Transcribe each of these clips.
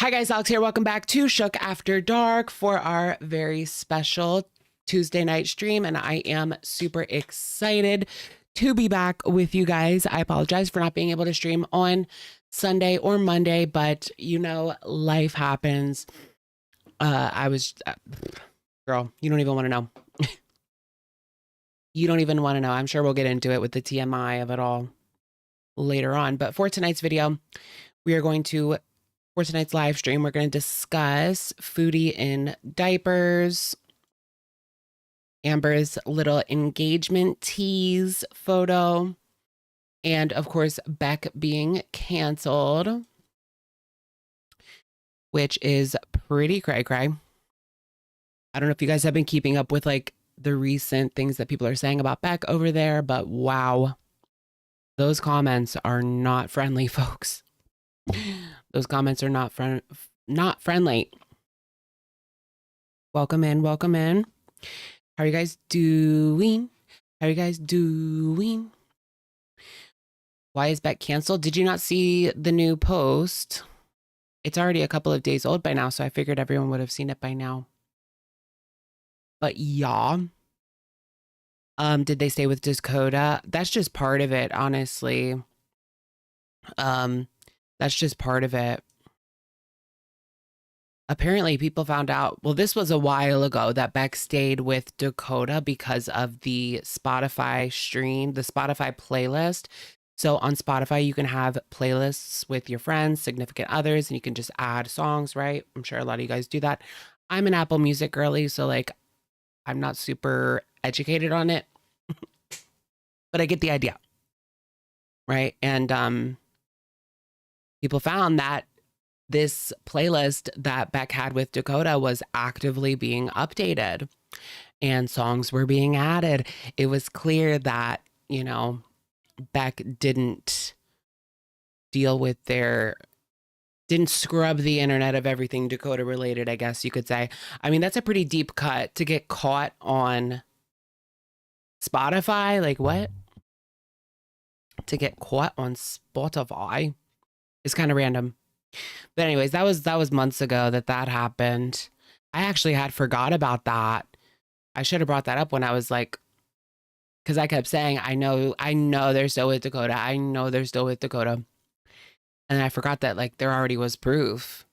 Hi guys, Alex here. Welcome back to Shook After Dark for our very special Tuesday night stream. And I am super excited to be back with you guys. I apologize for not being able to stream on Sunday or Monday, but you know, life happens. Girl, you don't even want to know. You don't even want to know. I'm sure we'll get into it with the TMI of it all later on. But for tonight's video, for tonight's live stream, we're going to discuss Foodie in diapers, Amber's little engagement tease photo, and of course, Beck being canceled, which is pretty cray-cray. I don't know if you guys have been keeping up with like the recent things that people are saying about Beck over there, but wow, those comments are not friendly, folks. Those comments are not friendly. Welcome in, welcome in. How are you guys doing? How are you guys doing? Why is Beck canceled? Did you not see the new post? It's already a couple of days old by now, so I figured everyone would have seen it by now. But yeah. Did they stay with Dakota? That's just part of it, honestly. That's just part of it. Apparently people found out, well, this was a while ago, that Beck stayed with Dakota because of the Spotify stream, the Spotify playlist. So on Spotify, you can have playlists with your friends, significant others, and you can just add songs, right? I'm sure a lot of you guys do that. I'm an Apple Music girly, so like, I'm not super educated on it, but I get the idea, right? And people found that this playlist that Beck had with Dakota was actively being updated and songs were being added. It was clear that, you know, Beck didn't scrub the internet of everything Dakota related, I guess you could say. I mean, that's a pretty deep cut to get caught on Spotify. Like what? To get caught on Spotify is kind of random. But anyways, that was months ago that happened. I actually had forgot about that. I should have brought that up when I was like, because I kept saying, I know they're still with Dakota. I know they're still with Dakota. And I forgot that like there already was proof.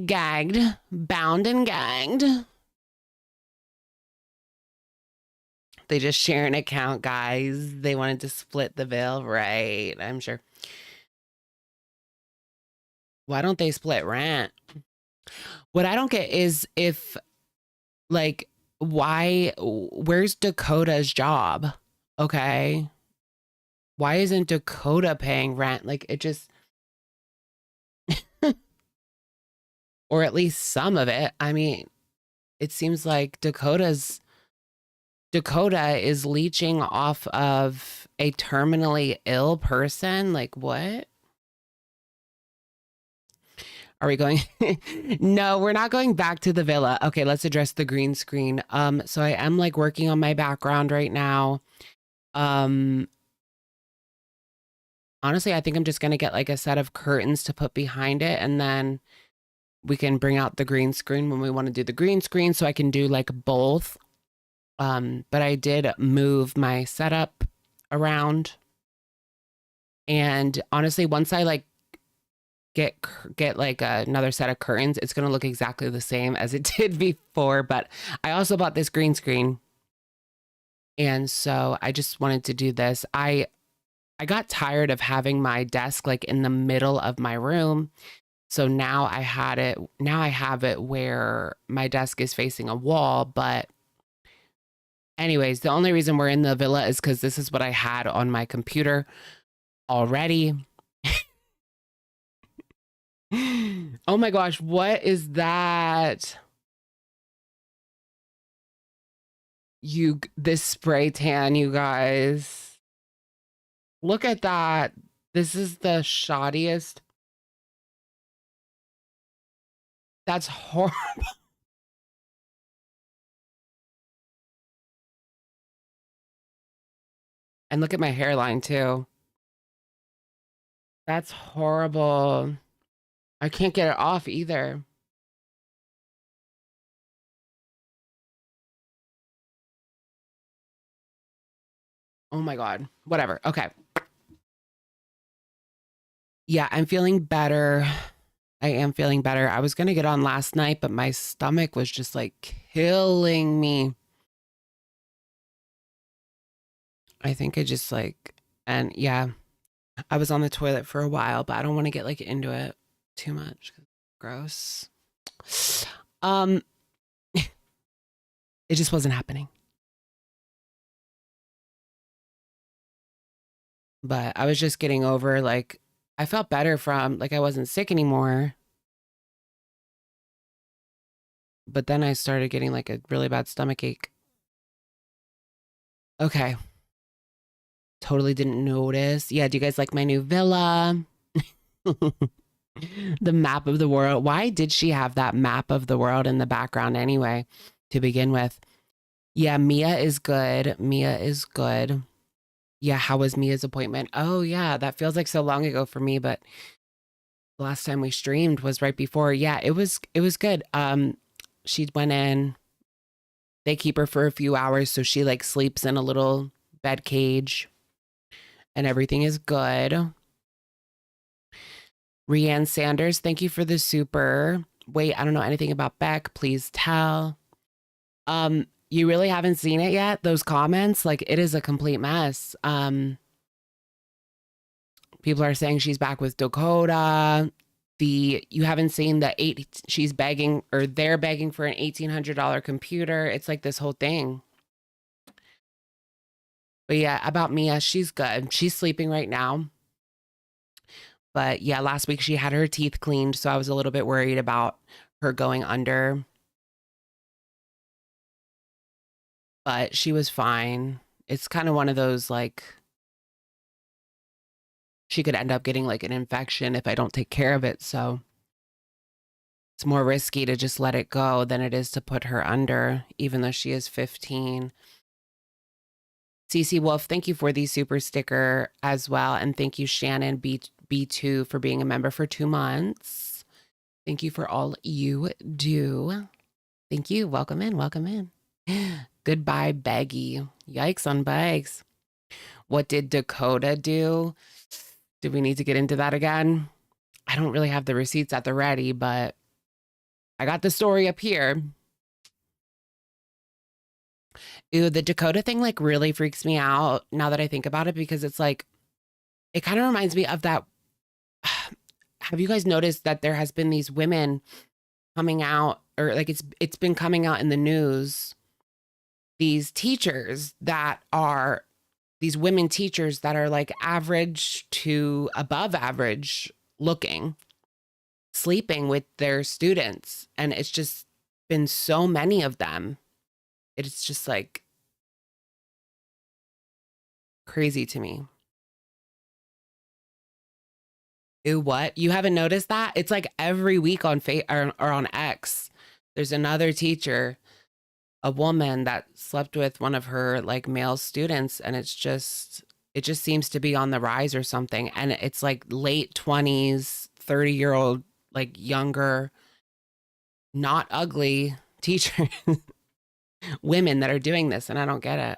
Gagged, bound and gagged. They just share an account, guys. They wanted to split the bill, right? I'm sure. Why don't they split rent? What I don't get is if, like, where's Dakota's job? Okay. Why isn't Dakota paying rent? Like, it just, or at least some of it. I mean, it seems like Dakota is leeching off of a terminally ill person. Like, what? Are we going? No, we're not going back to the villa. Okay, let's address the green screen. So I am like working on my background right now. Honestly, I think I'm just gonna get like a set of curtains to put behind it, and then we can bring out the green screen when we want to do the green screen, so I can do like both. But I did move my setup around, and honestly, once I like get like another set of curtains, it's gonna look exactly the same as it did before. But I also bought this green screen, and so I just wanted to do this. I got tired of having my desk like in the middle of my room, so now I have it where my desk is facing a wall. But anyways, the only reason we're in the villa is because this is what I had on my computer already. Oh my gosh, what is that? This spray tan, you guys. Look at that. This is the shoddiest. That's horrible. And look at my hairline too. That's horrible. I can't get it off either. Oh my God. Whatever. Okay. Yeah, I'm feeling better. I am feeling better. I was going to get on last night, but my stomach was just like killing me. I think I just like, and yeah, I was on the toilet for a while, but I don't want to get like into it too much. Gross. Um, it just wasn't happening. But I was just getting over like I felt better from like I wasn't sick anymore. But then I started getting like a really bad stomach ache. Okay. Totally didn't notice. Yeah, do you guys like my new villa? The map of the world. Why did she have that map of the world in the background anyway, to begin with? Yeah, Mia is good. Mia is good. Yeah, how was Mia's appointment? Oh, yeah, that feels like so long ago for me, but the last time we streamed was right before. Yeah, it was good. She went in. They keep her for a few hours so she like sleeps in a little bed cage and everything is good. Rianne Sanders, thank you for the super. Wait, I don't know anything about Beck. Please tell. You really haven't seen it yet? Those comments, like it is a complete mess. People are saying she's back with Dakota. You haven't seen the she's begging or they're begging for an $1,800 computer. It's like this whole thing. But yeah, about Mia, she's good. She's sleeping right now. But yeah, last week she had her teeth cleaned, so I was a little bit worried about her going under. But she was fine. It's kind of one of those like she could end up getting like an infection if I don't take care of it. So it's more risky to just let it go than it is to put her under, even though she is 15. CC Wolf, thank you for the super sticker as well. And thank you, Shannon B2, for being a member for 2 months. Thank you for all you do. Thank you. Welcome in. Welcome in. Goodbye, Baggy. Yikes on bags. What did Dakota do? Do we need to get into that again? I don't really have the receipts at the ready, but I got the story up here. Ooh, the Dakota thing like really freaks me out now that I think about it because it's like, it kind of reminds me of that. Have you guys noticed that there has been these women coming out or like it's been coming out in the news, these teachers that are these women teachers that are like average to above average looking, sleeping with their students. And it's just been so many of them. It's just like crazy to me. Ew, what? You haven't noticed that? It's like every week on or on X, there's another teacher, a woman that slept with one of her like male students, and it just seems to be on the rise or something. And it's like late 20s, 30-year-old, like younger, not ugly teacher women that are doing this, and I don't get it.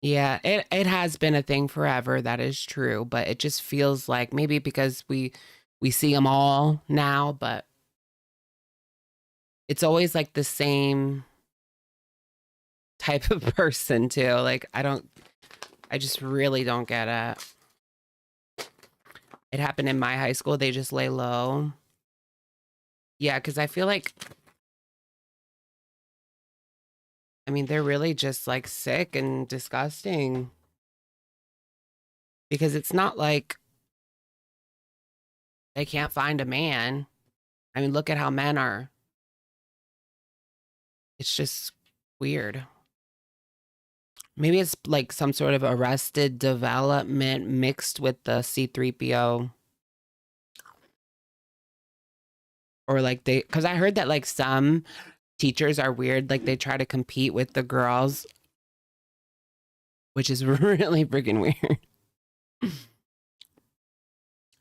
Yeah, it has been a thing forever. That is true, but it just feels like maybe because we see them all now, but it's always like the same type of person too. Like I just really don't get it. It happened in my high school. They just lay low. Yeah, because I feel like I mean they're really just like sick and disgusting because it's not like they can't find a man. I mean, look at how men are. It's just weird. Maybe it's like some sort of arrested development mixed with the C3PO. Or like because I heard that like some teachers are weird. Like they try to compete with the girls, which is really freaking weird.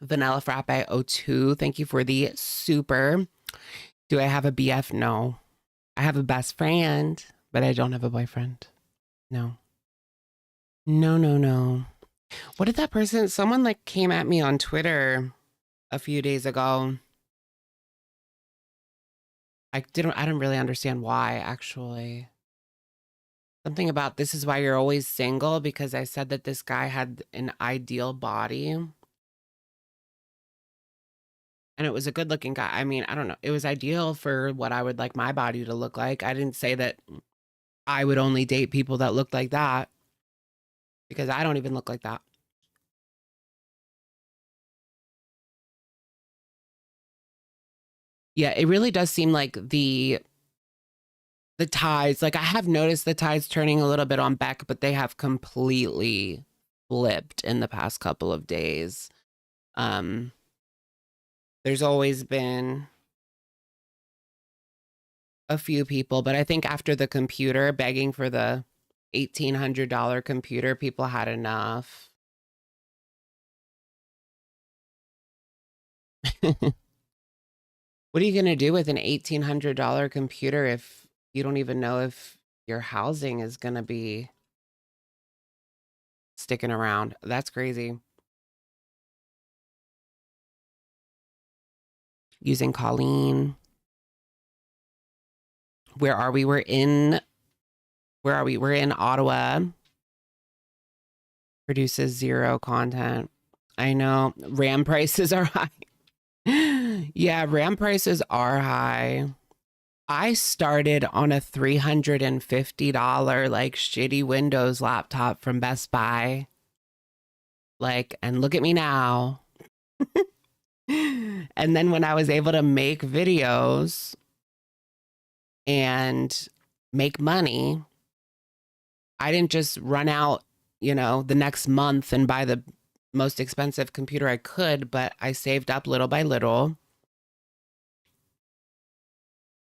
Vanilla Frappe 02. Thank you for the super. Do I have a BF? No. I have a best friend, but I don't have a boyfriend. No. No, no, no. What did that person, someone like came at me on Twitter a few days ago. I didn't really understand why, actually. Something about this is why you're always single, because I said that this guy had an ideal body. And it was a good looking guy. I mean, I don't know. It was ideal for what I would like my body to look like. I didn't say that I would only date people that looked like that, because I don't even look like that. Yeah, it really does seem like the tides, like I have noticed the tides turning a little bit on Beck, but they have completely flipped in the past couple of days. There's always been a few people, but I think after the computer begging for the $1,800 computer, people had enough. What are you going to do with an $1,800 computer if you don't even know if your housing is going to be sticking around? That's crazy. Using Colleen. Where are we? Where are we? We're in Ottawa. Produces zero content. I know. RAM prices are high. Yeah, RAM prices are high. I started on a $350 like shitty Windows laptop from Best Buy. Like, and look at me now. And then when I was able to make videos and make money, I didn't just run out, the next month and buy the most expensive computer I could, but I saved up little by little.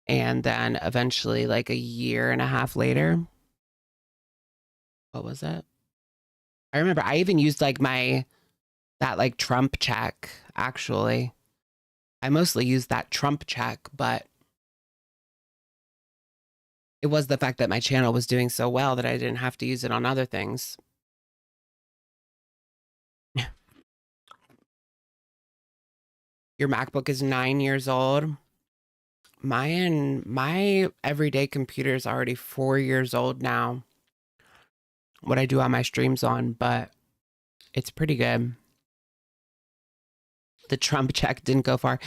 And then eventually, like a year and a half later, what was it? I remember I even used like that like Trump check, actually. I mostly used that Trump check, but it was the fact that my channel was doing so well that I didn't have to use it on other things. Your MacBook is 9 years old. My everyday computer is already 4 years old now. What I do on my streams on, but it's pretty good. The Trump check didn't go far.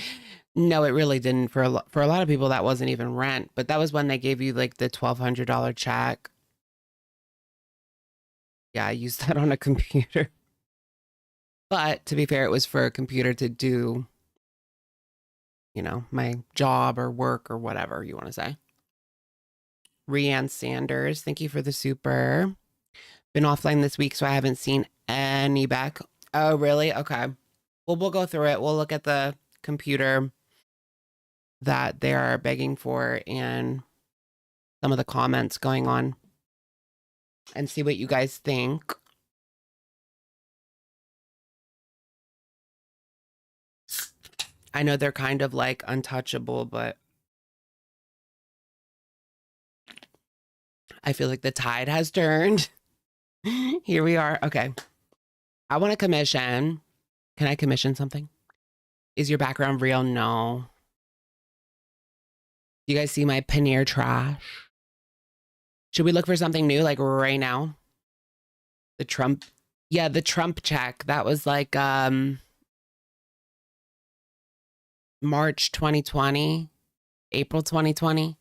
No, it really didn't. For a lot of people, that wasn't even rent, but that was when they gave you like the $1,200 check. Yeah, I used that on a computer. But to be fair, it was for a computer to do, my job or work or whatever you want to say. Rianne Sanders, thank you for the super. Been offline this week, so I haven't seen any Beck. Oh, really? Okay. Well, we'll go through it. We'll look at the computer that they are begging for and some of the comments going on and see what you guys think. I know they're kind of like untouchable, but I feel like the tide has turned. Here we are. Okay. I want to commission. Can I commission something? Is your background real? No. You guys see my paneer trash? Should we look for something new like right now? The Trump. Yeah, the Trump check. That was like March 2020, April 2020.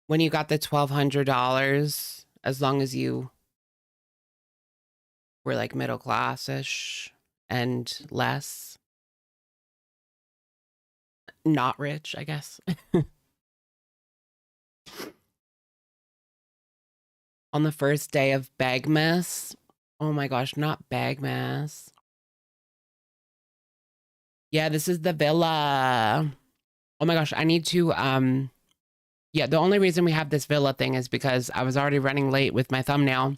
When you got the $1,200, as long as you were like middle class-ish and less. Not rich, I guess. On the first day of Bagmas. Oh my gosh, not Bagmas. Yeah, this is the villa. Oh my gosh, I need to, yeah, the only reason we have this villa thing is because I was already running late with my thumbnail.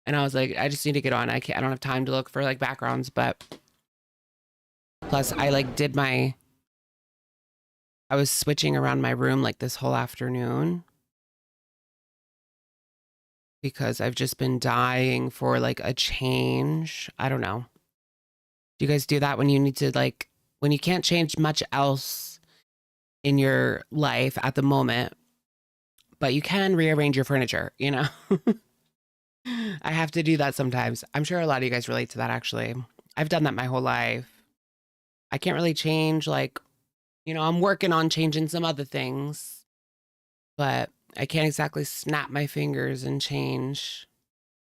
And I was like, I just need to get on. I don't have time to look for like backgrounds, but Plus, I like did my, I was switching around my room like this whole afternoon because I've just been dying for like a change. I don't know. Do you guys do that when you need to like, when you can't change much else in your life at the moment, but you can rearrange your furniture, you know? I have to do that sometimes. I'm sure a lot of you guys relate to that actually. I've done that my whole life. I can't really change, like, you know, I'm working on changing some other things, but I can't exactly snap my fingers and change.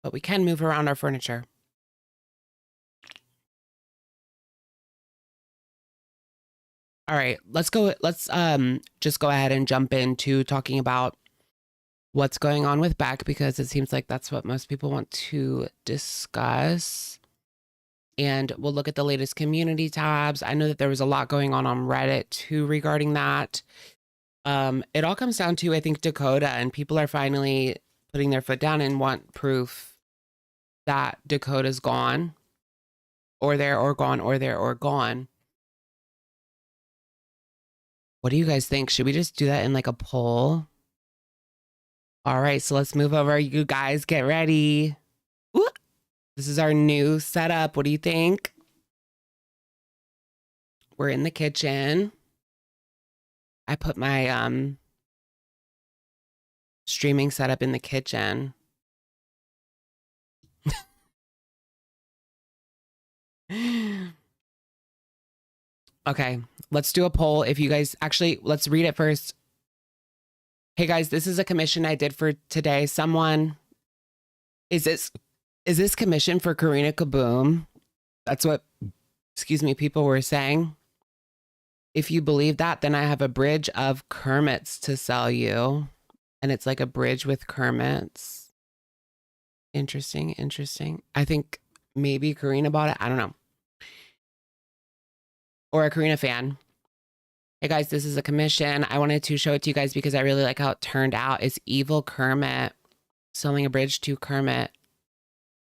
But we can move around our furniture. All right, let's go. Let's just go ahead and jump into talking about what's going on with Beck because it seems like that's what most people want to discuss. And we'll look at the latest community tabs. I know that there was a lot going on Reddit too regarding that. It all comes down to, I think, Dakota, and people are finally putting their foot down and want proof that Dakota's gone or there or gone or there or gone. What do you guys think? Should we just do that in like a poll? All right, so let's move over. You guys get ready. Ooh, this is our new setup. What do you think? We're in the kitchen. I put my streaming setup in the kitchen. Okay, let's do a poll. If you guys actually, let's read it first. Hey guys, this is a commission I did for today. Someone, is this commission for Karina Kaboom? That's what, excuse me, people were saying. If you believe that, then I have a bridge of Kermits to sell you. And it's like a bridge with Kermits. Interesting, interesting. I think maybe Karina bought it. I don't know. Or a Karina fan. Hey guys, this is a commission. I wanted to show it to you guys because I really like how it turned out. It's Evil Kermit selling a bridge to Kermit.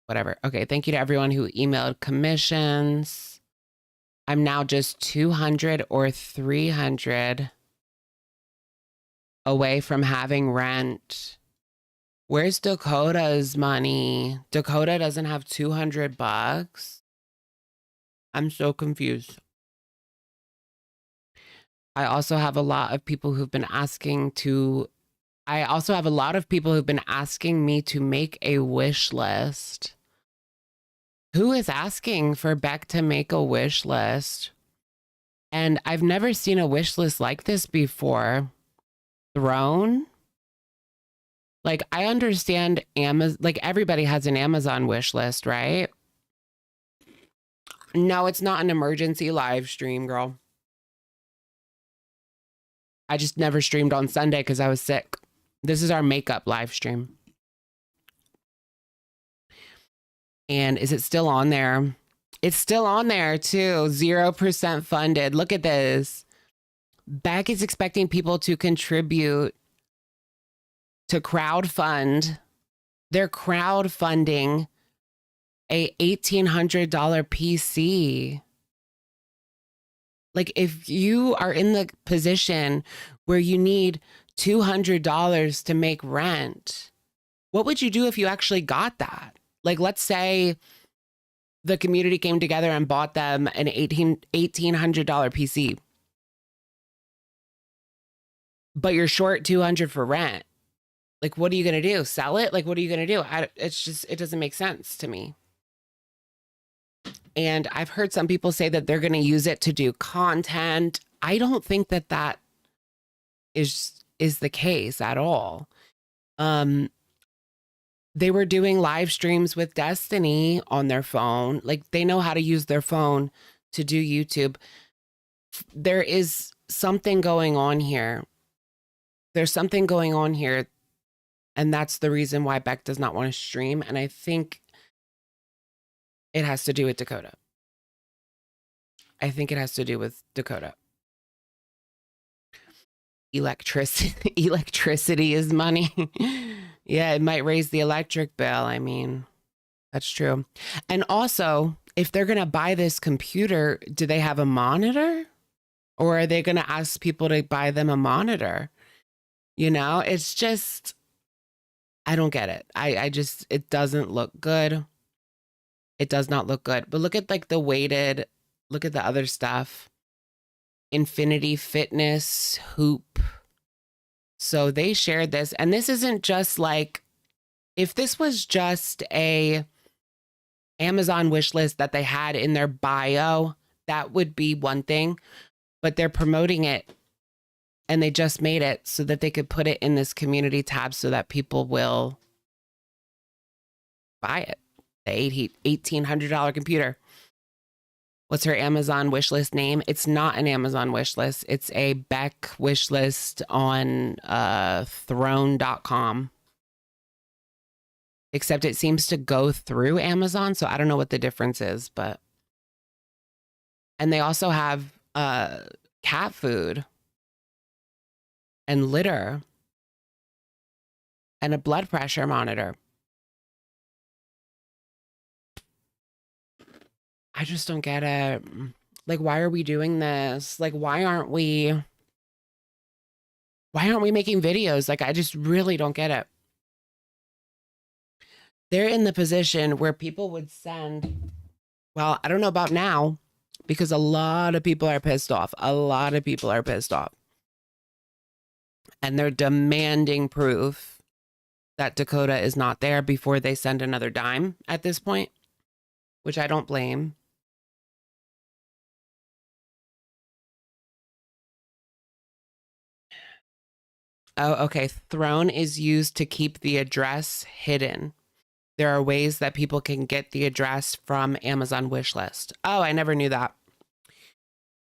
Whatever. Okay, thank you to everyone who emailed commissions. I'm now just 200 or 300 away from having rent. Where's Dakota's money? Dakota doesn't have 200 bucks. I'm so confused. I also have a lot of people who've been asking me to make a wish list. Who is asking for Beck to make a wish list? And I've never seen a wish list like this before. Throne? Like, I understand Amazon, like everybody has an Amazon wish list, right? No, it's not an emergency live stream, girl. I just never streamed on Sunday because I was sick. This is our makeup live stream. And is it still on there? It's still on there too. 0% funded. Look at this. Beck is expecting people to contribute to crowdfund. They're crowdfunding a $1,800 PC. Like, if you are in the position where you need $200 to make rent, what would you do if you actually got that? Like, let's say the community came together and bought them an $1,800 PC, but you're short $200 for rent. Like, what are you going to do? Sell it? Like, what are you going to do? It doesn't make sense to me. And I've heard some people say that they're going to use it to do content. I don't think that is the case at all. They were doing live streams with Destiny on their phone. Like, they know how to use their phone to do YouTube. There is something going on here. There's something going on here. And that's the reason why Beck does not want to stream. And I think it has to do with Dakota. I think it has to do with Dakota. Electricity is money. Yeah, it might raise the electric bill. I mean, that's true. And also, if they're going to buy this computer, do they have a monitor? Or are they going to ask people to buy them a monitor? You know, it's just, I don't get it. I just, it doesn't look good. It does not look good. But look at like the weighted, look at the other stuff. Infinity Fitness, Hoop. So they shared this. And this isn't just like, if this was just a Amazon wish list that they had in their bio, that would be one thing. But they're promoting it and they just made it so that they could put it in this community tab so that people will buy it. The $1,800 computer. What's her Amazon wish list name? It's not an Amazon wish list. It's a Beck wish list on throne.com. Except it seems to go through Amazon. So I don't know what the difference is, but. And they also have cat food and litter and a blood pressure monitor. I just don't get it. Like, why are we doing this? Like, why aren't we making videos? Like, I just really don't get it. They're in the position where people would send, well, I don't know about now because a lot of people are pissed off. A lot of people are pissed off. And they're demanding proof that Dakota is not there before they send another dime at this point, which I don't blame. Oh, okay. Throne is used to keep the address hidden. There are ways that people can get the address from Amazon wishlist. Oh, I never knew that.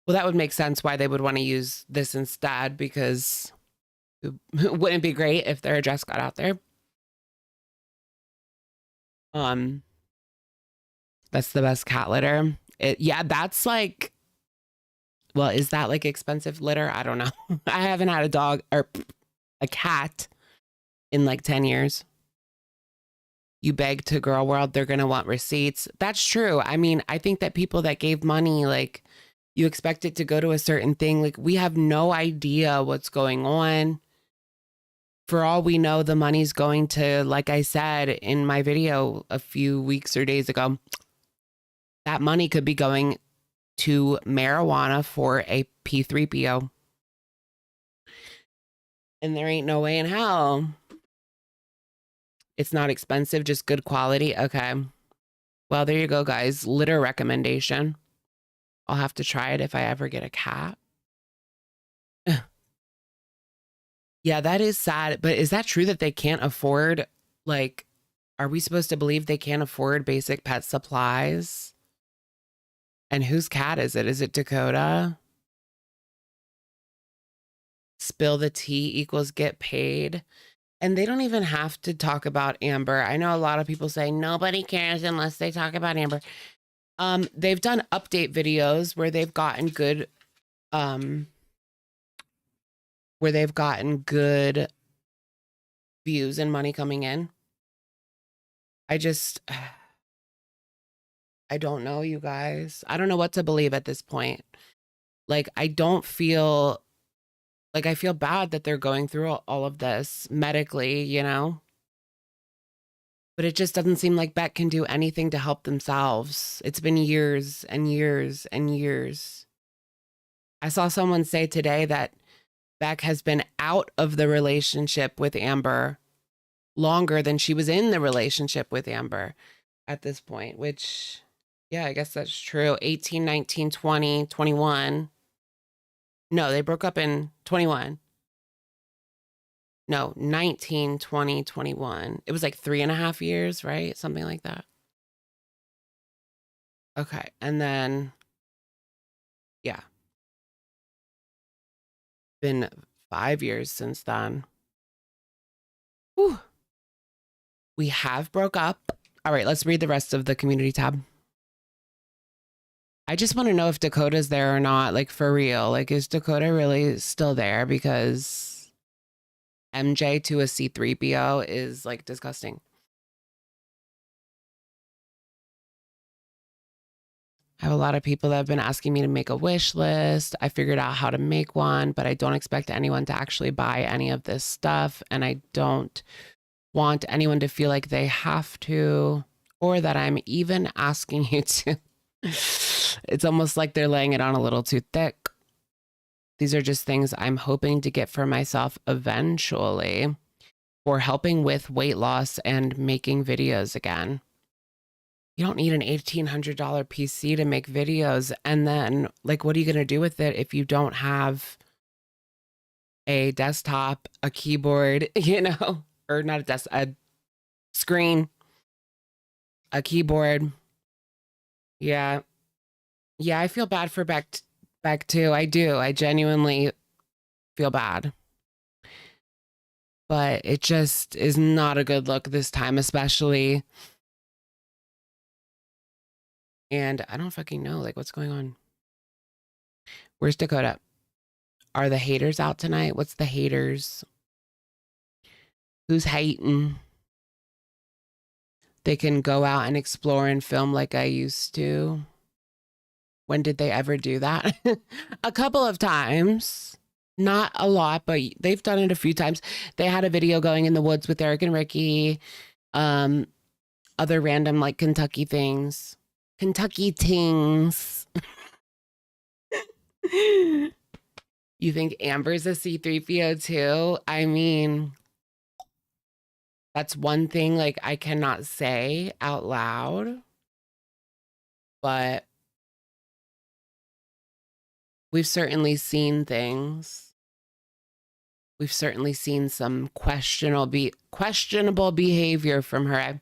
Well, that would make sense why they would want to use this instead, because it wouldn't be great if their address got out there. That's the best cat litter. Yeah, that's like, well, is that like expensive litter? I don't know. I haven't had a dog or a cat in like 10 years. You beg to Girl World, they're going to want receipts. That's true. I mean, I think that people that gave money, like, you expect it to go to a certain thing. Like, we have no idea what's going on. For all we know, the money's going to, like I said in my video a few weeks or days ago, that money could be going to marijuana for a P3PO. And there ain't no way in hell. It's not expensive, just good quality. Okay. Well, there you go, guys. Litter recommendation. I'll have to try it if I ever get a cat. Yeah, that is sad. But is that true that they can't afford, like, are we supposed to believe they can't afford basic pet supplies? And whose cat is it? Is it Dakota? Spill the tea equals get paid. And they don't even have to talk about Amber. I know a lot of people say nobody cares unless they talk about Amber. They've done update videos where they've gotten good, views and money coming in. I don't know, you guys. I don't know what to believe at this point. Like, I feel bad that they're going through all of this medically, you know? But it just doesn't seem like Beck can do anything to help themselves. It's been years and years and years. I saw someone say today that Beck has been out of the relationship with Amber longer than she was in the relationship with Amber at this point, which, yeah, I guess that's true. 18, 19, 20, 21. No, they broke up in 21. No, 19, 20, 21. It was like 3.5 years, right? Something like that. Okay. And then, yeah. Been 5 years since then. Whew. We have broke up. All right, let's read the rest of the community tab. I just want to know if Dakota's there or not, like for real. Like, is Dakota really still there? Because MJ to a C3PO is like disgusting. I have a lot of people that have been asking me to make a wish list. I figured out how to make one, but I don't expect anyone to actually buy any of this stuff. And I don't want anyone to feel like they have to, or that I'm even asking you to. It's almost like they're laying it on a little too thick. These are just things I'm hoping to get for myself eventually, for helping with weight loss and making videos again. You don't need an $1,800 PC to make videos. And then, like, what are you going to do with it if you don't have a desktop, a keyboard, or not a screen, a keyboard? Yeah. Yeah, I feel bad for Beck too. I do. I genuinely feel bad. But it just is not a good look this time, especially. And I don't fucking know, like, what's going on? Where's Dakota? Are the haters out tonight? What's the haters? Who's hating? They can go out and explore and film like I used to. When did they ever do that? A couple of times. Not a lot, but they've done it a few times. They had a video going in the woods with Eric and Ricky. Other random, like, Kentucky things. Kentucky tings. You think Amber's a C3PO too? I mean, that's one thing, like, I cannot say out loud, but we've certainly seen things. We've certainly seen some questionable behavior from her.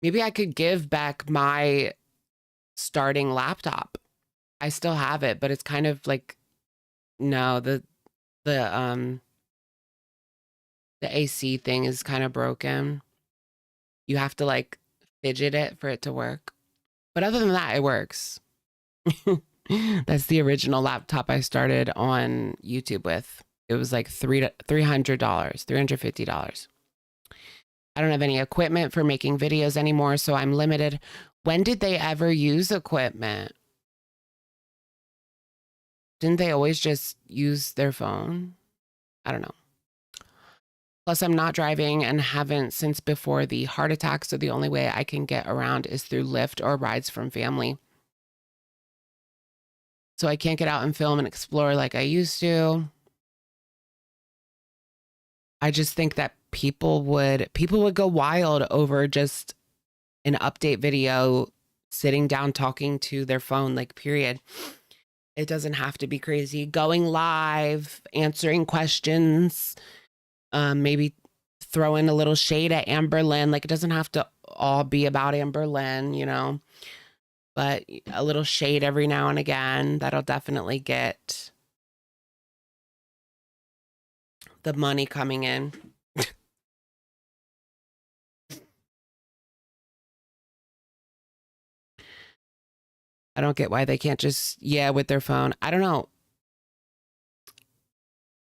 Maybe I could give back my starting laptop. I still have it, but it's kind of like, no, the AC thing is kind of broken. You have to, like, fidget it for it to work. But other than that, it works. That's the original laptop I started on YouTube with. It was like $300, $350. I don't have any equipment for making videos anymore, so I'm limited. When did they ever use equipment? Didn't they always just use their phone? I don't know. Plus, I'm not driving and haven't since before the heart attack, so the only way I can get around is through Lyft or rides from family. So I can't get out and film and explore like I used to. I just think that people would go wild over just an update video, sitting down talking to their phone, like, period. It doesn't have to be crazy. Going live, answering questions, maybe throw in a little shade at Amberlynn. Like, it doesn't have to all be about Amberlynn, but a little shade every now and again, that'll definitely get the money coming in. I don't get why they can't just, with their phone. I don't know.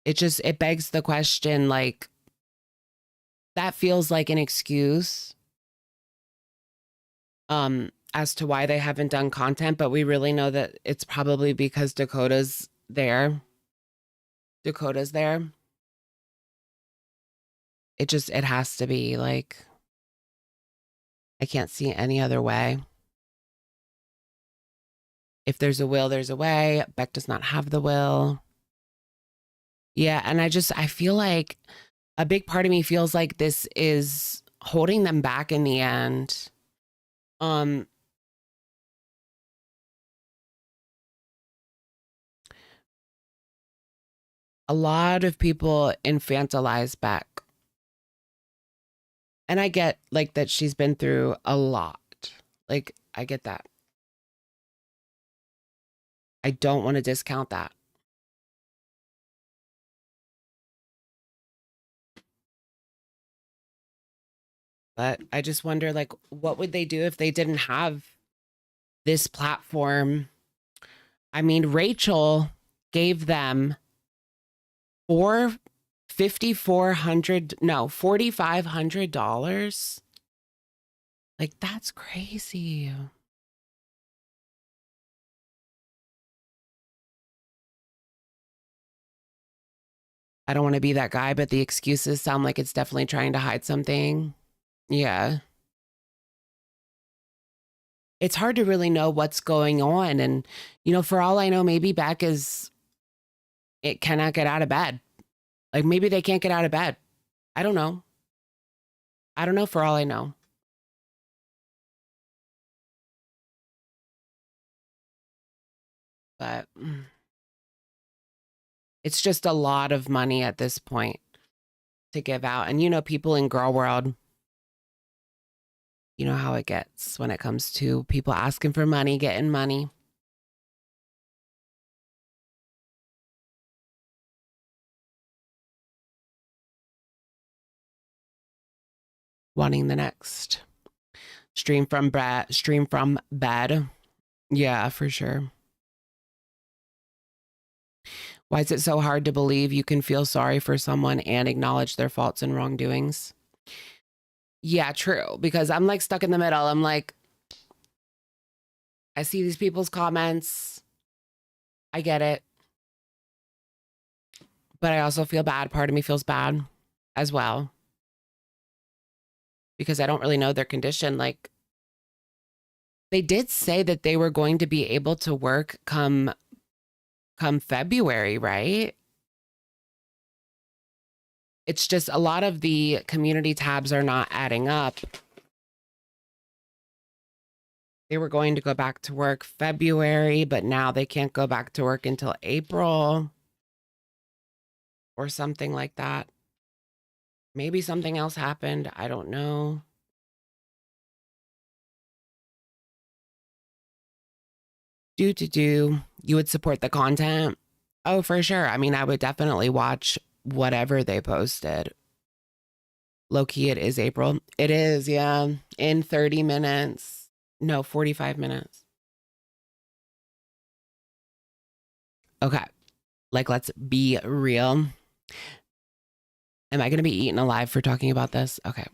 It begs the question, like, that feels like an excuse as to why they haven't done content, but we really know that it's probably because Dakota's there. It has to be, like, I can't see any other way. If there's a will, there's a way. Beck does not have the will. Yeah, and I feel like a big part of me feels like this is holding them back in the end. A lot of people infantilize Beck. And I get, like, that she's been through a lot. Like, I get that. I don't want to discount that. But I just wonder, like, what would they do if they didn't have this platform? I mean, Rachel gave them 4 $4,500. Like, that's crazy. I don't want to be that guy, but the excuses sound like it's definitely trying to hide something. Yeah. It's hard to really know what's going on. And, for all I know, maybe Beck it cannot get out of bed. Like, maybe they can't get out of bed. I don't know. I don't know for all I know. But it's just a lot of money at this point to give out. And, people in girl world, you know how it gets when it comes to people asking for money, getting money. Wanting the next stream from bed. Yeah, for sure. Why is it so hard to believe you can feel sorry for someone and acknowledge their faults and wrongdoings? Yeah, true. Because I'm like stuck in the middle. I'm like, I see these people's comments. I get it. But I also feel bad. Part of me feels bad as well. Because I don't really know their condition. Like, they did say that they were going to be able to work come February, right? It's just a lot of the community tabs are not adding up. They were going to go back to work February, but now they can't go back to work until April or something like that. Maybe something else happened. I don't know. You would support the content? Oh, for sure. I mean, I would definitely watch whatever they posted. Low key, it is April. It is, yeah. In 30 minutes. No, 45 minutes. Okay. Like, let's be real. Am I going to be eaten alive for talking about this? Okay.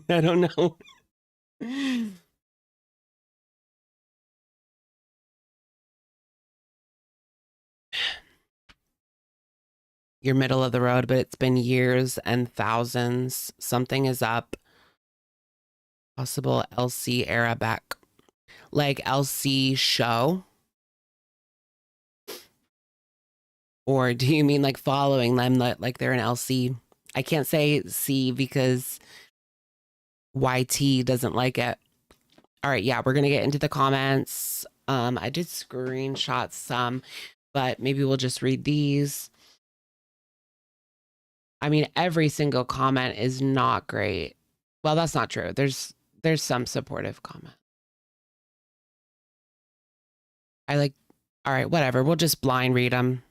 I don't know. You're middle of the road, but it's been years and thousands. Something is up. Possible LC era back. Like LC show? Or do you mean like following them like they're an LC? I can't say C because YT doesn't like it. All right, yeah, we're gonna get into the comments. I did screenshot some, but maybe we'll just read these. I mean, every single comment is not great. Well, that's not true. There's some supportive comment. All right, whatever. We'll just blind read them.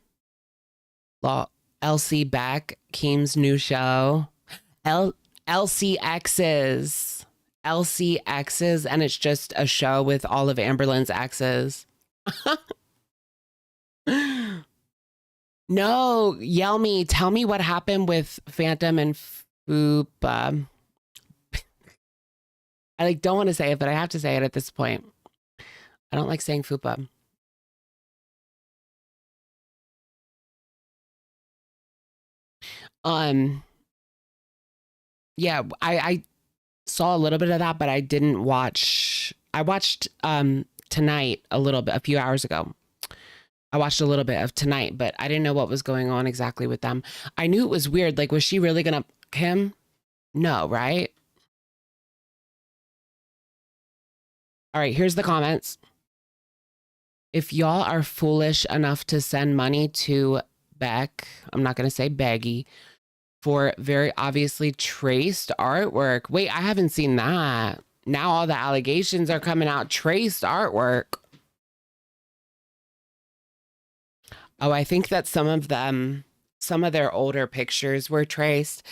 LC Beck, Keem's new show. LCX's. LCX's, and it's just a show with all of Amberlynn's exes. No, yell me. Tell me what happened with Phantom and Fupa. I don't want to say it, but I have to say it at this point. I don't like saying Fupa. Yeah, I saw a little bit of that, but I didn't watch. I watched Tonight a little bit, a few hours ago. I watched a little bit of Tonight, but I didn't know what was going on exactly with them. I knew it was weird. Like, was she really gonna him? No, right? All right, here's the comments. If y'all are foolish enough to send money to Beck, I'm not gonna say Beggy, for very obviously traced artwork. Wait, I haven't seen that. Now all the allegations are coming out. Traced artwork. Oh, I think that some of their older pictures were traced.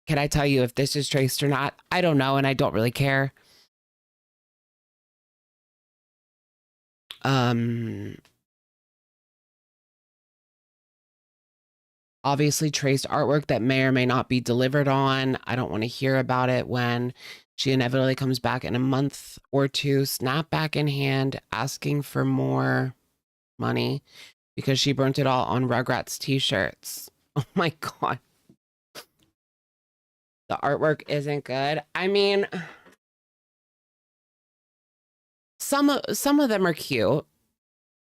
Can I tell you if this is traced or not? I don't know, and I don't really care. Obviously traced artwork that may or may not be delivered on. I don't want to hear about it when she inevitably comes back in a month or two, snap back in hand, asking for more money because she burnt it all on Rugrats t-shirts. Oh my God. The artwork isn't good. I mean, some of them are cute.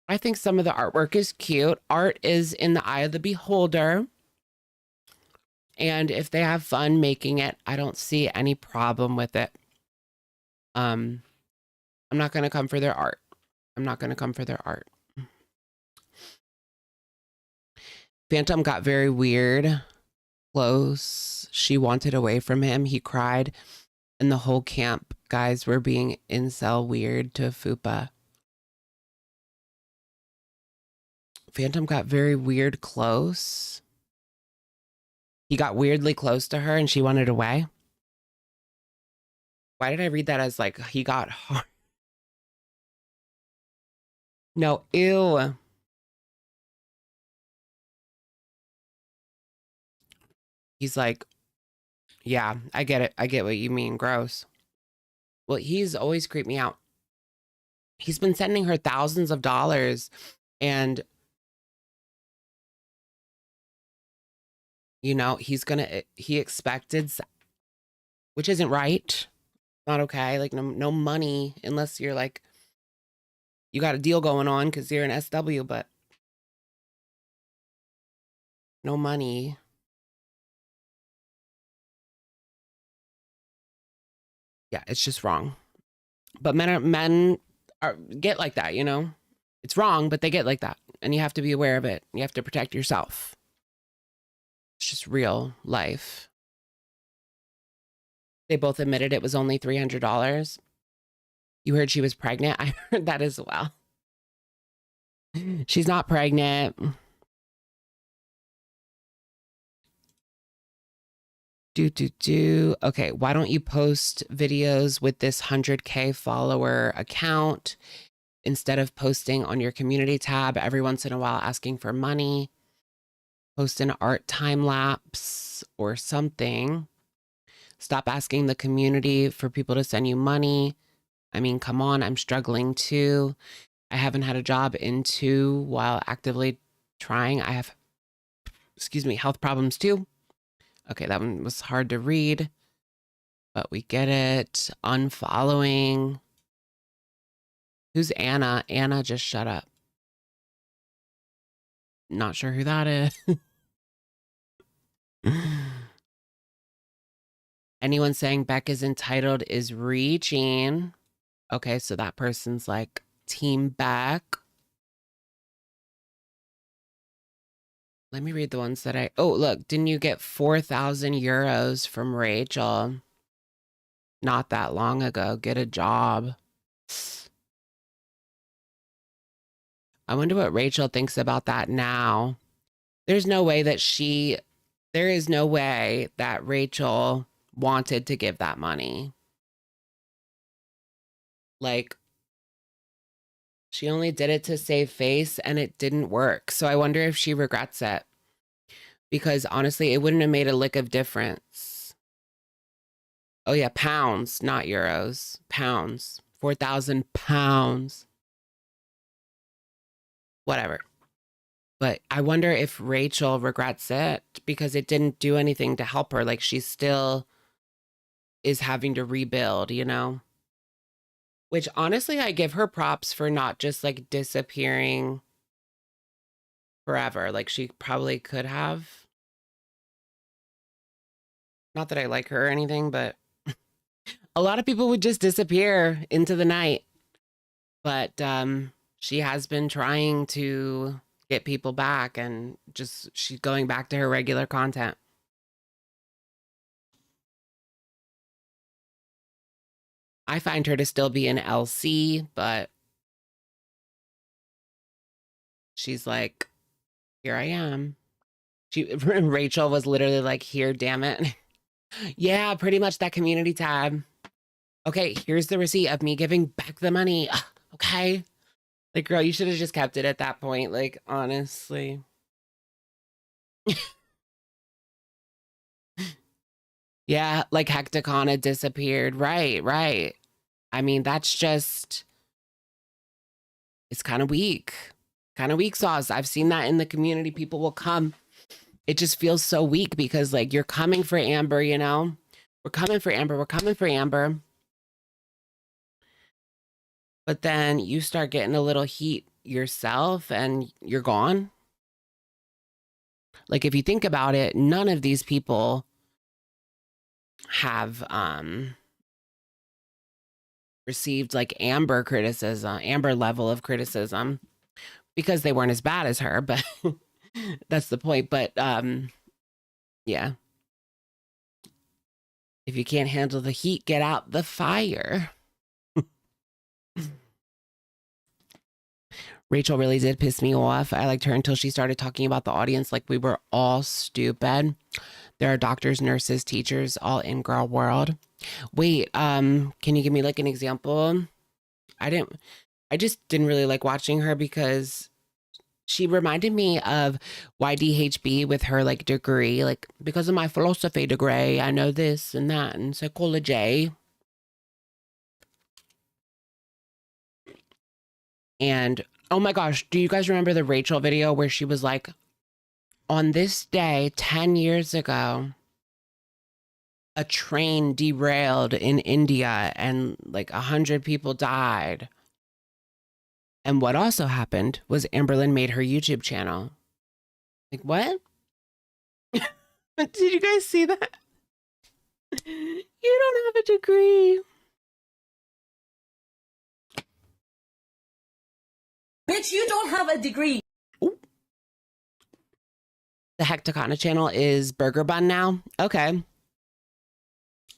I think some of the artwork is cute. Art is in the eye of the beholder. And if they have fun making it, I don't see any problem with it. I'm not going to come for their art. I'm not going to come for their art. Phantom got very weird, close. She wanted away from him. He cried. And the whole camp guys were being incel weird to Fupa. Phantom got very weird close. He got weirdly close to her and she wanted away. Why did I read that as like he got hard? No, ew. He's like, yeah, I get it. I get what you mean. Gross. Well, he's always creeped me out. He's been sending her thousands of dollars and, you know, he expected, which isn't right. Not okay. Like no money unless you're like, you got a deal going on because you're an SW, but no money. Yeah, it's just wrong. But men get like that, you know? It's wrong, but they get like that. And you have to be aware of it. You have to protect yourself. It's just real life. They both admitted it was only $300. You heard she was pregnant? I heard that as well. She's not pregnant. Okay, why don't you post videos with this 100K follower account instead of posting on your community tab every once in a while asking for money? Post an art time lapse or something. Stop asking the community for people to send you money. I mean, come on, I'm struggling too. I haven't had a job in 2 while actively trying. I have, health problems too. Okay, that one was hard to read, but we get it. Unfollowing. Who's Anna? Anna, just shut up. Not sure who that is. Anyone saying Beck is entitled is reaching. Okay, so that person's like Team Beck. Let me read the ones that oh, look, didn't you get 4,000 euros from Rachel? Not that long ago. Get a job. I wonder what Rachel thinks about that now. There's no way that there is no way that Rachel wanted to give that money. Like, she only did it to save face and it didn't work. So I wonder if she regrets it. Because honestly, it wouldn't have made a lick of difference. Oh yeah, pounds, not euros. Pounds. 4,000 pounds. Whatever. But I wonder if Rachel regrets it because it didn't do anything to help her. Like she still is having to rebuild, you know? Which honestly, I give her props for not just like disappearing forever. Like she probably could have. Not that I like her or anything, but a lot of people would just disappear into the night. But she has been trying to get people back and she's going back to her regular content. I find her to still be an LC, but she's like, here I am. Rachel was literally like, here, damn it. Yeah, pretty much that community tab. Okay, here's the receipt of me giving back the money. Ugh, okay. Like, girl, you should have just kept it at that point. Like, honestly. Yeah, like Hecticana disappeared. Right, right. I mean, that's just, it's kind of weak. Kind of weak sauce. I've seen that in the community. People will come. It just feels so weak because, like, you're coming for Amber, you know? We're coming for Amber. We're coming for Amber. But then you start getting a little heat yourself and you're gone. Like, if you think about it, none of these people have received like Amber criticism, Amber level of criticism, because they weren't as bad as her, but that's the point. But yeah. If you can't handle the heat, get out the fire. Rachel really did piss me off. I liked her until she started talking about the audience like we were all stupid. There are doctors, nurses, teachers, all in girl world. Wait, can you give me like an example? I just didn't really like watching her because she reminded me of YDHB with her like degree, like because of my philosophy degree, I know this and that and psychology. And oh my gosh, do you guys remember the Rachel video where she was like, on this day 10 years ago, a train derailed in India and like 100 people died. And what also happened was Amberlynn made her YouTube channel. Like, what? Did you guys see that? You don't have a degree. Bitch, you don't have a degree. Ooh. The Hecticana channel is Burger Bun now. Okay.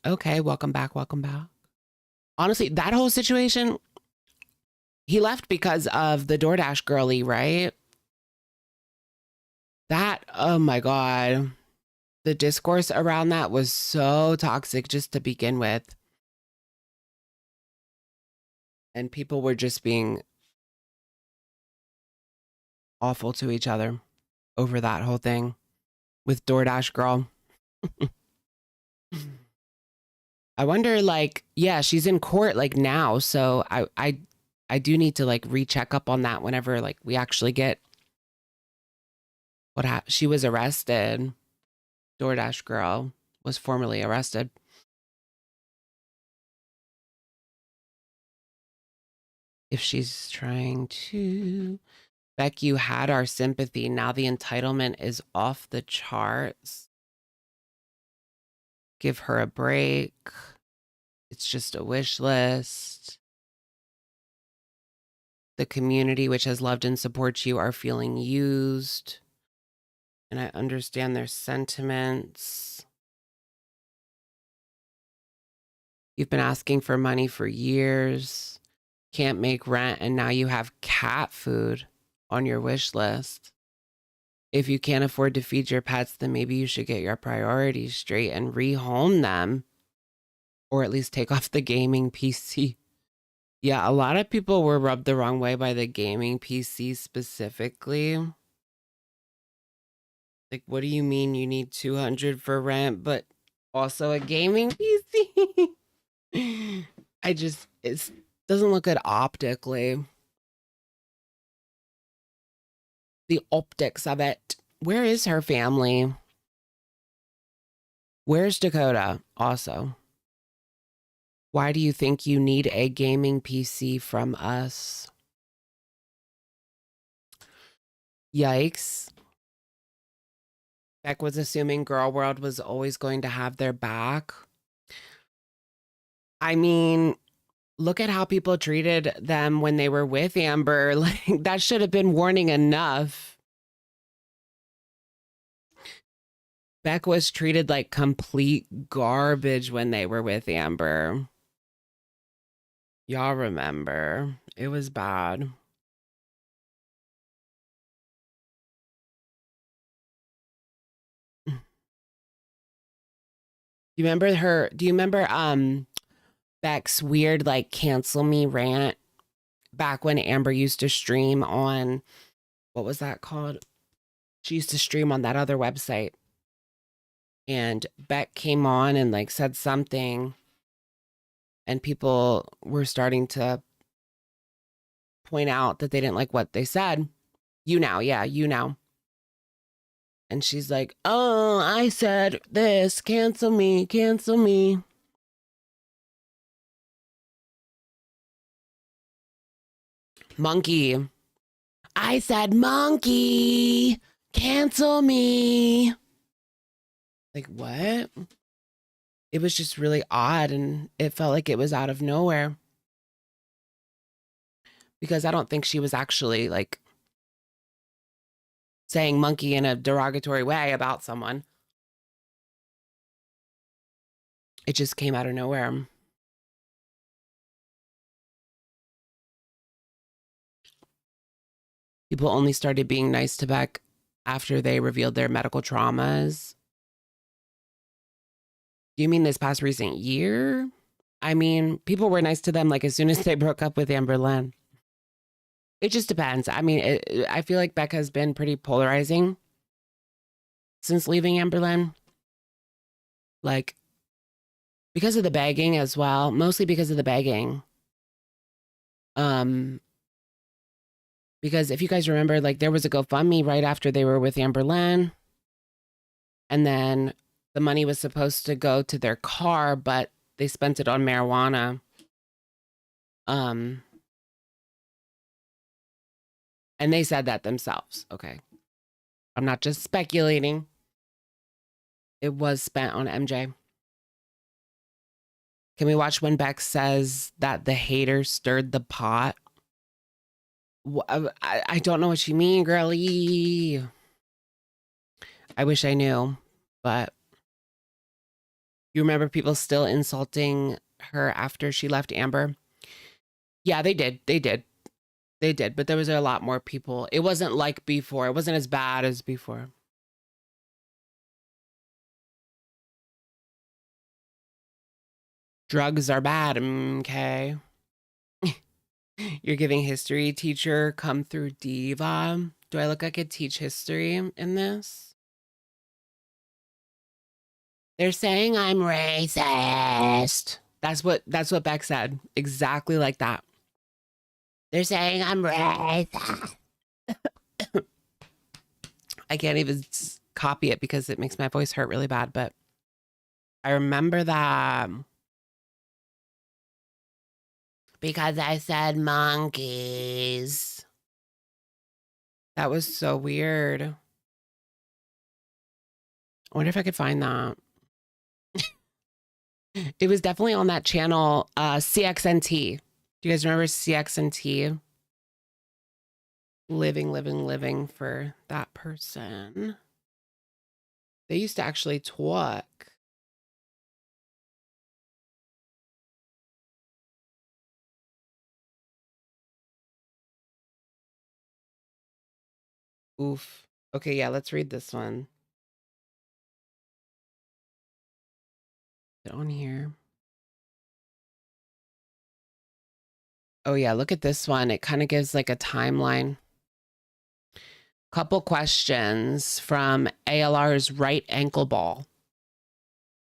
Okay, welcome back, welcome back. Honestly, that whole situation, he left because of the DoorDash girlie, right? That, oh my God. The discourse around that was so toxic just to begin with. And people were just being awful to each other over that whole thing with DoorDash girl. I wonder, like, yeah, she's in court like now, so I do need to like recheck up on that whenever like we actually get what happened. She was arrested. DoorDash girl was formally arrested. If she's trying to, Beck, you had our sympathy. Now the entitlement is off the charts. Give her a break. It's just a wish list. The community, which has loved and supports you, are feeling used. And I understand their sentiments. You've been asking for money for years. Can't make rent, and now you have cat food on your wish list. If you can't afford to feed your pets, then maybe you should get your priorities straight and rehome them. Or at least take off the gaming PC. Yeah, a lot of people were rubbed the wrong way by the gaming PC specifically. Like, what do you mean you need 200 for rent, but also a gaming PC? It doesn't look good optically. The optics of it. Where is her family? Where's Dakota also? Why do you think you need a gaming PC from us? Yikes. Beck was assuming Girl World was always going to have their back. I mean, look at how people treated them when they were with Amber. Like, that should have been warning enough. Beck was treated like complete garbage when they were with Amber. Y'all remember. It was bad. Do you remember Beck's weird like cancel me rant back when Amber used to stream on, what was that called? She used to stream on that other website. And Beck came on and like said something, and people were starting to point out that they didn't like what they said. You now, yeah, you now. And she's like, oh, I said this, cancel me, cancel me. Monkey. I said monkey, cancel me. Like, what? It was just really odd, and it felt like it was out of nowhere. Because I don't think she was actually like saying monkey in a derogatory way about someone. It just came out of nowhere. People only started being nice to Beck after they revealed their medical traumas. Do you mean this past recent year? I mean, people were nice to them like as soon as they broke up with Amberlynn. It just depends. I mean, I feel like Beck has been pretty polarizing since leaving Amberlynn. Like, because of the begging as well, mostly because of the begging. Because if you guys remember, like there was a GoFundMe right after they were with Amberlynn. And then the money was supposed to go to their car, but they spent it on marijuana. And they said that themselves. Okay. I'm not just speculating. It was spent on MJ. Can we watch when Beck says that the hater stirred the pot? I don't know what you mean, girlie. I wish I knew, but you remember people still insulting her after she left Amber? Yeah, they did. They did. They did. But there was a lot more people. It wasn't like before. It wasn't as bad as before. Drugs are bad. Okay. You're giving history teacher come through diva. Do I look like I could teach history in this? They're saying I'm racist. That's what Beck said. Exactly like that. They're saying I'm racist. I can't even copy it because it makes my voice hurt really bad, but I remember that because I said monkeys. That was so weird. I wonder if I could find that. It was definitely on that channel, CXNT. Do you guys remember CXNT? Living for that person. They used to actually talk. Oof. Okay, yeah, let's read this one. Is it on here? Oh yeah, look at this one. It kind of gives like a timeline. Couple questions from ALR's right ankle ball.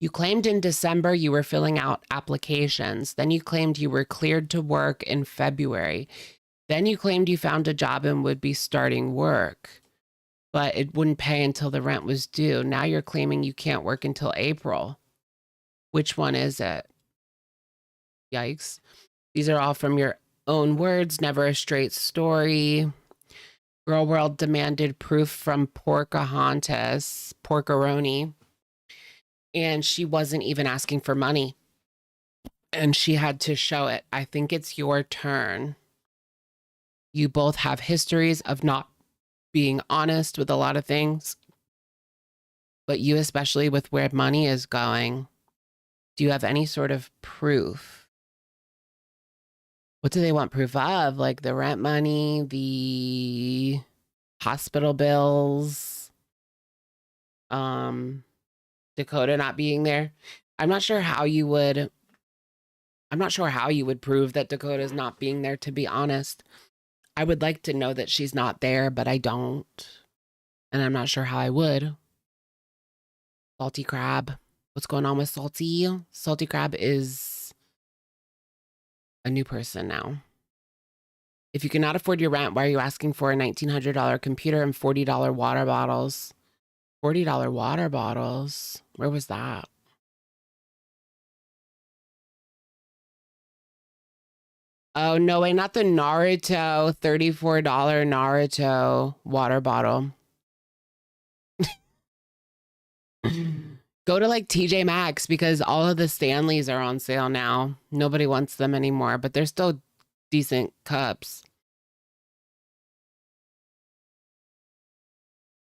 You claimed in December you were filling out applications. Then you claimed you were cleared to work in February. Then you claimed you found a job and would be starting work, but it wouldn't pay until the rent was due. Now you're claiming you can't work until April. Which one is it? Yikes. These are all from your own words, never a straight story. Girl World demanded proof from Porcaroni, and she wasn't even asking for money. And she had to show it. I think it's your turn. You both have histories of not being honest with a lot of things, but you especially with where money is going. Do you have any sort of proof? What do they want proof of? Like the rent money, the hospital bills, Dakota not being there. I'm not sure how you would prove that Dakota's not being there, to be honest. I would like to know that she's not there, but I don't. And I'm not sure how I would. Salty crab. What's going on with Salty? Salty crab is a new person now. If you cannot afford your rent, why are you asking for a $1,900 computer and $40 water bottles? $40 water bottles? Where was that? Oh, no way, not the Naruto $34 Naruto water bottle. Go to like TJ Maxx because all of the Stanleys are on sale now. Nobody wants them anymore, but they're still decent cups.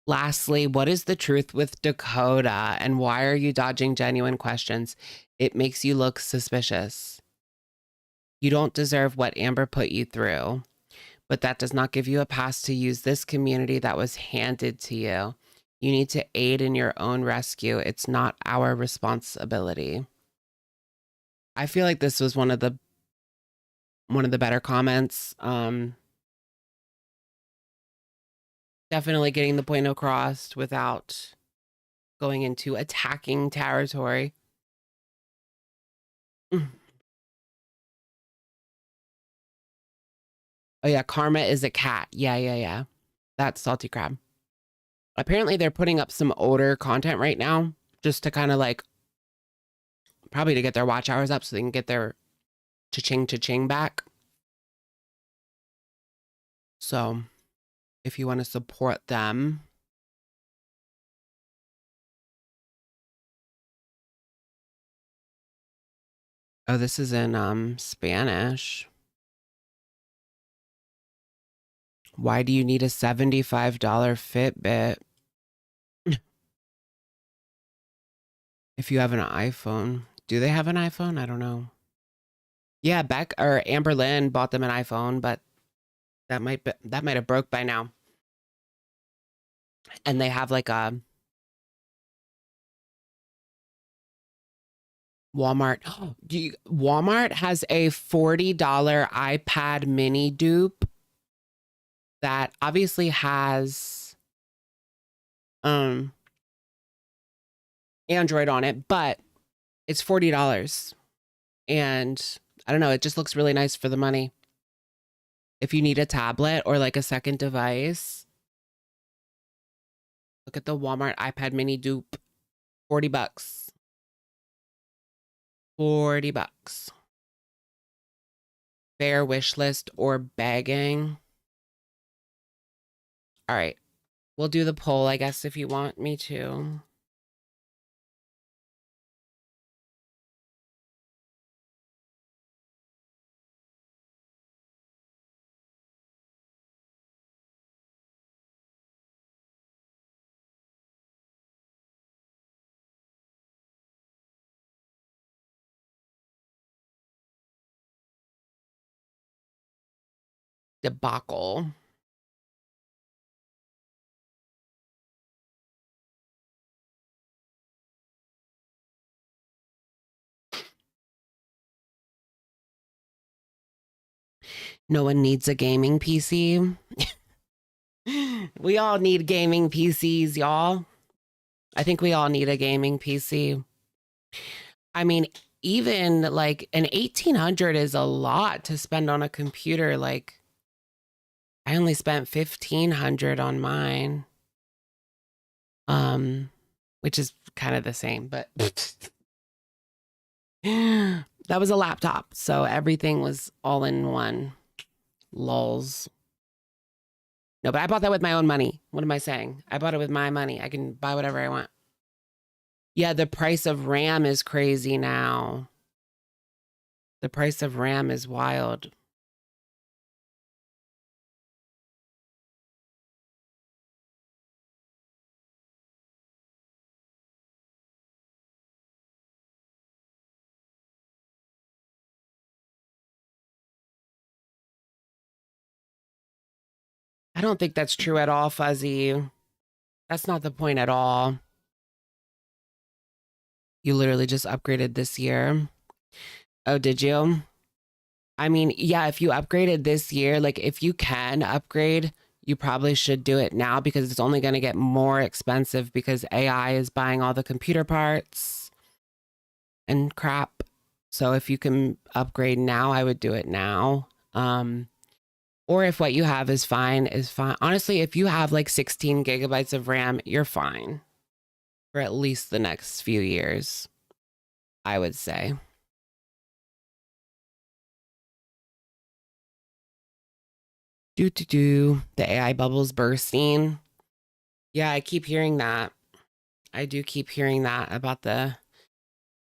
Lastly, what is the truth with Dakota and why are you dodging genuine questions? It makes you look suspicious. You don't deserve what Amber put you through, but that does not give you a pass to use this community that was handed to you. You need to aid in your own rescue. It's not our responsibility. I feel like this was one of the better comments. Definitely getting the point across without going into attacking territory. Oh yeah, Karma is a cat. Yeah. That's Salty Crab. Apparently they're putting up some older content right now just to kind of like probably to get their watch hours up so they can get their cha-ching back. So if you want to support them. Oh, this is in Spanish. Why do you need a $75 Fitbit? If you have an iPhone. Do they have an iPhone? I don't know. Yeah, Beck or Amberlynn bought them an iPhone, but that might have broke by now. And they have like a Walmart. Walmart has a $40 iPad mini dupe that obviously has Android on it, but it's $40. And I don't know, it just looks really nice for the money. If you need a tablet or like a second device, look at the Walmart iPad mini dupe. $40. $40. Fair wish list or begging. All right. We'll do the poll, I guess, if you want me to. Debacle. No one needs a gaming PC. We all need gaming PCs, y'all. I think we all need a gaming PC. I mean, even like an 1800 is a lot to spend on a computer. Like, I only spent 1500 on mine. Which is kind of the same, but that was a laptop, so everything was all in one. Lols. No, but I bought that with my own money. What am I saying? I bought it with my money. I can buy whatever I want. Yeah, the price of RAM is crazy now. The price of RAM is wild. I don't think that's true at all, Fuzzy. That's not the point at all. You literally just upgraded this year. Oh, did you? I mean, yeah, if you upgraded this year, like if you can upgrade, you probably should do it now because it's only going to get more expensive because AI is buying all the computer parts and crap. So if you can upgrade now, I would do it now. Or if what you have is fine, is fine. Honestly, if you have like 16 gigabytes of RAM, you're fine for at least the next few years, I would say. The AI bubble's bursting. Yeah, I keep hearing that. I do keep hearing that about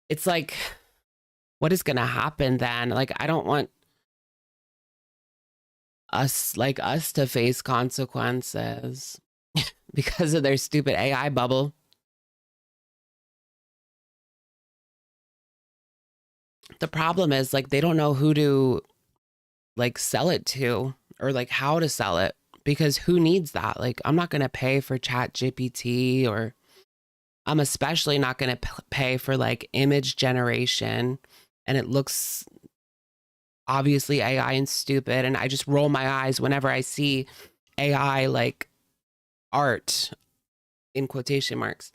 it's like, what is going to happen then? Like, I don't want us to face consequences because of their stupid AI bubble. The problem is like, they don't know who to like sell it to or like how to sell it because who needs that? Like, I'm not going to pay for Chat GPT, or I'm especially not going to pay for like image generation. And it looks obviously AI and stupid. And I just roll my eyes whenever I see AI like art in quotation marks.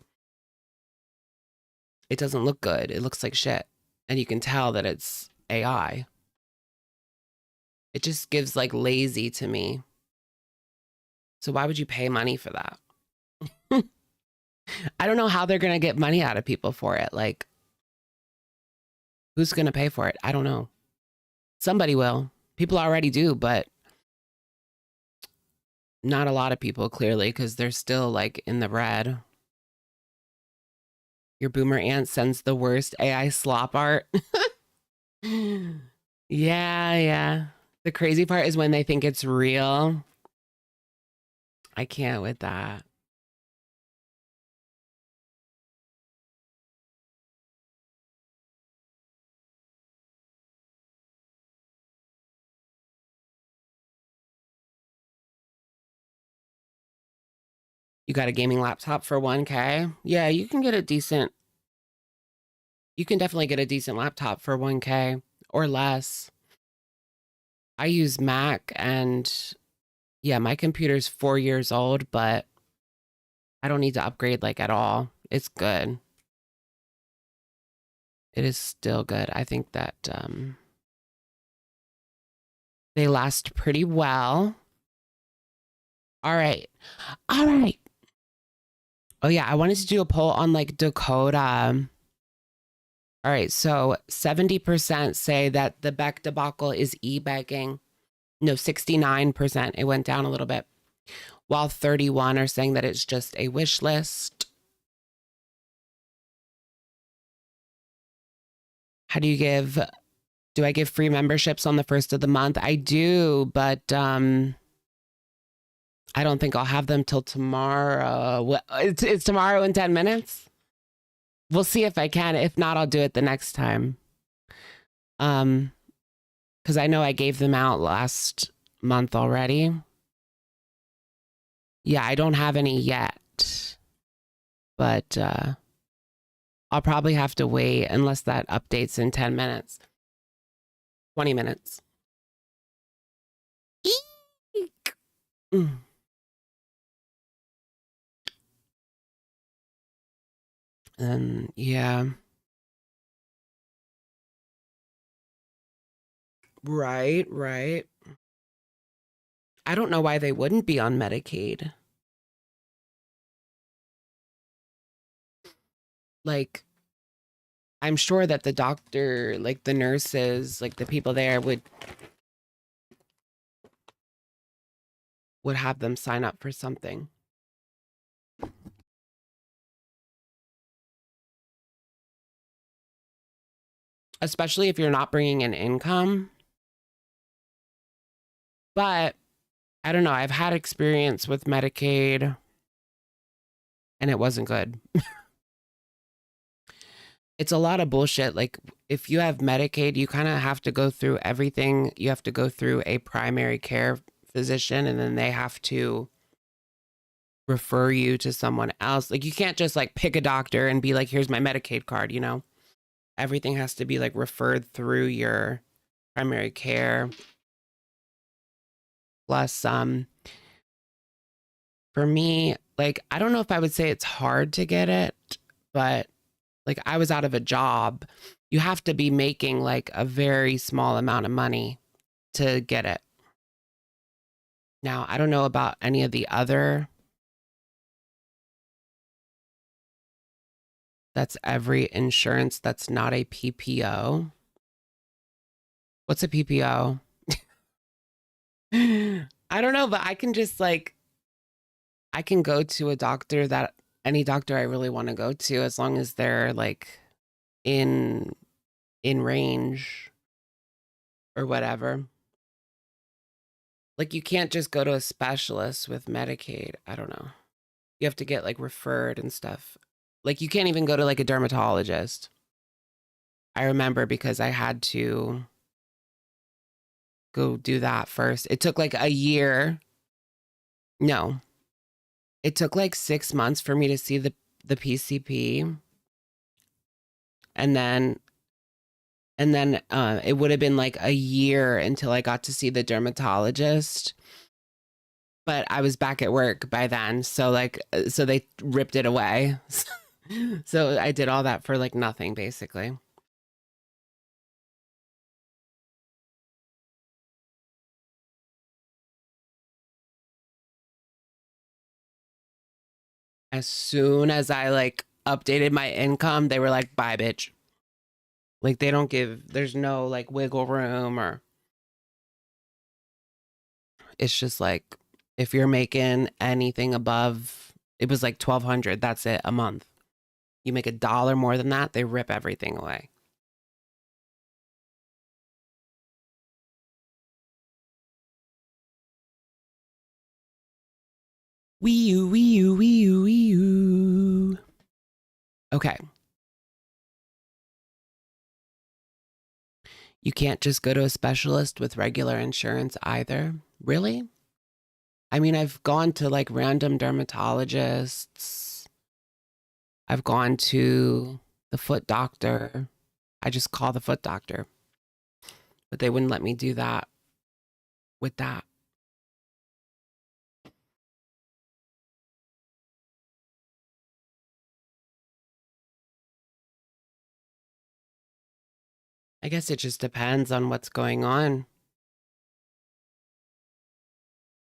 It doesn't look good. It looks like shit. And you can tell that it's AI. It just gives like lazy to me. So why would you pay money for that? I don't know how they're going to get money out of people for it. Like, who's going to pay for it? I don't know. Somebody will. People already do, but not a lot of people, clearly, because they're still like in the red. Your boomer aunt sends the worst AI slop art. Yeah. The crazy part is when they think it's real. I can't with that. You got a gaming laptop for 1K? Yeah, you can get a decent. You can definitely get a decent laptop for 1K or less. I use Mac, and yeah, my computer's 4 years old, but I don't need to upgrade like at all. It's good. It is still good. I think that they last pretty well. All right. Oh yeah, I wanted to do a poll on like Dakota. All right, so 70% say that the Beck debacle is e-begging. No, 69%. It went down a little bit. While 31 are saying that it's just a wish list. How do I give free memberships on the first of the month? I do, but I don't think I'll have them till tomorrow. It's tomorrow in 10 minutes? We'll see if I can. If not, I'll do it the next time. Because I know I gave them out last month already. Yeah, I don't have any yet. But I'll probably have to wait unless that updates in 10 minutes. 20 minutes. Eek. Yeah. Right. I don't know why they wouldn't be on Medicaid. Like, I'm sure that the doctor, like the nurses, like the people there would have them sign up for something. Especially if you're not bringing in income. But I don't know. I've had experience with Medicaid and it wasn't good. It's a lot of bullshit. Like, if you have Medicaid, you kind of have to go through everything. You have to go through a primary care physician, and then they have to refer you to someone else. Like, you can't just like pick a doctor and be like, here's my Medicaid card, you know? Everything has to be like referred through your primary care. Plus, For me, like, I don't know if I would say it's hard to get it, but like I was out of a job. You have to be making like a very small amount of money to get it. Now, I don't know about any of the other. That's every insurance that's not a PPO. What's a PPO? I don't know, but I can just like, I can go to a doctor that any doctor I really want to go to as long as they're like in range or whatever. Like you can't just go to a specialist with Medicaid. I don't know. You have to get like referred and stuff. Like you can't even go to like a dermatologist. I remember because I had to go do that first. It took like a year. No. It took like 6 months for me to see the PCP. And then it would have been like a year until I got to see the dermatologist. But I was back at work by then. So like, so they ripped it away. So I did all that for like nothing, basically. As soon as I like updated my income, they were like, bye, bitch. Like they don't give, there's no like wiggle room or it's just like, if you're making anything above, it was like 1,200, that's it, a month. You make $1 more than that, they rip everything away. Wee-oo, wee-oo, wee-oo, wee-oo. Okay. You can't just go to a specialist with regular insurance either. Really? I mean, I've gone to like random dermatologists. I've gone to the foot doctor. I just call the foot doctor. But they wouldn't let me do that with that. I guess it just depends on what's going on.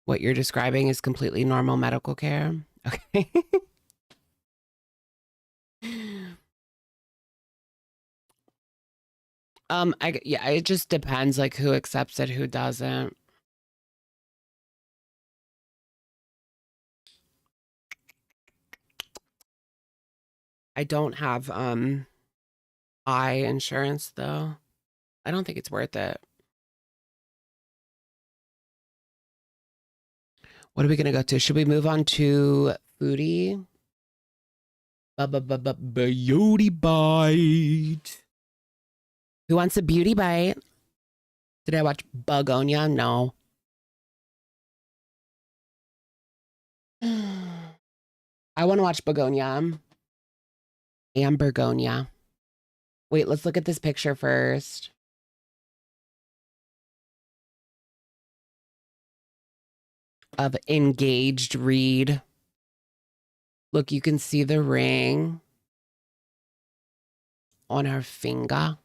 What you're describing is completely normal medical care. Okay. Yeah, it just depends like who accepts it, who doesn't. I don't have eye insurance though. I don't think it's worth it. What are we gonna go to? Should we move on to Foodie? Beauty bite. Who wants a beauty bite? Did I watch Begonia? No. I want to watch Begonia. Ambergonia. Wait, let's look at this picture first. Of engaged Reed. Look, you can see the ring on her finger.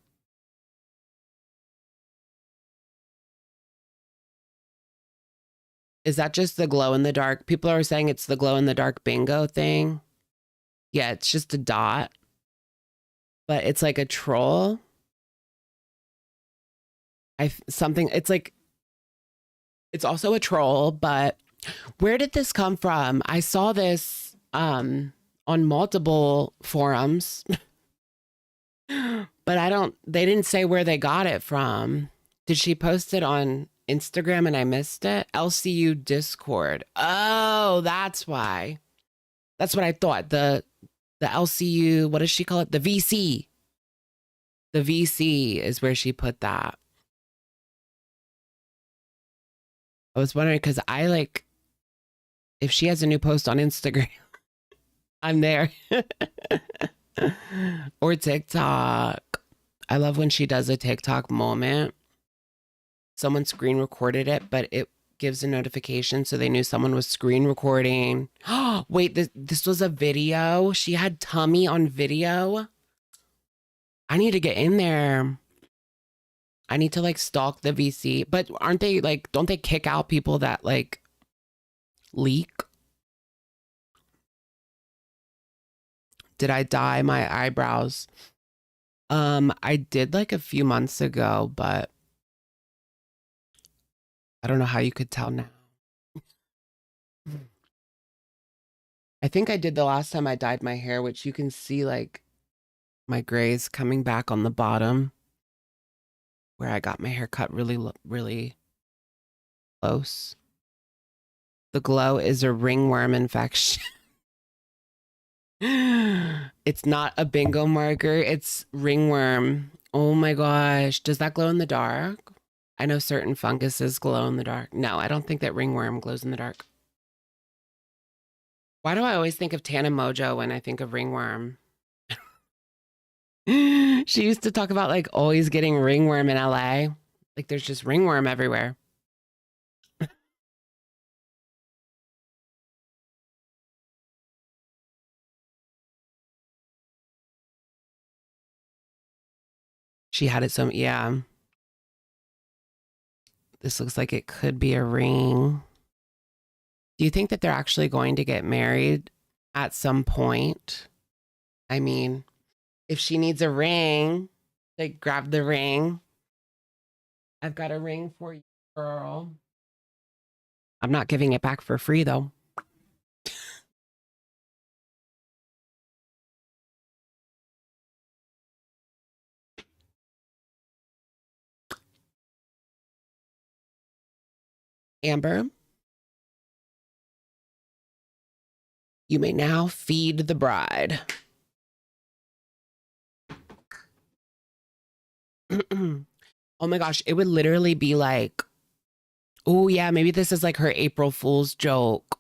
Is that just the glow in the dark? People are saying it's the glow in the dark bingo thing. Yeah, it's just a dot. But it's like a troll. It's like, it's also a troll, but where did this come from? I saw this on multiple forums. But they didn't say where they got it from. Did she post it on Instagram and I missed it? LCU Discord. Oh, that's why. That's what I thought. The LCU, what does she call it? The VC. The VC is where she put that. I was wondering because I like, if she has a new post on Instagram, I'm there. Or TikTok. I love when she does a TikTok moment. Someone screen recorded it, but gives a notification, so they knew someone was screen recording. Wait, this was a video? She had tummy on video? I need to get in there. I need to like stalk the VC. But aren't they like, don't they kick out people that like leak? Did I dye my eyebrows? I did like a few months ago, but I don't know how you could tell now. I think I did the last time I dyed my hair, which you can see like my grays coming back on the bottom where I got my hair cut really close. The glow is a ringworm infection. It's not a bingo marker. It's ringworm. Oh my gosh. Does that glow in the dark? I know certain funguses glow in the dark. No, I don't think that ringworm glows in the dark. Why do I always think of Tana Mojo when I think of ringworm? She used to talk about like always getting ringworm in LA. Like there's just ringworm everywhere. She had it so, yeah. This looks like it could be a ring. Do you think that they're actually going to get married at some point? I mean, if she needs a ring, like grab the ring. I've got a ring for you, girl. I'm not giving it back for free though. Amber, you may now feed the bride. Oh my gosh, it would literally be like, oh yeah, maybe this is like her April Fool's joke.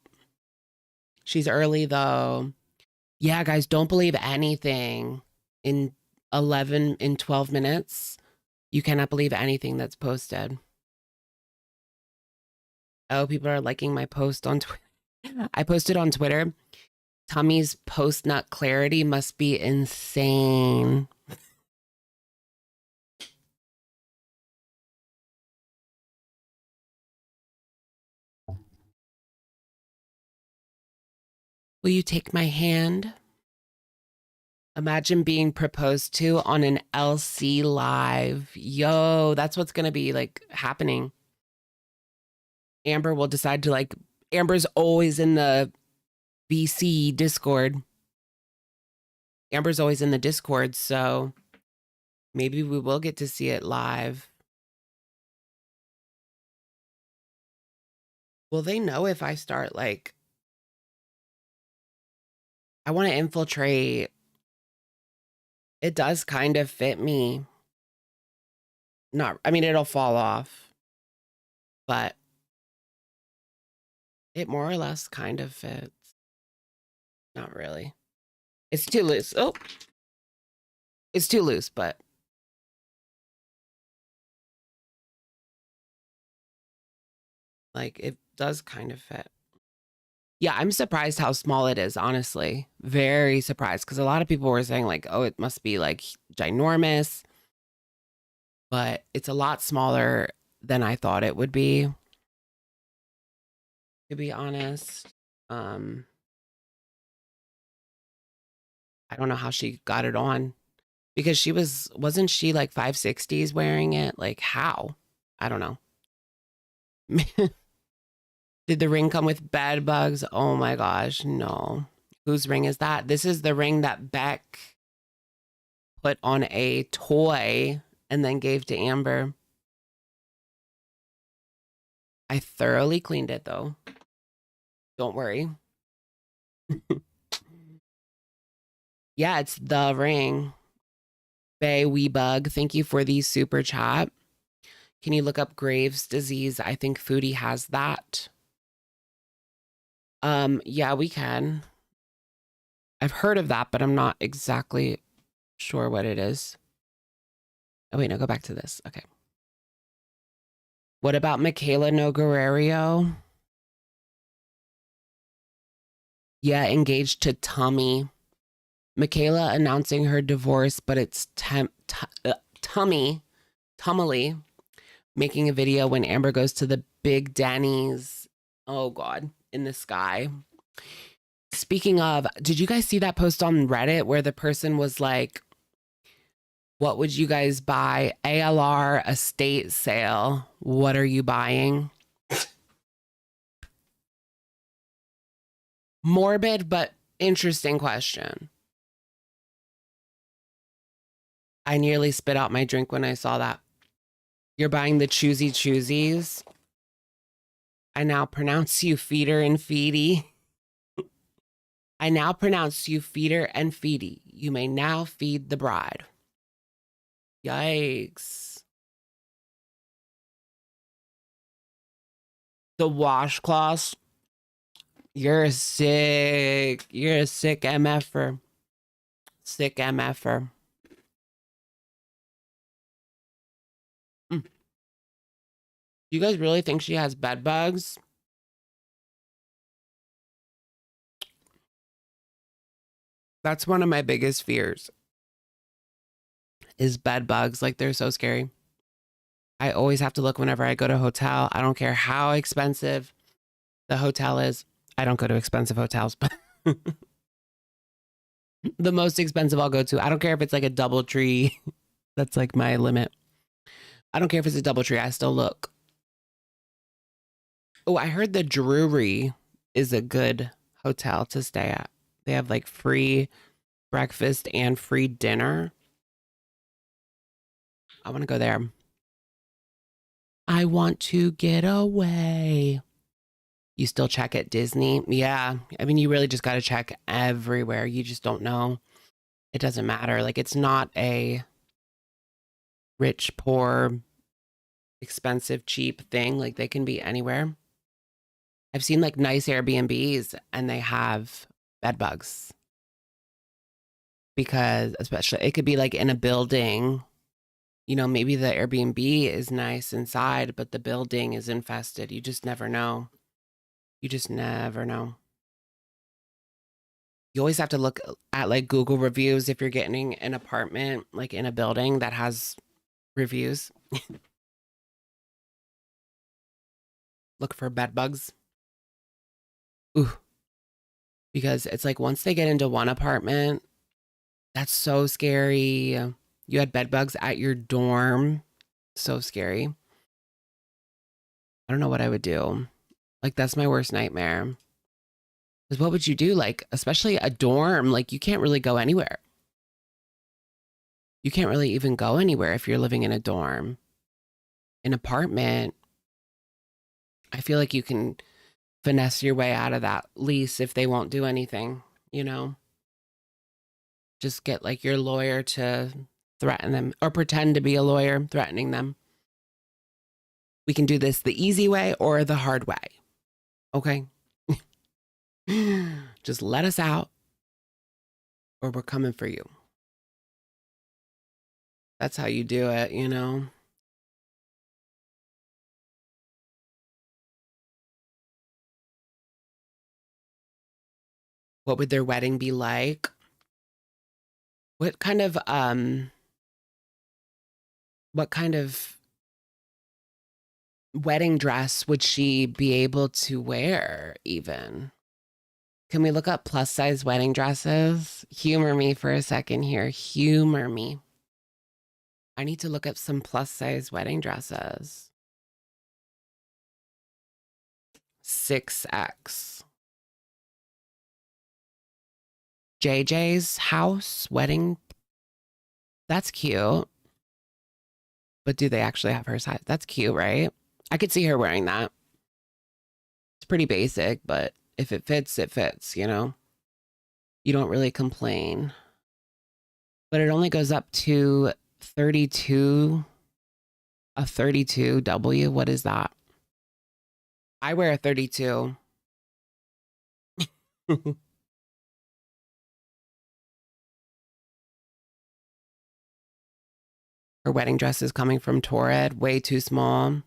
She's early though. Yeah, guys, don't believe anything in 12 minutes. You cannot believe anything that's posted. Oh, people are liking my post on Twitter. I posted on Twitter. Tummy's post-nut clarity must be insane. Will you take my hand? Imagine being proposed to on an LC live. Yo, that's what's going to be like happening. Amber will decide to like, Amber's always in the VC Discord. Amber's always in the Discord, so maybe we will get to see it live. Will they know if I start like, I want to infiltrate. It does kind of fit me. Not, I mean, it'll fall off, but it more or less kind of fits. Not really. It's too loose. Oh, it's too loose, but like it does kind of fit. Yeah, I'm surprised how small it is, honestly. Very surprised because a lot of people were saying like, oh, it must be like ginormous, but it's a lot smaller than I thought it would be, to be honest. I don't know how she got it on because wasn't she like 560s wearing it? Like how? I don't know. Did the ring come with bed bugs? Oh my gosh, no. Whose ring is that? This is the ring that Beck put on a toy and then gave to Amber. I thoroughly cleaned it though. Don't worry. Yeah, it's the ring. Bay Wee Bug, thank you for the super chat. Can you look up Graves' disease? I think Foodie has that. Yeah, we can. I've heard of that, but I'm not exactly sure what it is. Oh wait, no, go back to this. Okay. What about Michaela Nogueirario? Yeah, engaged to Tommy. Michaela announcing her divorce, but it's Tummy making a video when Amber goes to the Big Danny's. Oh God, in the sky. Speaking of, did you guys see that post on Reddit where the person was like, what would you guys buy? ALR estate sale. What are you buying? Morbid, but interesting question. I nearly spit out my drink when I saw that. You're buying the choosy choosies. I now pronounce you feeder and feedy. I now pronounce you feeder and feedy. You may now feed the bride. Yikes. The washcloths. You're a sick MFer. Sick MFer. You guys really think she has bed bugs? That's one of my biggest fears. Is bed bugs. Like, they're so scary. I always have to look whenever I go to a hotel. I don't care how expensive the hotel is. I don't go to expensive hotels, but the most expensive I'll go to. I don't care if it's like a DoubleTree. That's like my limit. I don't care if it's a DoubleTree. I still look. Oh, I heard the Drury is a good hotel to stay at. They have like free breakfast and free dinner. I want to go there. I want to get away. You still check at Disney? Yeah. I mean, you really just got to check everywhere. You just don't know. It doesn't matter. Like, it's not a rich, poor, expensive, cheap thing. Like, they can be anywhere. I've seen like nice Airbnbs and they have bed bugs. Because especially it could be like in a building, you know, maybe the Airbnb is nice inside, but the building is infested. You just never know. You just never know. You always have to look at like Google reviews if you're getting an apartment like in a building that has reviews. Look for bed bugs. Ooh. Because it's like once they get into one apartment, that's so scary. You had bed bugs at your dorm. So scary. I don't know what I would do. Like, that's my worst nightmare. Because what would you do? Like, especially a dorm, like, you can't really go anywhere. You can't really even go anywhere if you're living in a dorm. An apartment, I feel like you can finesse your way out of that lease if they won't do anything, you know? Just get like your lawyer to threaten them or pretend to be a lawyer threatening them. We can do this the easy way or the hard way. Okay? Just let us out or we're coming for you. That's how you do it, you know? What would their wedding be like? What kind of wedding dress would she be able to wear even? Can we look up plus size wedding dresses? Humor me for a second here. Humor me. I need to look up some plus size wedding dresses. 6X. JJ's house wedding. That's cute. But do they actually have her size? That's cute, right? I could see her wearing that. It's pretty basic, but if it fits, you know? You don't really complain. But it only goes up to 32, a 32W. What is that? I wear a 32. Her wedding dress is coming from Torrid, way too small.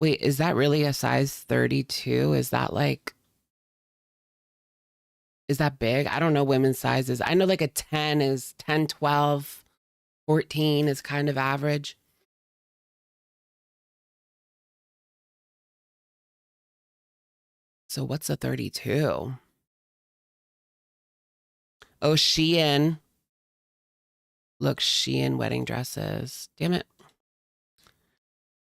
Wait, is that really a size 32? Is that like, is that big? I don't know women's sizes. I know like a 10 is 10, 12, 14 is kind of average. So what's a 32? Oh, Shein. Look, Shein wedding dresses. Damn it.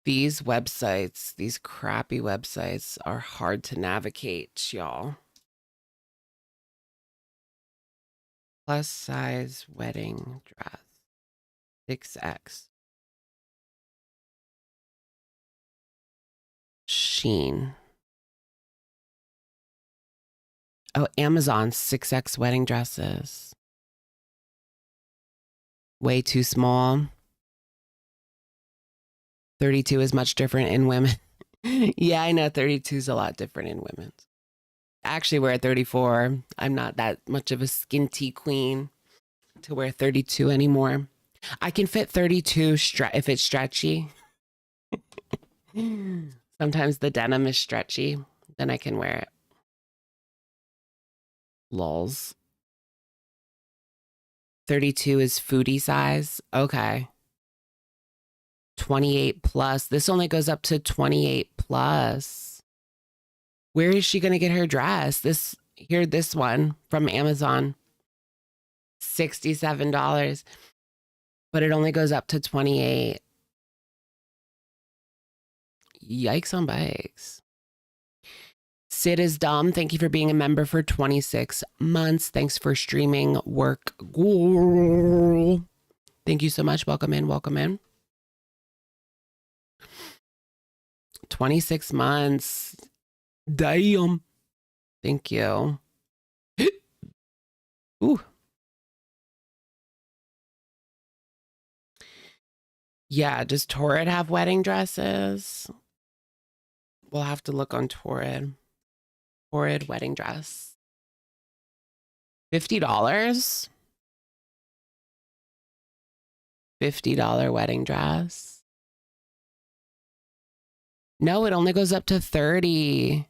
These websites, these crappy websites are hard to navigate, y'all. Plus size wedding dress. 6X. Shein. Oh, Amazon 6X wedding dresses. Way too small. 32 is much different in women. Yeah, I know 32 is a lot different in women. Actually, we're at 34. I'm not that much of a skinty queen to wear 32 anymore. I can fit 32 if it's stretchy. Sometimes the denim is stretchy, then I can wear it. Lols. 32 is foodie size. Okay. 28 plus. This only goes up to 28 plus. Where is she going to get her dress? This one from Amazon. $67. But it only goes up to 28. Yikes on bikes. Sid is dumb. Thank you for being a member for 26 months. Thanks for streaming work. Girl. Thank you so much. Welcome in. Welcome in. 26 months. Damn. Thank you. Ooh. Yeah, does Torrid have wedding dresses? We'll have to look on Torrid. Torrid wedding dress. $50? $50 wedding dress. No, it only goes up to 30.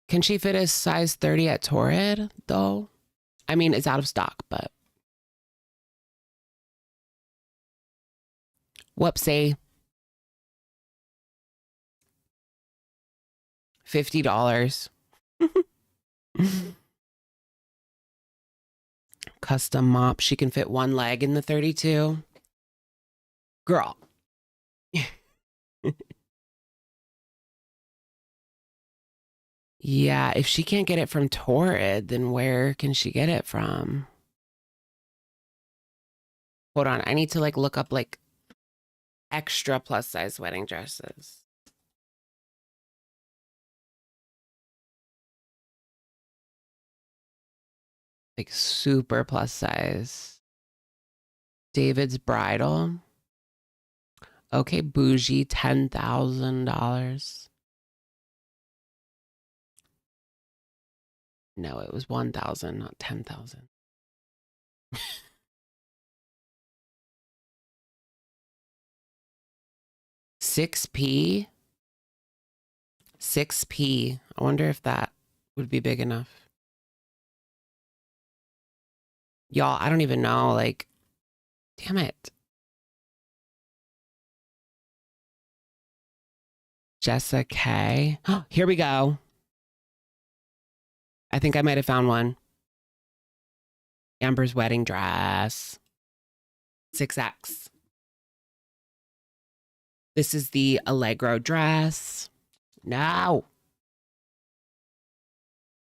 Can she fit a size 30 at Torrid, though? I mean, it's out of stock, but. Whoopsie. $50. Custom mop. She can fit one leg in the 32. Girl. Yeah, if she can't get it from Torrid, then where can she get it from? Hold on. I need to look up extra plus size wedding dresses. Like super plus size. David's bridal. Okay, bougie, $10,000. No, it was 1,000, not 10,000. $6P. $6P. I wonder if that would be big enough. Y'all, I don't even know. Damn it. Jessica K. Oh, here we go. I think I might have found one. Amber's wedding dress. 6X. This is the Allegro dress. No.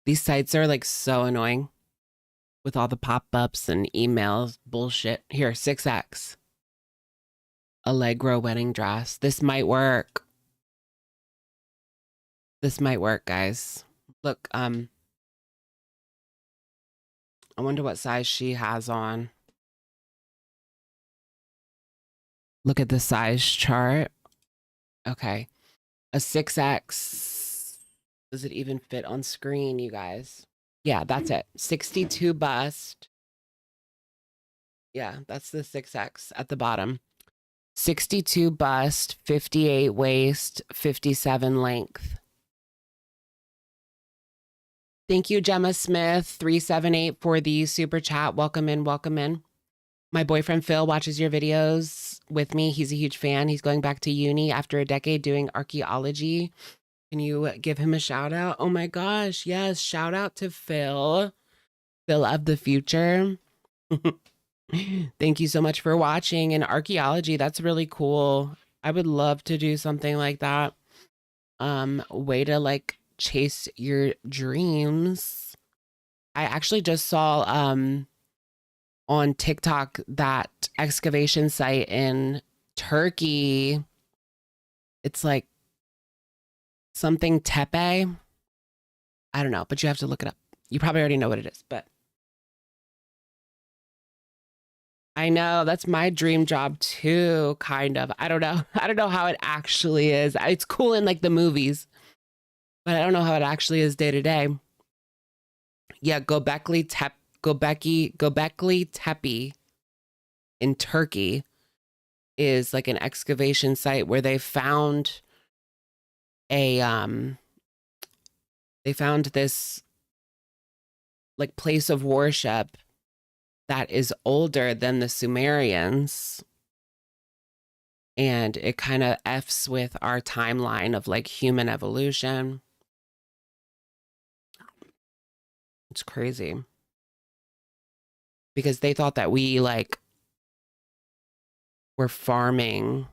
These sites are so annoying with all the pop-ups and emails. Bullshit. Here, 6X. Allegro wedding dress. This might work. This might work, guys. Look, I wonder what size she has on. Look at the size chart. Okay. A 6X. Does it even fit on screen, you guys? Yeah, that's it. 62 bust. Yeah, that's the 6X at the bottom. 62 bust, 58 waist, 57 length. Thank you, Gemma Smith, 378 for the super chat. Welcome in, welcome in. My boyfriend Phil watches your videos with me. He's a huge fan. He's going back to uni after a decade doing archaeology. Can you give him a shout out? Oh my gosh, yes. Shout out to Phil. Phil of the future. Thank you so much for watching. And archaeology, that's really cool. I would love to do something like that. Way to like chase your dreams. I actually just saw on TikTok that excavation site in Turkey. It's like something tepe. I don't know, but you have to look it up. You probably already know what it is, but I know that's my dream job too, kind of. I don't know. I don't know how it actually is. It's cool in like the movies, but I don't know how it actually is day to day. Yeah, Göbekli Tepe in Turkey is like an excavation site where they found this like place of worship that is older than the Sumerians, and it kind of F's with our timeline of like human evolution. It's crazy because they thought that we like were farming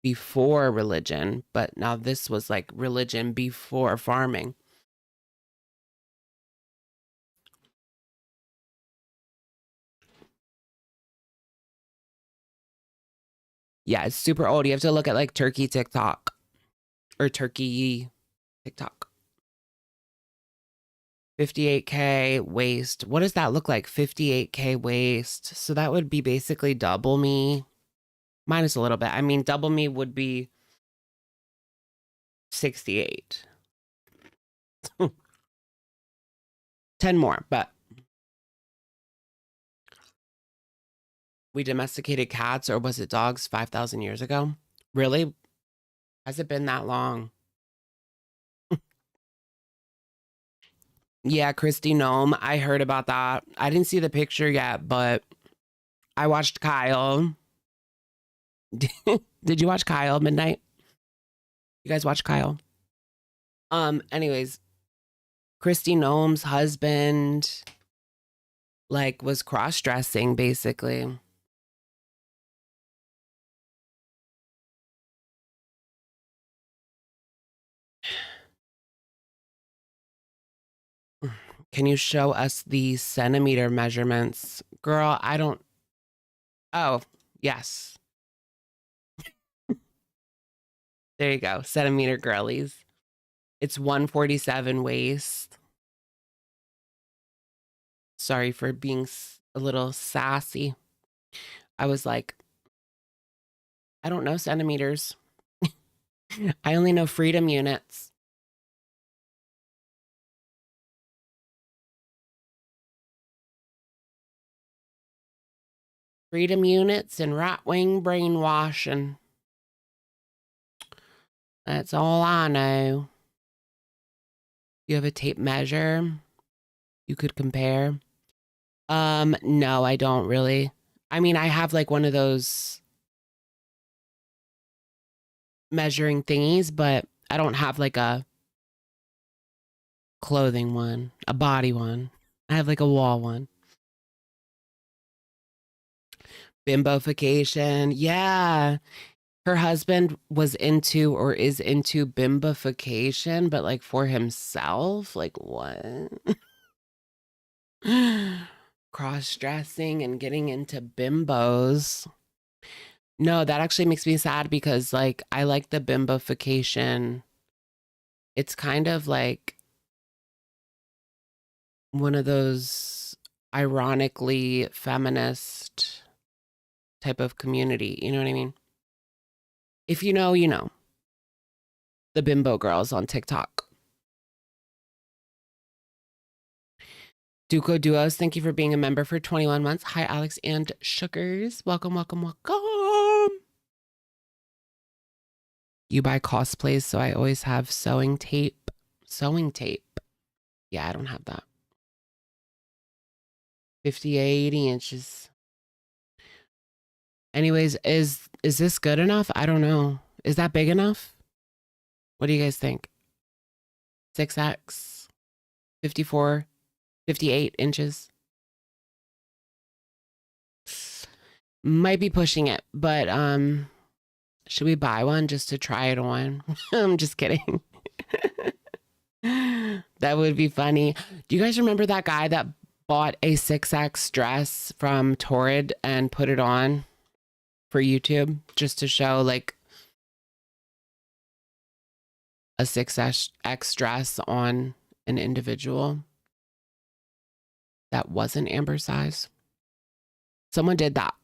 before religion, but now this was like religion before farming. Yeah, it's super old. You have to look at like Turkey TikTok or Turkey TikTok. 58K waist. What does that look like? 58K waist. So that would be basically double me minus a little bit. I mean, double me would be 68. 10 more, but we domesticated cats, or was it dogs 5,000 years ago? Really? Has it been that long? Yeah, Christy Nome. I heard about that. I didn't see the picture yet, but I watched Kyle. Did you watch Kyle Midnight? You guys watch Kyle? Anyways, Christy Nome's husband like was cross-dressing basically. Can you show us the centimeter measurements? Girl, I don't. Oh, yes. There you go. Centimeter girlies. It's 147 waist. Sorry for being a little sassy. I was like, I don't know centimeters. I only know freedom units. Freedom units and right wing brainwashing. That's all I know. You have a tape measure you could compare? No, I don't really. I mean, I have like one of those measuring thingies, but I don't have like a clothing one, a body one. I have like a wall one. Bimbofication. Yeah. Her husband was into or is into bimbofication, but like for himself, like what? Cross-dressing and getting into bimbos. No, that actually makes me sad because like I like the bimbofication. It's kind of like one of those ironically feminist type of community. You know what I mean? If you know, you know. The bimbo girls on TikTok. Duco Duos, thank you for being a member for 21 months. Hi, Alex and Sugars. Welcome, welcome, welcome. You buy cosplays, so I always have sewing tape. Sewing tape. Yeah, I don't have that. 80 inches. Anyways, is this good enough? I don't know. Is that big enough? What do you guys think? 6X, 54, 58 inches. Might be pushing it, but should we buy one just to try it on? I'm just kidding. That would be funny. Do you guys remember that guy that bought a 6X dress from Torrid and put it on for YouTube just to show like a 6X dress on an individual that wasn't Amber size? Someone did that.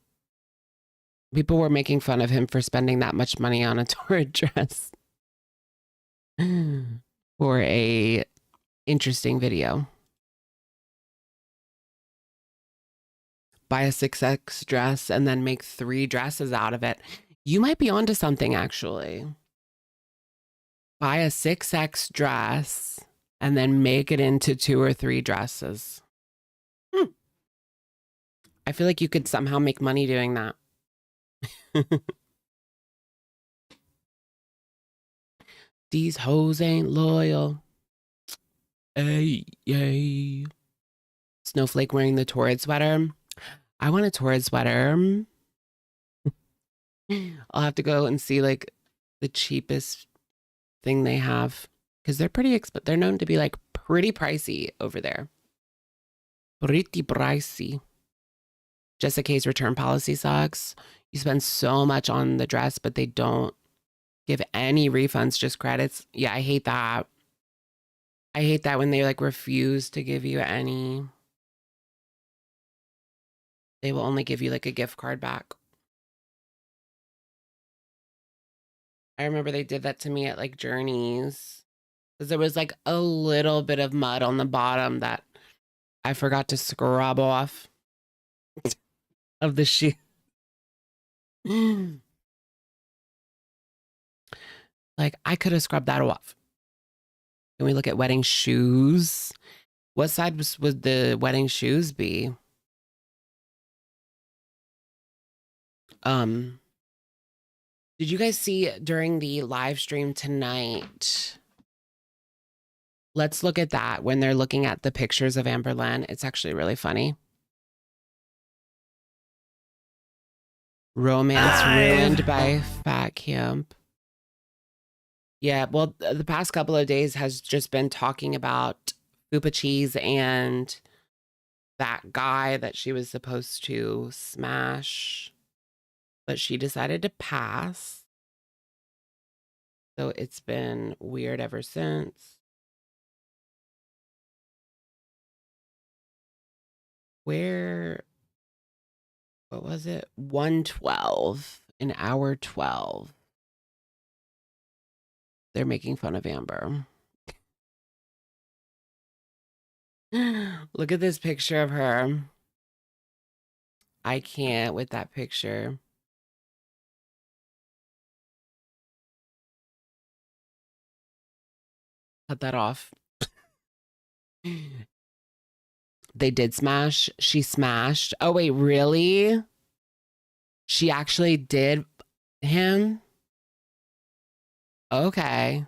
People were making fun of him for spending that much money on a Torrid dress for a interesting video. Buy a 6X dress and then make 3 dresses out of it. You might be onto something, actually. Buy a 6X dress and then make it into 2 or 3 dresses. I feel like you could somehow make money doing that. These hoes ain't loyal. Hey, yay. Snowflake wearing the Torrid sweater. I want a Torrid sweater. I'll have to go and see like the cheapest thing they have because they're pretty expensive. They're known to be like pretty pricey over there. Pretty pricey. Jessica K's return policy sucks. You spend so much on the dress, but they don't give any refunds, just credits. Yeah, I hate that. I hate that when they like refuse to give you any. They will only give you like a gift card back. I remember they did that to me at like Journeys because there was like a little bit of mud on the bottom that I forgot to scrub off of the shoe. Like I could have scrubbed that off. Can we look at wedding shoes? What side would the wedding shoes be? Did you guys see during the live stream tonight? Let's look at that when they're looking at the pictures of Amberlynn. It's actually really funny. Romance ruined by fat camp. Yeah, well, the past couple of days has just been talking about Fupa Cheese and that guy that she was supposed to smash, but she decided to pass. So it's been weird ever since. What was it? 112, an hour 12. They're making fun of Amber. Look at this picture of her. I can't with that picture. Cut that off. They did smash. She smashed. Oh, wait, really? She actually did him? Okay.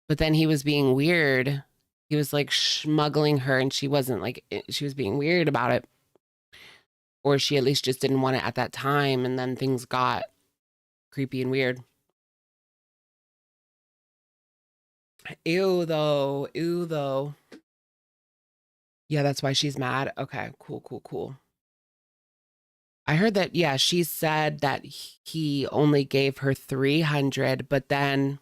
But then he was being weird. He was like smuggling her and she wasn't like, she was being weird about it. Or she at least just didn't want it at that time. And then things got creepy and weird. Ew, though. Ew, though. Yeah, that's why she's mad. Okay, cool. I heard that, yeah, she said that he only gave her 300, but then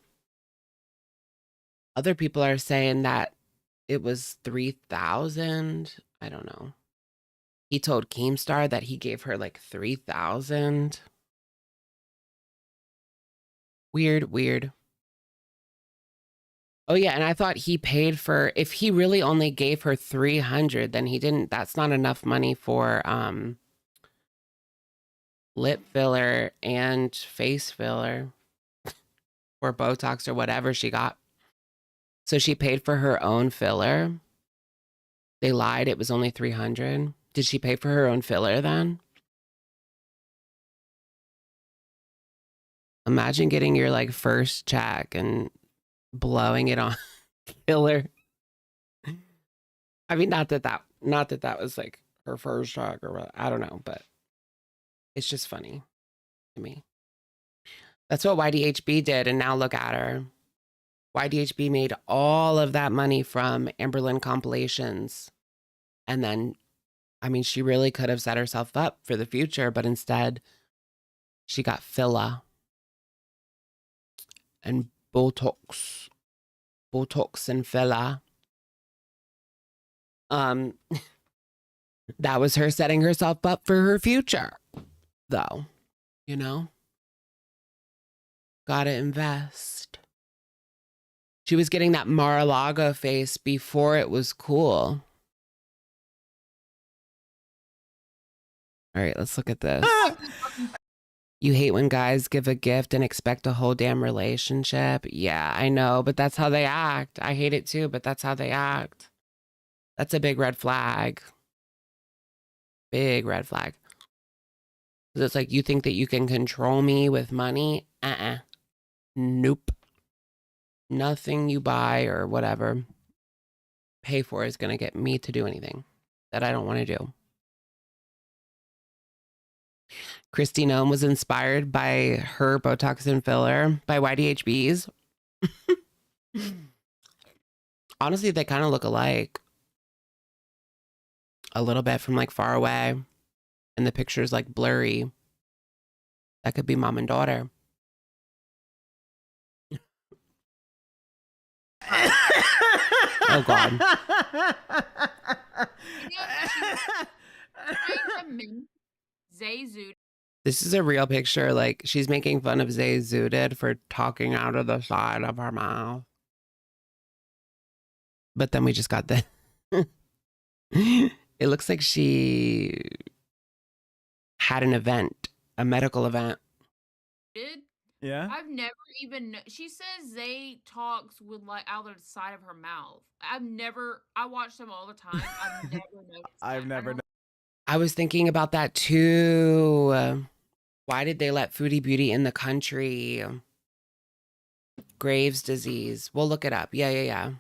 other people are saying that it was 3,000. I don't know. He told Keemstar that he gave her like 3,000. Weird. Oh yeah, and I thought he paid for, if he really only gave her 300, then he didn't, that's not enough money for lip filler and face filler. or Botox or whatever she got. So she paid for her own filler. They lied. It was only $300. Did she pay for her own filler then? Imagine getting your like first check and blowing it on filler. I mean, not that that was like her first check or what. I don't know, but it's just funny to me. That's what YDHB did, and now look at her. YDHB made all of that money from Amberlynn compilations. And then, I mean, she really could have set herself up for the future, but instead she got filler and Botox. Botox and filler. That was her setting herself up for her future, though. You know? Gotta invest. She was getting that Mar-a-Lago face before it was cool. All right, let's look at this. You hate when guys give a gift and expect a whole damn relationship. Yeah, I know, but that's how they act. I hate it too, but that's how they act. That's a big red flag. Big red flag. Because it's like, you think that you can control me with money? Nope. Nothing you buy or whatever pay for is going to get me to do anything that I don't want to do. Christy Nome was inspired by her Botox and filler by YDHBs. Honestly, they kind of look alike. A little bit from like far away. And the picture's like blurry. That could be mom and daughter. Oh, God. This is a real picture. Like, she's making fun of Zay Zooted for talking out of the side of her mouth. But then we just got the... It looks like she had an event, a medical event. Did? Yeah. I've never even. She says Zay talks with like out of the side of her mouth. I watch them all the time. I've never noticed. I've never. I was thinking about that too. Why did they let Foodie Beauty in the country? Graves' disease. We'll look it up. Yeah.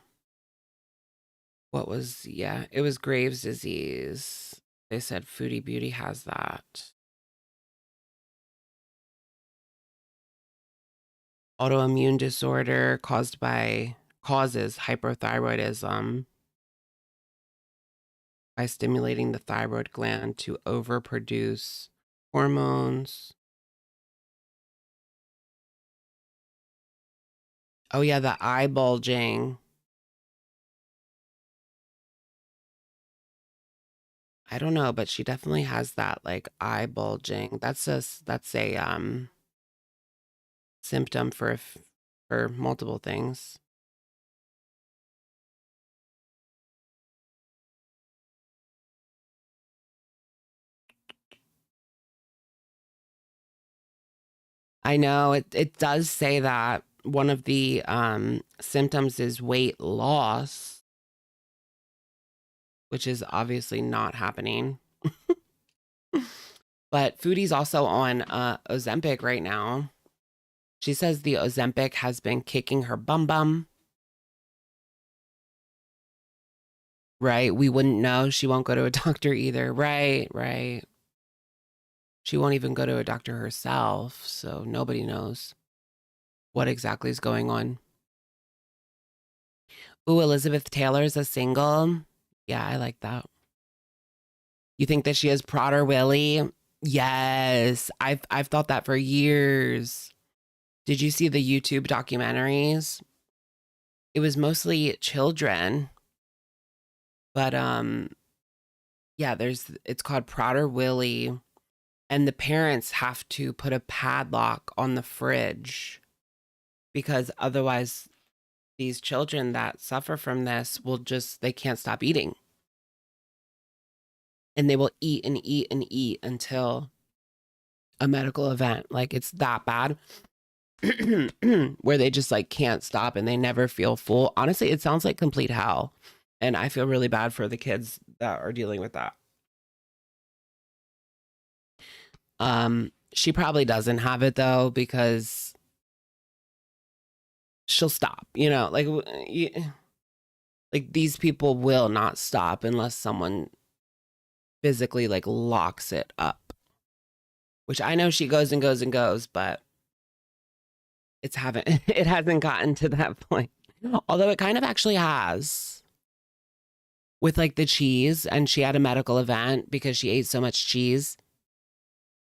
What was, it was Graves' disease. They said Foodie Beauty has that. Autoimmune disorder causes hypothyroidism by stimulating the thyroid gland to overproduce hormones. Oh yeah, the eye bulging. I don't know, but she definitely has that like eye bulging. That's a symptom for multiple things. I know it does say that one of the symptoms is weight loss, which is obviously not happening. But Foodie's also on Ozempic right now. She says the Ozempic has been kicking her bum. Right? We wouldn't know. She won't go to a doctor either. Right. She won't even go to a doctor herself, so nobody knows what exactly is going on. Ooh, Elizabeth Taylor's a single. Yeah, I like that. You think that she has Prodder Willie? Yes, I've thought that for years. Did you see the YouTube documentaries? It was mostly children, but yeah, it's called Prodder Willie, and the parents have to put a padlock on the fridge because otherwise these children that suffer from this they can't stop eating. And they will eat and eat and eat until a medical event. Like, it's that bad. where they just like can't stop and they never feel full. Honestly, it sounds like complete hell. And I feel really bad for the kids that are dealing with that. She probably doesn't have it though, because she'll stop, like these people will not stop unless someone physically like locks it up, which I know she goes and goes and goes, but it hasn't gotten to that point. Although it kind of actually has with like the cheese, and she had a medical event because she ate so much cheese.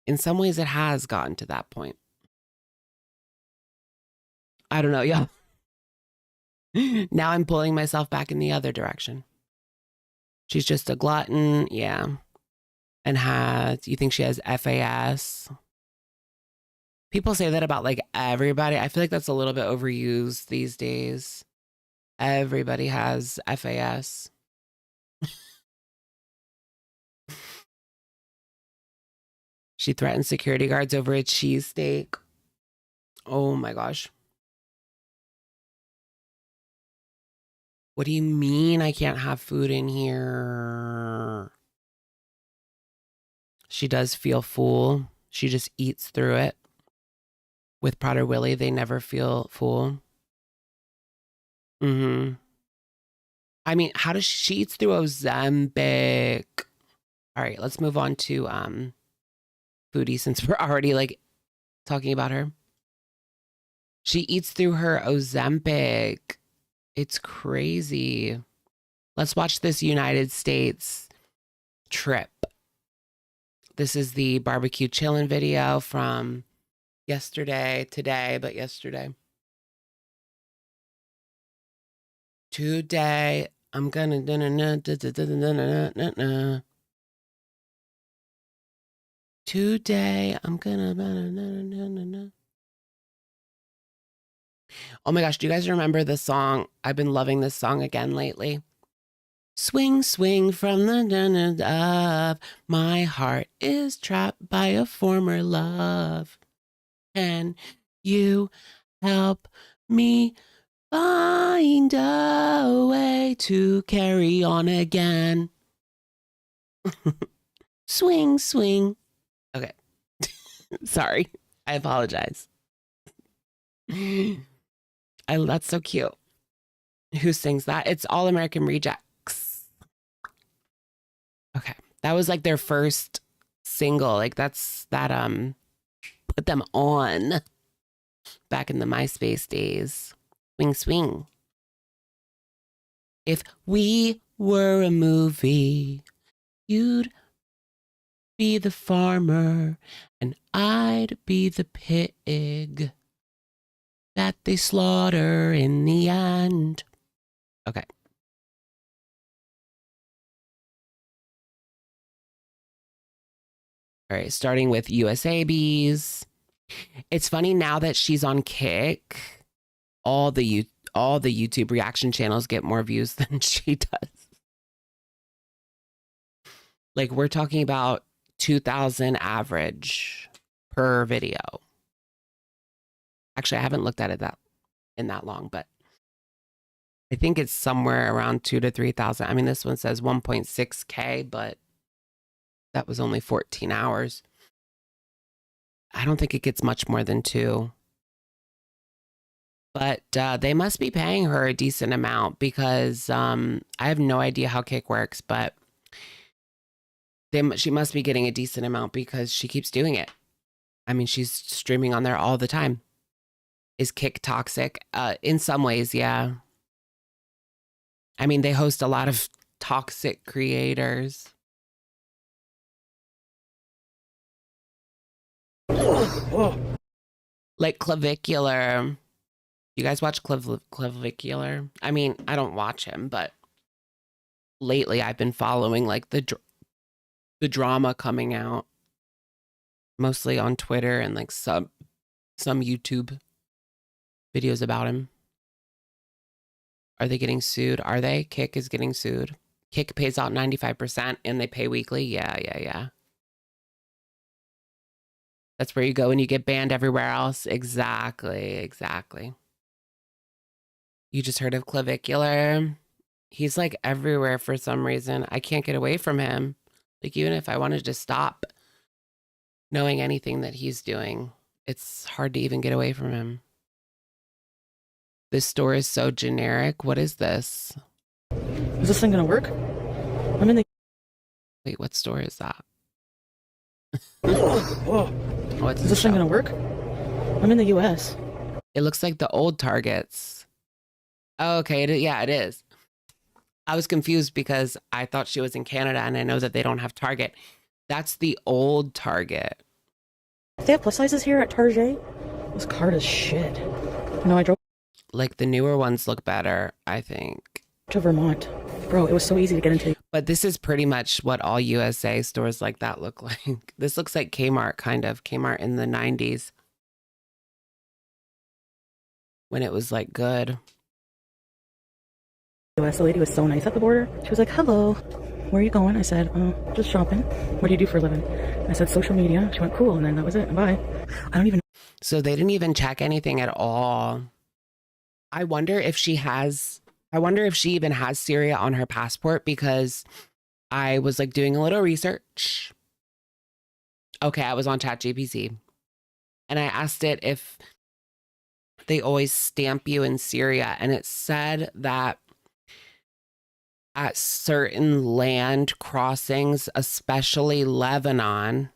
In some ways it has gotten to that point. I don't know, yeah. Now I'm pulling myself back in the other direction. She's just a glutton, yeah. And you think she has FAS? People say that about like everybody. I feel like that's a little bit overused these days. Everybody has FAS. She threatened security guards over a cheesesteak. Oh my gosh. What do you mean I can't have food in here? She does feel full. She just eats through it. With Prader Willie, they never feel full. Mm-hmm. I mean, how does she eats through Ozempic? All right, let's move on to Foodie, since we're already like talking about her. She eats through her Ozempic. It's crazy. Let's watch this United States trip. This is the barbecue chillin' video from yesterday, but yesterday. Today, I'm gonna Today, I'm gonna Oh my gosh, do you guys remember this song? I've been loving this song again lately. Swing, swing from the of my heart is trapped by a former love. Can you help me find a way to carry on again? Swing, swing. Okay. Sorry. I apologize. That's so cute. Who sings that? It's All American Rejects. Okay. That was like their first single. Like that put them on back in the MySpace days. Swing, swing. If we were a movie, you'd be the farmer and I'd be the pig that they slaughter in the end. Okay. All right, starting with USABs. It's funny now that she's on Kick, all the YouTube reaction channels get more views than she does. Like we're talking about 2,000 average per video. Actually, I haven't looked at it in that long, but I think it's somewhere around 2,000 to 3,000. I mean, this one says 1.6K, but that was only 14 hours. I don't think it gets much more than 2. But they must be paying her a decent amount because I have no idea how Kick works, but she must be getting a decent amount because she keeps doing it. I mean, she's streaming on there all the time. Is Kick toxic? In some ways, yeah. I mean, they host a lot of toxic creators. Like Clavicular. You guys watch Clavicular? I mean, I don't watch him, but lately I've been following like the drama coming out, mostly on Twitter and like some YouTube videos about him. Are they getting sued? Are they? Kick is getting sued. Kick pays out 95% and they pay weekly. Yeah. That's where you go and you get banned everywhere else. Exactly. You just heard of clavicular. He's like everywhere for some reason. I can't get away from him. Like even if I wanted to stop knowing anything that he's doing, it's hard to even get away from him. This store is so generic. What is this? Is this thing gonna work? I'm in the. Wait, what store is that? Whoa. Oh, it's Is this thing gonna work? I'm in the US. It looks like the old Targets. Oh, okay. Yeah, it is. I was confused because I thought she was in Canada and I know that they don't have Target. That's the old Target. They have plus sizes here at Target. This card is shit. No, I drove Like the newer ones look better, I think. to Vermont. Bro, it was so easy to get into. But this is pretty much what all USA stores like that look like. This looks like Kmart, kind of. Kmart in the 90s. When it was like good. The lady was so nice at the border. She was like, hello, where are you going? I said, just shopping. What do you do for a living? I said, social media. She went, cool. And then that was it. Bye. I don't even. So they didn't even check anything at all. I wonder if she even has Syria on her passport, because I was like doing a little research. Okay, I was on ChatGPT and I asked it if they always stamp you in Syria, and it said that at certain land crossings, especially Lebanon,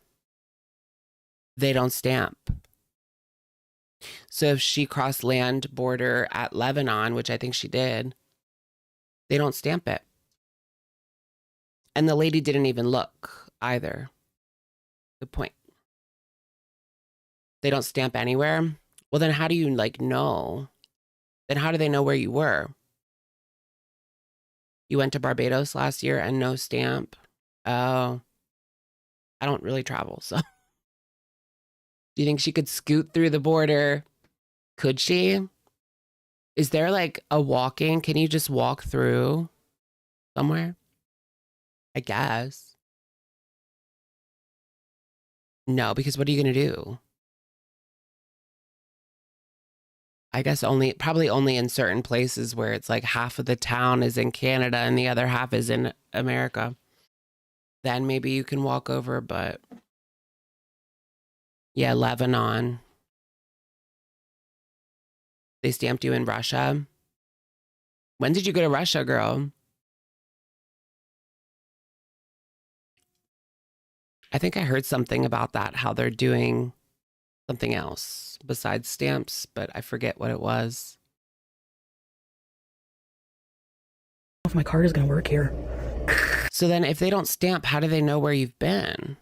they don't stamp. So if she crossed land border at Lebanon, which I think she did, they don't stamp it. And the lady didn't even look either. Good point. They don't stamp anywhere. Well, then how do you like know? Then how do they know where you were? You went to Barbados last year and no stamp. Oh, I don't really travel, so. Do you think she could scoot through the border? Could she? Is there like a walking? Can you just walk through somewhere? I guess. No, because what are you going to do? I guess probably only in certain places where it's like half of the town is in Canada and the other half is in America. Then maybe you can walk over, but yeah, Lebanon. They stamped you in Russia. When did you go to Russia, girl? I think I heard something about that, how they're doing something else besides stamps, but I forget what it was. If my card is gonna work here. So then if they don't stamp, how do they know where you've been?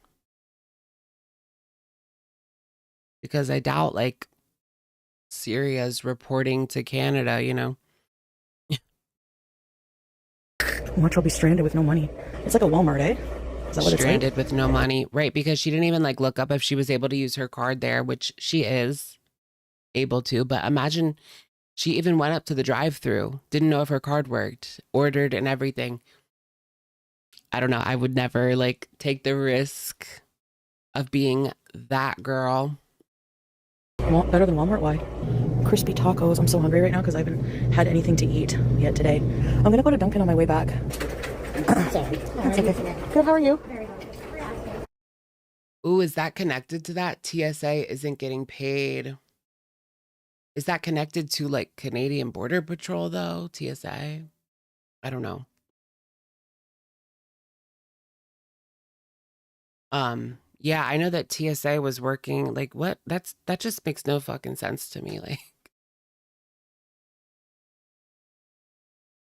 Because I doubt like Syria's reporting to Canada, you know? Watch, I'll be stranded with no money. It's like a Walmart, eh? Is that what it's Stranded like? with no money. Right, because she didn't even like look up if she was able to use her card there, which she is able to. But imagine she even went up to the drive-through, didn't know if her card worked, ordered and everything. I don't know. I would never like take the risk of being that girl. Better than Walmart? Why? Crispy tacos. I'm so hungry right now because I haven't had anything to eat yet today. I'm gonna go to Dunkin' on my way back. Sorry. That's okay. Good, how are you? Ooh, is that connected to that? TSA isn't getting paid. Is that connected to like Canadian Border Patrol though? TSA? I don't know. Yeah, I know that TSA was working like what? That just makes no fucking sense to me, like.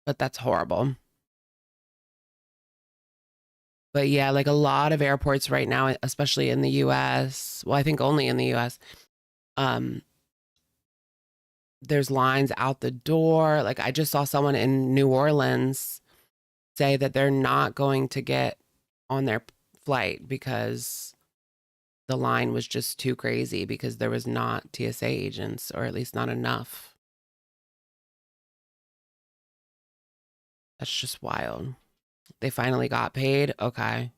But that's horrible. But yeah, like a lot of airports right now, especially in the US, well, I think only in the US, um, there's lines out the door. Like I just saw someone in New Orleans say that they're not going to get on their flight because the line was just too crazy because there was not TSA agents, or at least not enough. That's just wild. They finally got paid. Okay.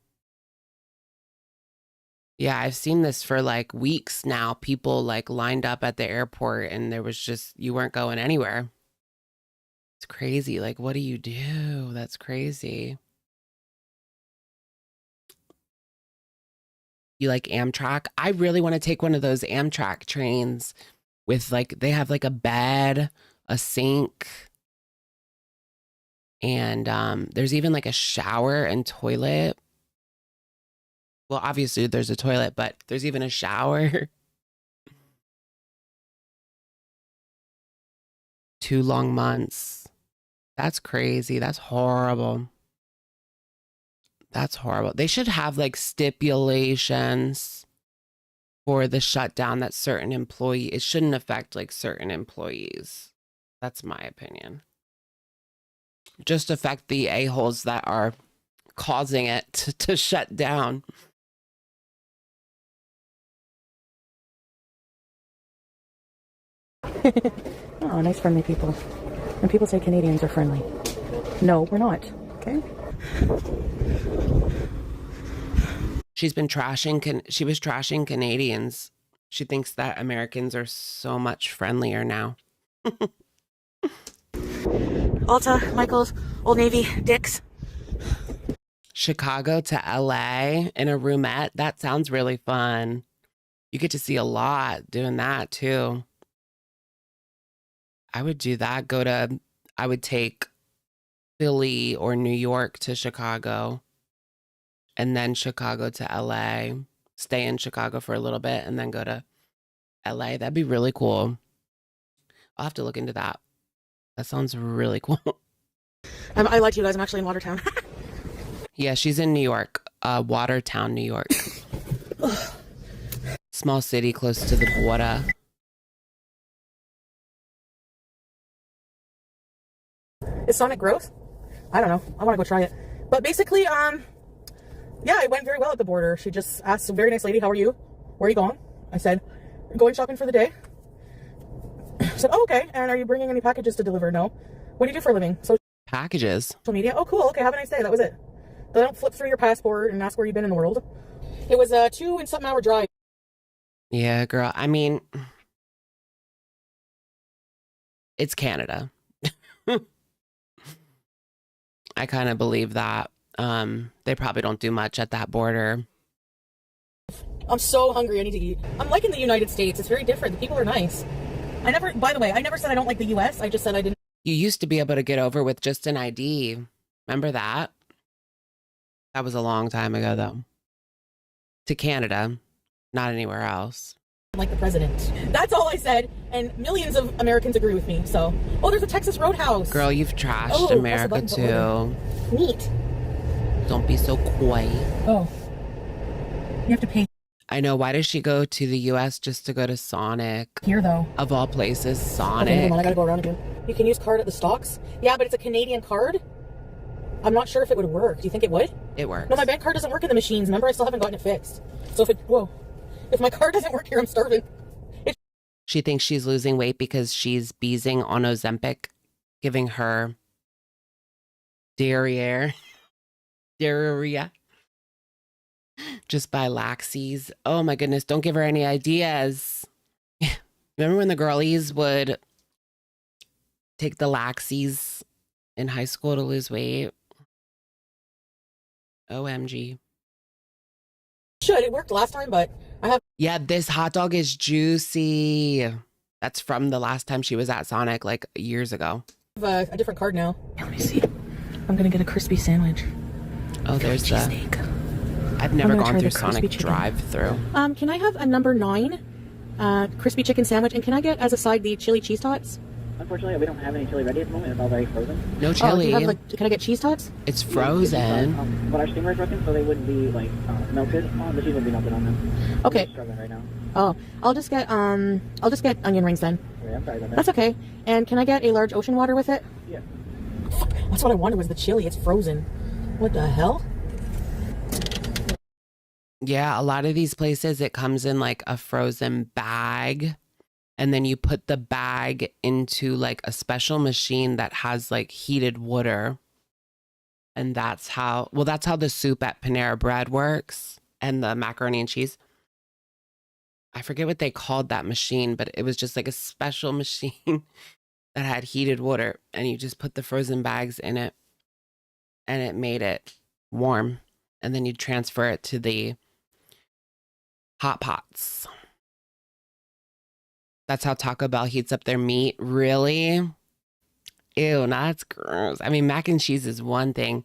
Yeah, I've seen this for like weeks now. People like lined up at the airport and there was just, you weren't going anywhere. It's crazy. Like, what do you do? That's crazy. You like Amtrak? I really want to take one of those Amtrak trains with like, they have like a bed, a sink, and there's even like a shower and toilet. Well, obviously there's a toilet, but there's even a shower. 2 long months. That's crazy. That's horrible. That's horrible. They should have like stipulations for the shutdown that certain it shouldn't affect like certain employees. That's my opinion. Just affect the a-holes that are causing it to shut down. Oh, nice friendly people. When people say Canadians are friendly. No, we're not. Okay? She was trashing Canadians. She thinks that Americans are so much friendlier now. Ulta, Michaels, Old Navy, Dick's. Chicago to LA in a roomette. That sounds really fun. You get to see a lot doing that too. I would do that. I would take Philly or New York to Chicago and then Chicago to LA, stay in Chicago for a little bit and then go to LA. That'd be really cool. I'll have to look into that. That sounds really cool. I lied to you guys. I'm actually in Watertown. Yeah, she's in New York, Watertown, New York. Small city close to the border. Is Sonic gross? I don't know. I want to go try it. But basically, yeah, it went very well at the border. She just asked a very nice lady, how are you? Where are you going? I said, going shopping for the day. She said, oh, okay. And are you bringing any packages to deliver? No. What do you do for a living? Packages. Social media. Oh, cool. Okay, have a nice day. That was it. They don't flip through your passport and ask where you've been in the world. It was a 2 and something hour drive. Yeah, girl. I mean, it's Canada. I kind of believe that. They probably don't do much at that border. I'm so hungry. I need to eat. I'm liking the United States. It's very different. The people are nice. By the way, I never said I don't like the US. I just said I didn't. You used to be able to get over with just an ID. Remember that? That was a long time ago, though. To Canada, not anywhere else. Like the president. That's all I said. And millions of Americans agree with me. So, oh, there's a Texas Roadhouse. Girl, you've trashed America too. Neat. Don't be so coy. Oh. You have to pay. I know. Why does she go to the US just to go to Sonic? Here, though. Of all places, Sonic. Okay, hold on, I gotta go around again. You can use card at the stocks. Yeah, but it's a Canadian card. I'm not sure if it would work. Do you think it would? It works. No, my bank card doesn't work in the machines. Remember, I still haven't gotten it fixed. So if my card doesn't work here, I'm starving. She thinks she's losing weight because she's beezing on Ozempic, giving her diarrhea. Just by laxies. Oh my goodness, don't give her any ideas. Remember when the girlies would take the laxies in high school to lose weight? OMG. It worked last time, but I have. Yeah, this hot dog is juicy. That's from the last time she was at Sonic, like years ago. A different card now. Yeah, let me see. I'm gonna get a crispy sandwich. Oh, there's the steak. I've never gone through Sonic drive-through. Can I have a number 9 crispy chicken sandwich, and can I get as a side the chili cheese tots? Unfortunately, we don't have any chili ready at the moment. It's all very frozen. No chili. Can I get cheese tots? It's frozen. But our steamer is broken, so they wouldn't be like melted. The cheese would be melted on them. Okay. We're struggling right now. Oh, I'll just get onion rings then. Yeah, I'm sorry about that. That's okay. And can I get a large ocean water with it? Yeah. That's what I wanted was the chili. It's frozen. What the hell? Yeah, a lot of these places, it comes in like a frozen bag. And then you put the bag into like a special machine that has like heated water. And that's how the soup at Panera Bread works and the macaroni and cheese. I forget what they called that machine, but it was just like a special machine that had heated water, and you just put the frozen bags in it and it made it warm, and then you transfer it to the hot pots. That's how Taco Bell heats up their meat. Really? Ew, that's gross. I mean, mac and cheese is one thing.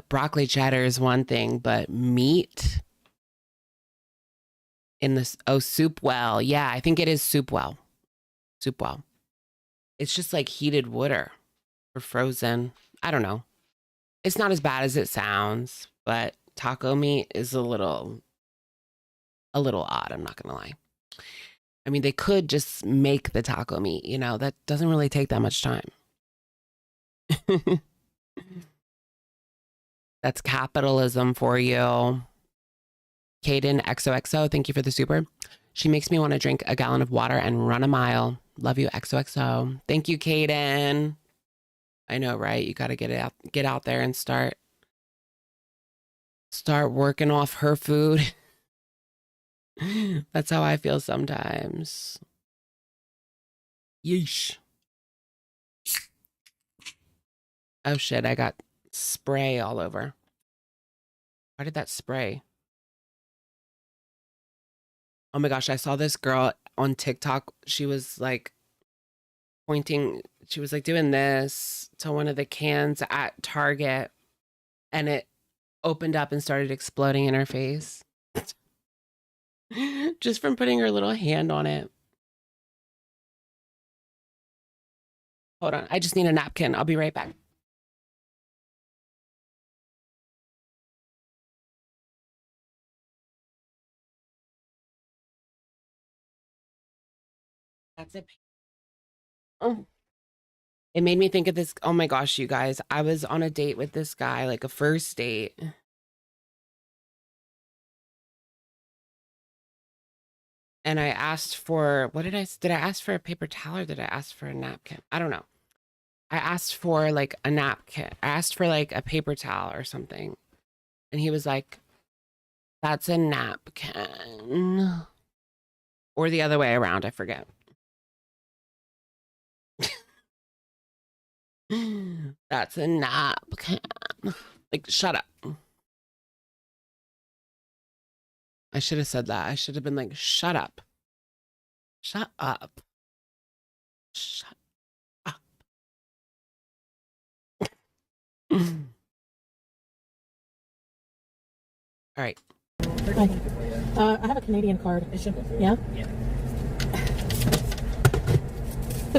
Broccoli cheddar is one thing, but meat in this, soup well. Yeah, I think it is soup well. Soup well. It's just like heated water or frozen. I don't know. It's not as bad as it sounds, but taco meat is a little odd. I'm not going to lie. I mean, they could just make the taco meat, you know, that doesn't really take that much time. That's capitalism for you. Kaden XOXO, thank you for the super. She makes me want to drink a gallon of water and run a mile. Love you, XOXO. Thank you, Kaden. I know, right? You got to get out there and start working off her food. That's how I feel sometimes. Yeesh. Oh shit, I got spray all over. Why did that spray? Oh my gosh, I saw this girl on TikTok. She was like pointing, she was like doing this to one of the cans at Target, and it opened up and started exploding in her face. Just from putting her little hand on it. Hold on, I just need a napkin. I'll be right back. That's it. Oh. It made me think of this. Oh my gosh, you guys. I was on a date with this guy, like a first date. And I asked for, what did I ask for a paper towel or did I ask for a napkin? I don't know. I asked for like a napkin. I asked for like a paper towel or something. And he was like, that's a napkin. Or the other way around, I forget. That's a napkin. Like, shut up. I should have said that. I should have been like, shut up. Shut up. Shut up. All right. Hi. I have a Canadian card. Yeah? Yeah.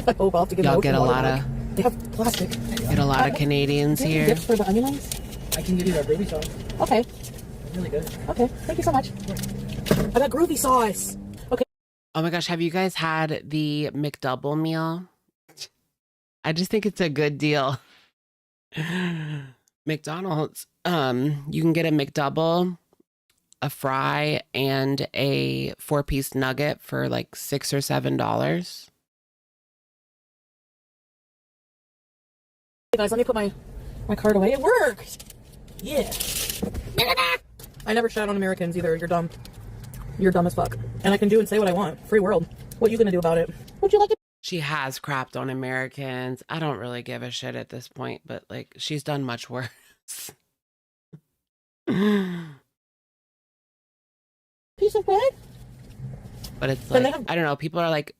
I hope I'll have to give Y'all an get a ocean lot water of They have plastic. get a lot of Canadians Do you have here. gifts for the onion rings? I can give you that gravy sauce. Okay. It's really good. Okay. Thank you so much. I got groovy sauce. Okay. Oh my gosh, have you guys had the McDouble meal? I just think it's a good deal. McDonald's, you can get a McDouble, a fry, and a 4-piece nugget for like $6 or $7. Hey guys, let me put my card away. It worked. Yeah. I never shat on Americans either. You're dumb. You're dumb as fuck. And I can do and say what I want. Free world. What are you gonna do about it? Would you like it? She has crapped on Americans. I don't really give a shit at this point, but like she's done much worse. Piece of bread? But it's Then like, they have- I don't know. People are like,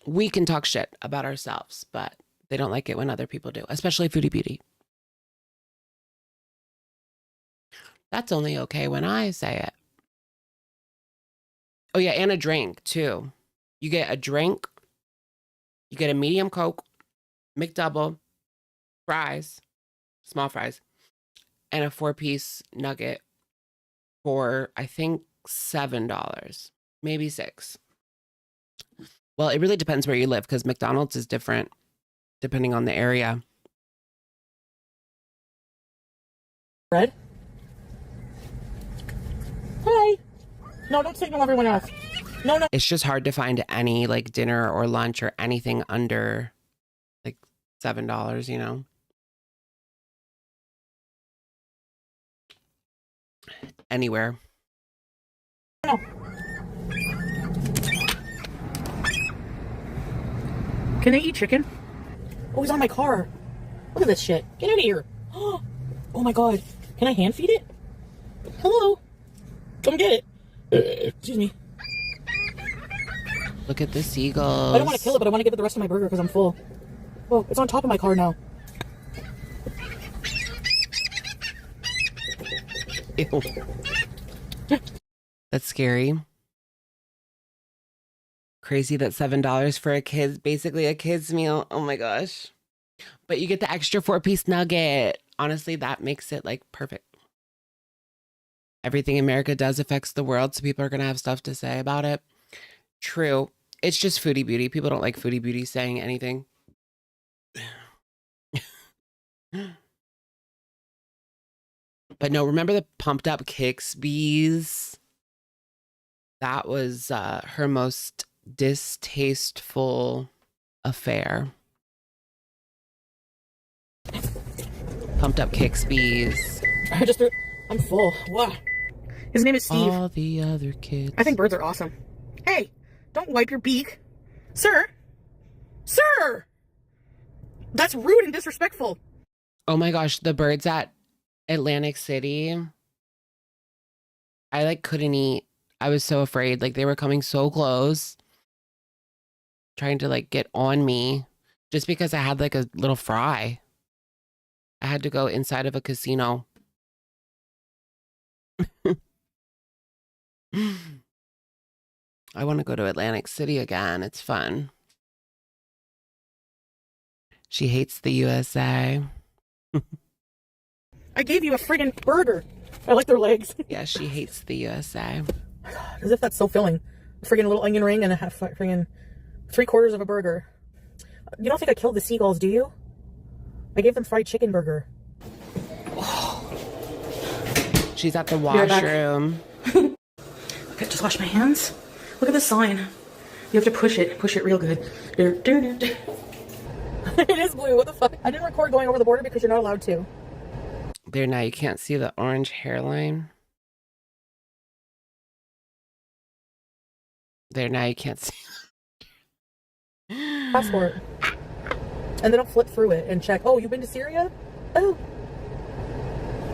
we can talk shit about ourselves, but they don't like it when other people do, especially Foodie Beauty. That's only okay when I say it. Oh yeah, and a drink too. You get a drink, you get a medium Coke, McDouble, fries, small fries, and a 4-piece nugget for, I think, $7, maybe $6. Well, it really depends where you live because McDonald's is different depending on the area. Bread? Hi. No, don't signal everyone else. No, no. It's just hard to find any like dinner or lunch or anything under like $7, you know? Anywhere. No. Can they eat chicken? Oh, he's on my car. Look at this shit. Get out of here. Oh my god. Can I hand feed it? Hello. Come get it. Excuse me. Look at the seagulls. I don't want to kill it, but I want to give it the rest of my burger because I'm full. Oh, it's on top of my car now. Ew. That's scary. Crazy that $7 for a kid, basically a kid's meal. Oh my gosh. But you get the extra 4-piece nugget. Honestly, that makes it like perfect. Everything America does affects the world, so people are going to have stuff to say about it. True. It's just foodie beauty. People don't like foodie beauty saying anything. But no, remember the pumped up kicks bees? That was her most distasteful affair. Pumped up kicks bees. I just threw. I'm full. What? His name is Steve. All the other kids. I think birds are awesome. Hey, don't wipe your beak. Sir! Sir! That's rude and disrespectful. Oh my gosh, the birds at Atlantic City. I like couldn't eat. I was so afraid. Like they were coming so close. Trying to like get on me. Just because I had like a little fry. I had to go inside of a casino. I want to go to Atlantic City again. It's fun. She hates the USA. I gave you a friggin' burger. I like their legs. Yeah, she hates the USA. As if that's so filling. A friggin' little onion ring and a half friggin' 3/4 of a burger. You don't think I killed the seagulls, do you? I gave them fried chicken burger. She's at the Right back. washroom. Okay, just wash my hands. Look at the sign. You have to push it real good. It is blue. What the fuck? I didn't record going over the border because you're not allowed to. There, now you can't see the orange hairline. There, now you can't see. Passport. And then I'll flip through it and check. Oh, you've been to Syria? Oh.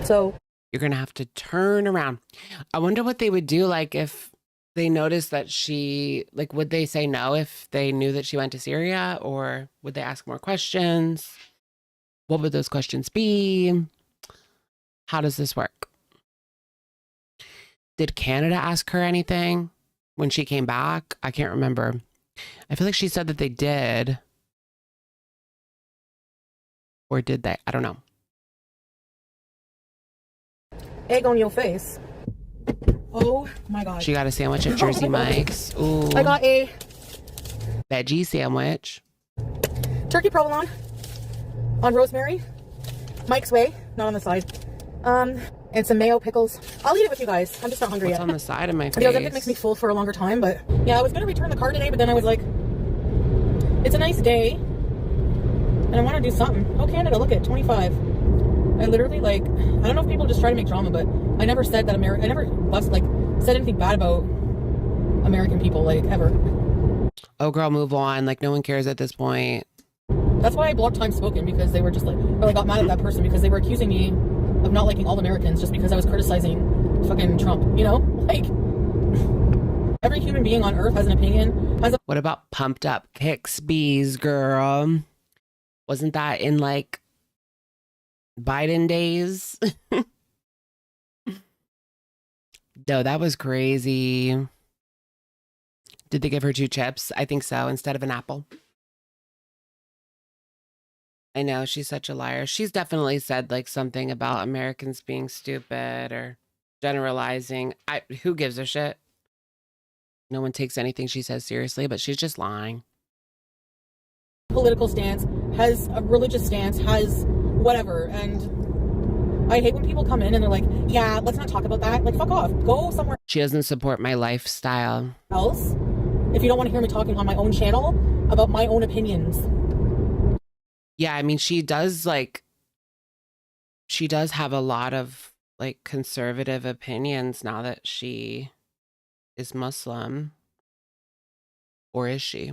So. You're going to have to turn around. I wonder what they would do, like, if they noticed that she, like, would they say no if they knew that she went to Syria? Or would they ask more questions? What would those questions be? How does this work? Did Canada ask her anything when she came back? I can't remember. I feel like she said that they did. Or did they? I don't know. Egg on your face. Oh my god. She got a sandwich at Jersey Mike's. Ooh. I got a veggie sandwich. turkey provolone on rosemary. Mike's Way, not on the side. And some mayo pickles. I'll eat it with you guys. I'm just not hungry What's yet. on the side of my face? The Ozempic makes me full for a longer time, but yeah, I was gonna return the car today, but then I was like, it's a nice day, and I want to do something. Oh, Canada, look at 25. I literally, like, I don't know if people just try to make drama, but I never said that I never said anything bad about American people, like, ever. Oh, girl, move on. Like, no one cares at this point. That's why I blocked Time Spoken, because they were just like, or I got mad at that person because they were accusing me of not liking all Americans just because I was criticizing fucking Trump, you know? Like, every human being on earth has an opinion, has a... What about pumped up kicks bees, girl? Wasn't that in, like, Biden days? No, that was crazy. Did they give her 2 chips? I think so, instead of an apple. I know, she's such a liar. She's definitely said like something about Americans being stupid or generalizing. Who gives a shit? No one takes anything she says seriously, but she's just lying. Political stance, has a religious stance, has whatever, and I hate when people come in and they're like, yeah, let's not talk about that. Like, fuck off. Go somewhere She doesn't support my lifestyle. else if you don't want to hear me talking on my own channel about my own opinions. Yeah, I mean, she does have a lot of like conservative opinions now that she is Muslim. Or is she?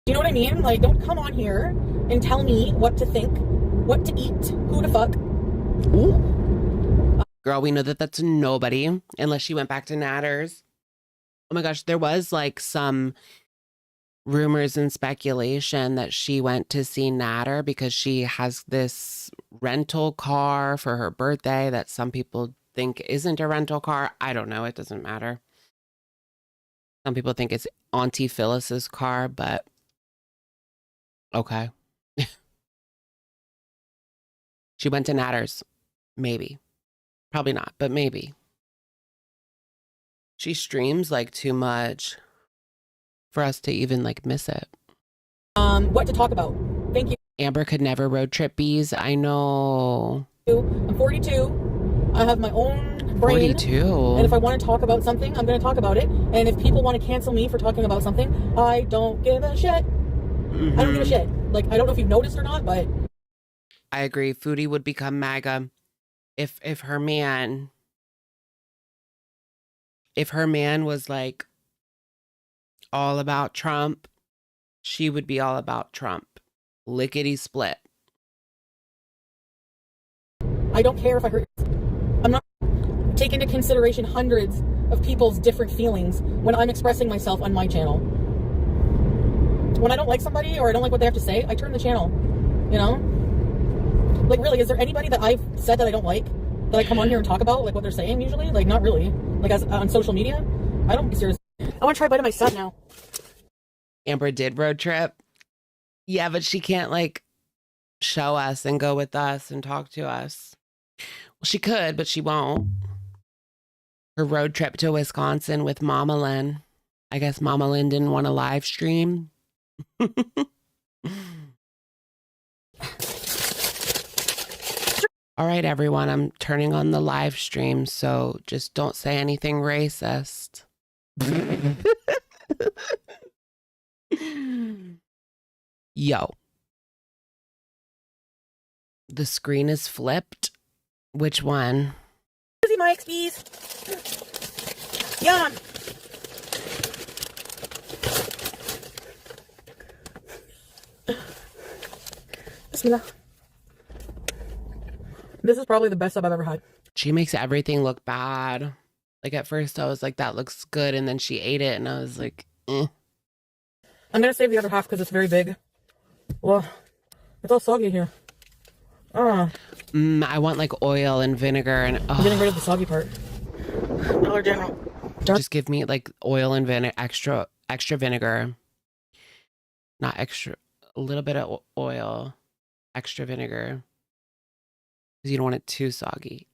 You know what I mean? Like, don't come on here and tell me what to think, what to eat, who to fuck. Ooh. Girl, we know that that's nobody unless she went back to Natter's. Oh my gosh, there was like some rumors and speculation that she went to see Natter because she has this rental car for her birthday that some people think isn't a rental car. I don't know. It doesn't matter. Some people think it's Auntie Philis's car, but okay. She went to Natter's. Maybe. Probably not, but maybe. She streams like too much for us to even like miss it. What to talk about. Thank you. Amber could never road trip bees. I know. I'm 42. I have my own brain. 42. And if I want to talk about something, I'm going to talk about it. And if people want to cancel me for talking about something, I don't give a shit. I don't give a shit. Like, I don't know if you've noticed or not, but I agree. Foodie would become MAGA if her man was like all about Trump, she would be all about Trump. Lickety split. I don't care if I hurt. I'm not taking into consideration hundreds of people's different feelings when I'm expressing myself on my channel. When I don't like somebody or I don't like what they have to say, I turn the channel, you know? Like, really, is there anybody that I've said that I don't like that I come on here and talk about, like, what they're saying usually? Like, not really. Like, as on social media? I don't be serious. I want to try biting my son now. Amber did road trip. Yeah, but she can't, like, show us and go with us and talk to us. Well, she could, but she won't. Her road trip to Wisconsin with Mama Lynn. I guess Mama Lynn didn't want to live stream. All right, everyone, I'm turning on the live stream, so just don't say anything racist. Yo. The screen is flipped. Which one? See my XPs. Yum. Bismillah. This is probably the best I've ever had. She makes everything look bad. Like, at first I was like, that looks good. And then she ate it and I was like, eh. I'm going to save the other half because it's very big. Well, it's all soggy here. I want like oil and vinegar and I'm getting rid of the soggy part. Dollar General. Just give me like oil and vinegar, extra vinegar. Not extra, a little bit of oil, extra vinegar. Because you don't want it too soggy.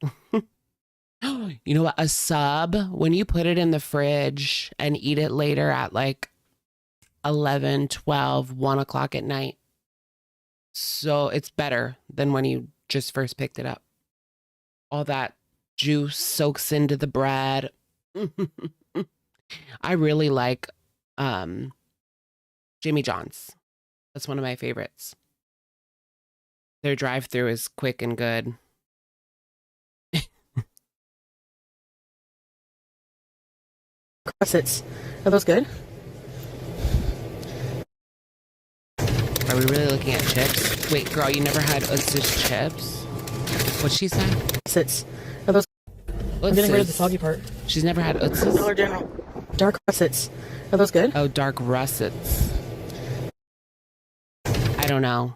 You know what? A sub, when you put it in the fridge and eat it later at like 11, 12, 1 o'clock at night. So it's better than when you just first picked it up. All that juice soaks into the bread. I really like Jimmy John's. That's one of my favorites. Their drive-thru is quick and good. Crussets. Are those good? Are we really looking at chips? Wait, girl, you never had Utz's chips? What'd she say? Crussets. Are those? I'm getting rid of the soggy part. She's never had Utz's? Dollar General. Dark russets. Are those good? Oh, dark russets. I don't know.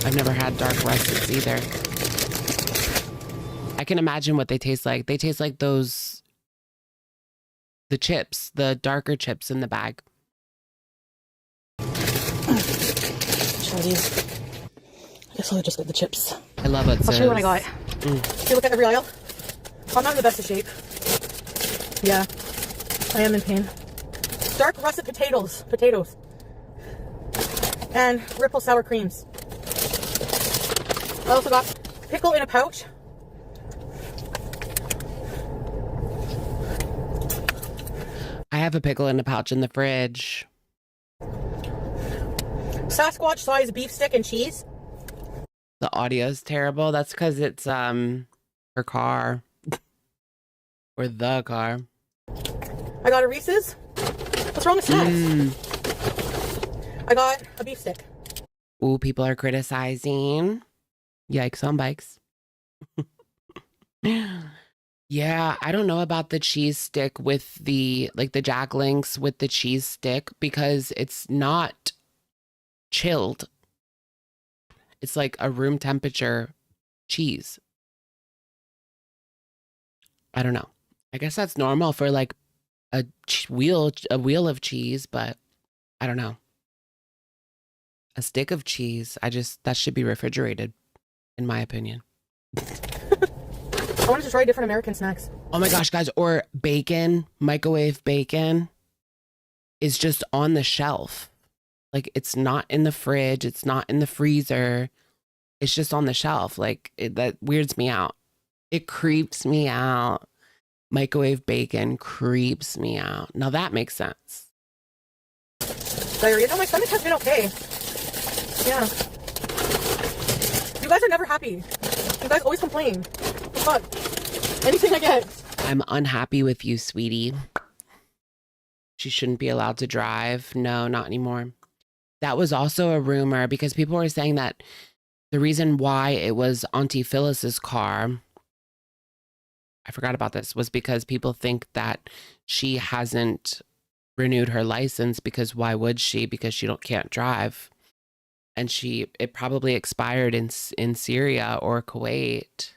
I've never had dark russets either. I can imagine what they taste like. They taste like those, the chips, the darker chips in the bag. Try these. I guess I'll just get the chips. I love it. I'll show you what I got. You look at every aisle. I'm not in the best of shape. Yeah, I am in pain. Dark russet potatoes. And Ripple sour creams. I also got pickle in a pouch. I have a pickle in a pouch in the fridge. Sasquatch size beef stick and cheese. The audio is terrible. That's because it's her car. Or the car. I got a Reese's. What's wrong with snacks? I got a beef stick. Ooh, people are criticizing. Yikes on bikes. Yeah, I don't know about the cheese stick with the, like the Jack Links with the cheese stick because it's not chilled. It's like a room temperature cheese. I don't know. I guess that's normal for like a wheel of cheese, but I don't know. A stick of cheese, that should be refrigerated, in my opinion. I wanted to try different American snacks. Oh my gosh, guys, or bacon, microwave bacon is just on the shelf. Like it's not in the fridge, it's not in the freezer. It's just on the shelf. Like that weirds me out. It creeps me out. Microwave bacon creeps me out. Now that makes sense. Diarrhea. No, my stomach has been okay. Yeah. You guys are never happy. You guys always complain. Fuck. Anything I get. I'm unhappy with you, sweetie. She shouldn't be allowed to drive. No, not anymore. That was also a rumor because people were saying that the reason why it was Auntie Philis's car, I forgot about this, was because people think that she hasn't renewed her license because why would she? Because she can't drive. And it probably expired in Syria or Kuwait.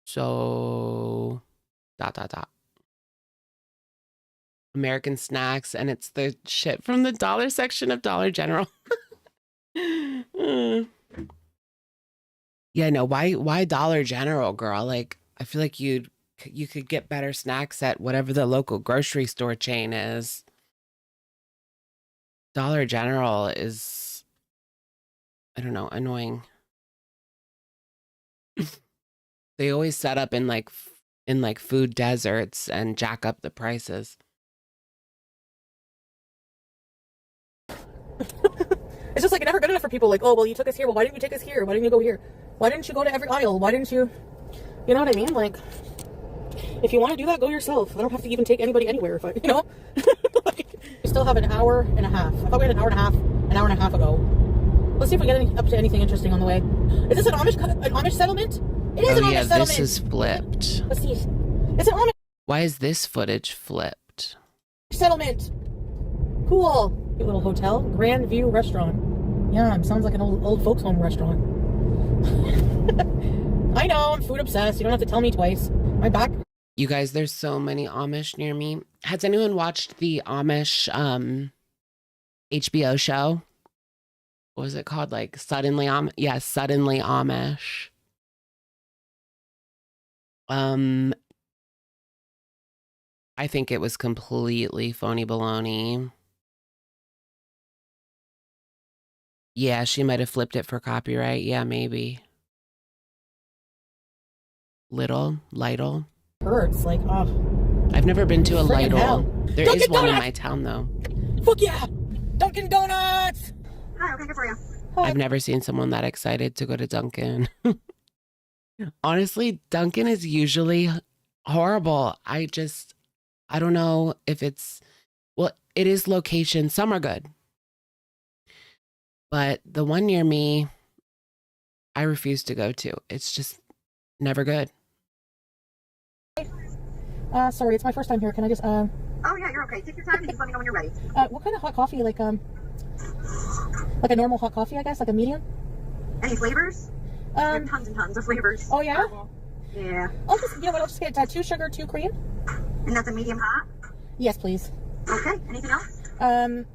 So, ... American snacks, and it's the shit from the dollar section of Dollar General. Yeah, no, why Dollar General, girl? Like, I feel like you could get better snacks at whatever the local grocery store chain is. Dollar General is, I don't know, annoying. They always set up in like food deserts and jack up the prices. It's just like never good enough for people. Like, oh, well, you took us here. Well, why didn't you take us here? Why didn't you go here? Why didn't you go to every aisle? Why didn't you? You know what I mean? Like, if you want to do that, go yourself. I don't have to even take anybody anywhere. If I, you know, like, we still have an hour and a half. I thought we had an hour and a half ago. Let's see if we get up to anything interesting on the way. Is this an Amish settlement? It is an Amish settlement. This is flipped. Let's see. It's an Amish Why is this footage flipped? settlement. Cool. Cute little hotel. Grand View Restaurant. Yeah, sounds like an old folks home restaurant. I know, I'm food obsessed. You don't have to tell me twice. My back. You guys, there's so many Amish near me. Has anyone watched the Amish HBO show? What was it called? Like Suddenly Amish? Yeah, Suddenly Amish. I think it was completely phony baloney. Yeah, she might have flipped it for copyright. Yeah, maybe. Lidl. Hurts. Like, oh. I've never been to a Friggin' hell. Lidl. There Dunkin' is one in Donuts! my town, though. Fuck yeah! Dunkin' Donuts! Hi, okay, good for you. I've never seen someone that excited to go to Dunkin'. Honestly, Dunkin' is usually horrible. I don't know if it's, well, it is location. Some are good. But the one near me, I refuse to go to. It's just never good. Sorry, it's my first time here. Can I just, Oh, yeah, you're okay. Take your time and just let me know when you're ready. what kind of hot coffee? Like a normal hot coffee, I guess? Like a medium? Any flavors? We have tons and tons of flavors. Oh, yeah? Yeah. I'll just, you know what, I'll just get 2 sugar, 2 cream. And that's a medium hot? Yes, please. Okay, anything else?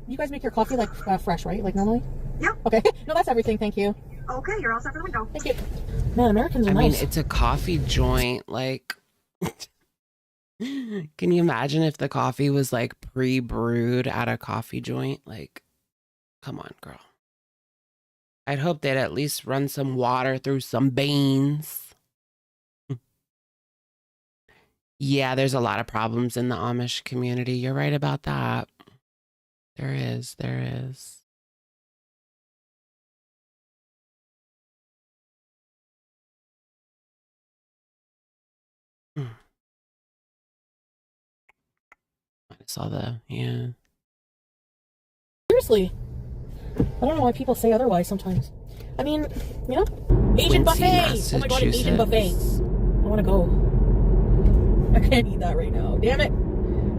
You guys make your coffee, like, fresh, right? Like normally? Yep. Okay. No, that's everything. Thank you. Okay, you're all set for the window. Thank you. Man, Americans are I mean, nice. it's a coffee joint. Like, can you imagine if the coffee was like pre-brewed at a coffee joint? Like, come on, girl. I'd hope they'd at least run some water through some beans. Yeah, there's a lot of problems in the Amish community. You're right about that. There is. I saw yeah. Seriously. I don't know why people say otherwise sometimes. I mean, you know, Asian Quincy, buffet. Oh my god, an Asian buffet. I want to go. I can't eat that right now. Damn it.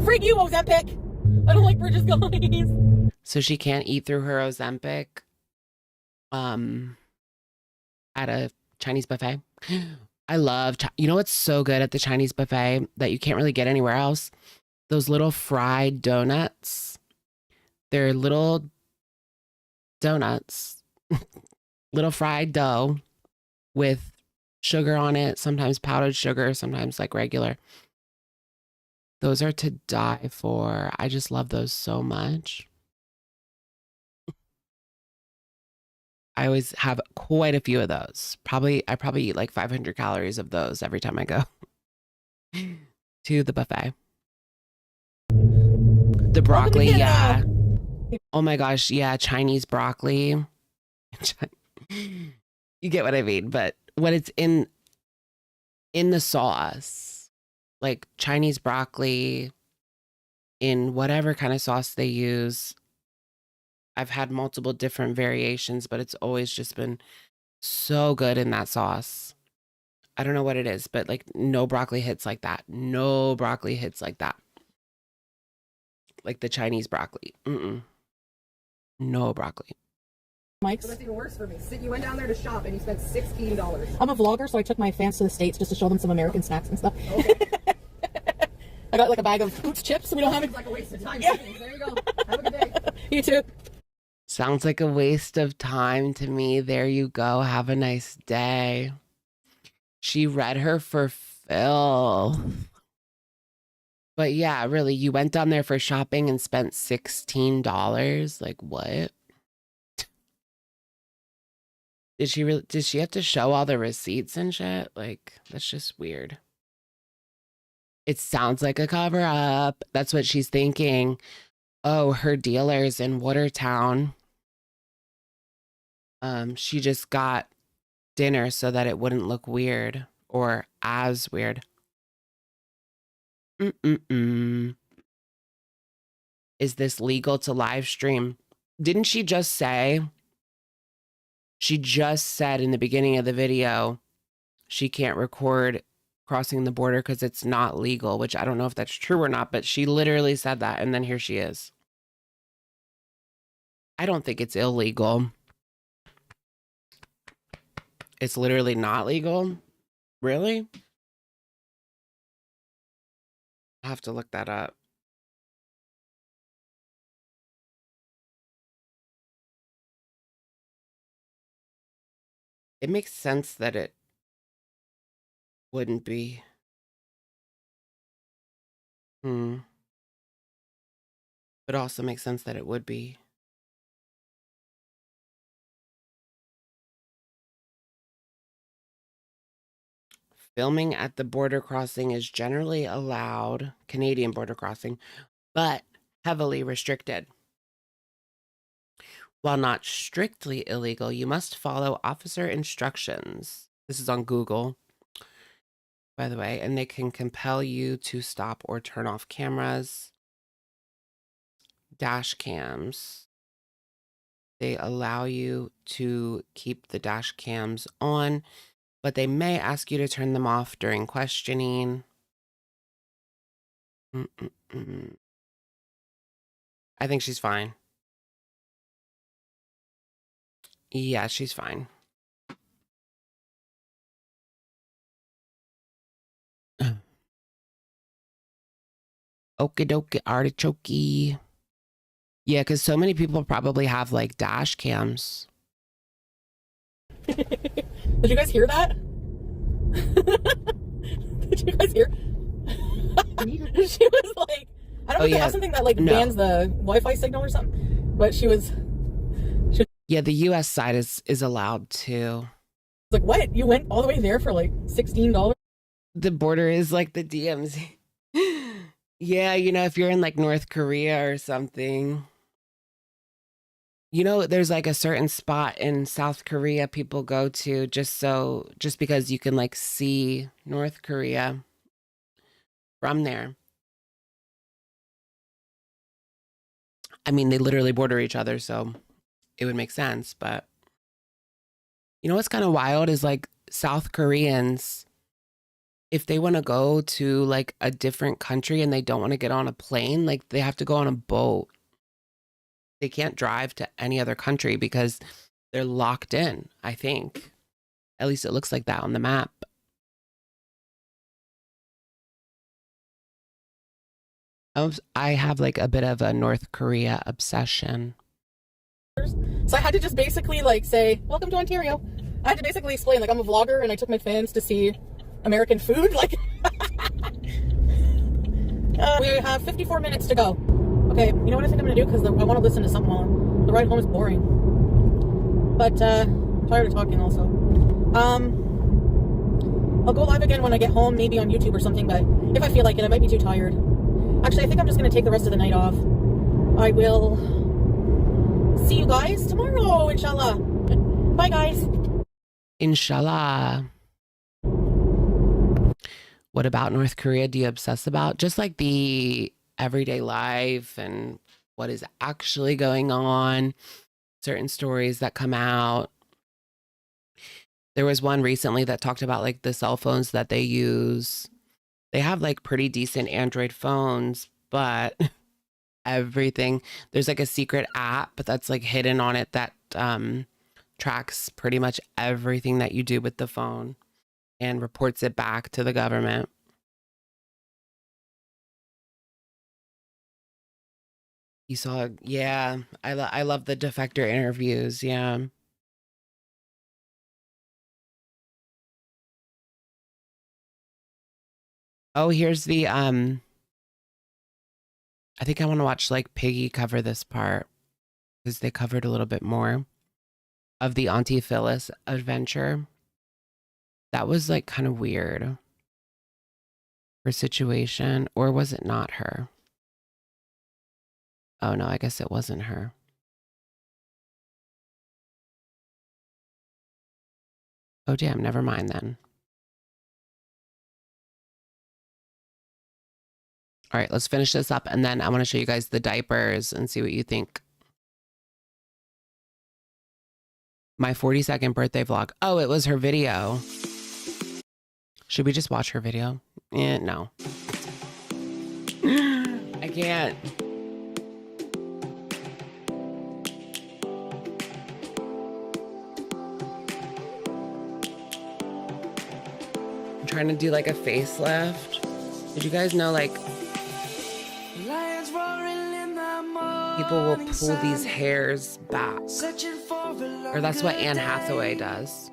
Freak you, Ozempic. I don't like Bridges gummies. So she can't eat through her Ozempic at a Chinese buffet. I love, you know what's so good at the Chinese buffet that you can't really get anywhere else? Those little fried donuts. They're little donuts, little fried dough with sugar on it, sometimes powdered sugar, sometimes like regular. Those are to die for. I just love those so much. I always have quite a few of those. I probably eat like 500 calories of those every time I go to the buffet. The broccoli, yeah. Oh my gosh, yeah, Chinese broccoli. You get what I mean, but when it's in the sauce, like Chinese broccoli in whatever kind of sauce they use. I've had multiple different variations, but it's always just been so good in that sauce. I don't know what it is, but like no broccoli hits like that. No broccoli hits like that. Like the Chinese broccoli. No broccoli. Mike's. That's even worse for me. You went down there to shop and you spent $16. I'm a vlogger, so I took my fans to the States just to show them some American snacks and stuff. Okay. I got like a bag of Peetz chips, so we don't have it. It's like a waste of time. Yeah. There you go. Have a good day. You too. Sounds like a waste of time to me. There you go. Have a nice day. She read her for Phil. But yeah, really, you went down there for shopping and spent $16. Like what? Did she have to show all the receipts and shit? Like, that's just weird. It sounds like a cover up. That's what she's thinking. Oh, her dealers in Watertown. She just got dinner so that it wouldn't look weird or as weird. Is this legal to live stream? Didn't she just say? She just said in the beginning of the video, she can't record crossing the border because it's not legal, which I don't know if that's true or not, but she literally said that. And then here she is. I don't think it's illegal. It's literally not legal. Really? I'll have to look that up. It makes sense that it wouldn't be. But also makes sense that it would be. Filming at the border crossing is generally allowed, Canadian border crossing, but heavily restricted. While not strictly illegal, you must follow officer instructions. This is on Google, by the way, and they can compel you to stop or turn off cameras, dash cams. They allow you to keep the dash cams on, but they may ask you to turn them off during questioning. I think she's fine. Yeah, she's fine. Okie dokie artichoke. Yeah, because so many people probably have like dash cams. Did you guys hear that? Did you guys hear? She was like, I don't know if they have something that like bans the Wi-Fi signal or something, but she was. Yeah, the U.S. side is allowed to. Like, what? You went all the way there for like $16? The border is like the DMZ. Yeah, you know, if you're in like North Korea or something. You know, there's like a certain spot in South Korea people go to just because you can like see North Korea from there. I mean, they literally border each other, so it would make sense. But you know what's kind of wild is like South Koreans, if they want to go to like a different country and they don't want to get on a plane, like they have to go on a boat. They can't drive to any other country because they're locked in, I think. At least it looks like that on the map. I have like a bit of a North Korea obsession. So I had to just basically like say, welcome to Ontario. I had to basically explain, like, I'm a vlogger and I took my fans to see American food. Like, we have 54 minutes to go. Okay, you know what I think I'm gonna do? Because I want to listen to something while the ride home is boring. But I'm tired of talking also. I'll go live again when I get home, maybe on YouTube or something, but if I feel like it, I might be too tired. Actually, I think I'm just gonna take the rest of the night off. I will see you guys tomorrow, inshallah. Bye, guys. Inshallah. What about North Korea do you obsess about? Just like the everyday life and what is actually going on, certain stories that come out. There was one recently that talked about like the cell phones that they use. They have like pretty decent Android phones, but everything, there's like a secret app that's like hidden on it that tracks pretty much everything that you do with the phone and reports it back to the government. You saw, yeah, I love the defector interviews, yeah. Oh, here's the, I think I want to watch like Piggy cover this part because they covered a little bit more of the Auntie Philis adventure. That was like kind of weird. Her situation, or was it not her? Oh no, I guess it wasn't her. Oh damn, never mind then. All right, let's finish this up and then I want to show you guys the diapers and see what you think. My 42nd birthday vlog. Oh, it was her video. Should we just watch her video? No. I can't. I'm trying to do like a facelift. Did you guys know like people will pull these hairs back? Or that's what Anne Hathaway does.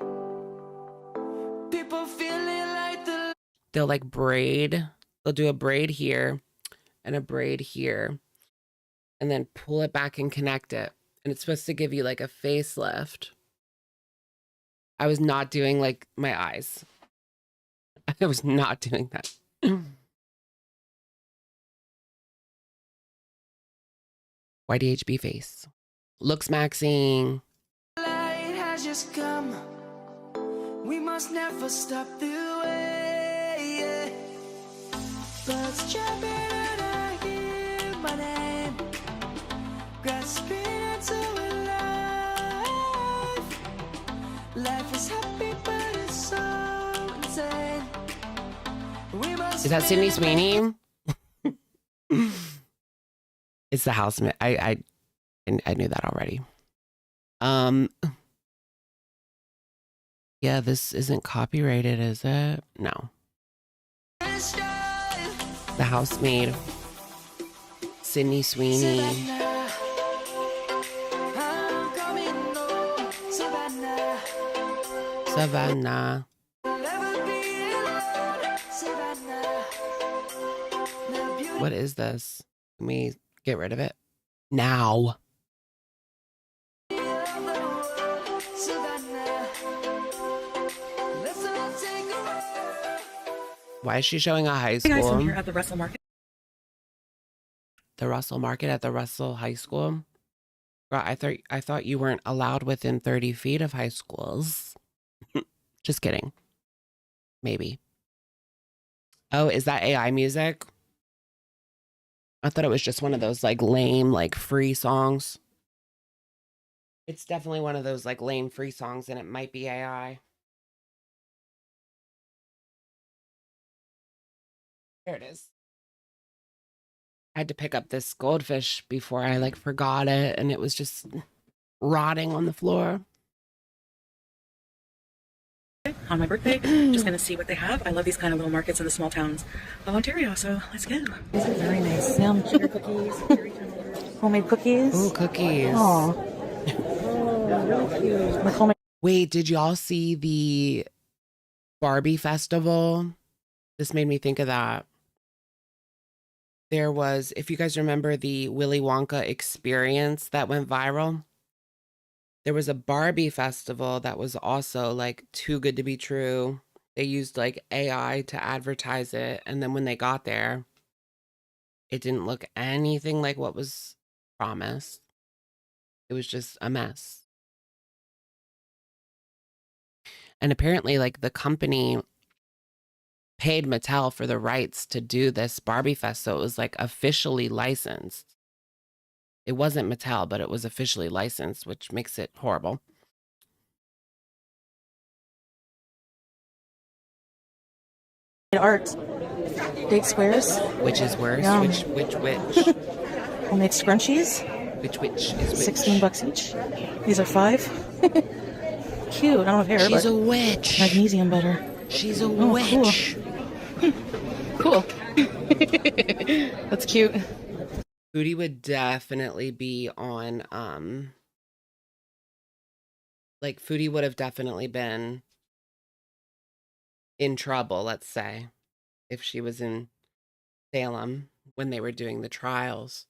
They'll like braid. They'll do a braid here and a braid here. And then pull it back and connect it. And it's supposed to give you like a facelift. I was not doing like my eyes. I was not doing that. YDHB face. Looks maxing. Light has just come. We must never stop the way. Birds jumping and I hear my name. Grasping into life. Life is happy but it's so insane. Is that Sydney Sweeney? It's the housemate. I knew that already. Yeah, this isn't copyrighted, is it? No. The housemaid, Sydney Sweeney. Savannah. What is this? Let me get rid of it now. Why is she showing a high school? Hey guys, I'm here at the Russell Market. The Russell Market at the Russell High School? Girl, I thought you weren't allowed within 30 feet of high schools. Just kidding. Maybe. Oh, is that AI music? I thought it was just one of those like lame, like free songs. It's definitely one of those like lame free songs, and it might be AI. There it is. I had to pick up this goldfish before I like forgot it, and it was just rotting on the floor. On my birthday, just gonna see what they have. I love these kind of little markets in the small towns of Ontario, so let's go. These are very nice. Yum. Sugar cookies, homemade cookies. Ooh, cookies. Oh, really cute. With homemade. Wait, did y'all see the Barbie festival? This made me think of that. There was, if you guys remember the Willy Wonka experience that went viral, there was a Barbie festival that was also like too good to be true. They used like AI to advertise it. And then when they got there, it didn't look anything like what was promised. It was just a mess. And apparently like the company paid Mattel for the rights to do this Barbie Fest. So it was like officially licensed. It wasn't Mattel, but it was officially licensed, which makes it horrible. Art. Date squares. Which is worse? Yum. Which? Homemade scrunchies. Which is which? 16 bucks each. These are 5. Cute. I don't have hair, She's but a witch. magnesium butter. She's a Oh, witch. Cool. That's cute. Foodie would definitely be on, like Foodie would have definitely been in trouble, let's say, if she was in Salem when they were doing the trials.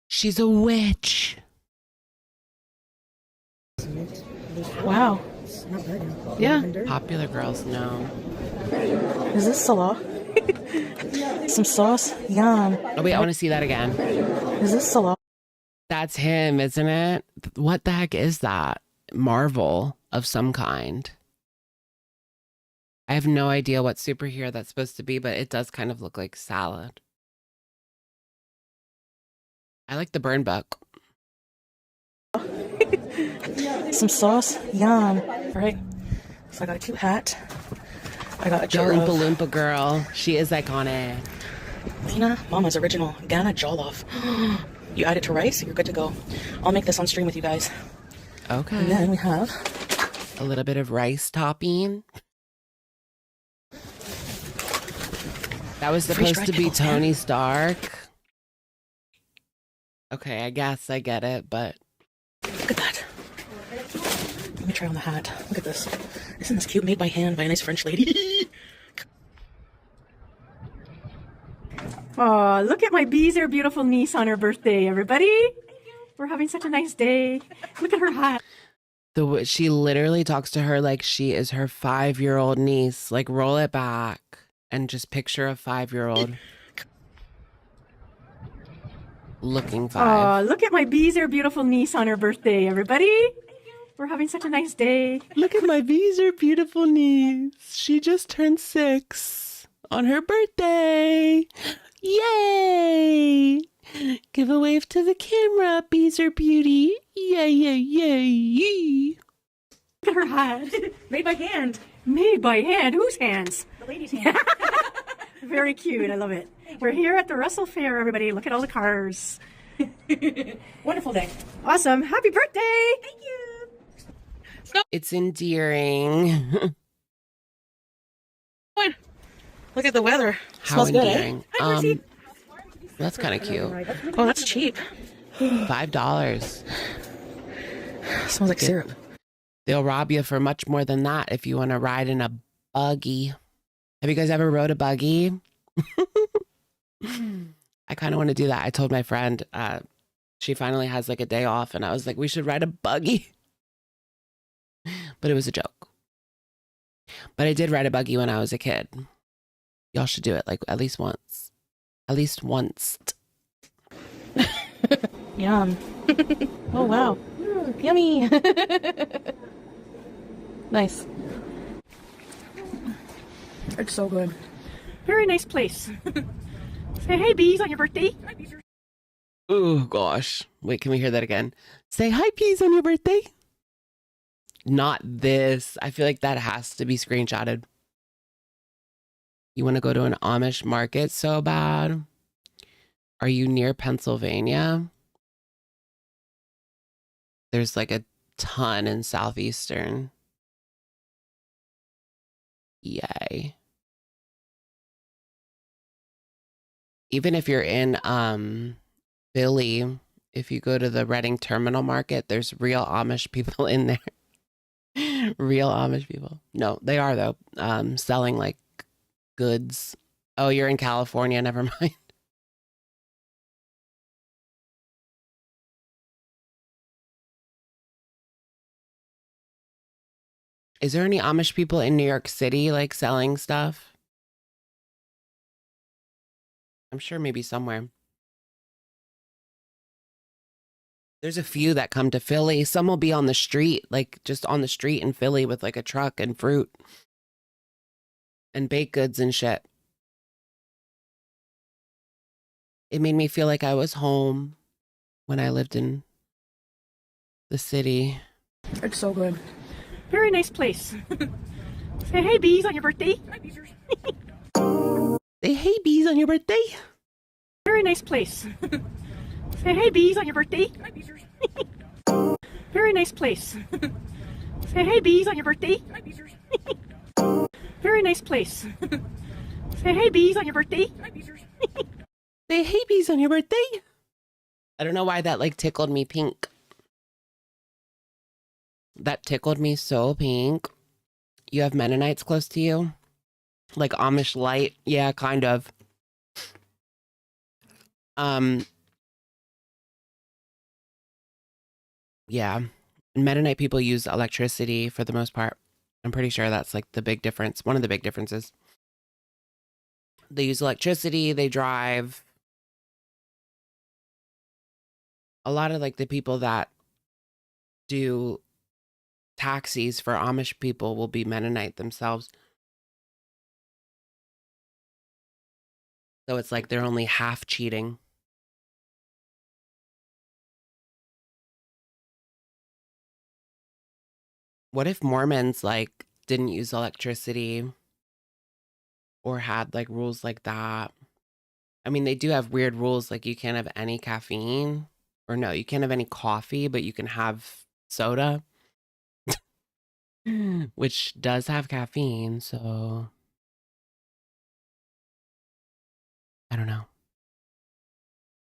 She's a witch. Wow. Yeah. Popular girls know. Is this Salah? Some sauce? Yum. Oh, wait, I want to see that again. Is this Salah? That's him, isn't it? What the heck is that? Marvel of some kind. I have no idea what superhero that's supposed to be, but it does kind of look like salad. I like the burn book. Some sauce? Yum. All right. So I got a cute hat. I got a jar Oompa of Loompa girl. She is iconic. Lena, Mama's original Ghana jollof. You add it to rice, you're good to go. I'll make this on stream with you guys. Okay. And then we have A little bit of rice topping. That was supposed to be Tony Stark. Okay, I guess I get it, but look at that. Let me try on the hat. Look at this. Isn't this cute? Made by hand by a nice French lady. Oh, look at my Beezer beautiful niece on her birthday, everybody. We're having such a nice day. Look at her hat. she literally talks to her like she is her 5-year-old niece. Like, roll it back and just picture a 5-year-old looking 5. Oh, look at my Beezer beautiful niece on her birthday, everybody. We're having such a nice day. Look at my Beezer beautiful niece. She just turned 6 on her birthday. Yay! Give a wave to the camera, Beezer Beauty. Yay, yay, yay. Look at her hat. Made by hand. Made by hand. Whose hands? The lady's hand. Very cute. I love it. We're here at the Russell Fair, everybody. Look at all the cars. Wonderful day. Awesome. Happy birthday. Thank you. It's endearing. Look at the weather. How Smells good, eh? endearing. That's kind of cute. Oh, that's cheap. $5. Smells like syrup. They'll rob you for much more than that if you want to ride in a buggy. Have you guys ever rode a buggy? I kind of want to do that. I told my friend she finally has like a day off, and I was like, we should ride a buggy. But it was a joke. But I did ride a buggy when I was a kid. Y'all should do it like at least once. At least once. Yum. Oh, wow. Yummy. Nice. It's so good. Very nice place. Say hey, bees, on your birthday. Oh gosh. Wait, can we hear that again? Say hi, peas, on your birthday. Not this. I feel like that has to be screenshotted. You want to go to an Amish market so bad? Are you near Pennsylvania? There's like a ton in Southeastern. Yay. Even if you're in Philly, if you go to the Reading Terminal Market, there's real Amish people in there. Real Amish people. No, they are though. Selling like goods. Oh, you're in California, never mind. Is there any Amish people in New York City like selling stuff? I'm sure maybe somewhere. There's a few that come to Philly. Some will be on the street, like just on the street in Philly with like a truck and fruit and baked goods and shit. It made me feel like I was home when I lived in the city. It's so good. Very nice place. Say hey, bees, on your birthday. Say hey, bees, on your birthday. Very nice place. Say hey, bees, on your birthday. Very nice place. Say hey, bees, on your birthday. Very nice place. Say hey, bees, on your birthday. Say hey, bees, on your birthday. I don't know why that like tickled me pink. That tickled me so pink. You have Mennonites close to you? Like Amish light? Yeah, kind of. Yeah. Mennonite people use electricity for the most part. I'm pretty sure that's like the big difference. One of the big differences. They use electricity, they drive. A lot of like the people that do taxis for Amish people will be Mennonite themselves. So it's like they're only half cheating. What if Mormons like didn't use electricity or had like rules like that? I mean, they do have weird rules, like you can't have any caffeine, or no, you can't have any coffee, but you can have soda, which does have caffeine. So I don't know.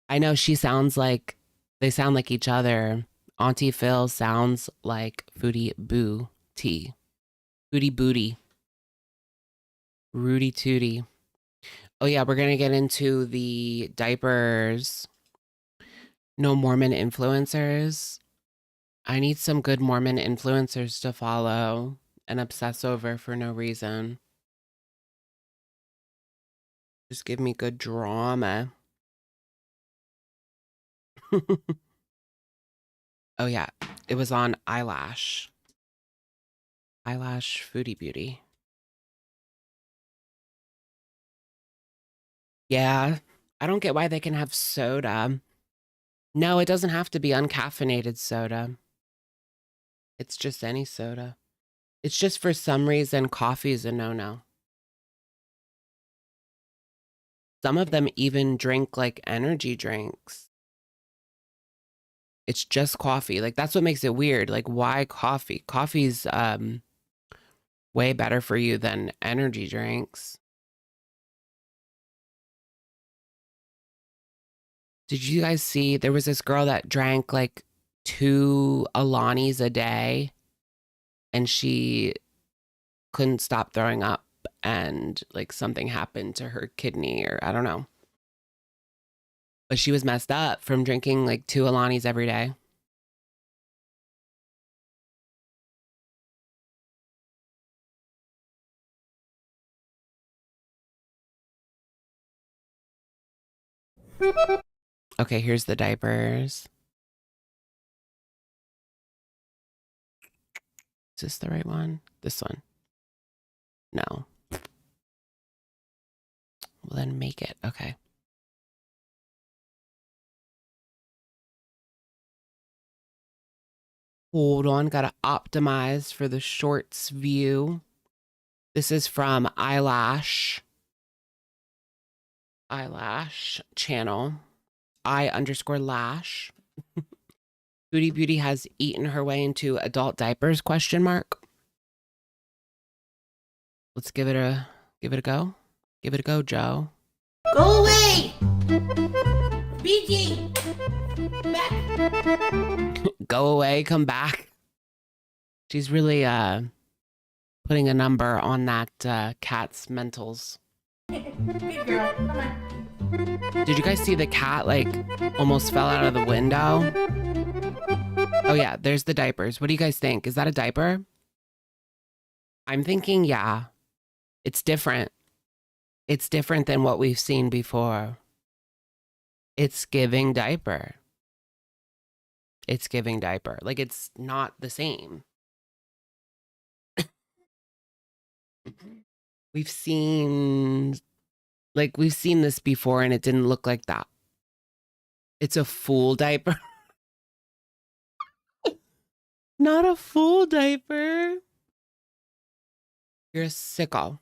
I know she sounds like they sound like each other. Auntie Phil sounds like Foodie Boo T. Foodie Booty. Rudy Tooty. Oh yeah, we're gonna get into the diapers. No Mormon influencers. I need some good Mormon influencers to follow and obsess over for no reason. Just give me good drama. Oh yeah, it was on Eyelash. Eyelash Foodie Beauty. Yeah, I don't get why they can have soda. No, it doesn't have to be uncaffeinated soda. It's just any soda. It's just for some reason coffee is a no-no. Some of them even drink like energy drinks. It's just coffee. Like that's what makes it weird. Like why coffee? Coffee's way better for you than energy drinks. Did you guys see there was this girl that drank like 2 Alanis a day and she couldn't stop throwing up and like something happened to her kidney or I don't know. But she was messed up from drinking like 2 Alanis every day. Okay, here's the diapers. Is this the right one? This one. No. Well, then make it. Okay. Hold on. Got to optimize for the shorts view. This is from eyelash channel. I_lash. Foodie Beauty has eaten her way into adult diapers, question mark. Let's give it a go. Give it a go, Joe. Go away! BG! Back! Go away, come back. She's really putting a number on that cat's mentals. Good girl, come on. Did you guys see the cat like almost fell out of the window? Oh yeah, there's the diapers. What do you guys think? Is that a diaper? I'm thinking, yeah. It's different. It's different than what we've seen before. It's giving diaper. It's giving diaper. Like, it's not the same. We've seen this before and it didn't look like that. It's a full diaper. Not a full diaper. You're a sicko.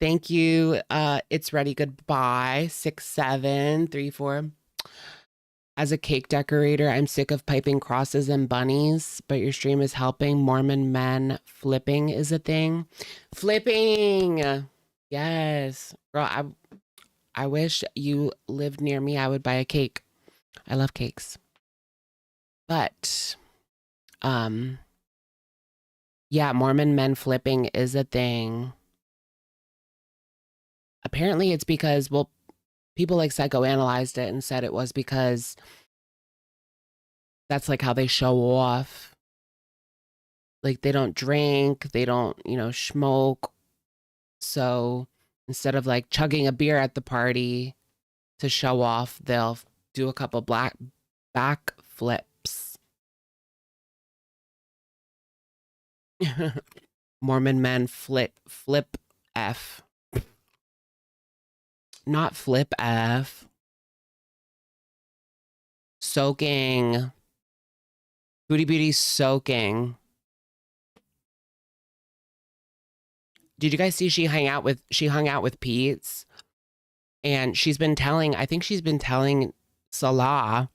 Thank you. It's ready. Goodbye. 6734. As a cake decorator, I'm sick of piping crosses and bunnies, but your stream is helping. Mormon men flipping is a thing. Flipping. Yes. Girl, I wish you lived near me. I would buy a cake. I love cakes. But, yeah, Mormon men flipping is a thing. Apparently it's because, well, people like psychoanalyzed it and said it was because that's like how they show off. Like they don't drink, they don't, smoke. So instead of like chugging a beer at the party to show off, they'll do a couple back flips. Mormon men flip F. Not flip F. Soaking. Foodie Beauty soaking. Did you guys see she hung out with Peetz? And I think she's been telling Salah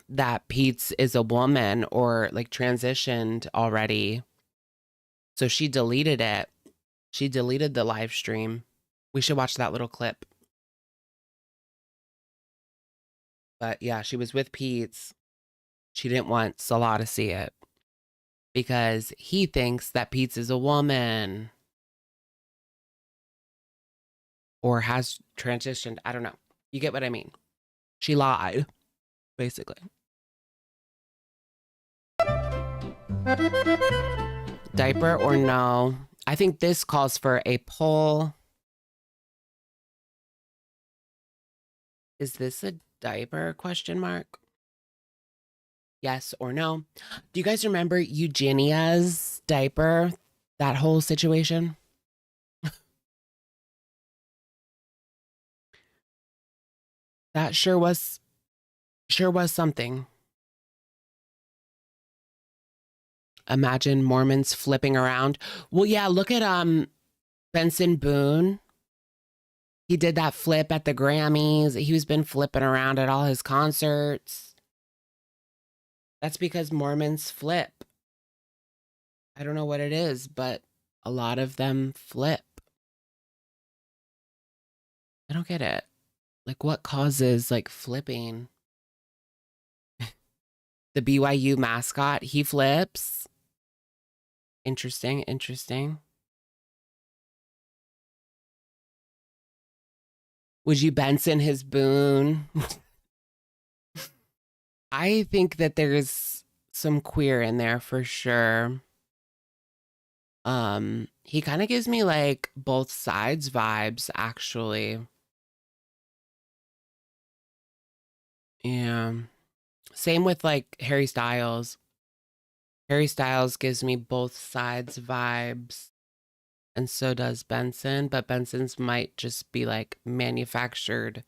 that Peetz is a woman or like transitioned already. So she deleted it. She deleted the live stream. We should watch that little clip. But yeah, she was with Peetz. She didn't want Salah to see it because he thinks that Peetz is a woman or has transitioned. I don't know. You get what I mean? She lied, basically. Diaper or no? I think this calls for a poll. Is this a diaper, question mark? Yes or no? Do you guys remember Eugenia's diaper? That whole situation? That sure was something. Imagine Mormons flipping around. Well, yeah, look at Benson Boone. He did that flip at the Grammys. He's been flipping around at all his concerts. That's because Mormons flip. I don't know what it is, but a lot of them flip. I don't get it. Like, what causes, like, flipping? The BYU mascot, he flips. Interesting. Would you Benson his Boone? I think that there's some queer in there for sure. He kind of gives me like both sides vibes, actually. Yeah. Same with like Harry Styles. Harry Styles gives me both sides vibes. And so does Benson, but Benson's might just be like manufactured.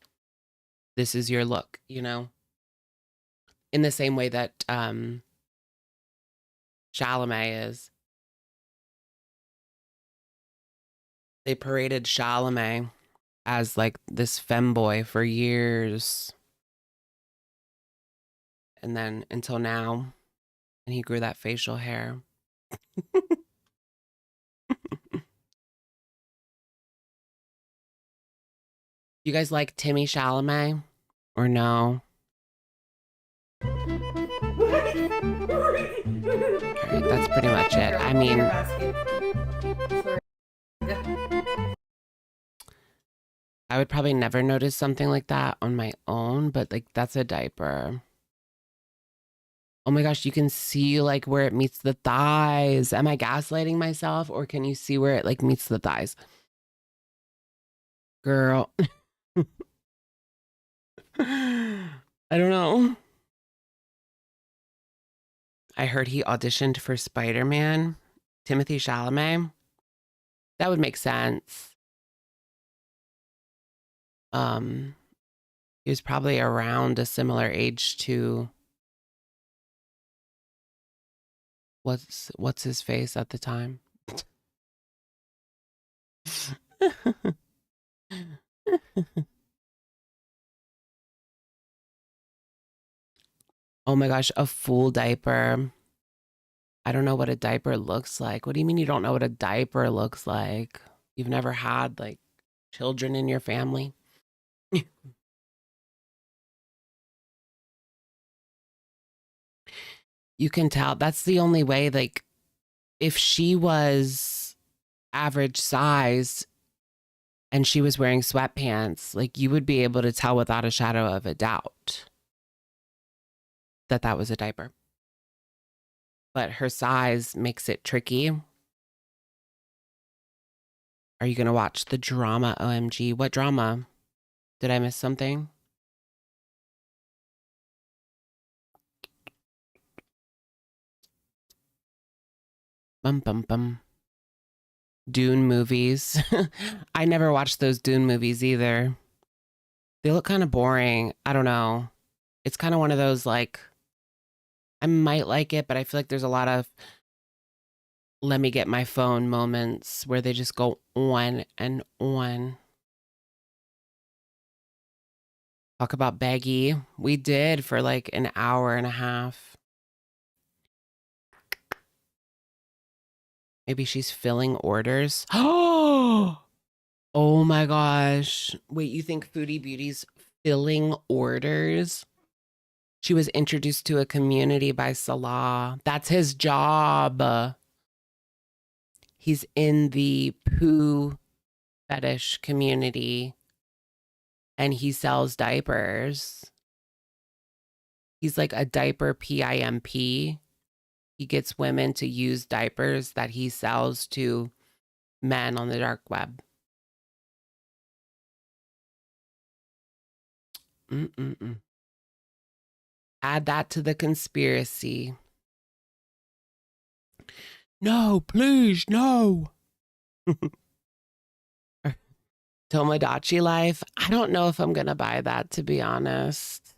This is your look, you know? In the same way that Chalamet is. They paraded Chalamet as like this femboy for years. And then until now, and he grew that facial hair. You guys like Timmy Chalamet or no? Alright, that's pretty much it. I mean, I would probably never notice something like that on my own, but like that's a diaper. Oh my gosh, you can see like where it meets the thighs. Am I gaslighting myself, or can you see where it like meets the thighs? Girl. I don't know. I heard he auditioned for Spider-Man. Timothy Chalamet. That would make sense. He was probably around a similar age to what's his face at the time? Oh my gosh, a full diaper. I don't know what a diaper looks like. What do you mean you don't know what a diaper looks like? You've never had like children in your family? You can tell. That's the only way, like, if she was average size and she was wearing sweatpants, like, you would be able to tell without a shadow of a doubt that that was a diaper. But her size makes it tricky. Are you going to watch the drama? OMG. What drama? Did I miss something? Bum, bum, bum. Dune movies. I never watched those Dune movies either. They look kind of boring. I don't know. It's kind of one of those, like, I might like it, but I feel like there's a lot of let me get my phone moments where they just go on and on. Talk about Beggy. We did for like an hour and a half. Maybe she's filling orders. Oh my gosh. Wait, you think Foodie Beauty's filling orders? She was introduced to a community by Salah. That's his job. He's in the poo fetish community and he sells diapers. He's like a diaper PIMP. He gets women to use diapers that he sells to men on the dark web. Add that to the conspiracy. No, please, no. Tomodachi Life. I don't know if I'm going to buy that, to be honest.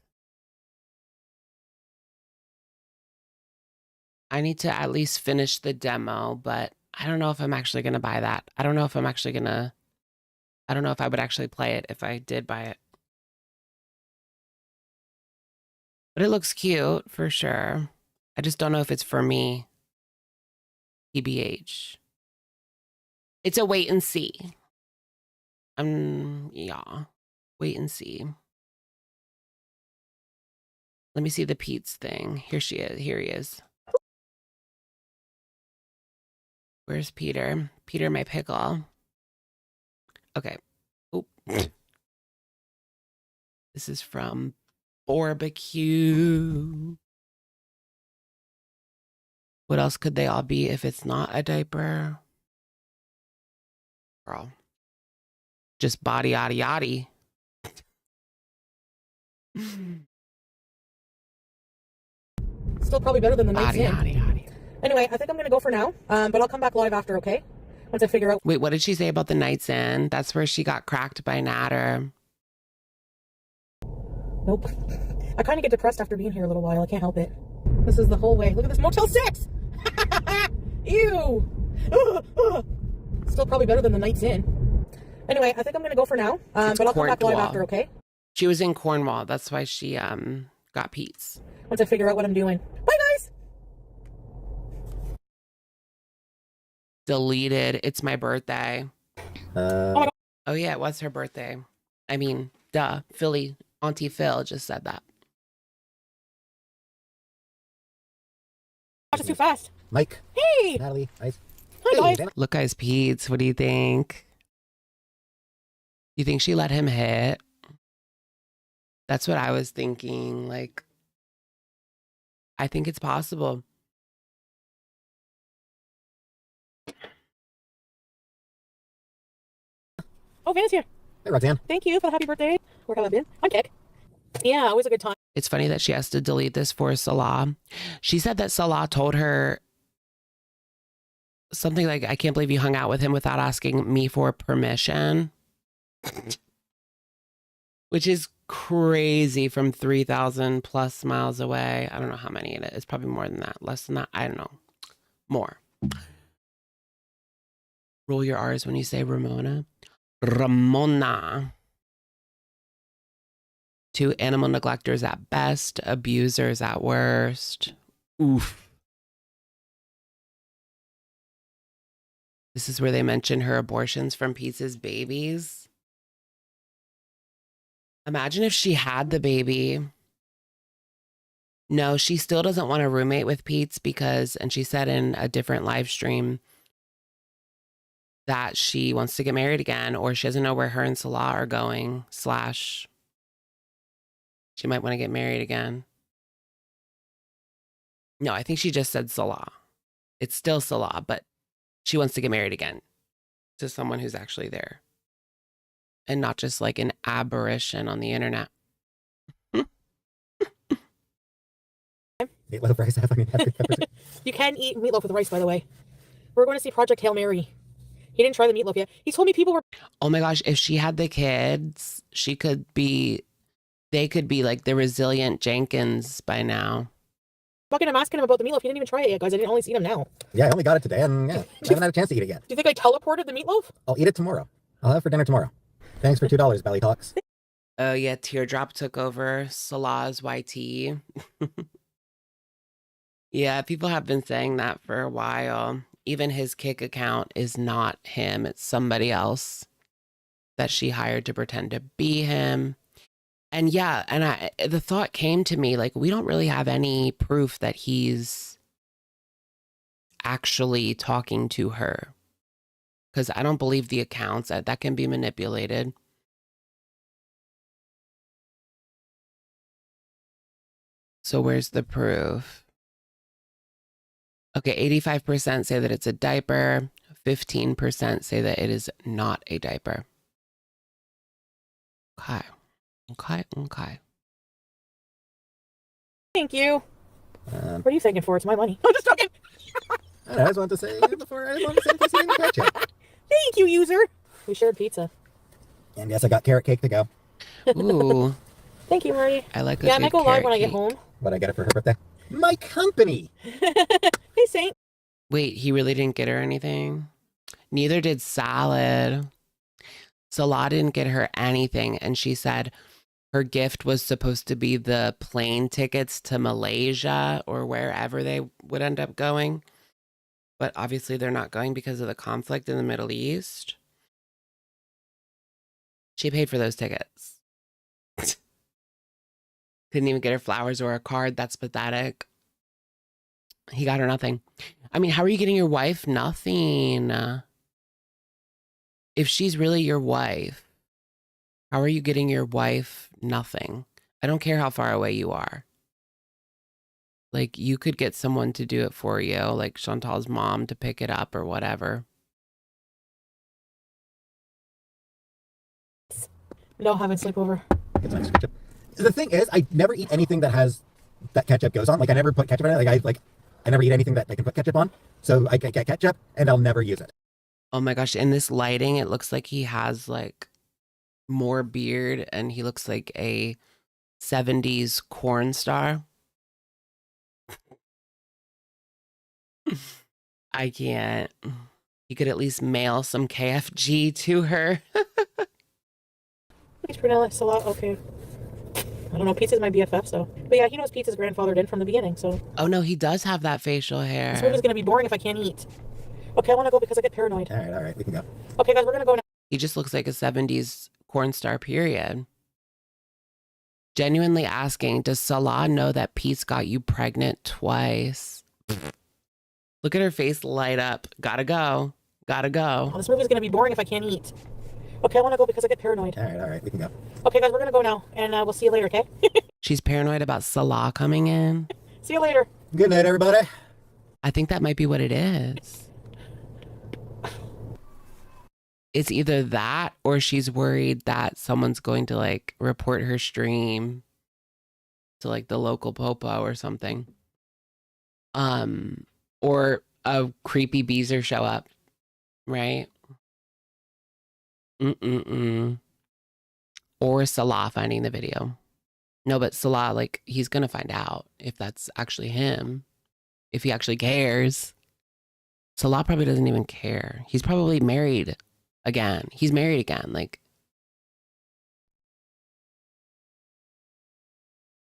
I need to at least finish the demo, but I don't know if I'm actually going to buy that. I don't know if I'm actually going to, I don't know if I would actually play it if I did buy it. But it looks cute for sure. I just don't know if it's for me. TBH. It's a wait and see. Yeah. Wait and see. Let me see the Peetz thing. Here she is. Here he is. Where's Peter? Peter, my pickle. Okay. Oh. This is from Barbecue. What else could they all be if it's not a diaper? Girl. Just body yaddy yaddy. Still probably better than the night's Body in. yaddy yaddy. Anyway, I think I'm going to go for now, but I'll come back live after, okay? Once I figure out. Wait, what did she say about the nights in? That's where she got cracked by Natter. Nope. I kind of get depressed after being here a little while. I can't help it. This is the whole way. Look at this Motel 6! Ew! Still probably better than the nights in. Anyway, I think I'm going to go for now. But I'll come back live after, okay? She was in Cornwall. That's why she got Peetz. Once I figure out what I'm doing. Bye, guys! Deleted. It's my birthday. Oh my God. Oh, yeah, it was her birthday. I mean, duh. Philly, Auntie Phil just said that. Watch it too fast. Mike. Hey! Natalie. Ice. Hi, guys. Look, guys, Peetz, what do you think? You think she let him hit? That's what I was thinking. Like, I think it's possible. Oh, Van's here. Hey, Roxanne. Thank you for the happy birthday. Where have I been? I'm Kick. Yeah, always a good time. It's funny that she has to delete this for Salah. She said that Salah told her something like, I can't believe you hung out with him without asking me for permission. Which is crazy from 3,000 plus miles away. I don't know how many it is. It's probably more than that. Less than that. I don't know. More. Roll your R's when you say Ramona. Ramona. Two animal neglectors at best, abusers at worst. Oof. This is where they mention her abortions from Peetz's babies. Imagine if she had the baby. No, she still doesn't want to roommate with Peetz because, and she said in a different live stream that she wants to get married again, or she doesn't know where her and Salah are going, / she might want to get married again. No, I think she just said Salah. It's still Salah, but she wants to get married again to someone who's actually there. And not just like an aberration on the internet. Meatloaf rice. You can eat meatloaf with rice, by the way. We're going to see Project Hail Mary. He didn't try the meatloaf yet. He told me people were... Oh my gosh, if she had the kids, they could be like the resilient Jenkins by now. Fucking, I'm asking him about the meatloaf. He didn't even try it yet, guys. I didn't only see him now. Yeah, I only got it today, and yeah, I haven't had a chance to eat it yet. Do you think I teleported the meatloaf? I'll eat it tomorrow. I'll have it for dinner tomorrow. Thanks for $2, Belly Talks. Oh yeah, Teardrop took over Salah's YT. Yeah, people have been saying that for a while. Even his Kick account is not him. It's somebody else that she hired to pretend to be him. And yeah, and the thought came to me, like, we don't really have any proof that he's actually talking to her. Because I don't believe the accounts that can be manipulated. So where's the proof? Okay, 85% say that it's a diaper. 15% say that it is not a diaper. Okay. Okay. Thank you. What are you thanking for? It's my money. I'm just joking. I just wanted to say before I wanted to say pussy in the ketchup. Thank you, user. We shared pizza. And yes, I got carrot cake to go. Ooh. Thank you, Marie. I like a Yeah, I good might go live carrot when I get cake. home. What I get it for her birthday? My company. Hey, Saint. Wait, he really didn't get her anything? Neither did Salad. Salah didn't get her anything, and she said her gift was supposed to be the plane tickets to Malaysia or wherever they would end up going. But obviously they're not going because of the conflict in the Middle East. She paid for those tickets. Couldn't even get her flowers or a card. That's pathetic. He got her nothing. I mean, how are you getting your wife nothing? If she's really your wife, how are you getting your wife nothing? I don't care how far away you are. Like, you could get someone to do it for you, like Chantal's mom to pick it up or whatever. No, haven't sleepover. It's nice ketchup. The thing is, I never eat anything that ketchup goes on. Like, I never put ketchup in it. I never eat anything that I can put ketchup on. So I can get ketchup, and I'll never use it. Oh my gosh, in this lighting, it looks like he has like more beard and he looks like a 70s corn star. I can't. You could at least mail some KFG to her. Thanks, Prunella. Salah. Okay. I don't know. Peetz is my BFF, so. But yeah, he knows Peetz is grandfathered in from the beginning, so. Oh no, he does have that facial hair. This movie's gonna be boring if I can't eat. Okay, I want to go because I get paranoid. All right, we can go. Okay, guys, we're gonna go now. He just looks like a 70s corn star, period. Genuinely asking, does Salah know that Peetz got you pregnant twice? Look at her face light up. Gotta go. Gotta go. Oh, this movie's gonna be boring if I can't eat. Okay, I want to go because I get paranoid. All right, we can go. Okay, guys, we're gonna go now, and we'll see you later, okay? She's paranoid about Salah coming in. See you later. Good night, everybody. I think that might be what it is. It's either that or she's worried that someone's going to like report her stream to like the local popo or something. Or a creepy beezer show up, right? Or Salah finding the video. No, but Salah, like, he's gonna find out if that's actually him, if he actually cares. Salah probably doesn't even care. He's probably married again. He's married again. Like,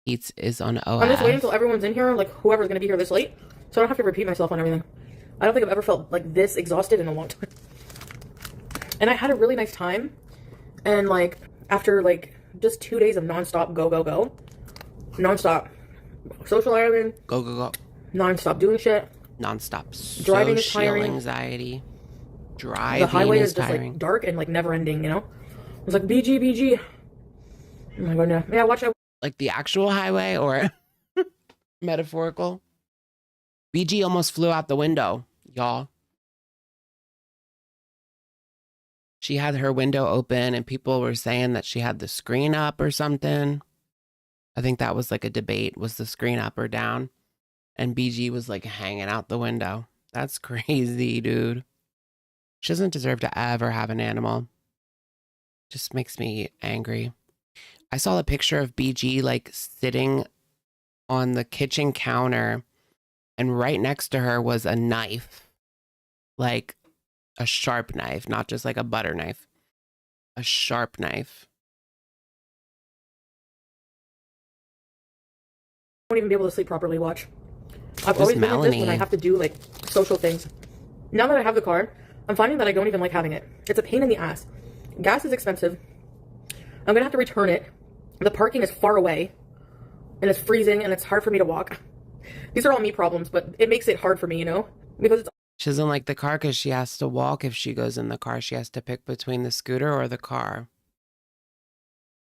Peetz is on OS. I'm just waiting until everyone's in here, like whoever's gonna be here this late, so I don't have to repeat myself on everything. I don't think I've ever felt like this exhausted in a long time. And I had a really nice time, and like after like just 2 days of nonstop go, nonstop socializing, Go. nonstop doing shit, Nonstop driving is social tiring. anxiety. Driving The highway is just tiring. like dark and like never ending, you know? It was like BG. Oh my god, no. Yeah, watch out. Like the actual highway or metaphorical? BG almost flew out the window, y'all. She had her window open and people were saying that she had the screen up or something. I think that was like a debate. Was the screen up or down? And BG was like hanging out the window. That's crazy, dude. She doesn't deserve to ever have an animal. Just makes me angry. I saw a picture of BG like sitting on the kitchen counter and right next to her was a knife. Like a sharp knife, not just like a butter knife. A sharp knife. I won't even be able to sleep properly, watch. I've always been like this when I have to do like social things. Now that I have the car, I'm finding that I don't even like having it. It's a pain in the ass. Gas is expensive. I'm gonna have to return it. The parking is far away. And it's freezing and it's hard for me to walk. These are all me problems, but it makes it hard for me, you know? Because it's She doesn't like the car because she has to walk. If she goes in the car, she has to pick between the scooter or the car.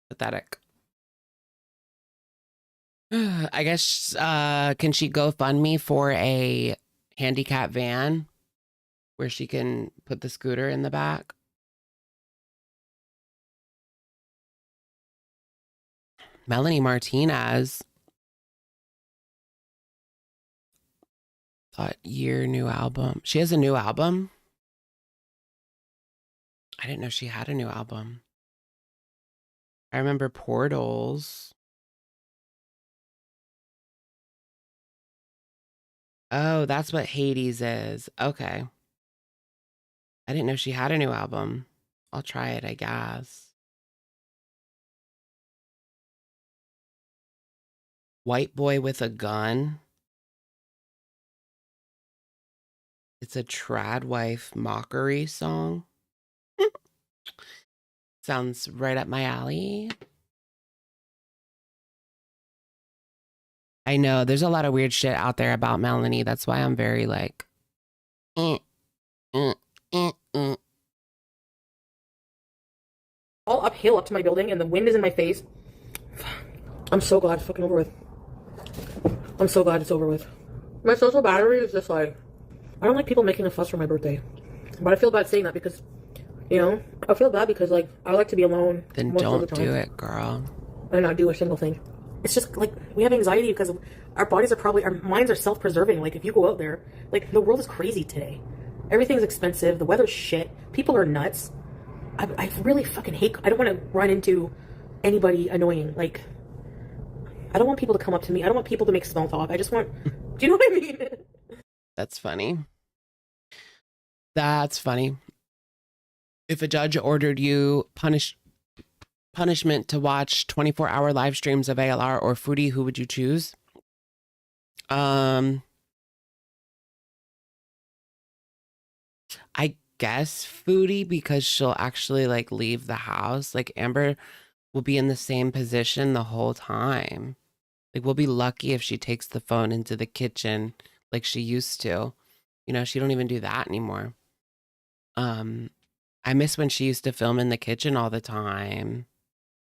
Pathetic. I guess, can she GoFundMe for a handicap van where she can put the scooter in the back? Melanie Martinez. Thought year new album. She has a new album? I didn't know she had a new album. I remember Portals. Oh, that's what Hades is. Okay. I didn't know she had a new album. I'll try it, I guess. White Boy with a Gun. It's a trad wife mockery song. Sounds right up my alley. I know there's a lot of weird shit out there about Melanie. That's why I'm very like, all uphill up to my building and the wind is in my face. I'm so glad it's fucking over with. I'm so glad it's over with. My social battery is just like, I don't like people making a fuss for my birthday. But I feel bad saying that because, you know, I feel bad because like, I like to be alone. Then most of the don't time do it, girl. And not do a single thing. It's just like, we have anxiety because our bodies are probably, our minds are self-preserving. Like if you go out there, like the world is crazy today. Everything's expensive. The weather's shit. People are nuts. I really fucking hate, I don't want to run into anybody annoying. Like, I don't want people to come up to me. I don't want people to make small talk. I just want, do you know what I mean? That's funny. That's funny. If a judge ordered you punishment to watch 24-hour live streams of ALR or Foodie, who would you choose? I guess Foodie, because she'll actually like leave the house. Like Amber will be in the same position the whole time. Like we'll be lucky if she takes the phone into the kitchen like she used to. You know, she don't even do that anymore. I miss when she used to film in the kitchen all the time.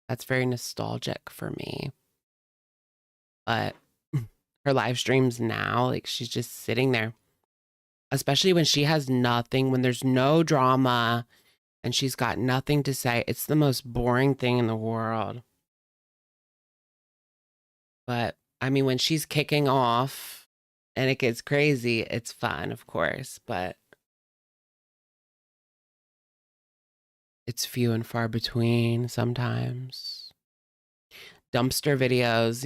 That's very nostalgic for me. But her live streams now, like she's just sitting there. Especially when she has nothing, when there's no drama and she's got nothing to say. It's the most boring thing in the world. But I mean, when she's kicking off and it gets crazy, it's fun, of course, but it's few and far between sometimes. Dumpster videos,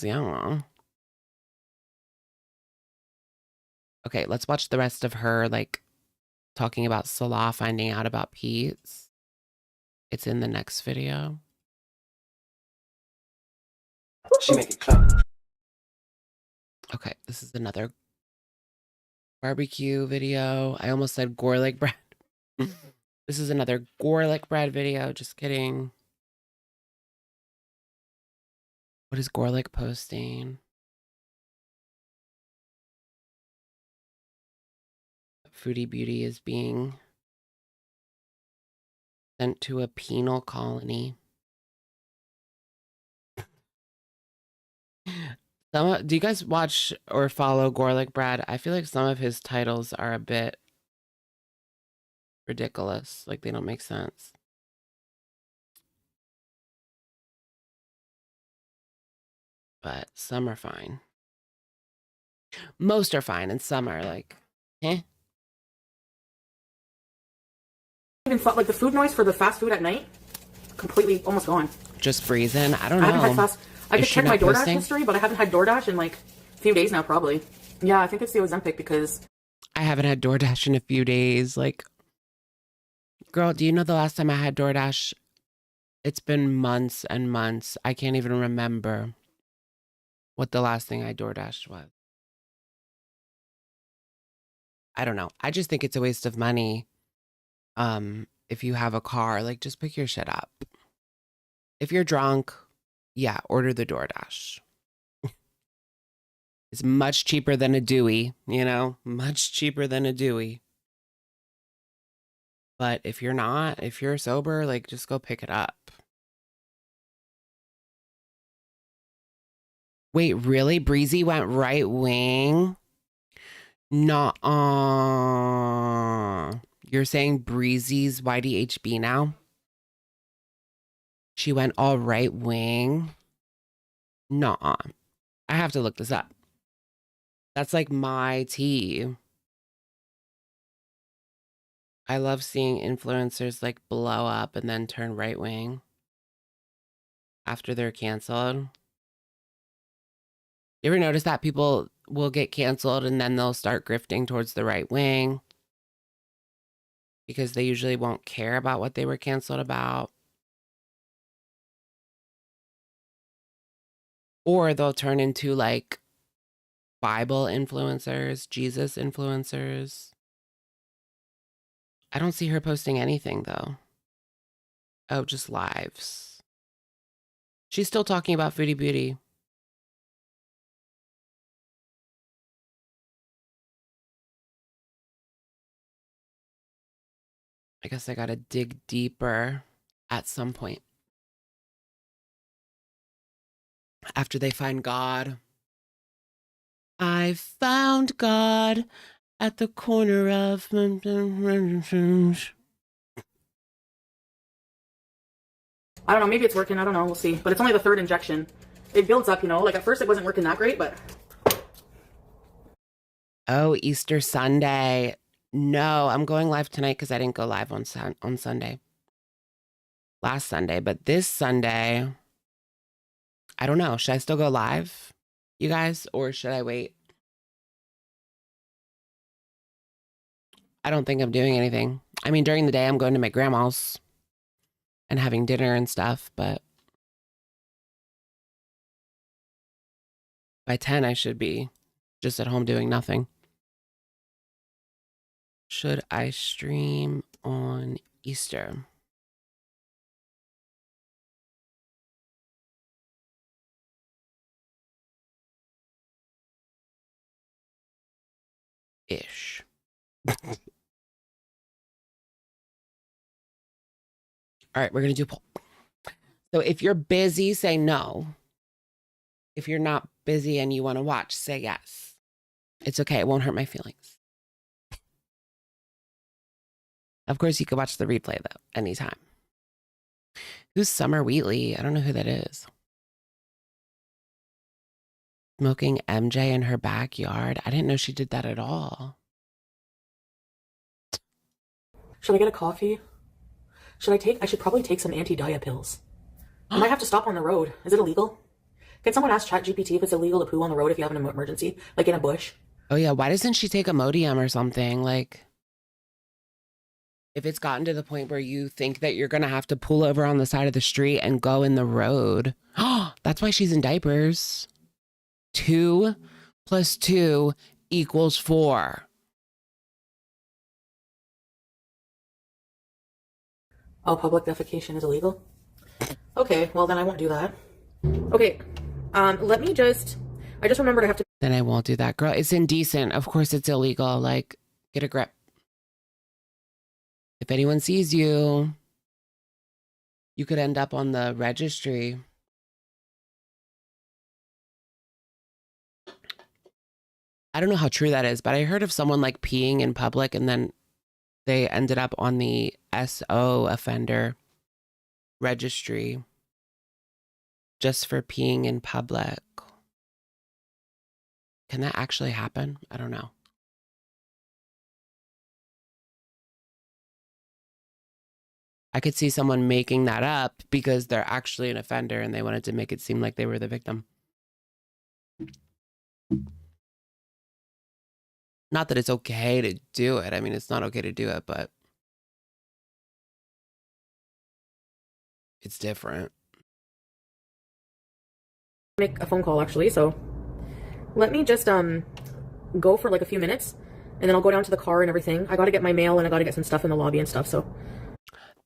yeah. Okay, let's watch the rest of her, like, talking about Salah finding out about Peetz. It's in the next video. She make it clap. Okay, this is another barbecue video. I almost said garlic bread. This is another garlic bread video. Just kidding. What is garlic posting? Foodie Beauty is being sent to a penal colony. Do you guys watch or follow Garlic Brad? I feel like some of his titles are a bit ridiculous. Like they don't make sense. But some are fine. Most are fine and some are like, eh. Even thought like the food noise for the fast food at night, completely almost gone. Just freezing. I don't know. I haven't had fast. I could check my DoorDash posting? history, but I haven't had DoorDash in like a few days now, probably. Yeah, I think it's the Ozempic because I haven't had DoorDash in a few days. Like, girl, do you know the last time I had DoorDash? It's been months and months. I can't even remember what the last thing I DoorDashed was. I don't know. I just think it's a waste of money. If you have a car, like just pick your shit up. If you're drunk, yeah, order the DoorDash. It's much cheaper than a Dewey, you know, much cheaper than a Dewey. But if you're not, if you're sober, like just go pick it up. Wait, really? Breezy went right wing? Nuh-uh. You're saying Breezy's YDHB now? She went all right wing? Nuh-uh. I have to look this up. That's like my tea. I love seeing influencers like blow up and then turn right wing after they're canceled. You ever notice that people will get canceled and then they'll start grifting towards the right wing? Because they usually won't care about what they were canceled about. Or they'll turn into like Bible influencers, Jesus influencers. I don't see her posting anything though. Oh, just lives. She's still talking about Foodie Beauty. I guess I gotta dig deeper at some point. After they find God. I found God at the corner of... I don't know, maybe it's working. I don't know. We'll see. But it's only the third injection. It builds up, you know. Like at first it wasn't working that great, but Oh, Easter Sunday. No, I'm going live tonight because I didn't go live on Sunday. Last Sunday, but this Sunday, I don't know. Should I still go live, you guys, or should I wait? I don't think I'm doing anything. I mean, during the day, I'm going to my grandma's and having dinner and stuff, but by 10, I should be just at home doing nothing. Should I stream on Easter? Ish. All right, we're going to do a poll. So if you're busy, say no. If you're not busy and you want to watch, say yes. It's okay. It won't hurt my feelings. Of course, you can watch the replay, though, anytime. Who's Summer Wheatley? I don't know who that is. Smoking MJ in her backyard. I didn't know she did that at all. Should I get a coffee? I should probably take some anti-diet pills. I might have to stop on the road. Is it illegal? Can someone ask ChatGPT if it's illegal to poo on the road if you have an emergency, like in a bush? Oh yeah, why doesn't she take Imodium or something? Like, if it's gotten to the point where you think that you're gonna have to pull over on the side of the street and go in the road. That's why she's in diapers. 2 + 2 = 4. Oh, public defecation is illegal? Okay, well then I won't do that. Okay, let me just, I just remembered I have to. Then I won't do that. Girl, it's indecent. Of course it's illegal. Like, get a grip. If anyone sees you, you could end up on the registry. I don't know how true that is, but I heard of someone like peeing in public and then they ended up on the SO offender registry just for peeing in public. Can that actually happen? I don't know. I could see someone making that up because they're actually an offender and they wanted to make it seem like they were the victim. Not that it's okay to do it. I mean, it's not okay to do it, but it's different. Make a phone call actually, so let me just go for like a few minutes and then I'll go down to the car and everything. I got to get my mail and I got to get some stuff in the lobby and stuff, so.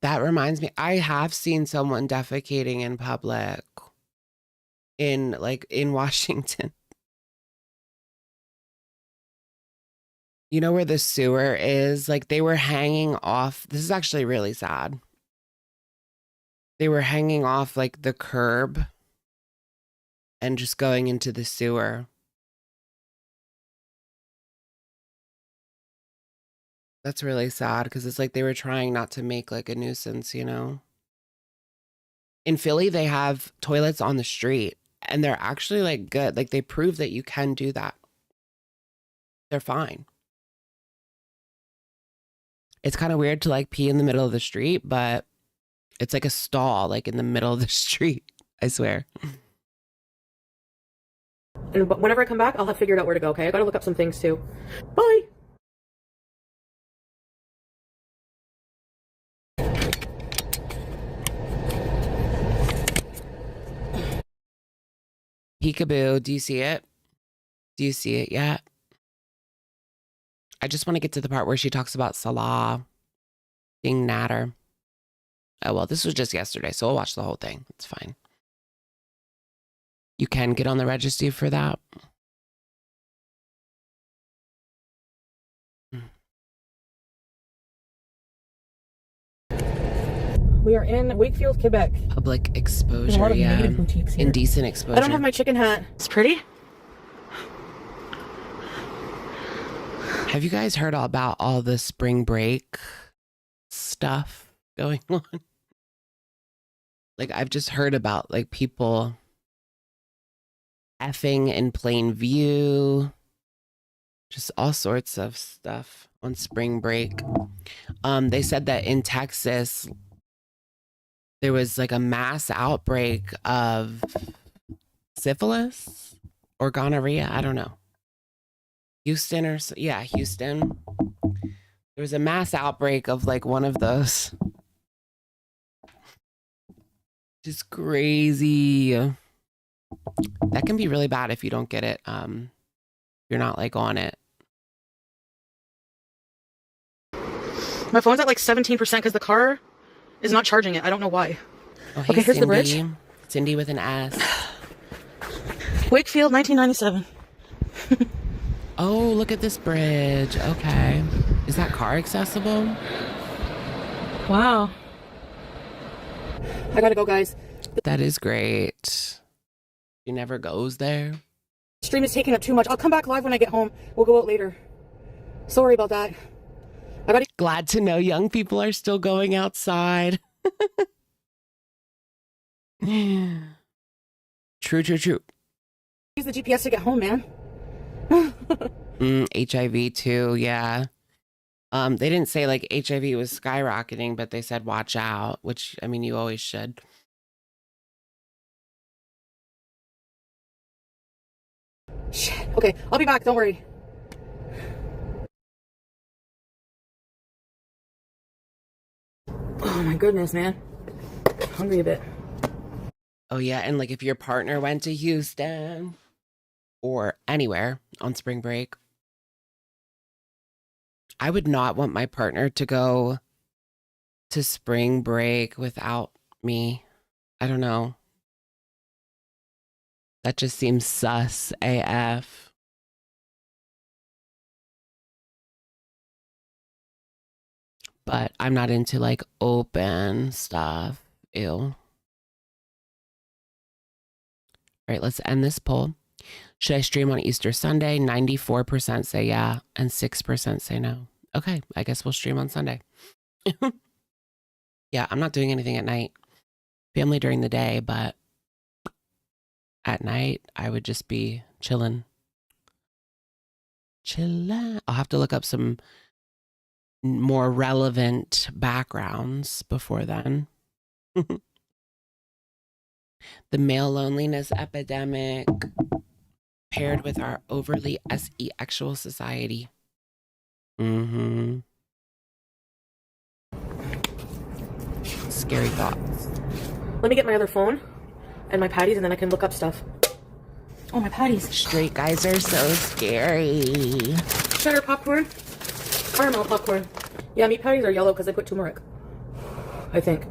That reminds me, I have seen someone defecating in public in Washington. You know where the sewer is? Like, they were hanging off. This is actually really sad. They were hanging off like the curb and just going into the sewer. That's really sad because it's like they were trying not to make like a nuisance, you know? In Philly, they have toilets on the street and they're actually like good. Like, they prove that you can do that. They're fine. It's kind of weird to like pee in the middle of the street, but it's like a stall, like in the middle of the street. I swear. And whenever I come back, I'll have figured out where to go, okay? I gotta look up some things too. Bye! Peekaboo, do you see it? Do you see it yet? I just want to get to the part where she talks about Salah being natter. Oh, well, this was just yesterday, so we'll watch the whole thing. It's fine. You can get on the registry for that. We are in Wakefield, Quebec. Public exposure, yeah. Indecent exposure. I don't have my chicken hat. It's pretty. Have you guys heard about all the spring break stuff going on? Like, I've just heard about like people effing in plain view. Just all sorts of stuff on spring break. They said that in Texas, there was like a mass outbreak of syphilis or gonorrhea. I don't know. Houston Houston. There was a mass outbreak of like one of those. Just crazy. That can be really bad if you don't get it. You're not like on it. My phone's at like 17% because the car is not charging it. I don't know why. Oh, hey, okay, here's Cindy. the bridge. Cindy with an S. Wakefield, 1997. Oh, look at this bridge. Okay. Is that car accessible? Wow. I gotta go, guys. That is great. She never goes there. Stream is taking up too much. I'll come back live when I get home. We'll go out later. Sorry about that. Glad to know young people are still going outside. True. Use the GPS to get home, man. HIV too, yeah. They didn't say like HIV was skyrocketing, but they said watch out, which I mean you always should. Shit. Okay, I'll be back. Don't worry. Oh my goodness, man. Hungry a bit. Oh yeah, and like if your partner went to Houston or anywhere on spring break, I would not want my partner to go to spring break without me. I don't know. That just seems sus AF. But I'm not into like open stuff. Ew. All right, let's end this poll. Should I stream on Easter Sunday? 94% say yeah, and 6% say no. Okay, I guess we'll stream on Sunday. Yeah, I'm not doing anything at night. Family during the day, but at night, I would just be chilling. Chillin'. I'll have to look up some more relevant backgrounds before then. The male loneliness epidemic paired with our overly SE-actual society. Scary thoughts. Let me get my other phone and my patties and then I can look up stuff. Oh, my patties. Straight guys are so scary. Cheddar popcorn. Caramel popcorn. Yeah, meat patties are yellow because I put turmeric. I think.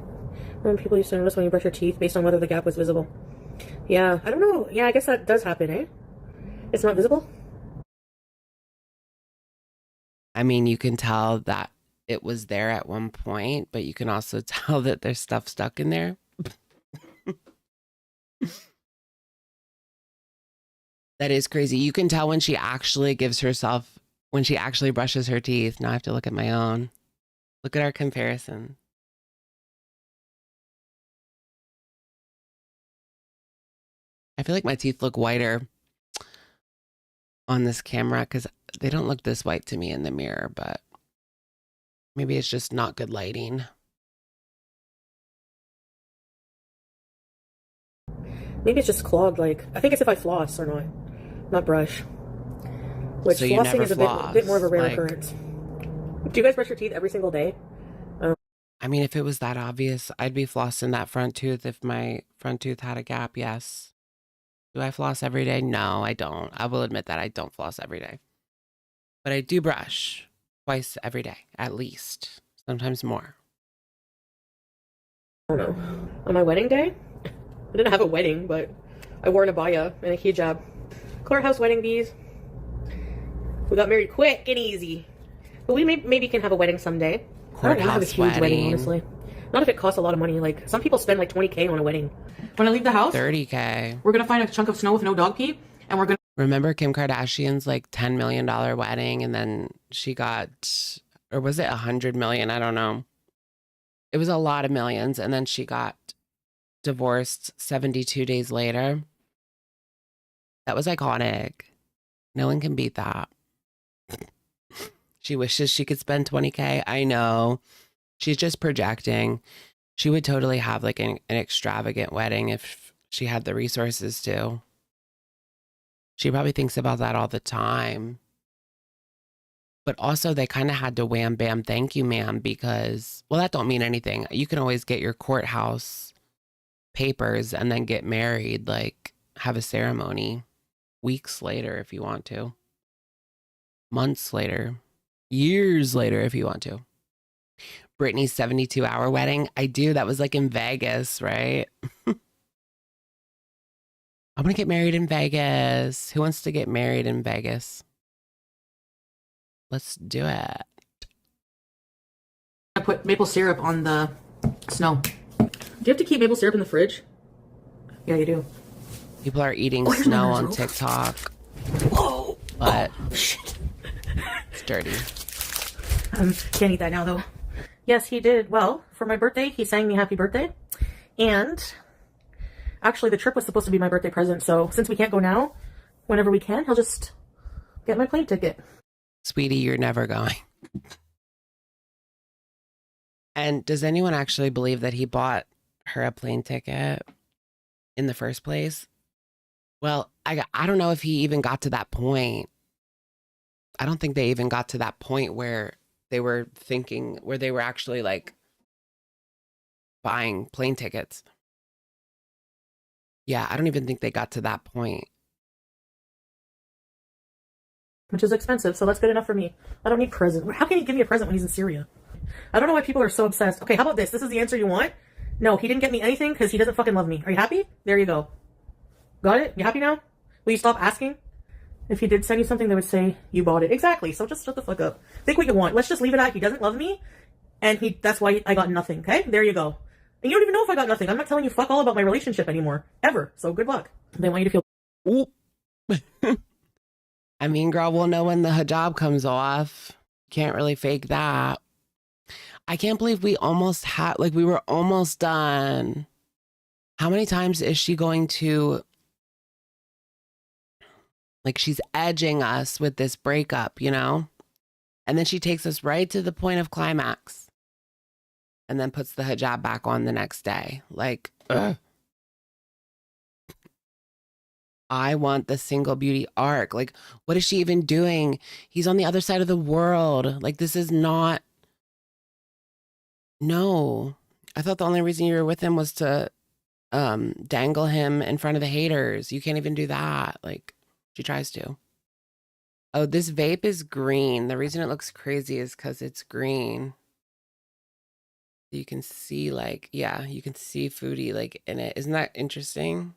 When people used to notice when you brush your teeth based on whether the gap was visible. Yeah, I don't know. Yeah, I guess that does happen, eh? It's not visible? I mean, you can tell that it was there at one point, but you can also tell that there's stuff stuck in there. That is crazy. You can tell when she actually when she actually brushes her teeth. Now I have to look at my own. Look at our comparison. I feel like my teeth look whiter on this camera because they don't look this white to me in the mirror, but maybe it's just not good lighting. Maybe it's just clogged, like, I think it's if I floss or not brush. Which So you flossing never is a floss, bit more of a rare like- occurrence. Do you guys brush your teeth every single day? I mean, if it was that obvious, I'd be flossing that front tooth if my front tooth had a gap, yes. Do I floss every day? No, I don't. I will admit that I don't floss every day. But I do brush twice every day, at least. Sometimes more. I don't know. On my wedding day, I didn't have a wedding, but I wore an abaya and a hijab. Courthouse wedding bees. We got married quick and easy. But we maybe can have a wedding someday. I don't want to have a huge wedding, honestly. Not if it costs a lot of money. Like, some people spend like 20K on a wedding. When I leave the house, 30K. we're going to find a chunk of snow with no dog pee, and we're going to... Remember Kim Kardashian's like $10 million wedding, and then she got, or was it 100 million? I don't know. It was a lot of millions, and then she got divorced 72 days later. That was iconic. No one can beat that. She wishes she could spend 20K. I know. She's just projecting. She would totally have like an extravagant wedding if she had the resources to. She probably thinks about that all the time. But also they kind of had to wham bam thank you ma'am because, well, that don't mean anything. You can always get your courthouse papers and then get married, like have a ceremony weeks later if you want to. Months later. Years later if you want to. Brittany's 72-hour wedding. I do. That was like in Vegas, right? I'm going to get married in Vegas. Who wants to get married in Vegas? Let's do it. I put maple syrup on the snow. Do you have to keep maple syrup in the fridge? Yeah, you do. People are eating snow on TikTok. Oh, but shit. It's dirty. Can't eat that now, though. Yes, he did. Well, for my birthday, he sang me happy birthday. And actually, the trip was supposed to be my birthday present. So since we can't go now, whenever we can, he'll just get my plane ticket. Sweetie, you're never going. And does anyone actually believe that he bought her a plane ticket in the first place? Well, I don't know if he even got to that point. I don't think they even got to that point where they were thinking, where they were actually like buying plane tickets. Yeah, I don't even think they got to that point. Which is expensive, so that's good enough for me. I don't need present. How can he give me a present when he's in Syria? I don't know why people are so obsessed. Okay, how about this? This is the answer you want? No, he didn't get me anything because he doesn't fucking love me. Are you happy? There you go. Got it? You happy now? Will you stop asking? If he did send you something, they would say you bought it. Exactly, so just shut the fuck up. Think what you want. Let's just leave it at he doesn't love me, and that's why I got nothing, okay? There you go. And you don't even know if I got nothing. I'm not telling you fuck all about my relationship anymore. Ever. So good luck. They want you to feel... Ooh. I mean, girl, we'll know when the hijab comes off. Can't really fake that. I can't believe we almost had, like, we were almost done. How many times is she going to, like, she's edging us with this breakup, you know? And then she takes us right to the point of climax and then puts the hijab back on the next day. Like, ugh. I want the single beauty arc. Like, what is she even doing? He's on the other side of the world. Like, this is not. No. I thought the only reason you were with him was to dangle him in front of the haters. You can't even do that. Like, she tries to. Oh, this vape is green. The reason it looks crazy is because it's green. You can see, like, yeah, you can see Foodie, like, in it. Isn't that interesting?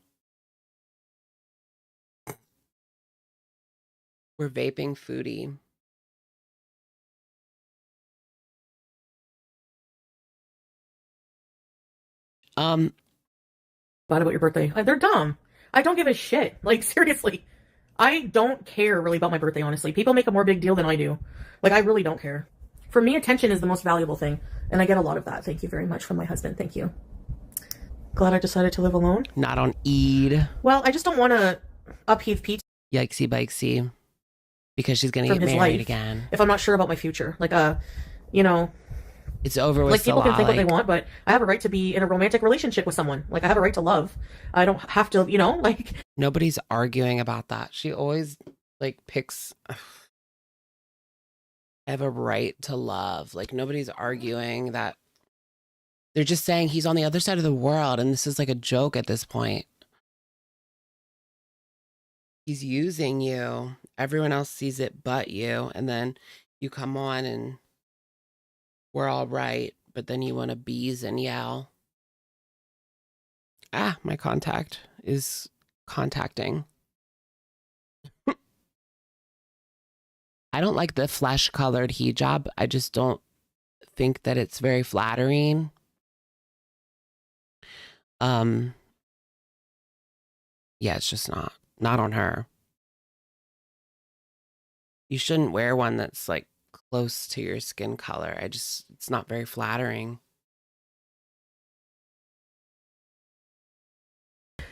We're vaping Foodie. Bad about your birthday. They're dumb. I don't give a shit. Like, seriously. I don't care really about my birthday, honestly. People make a more big deal than I do. Like, I really don't care. For me, attention is the most valuable thing. And I get a lot of that. Thank you very much from my husband. Thank you. Glad I decided to live alone. Not on Eid. Well, I just don't want to upheave Peetz. Yikesy bikesy. Because she's going to get married again. If I'm not sure about my future. Like, you know. It's over with Like, people Salah, can think what they want, but I have a right to be in a romantic relationship with someone. Like, I have a right to love. I don't have to, you know, like. Nobody's arguing about that. She always, like, picks. I have a right to love. Like, nobody's arguing that. They're just saying he's on the other side of the world, and this is like a joke at this point. He's using you. Everyone else sees it but you. And then you come on and we're all right. But then you want to bees and yell. Ah, my contact is contacting. I don't like the flesh colored hijab. I just don't think that it's very flattering. Yeah, it's just not on her. You shouldn't wear one that's like close to your skin color. It's not very flattering.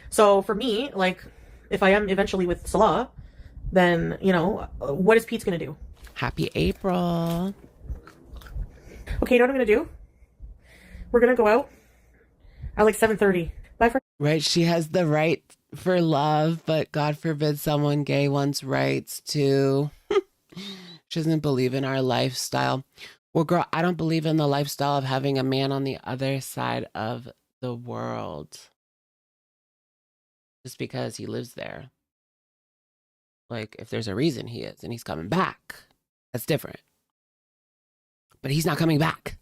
So for me, like, if I am eventually with Salah, then, you know, what is Peetz going to do? Happy April. Okay, you know what I'm gonna do? We're gonna go out at like 7:30. Bye for. Right, she has the right for love, but God forbid someone gay wants rights too. She doesn't believe in our lifestyle. Well, girl, I don't believe in the lifestyle of having a man on the other side of the world. Just because he lives there. Like, if there's a reason he is and he's coming back, that's different. But he's not coming back.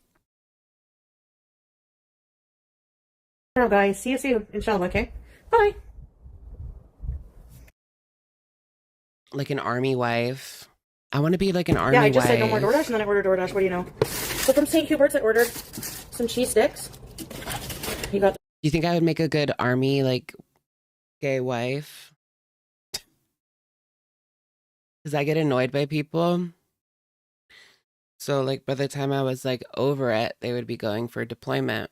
Now, guys, see you soon, inshallah, okay? Bye. Like an army wife. I want to be like an army wife. Yeah, I just said no more DoorDash, and then I ordered DoorDash. What do you know? So from St. Hubert's, I ordered some cheese sticks. You got. Do you think I would make a good army, like, gay wife? Because I get annoyed by people. So, like, by the time I was, like, over it, they would be going for deployment.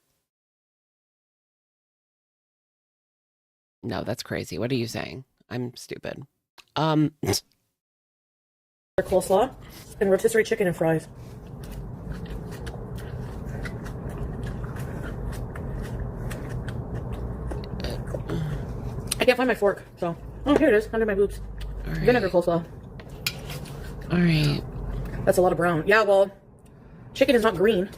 No, that's crazy. What are you saying? I'm stupid. Coleslaw and rotisserie chicken and fries. I can't find my fork, so. Oh, here it is, under my boobs. All right. Vinegar coleslaw. All right. That's a lot of brown. Yeah, well, chicken is not green.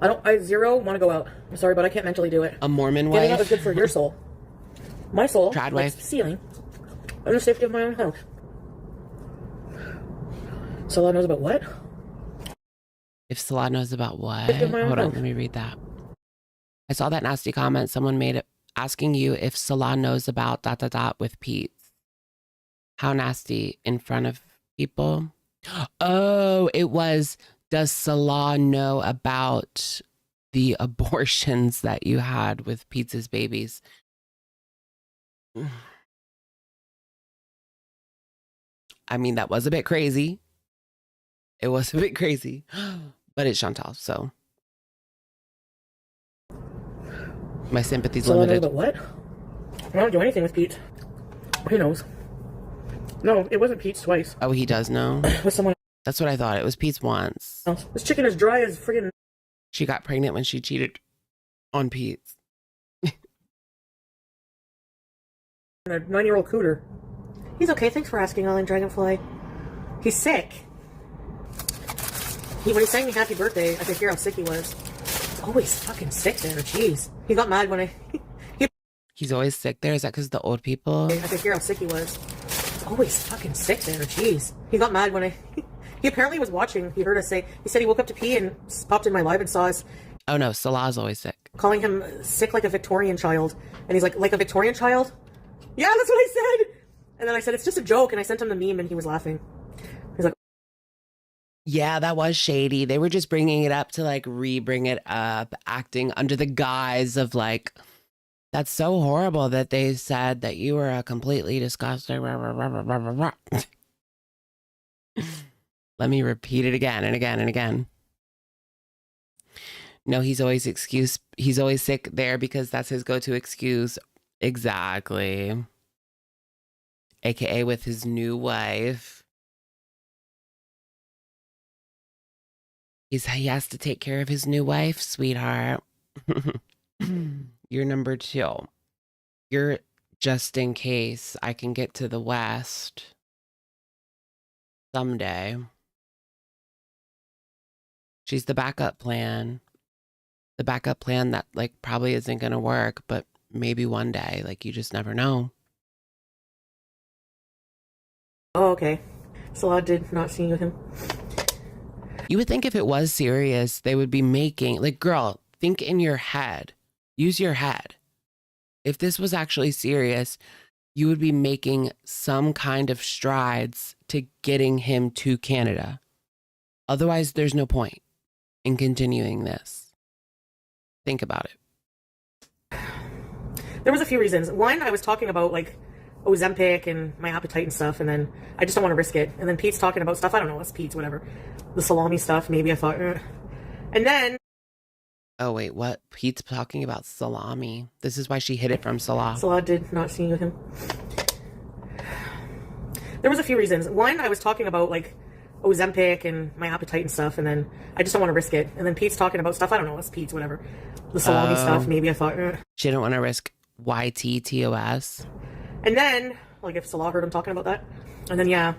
I zero want to go out. I'm sorry, but I can't mentally do it. A Mormon Getting wife? out is good for your soul. My soul, Trad likes wife. ceiling, and the safety of my own house. Salah knows about what? If Salah knows about what? Safety of my own Hold on, house. let me read that. I saw that nasty comment someone made it asking you if Salah knows about ... with Peetz. How nasty in front of people? Oh, it was, does Salah know about the abortions that you had with Peetz's babies? I mean, that was a bit crazy. It was a bit crazy, but it's Chantal, so my sympathy's Salah knows limited. about what? I don't do anything with Peetz. Who knows? No, it wasn't Peetz twice. Oh, he does know? With someone That's what I thought. It was Peetz once. else. This chicken is dry as friggin'. She got pregnant when she cheated on Peetz. A 9-year-old cooter. He's okay, thanks for asking, Island Dragonfly. He's sick. When he sang me happy birthday, I could hear how sick he was. He's always fucking sick there, jeez. He got mad when I... He's always sick there? Is that because of the old people? I could hear how sick he was. He's always fucking sick there, jeez. He got mad when I... He apparently was watching. He heard us say... He said he woke up to pee and popped in my live and saw us... Oh no, Salah's always sick. Calling him sick like a Victorian child. And he's like a Victorian child? Yeah, that's what I said! And then I said, it's just a joke, and I sent him the meme, and he was laughing. He's like... Yeah, that was shady. They were just bringing it up to like re-bring it up, acting under the guise of like, that's so horrible that they said that you were a completely disgusting. Let me repeat it again and again and again. No, he's always sick there because that's his go-to excuse. Exactly. AKA with his new wife. He has to take care of his new wife, sweetheart. You're number 2. You're just in case I can get to the West someday. She's the backup plan. The backup plan that like probably isn't going to work, but maybe one day, like you just never know. Oh, okay. Salah did not see with him. You would think if it was serious, they would be making, like, girl, think in your head. Use your head. If this was actually serious, you would be making some kind of strides to getting him to Canada. Otherwise, there's no point in continuing this. Think about it. There was a few reasons. One, I was talking about, like, Ozempic and my appetite and stuff, and then I just don't want to risk it. And then Pete's talking about stuff, I don't know, it's Pete's, whatever. The salami stuff, maybe I thought, And then... Oh, wait, what? Pete's talking about salami. This is why she hid it from Salah. Salah did not see with him. There was a few reasons. One, I was talking about, like, Ozempic and my appetite and stuff, and then I just don't want to risk it. And then Pete's talking about stuff, I don't know, it's Pete's, whatever. The salami stuff, maybe I thought, She didn't want to risk YTTOS. And then, like, if Salah heard him talking about that. And then, yeah,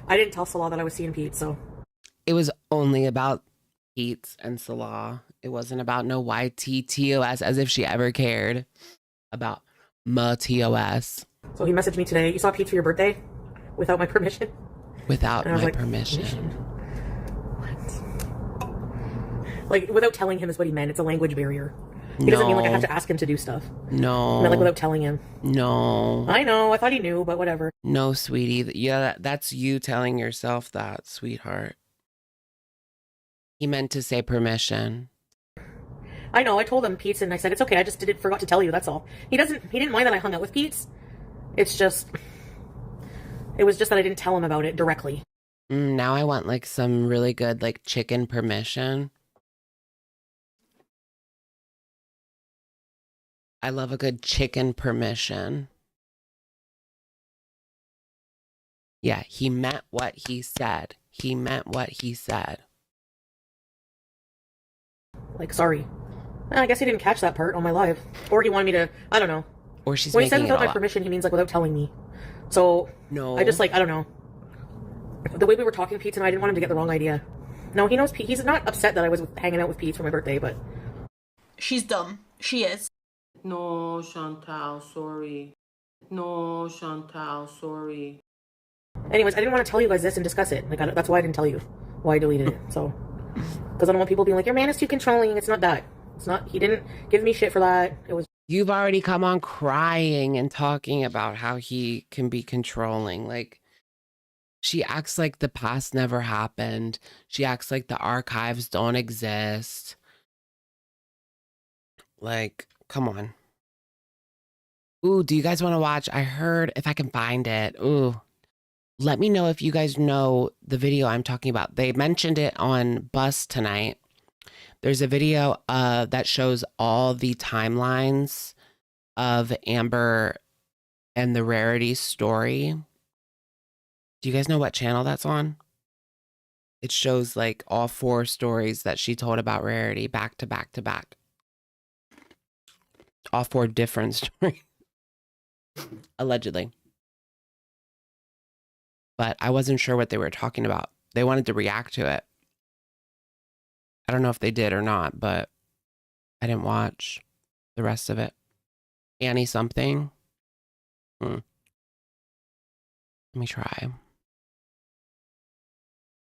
I didn't tell Salah that I was seeing Pete, so. It was only about Peetz and Salah. It wasn't about no YTTOS, as if she ever cared about my TOS. So he messaged me today, you saw Pete for your birthday? Without my permission? Without my like, permission. What? Like, without telling him is what he meant. It's a language barrier. He doesn't mean like I have to ask him to do stuff. No. I meant like without telling him. No. I know. I thought he knew, but whatever. No, sweetie. Yeah, that's you telling yourself that, sweetheart. He meant to say permission. I know. I told him Peetz, and I said it's okay. I just forgot to tell you. That's all. He didn't mind that I hung out with Peetz. It was just that I didn't tell him about it directly. Now I want like some really good like chicken permission. I love a good chicken permission. Yeah, he meant what he said. He meant what he said. Like, sorry. I guess he didn't catch that part on my live. Or he wanted me to, I don't know. Or she's when he said making it without all my up. permission, he means like without telling me. So, No. I just like, I don't know. The way we were talking, Pete, and I didn't want him to get the wrong idea. No, he knows Pete. He's not upset that I was hanging out with Pete for my birthday, but... She's dumb. She is. No, Chantal, sorry. No, Chantal, sorry. Anyways, I didn't want to tell you guys this and discuss it. Like, that's why I didn't tell you. Why I deleted it, so... Because I don't want people being like, your man is too controlling. It's not that. It's not... He didn't give me shit for that. It was... You've already come on crying and talking about how he can be controlling. Like, she acts like the past never happened. She acts like the archives don't exist. Like, come on. Ooh, do you guys want to watch? I heard, if I can find it. Ooh, let me know if you guys know the video I'm talking about. They mentioned it on Bus tonight. There's a video that shows all the timelines of Amber and the Rarity story. Do you guys know what channel that's on? It shows like all 4 stories that she told about Rarity back to back to back. All 4 different stories. Allegedly. But I wasn't sure what they were talking about. They wanted to react to it. I don't know if they did or not, but I didn't watch the rest of it. Annie something. Let me try.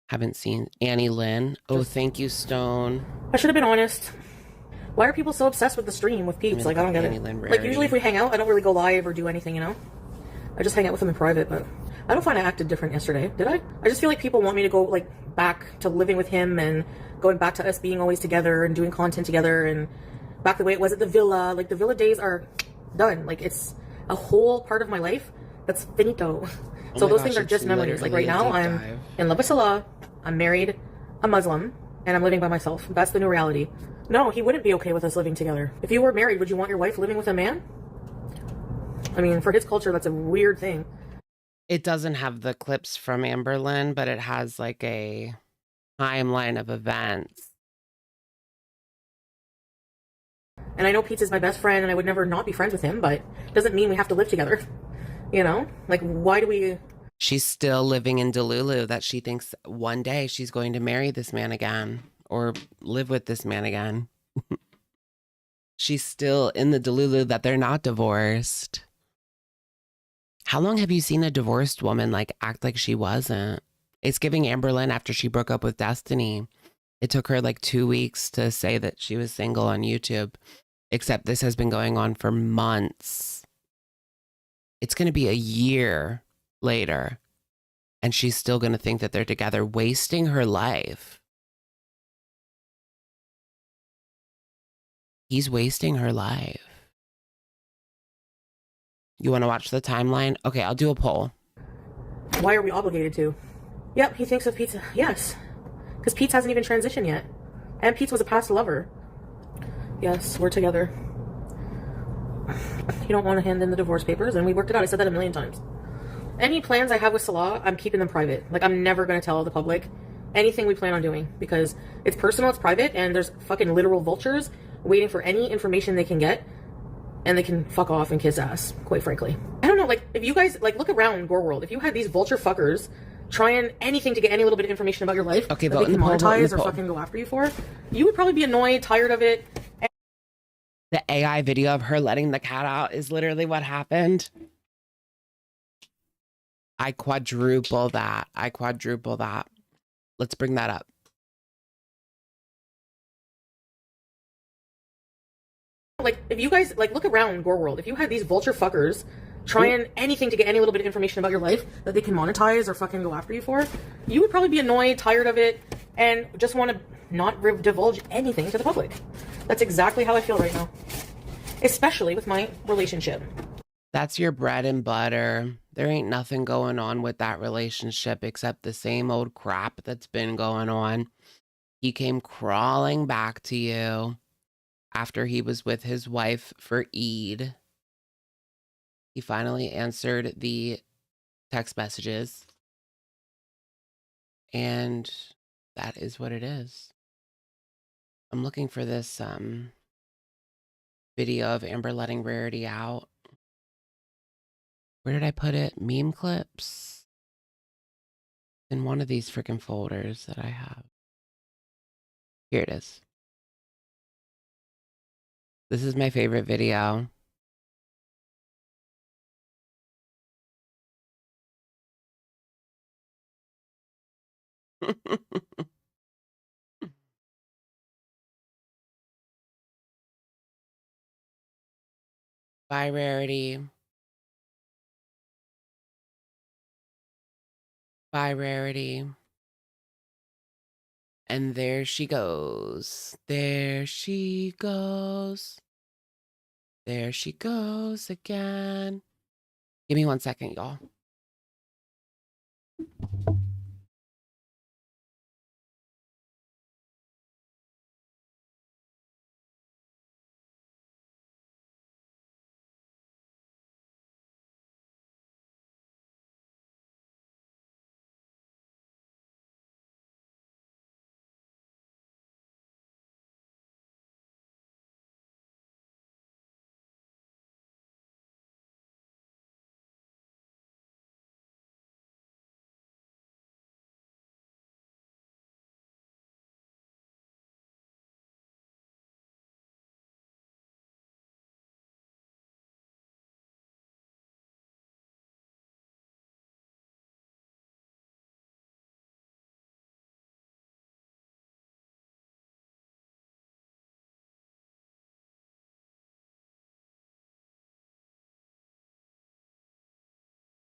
Haven't seen Annie Lynn. Oh, thank you, Stone. I should have been honest. Why are people so obsessed with the stream with Peetz? Like, I don't get it. Like, usually if we hang out, I don't really go live or do anything, you know? I just hang out with them in private, but I don't find I acted different yesterday. Did I? I just feel like people want me to go, like, back to living with him and going back to us being always together and doing content together and back the way it was at the villa. Like, the villa days are done. Like, it's a whole part of my life that's finito. So those things are just memories. Like, right now, I'm in love with Salah. I'm married, a Muslim, and I'm living by myself. That's the new reality. No, he wouldn't be okay with us living together. If you were married, would you want your wife living with a man? I mean, for his culture, that's a weird thing. It doesn't have the clips from Amberlynn, but it has like a timeline of events. And I know Peetz is my best friend, and I would never not be friends with him, but it doesn't mean we have to live together. You know? Like, why do we... She's still living in Delulu that she thinks one day she's going to marry this man again or live with this man again. She's still in the Delulu that they're not divorced. How long have you seen a divorced woman like act like she wasn't? It's giving Amberlynn after she broke up with Destiny. It took her like 2 weeks to say that she was single on YouTube, except this has been going on for months. It's going to be a year later, and she's still going to think that they're together, wasting her life. He's wasting her life. You want to watch the timeline? Okay, I'll do a poll. Why are we obligated to? Yep, he thinks of Peetz. Yes, because Peetz hasn't even transitioned yet. And Peetz was a past lover. Yes, we're together. You don't want to hand in the divorce papers, and we worked it out. I said that a million times. Any plans I have with Salah, I'm keeping them private. Like, I'm never going to tell the public anything we plan on doing because it's personal, it's private, and there's fucking literal vultures waiting for any information they can get, and they can fuck off and kiss ass, quite frankly. I don't know, like, if you guys, like, look around Gore World. If you had these vulture fuckers trying anything to get any little bit of information about your life that they can monetize or fucking go after you for, you would probably be annoyed, tired of it. The AI video of her letting the cat out is literally what happened. I quadruple that. I quadruple that. Let's bring that up. Like, if you guys, like, look around Gore World. If you had these vulture fuckers trying anything to get any little bit of information about your life that they can monetize or fucking go after you for, you would probably be annoyed, tired of it, and just want to not divulge anything to the public. That's exactly how I feel right now. Especially with my relationship. That's your bread and butter. There ain't nothing going on with that relationship except the same old crap that's been going on. He came crawling back to you after he was with his wife for Eid. He finally answered the text messages. And that is what it is. I'm looking for this video of Amber letting Rarity out. Where did I put it? Meme clips? In one of these freaking folders that I have. Here it is. This is my favorite video. Bye, Rarity. Bye, Rarity. And there she goes. There she goes. There she goes again. Give me 1 second, y'all.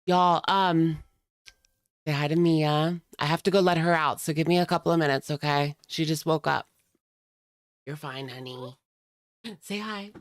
Y'all, say hi to Mia. I have to go let her out, so give me a couple of minutes, okay? She just woke up. You're fine, honey. Say hi.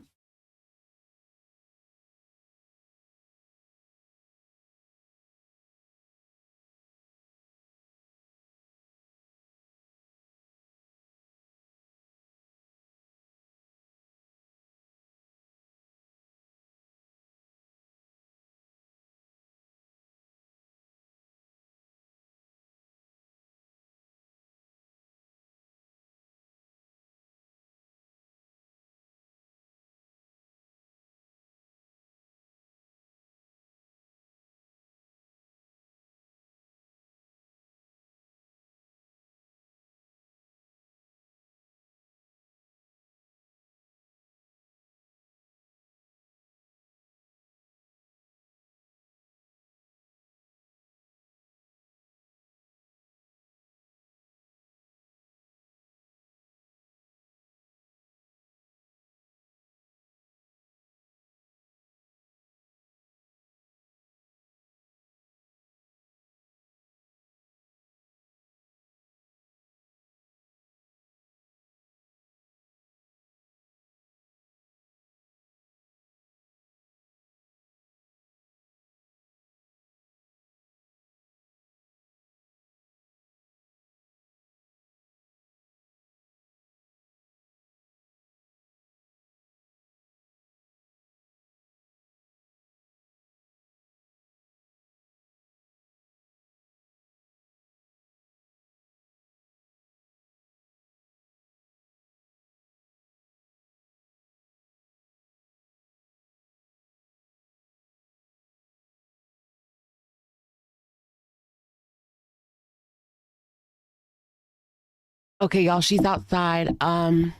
Okay, y'all, she's outside. I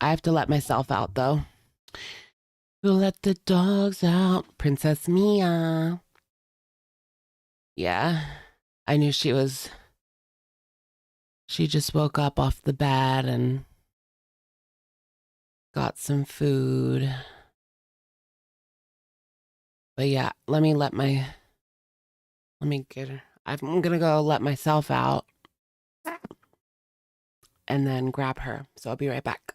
have to let myself out though. We'll let the dogs out. Princess Mia. Yeah. I knew she just woke up off the bed and got some food. But yeah, let me get her. I'm gonna go let myself out and then grab her. So I'll be right back.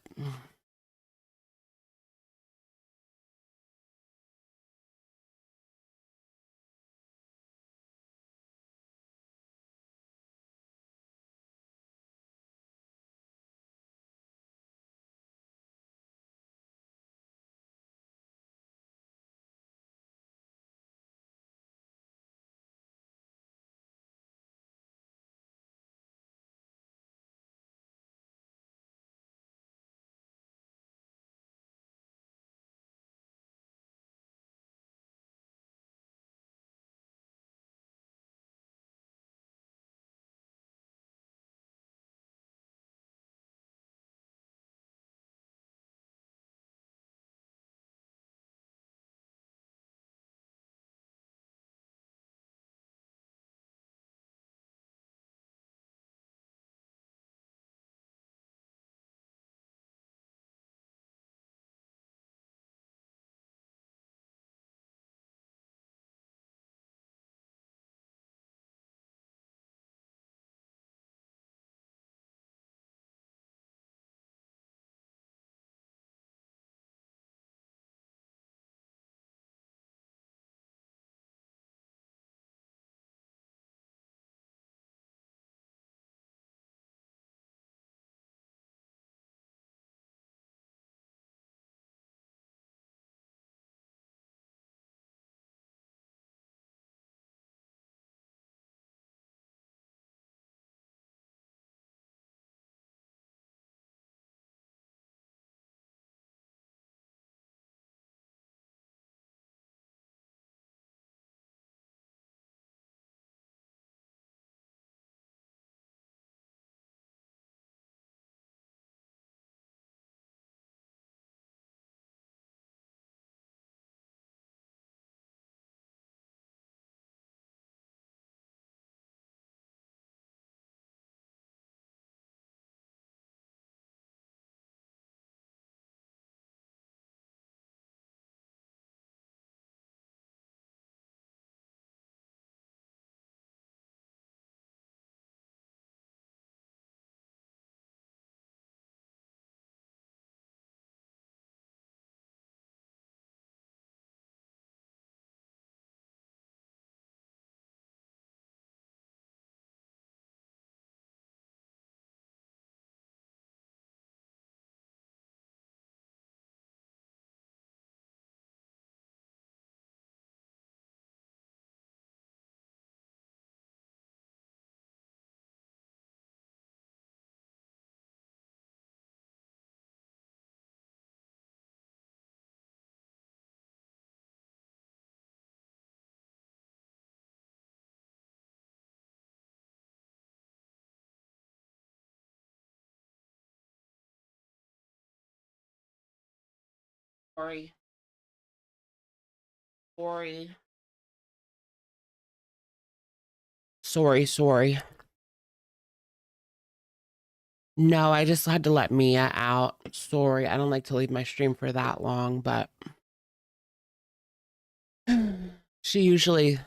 Sorry. Sorry. Sorry. No, I just had to let Mia out. Sorry, I don't like to leave my stream for that long, but she usually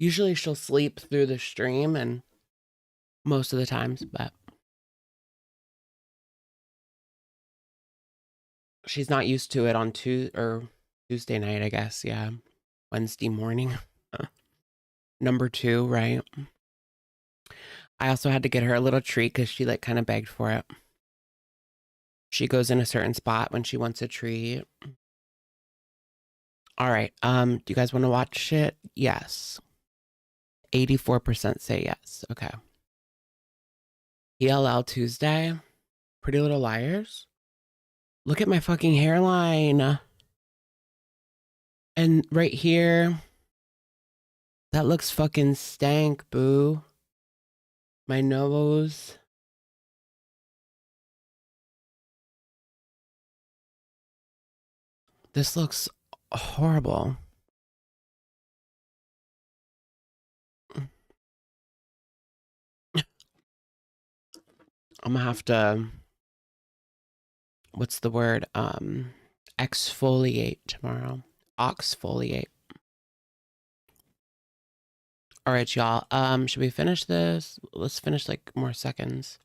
she'll sleep through the stream and most of the times, but she's not used to it on Tuesday night, I guess. Yeah. Wednesday morning. Number 2, right? I also had to get her a little treat because she like kind of begged for it. She goes in a certain spot when she wants a treat. All right. Do you guys want to watch it? Yes. 84% say yes. Okay. ELL Tuesday. Pretty Little Liars. Look at my fucking hairline. And right here. That looks fucking stank, boo. My nose. This looks horrible. I'm gonna have to, what's the word? Exfoliate tomorrow. Oxfoliate. All right, y'all. Should we finish this? Let's finish like more seconds.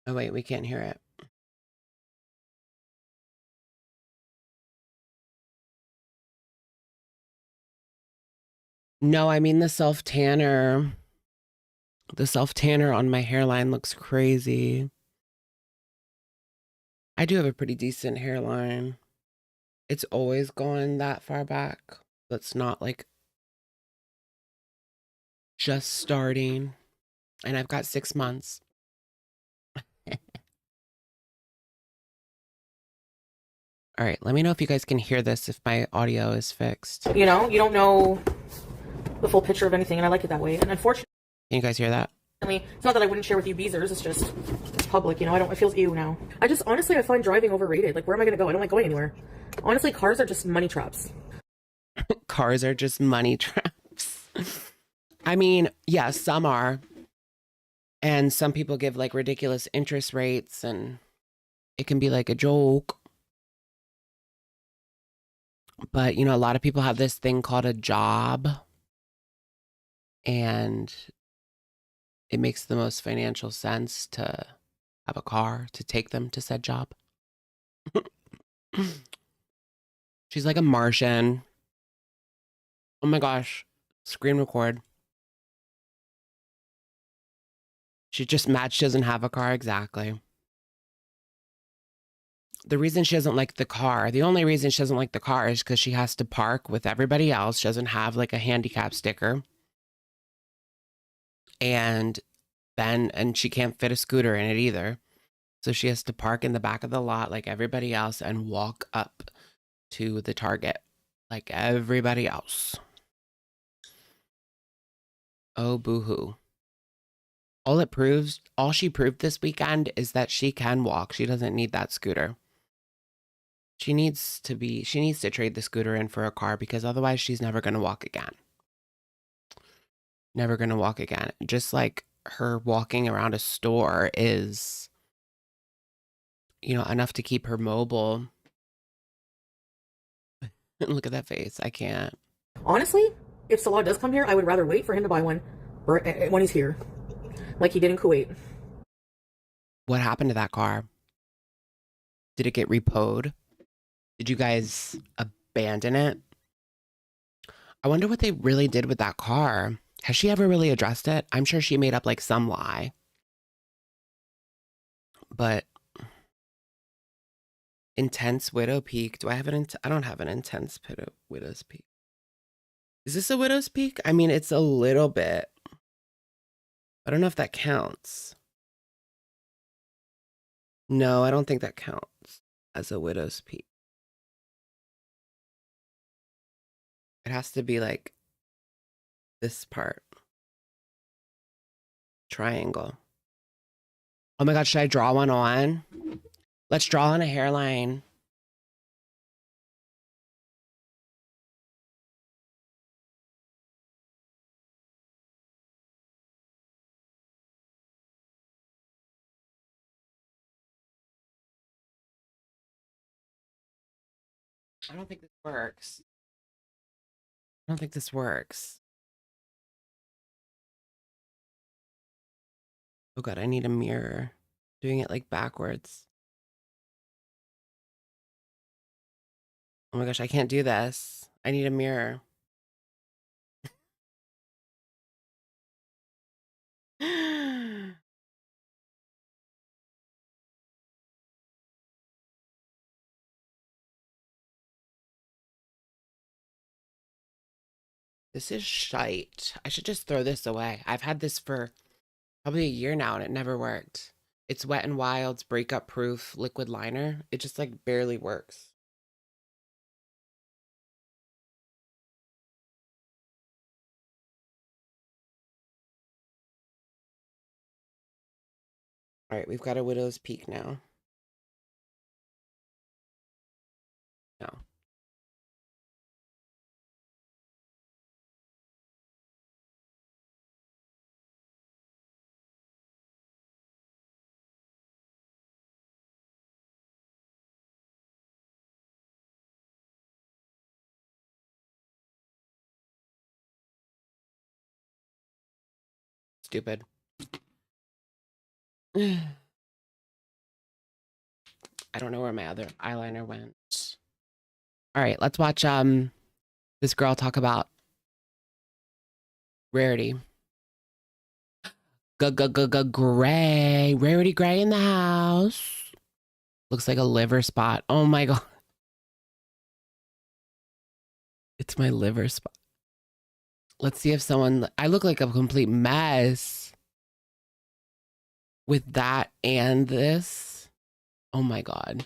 Oh wait, we can't hear it. No, I mean the self tanner. The self tanner on my hairline looks crazy. I do have a pretty decent hairline. It's always gone that far back. That's not like just starting. And I've got 6 months. All right, let me know if you guys can hear this, if my audio is fixed. You know, you don't know the full picture of anything, and I like it that way. And unfortunately, Can you guys hear that? it's not that I wouldn't share with you Beezers, it's just, it's public, you know, it feels ew now. Honestly, I find driving overrated. Like, where am I gonna go? I don't like going anywhere. Honestly, cars are just money traps. Cars are just money traps. I mean, yeah, some are. And some people give like ridiculous interest rates and it can be like a joke. But, you know, a lot of people have this thing called a job. And it makes the most financial sense to have a car to take them to said job. She's like a Martian. Oh my gosh. Screen record. She just mad she doesn't have a car. Exactly. The reason she doesn't like the car, the only reason she doesn't like the car is because she has to park with everybody else. She doesn't have like a handicap sticker. And she can't fit a scooter in it either. So she has to park in the back of the lot like everybody else and walk up to the Target like everybody else. Oh, boo-hoo. All she proved this weekend is that she can walk. She doesn't need that scooter. She needs to trade the scooter in for a car because otherwise she's never going to walk again. Never going to walk again. Just like her walking around a store is, you know, enough to keep her mobile. Look at that face. I can't. Honestly, if Salah does come here, I would rather wait for him to buy one when he's here, like he did in Kuwait. What happened to that car? Did it get repoed? Did you guys abandon it? I wonder what they really did with that car. Has she ever really addressed it? I'm sure she made up like some lie. But intense widow peak. Do I have I don't have an intense widow's peak. Is this a widow's peak? I mean, it's a little bit. I don't know if that counts. No, I don't think that counts as a widow's peak. It has to be like this part. Triangle. Oh my God, should I draw one on? Let's draw on a hairline. I don't think this works. I don't think this works. Oh God, I need a mirror. Doing it like backwards. Oh my gosh, I can't do this. I need a mirror. This is shite. I should just throw this away. I've had this for probably a year now and it never worked. It's Wet n Wild's breakup proof liquid liner. It just like barely works. All right, we've got a widow's peak now. No. Stupid. I don't know where my other eyeliner went. All right, let's watch this girl talk about rarity. Gray. Rarity Gray in the house. Looks like a liver spot. Oh my god. It's my liver spot. Let's see if someone... I look like a complete mess with that and this. Oh my god.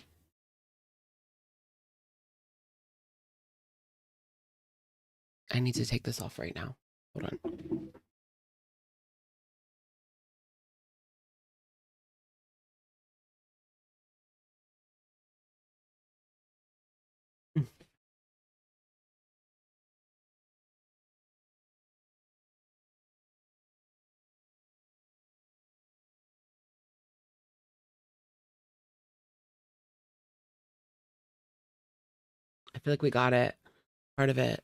I need to take this off right now. Hold on. I feel like we got it. Part of it.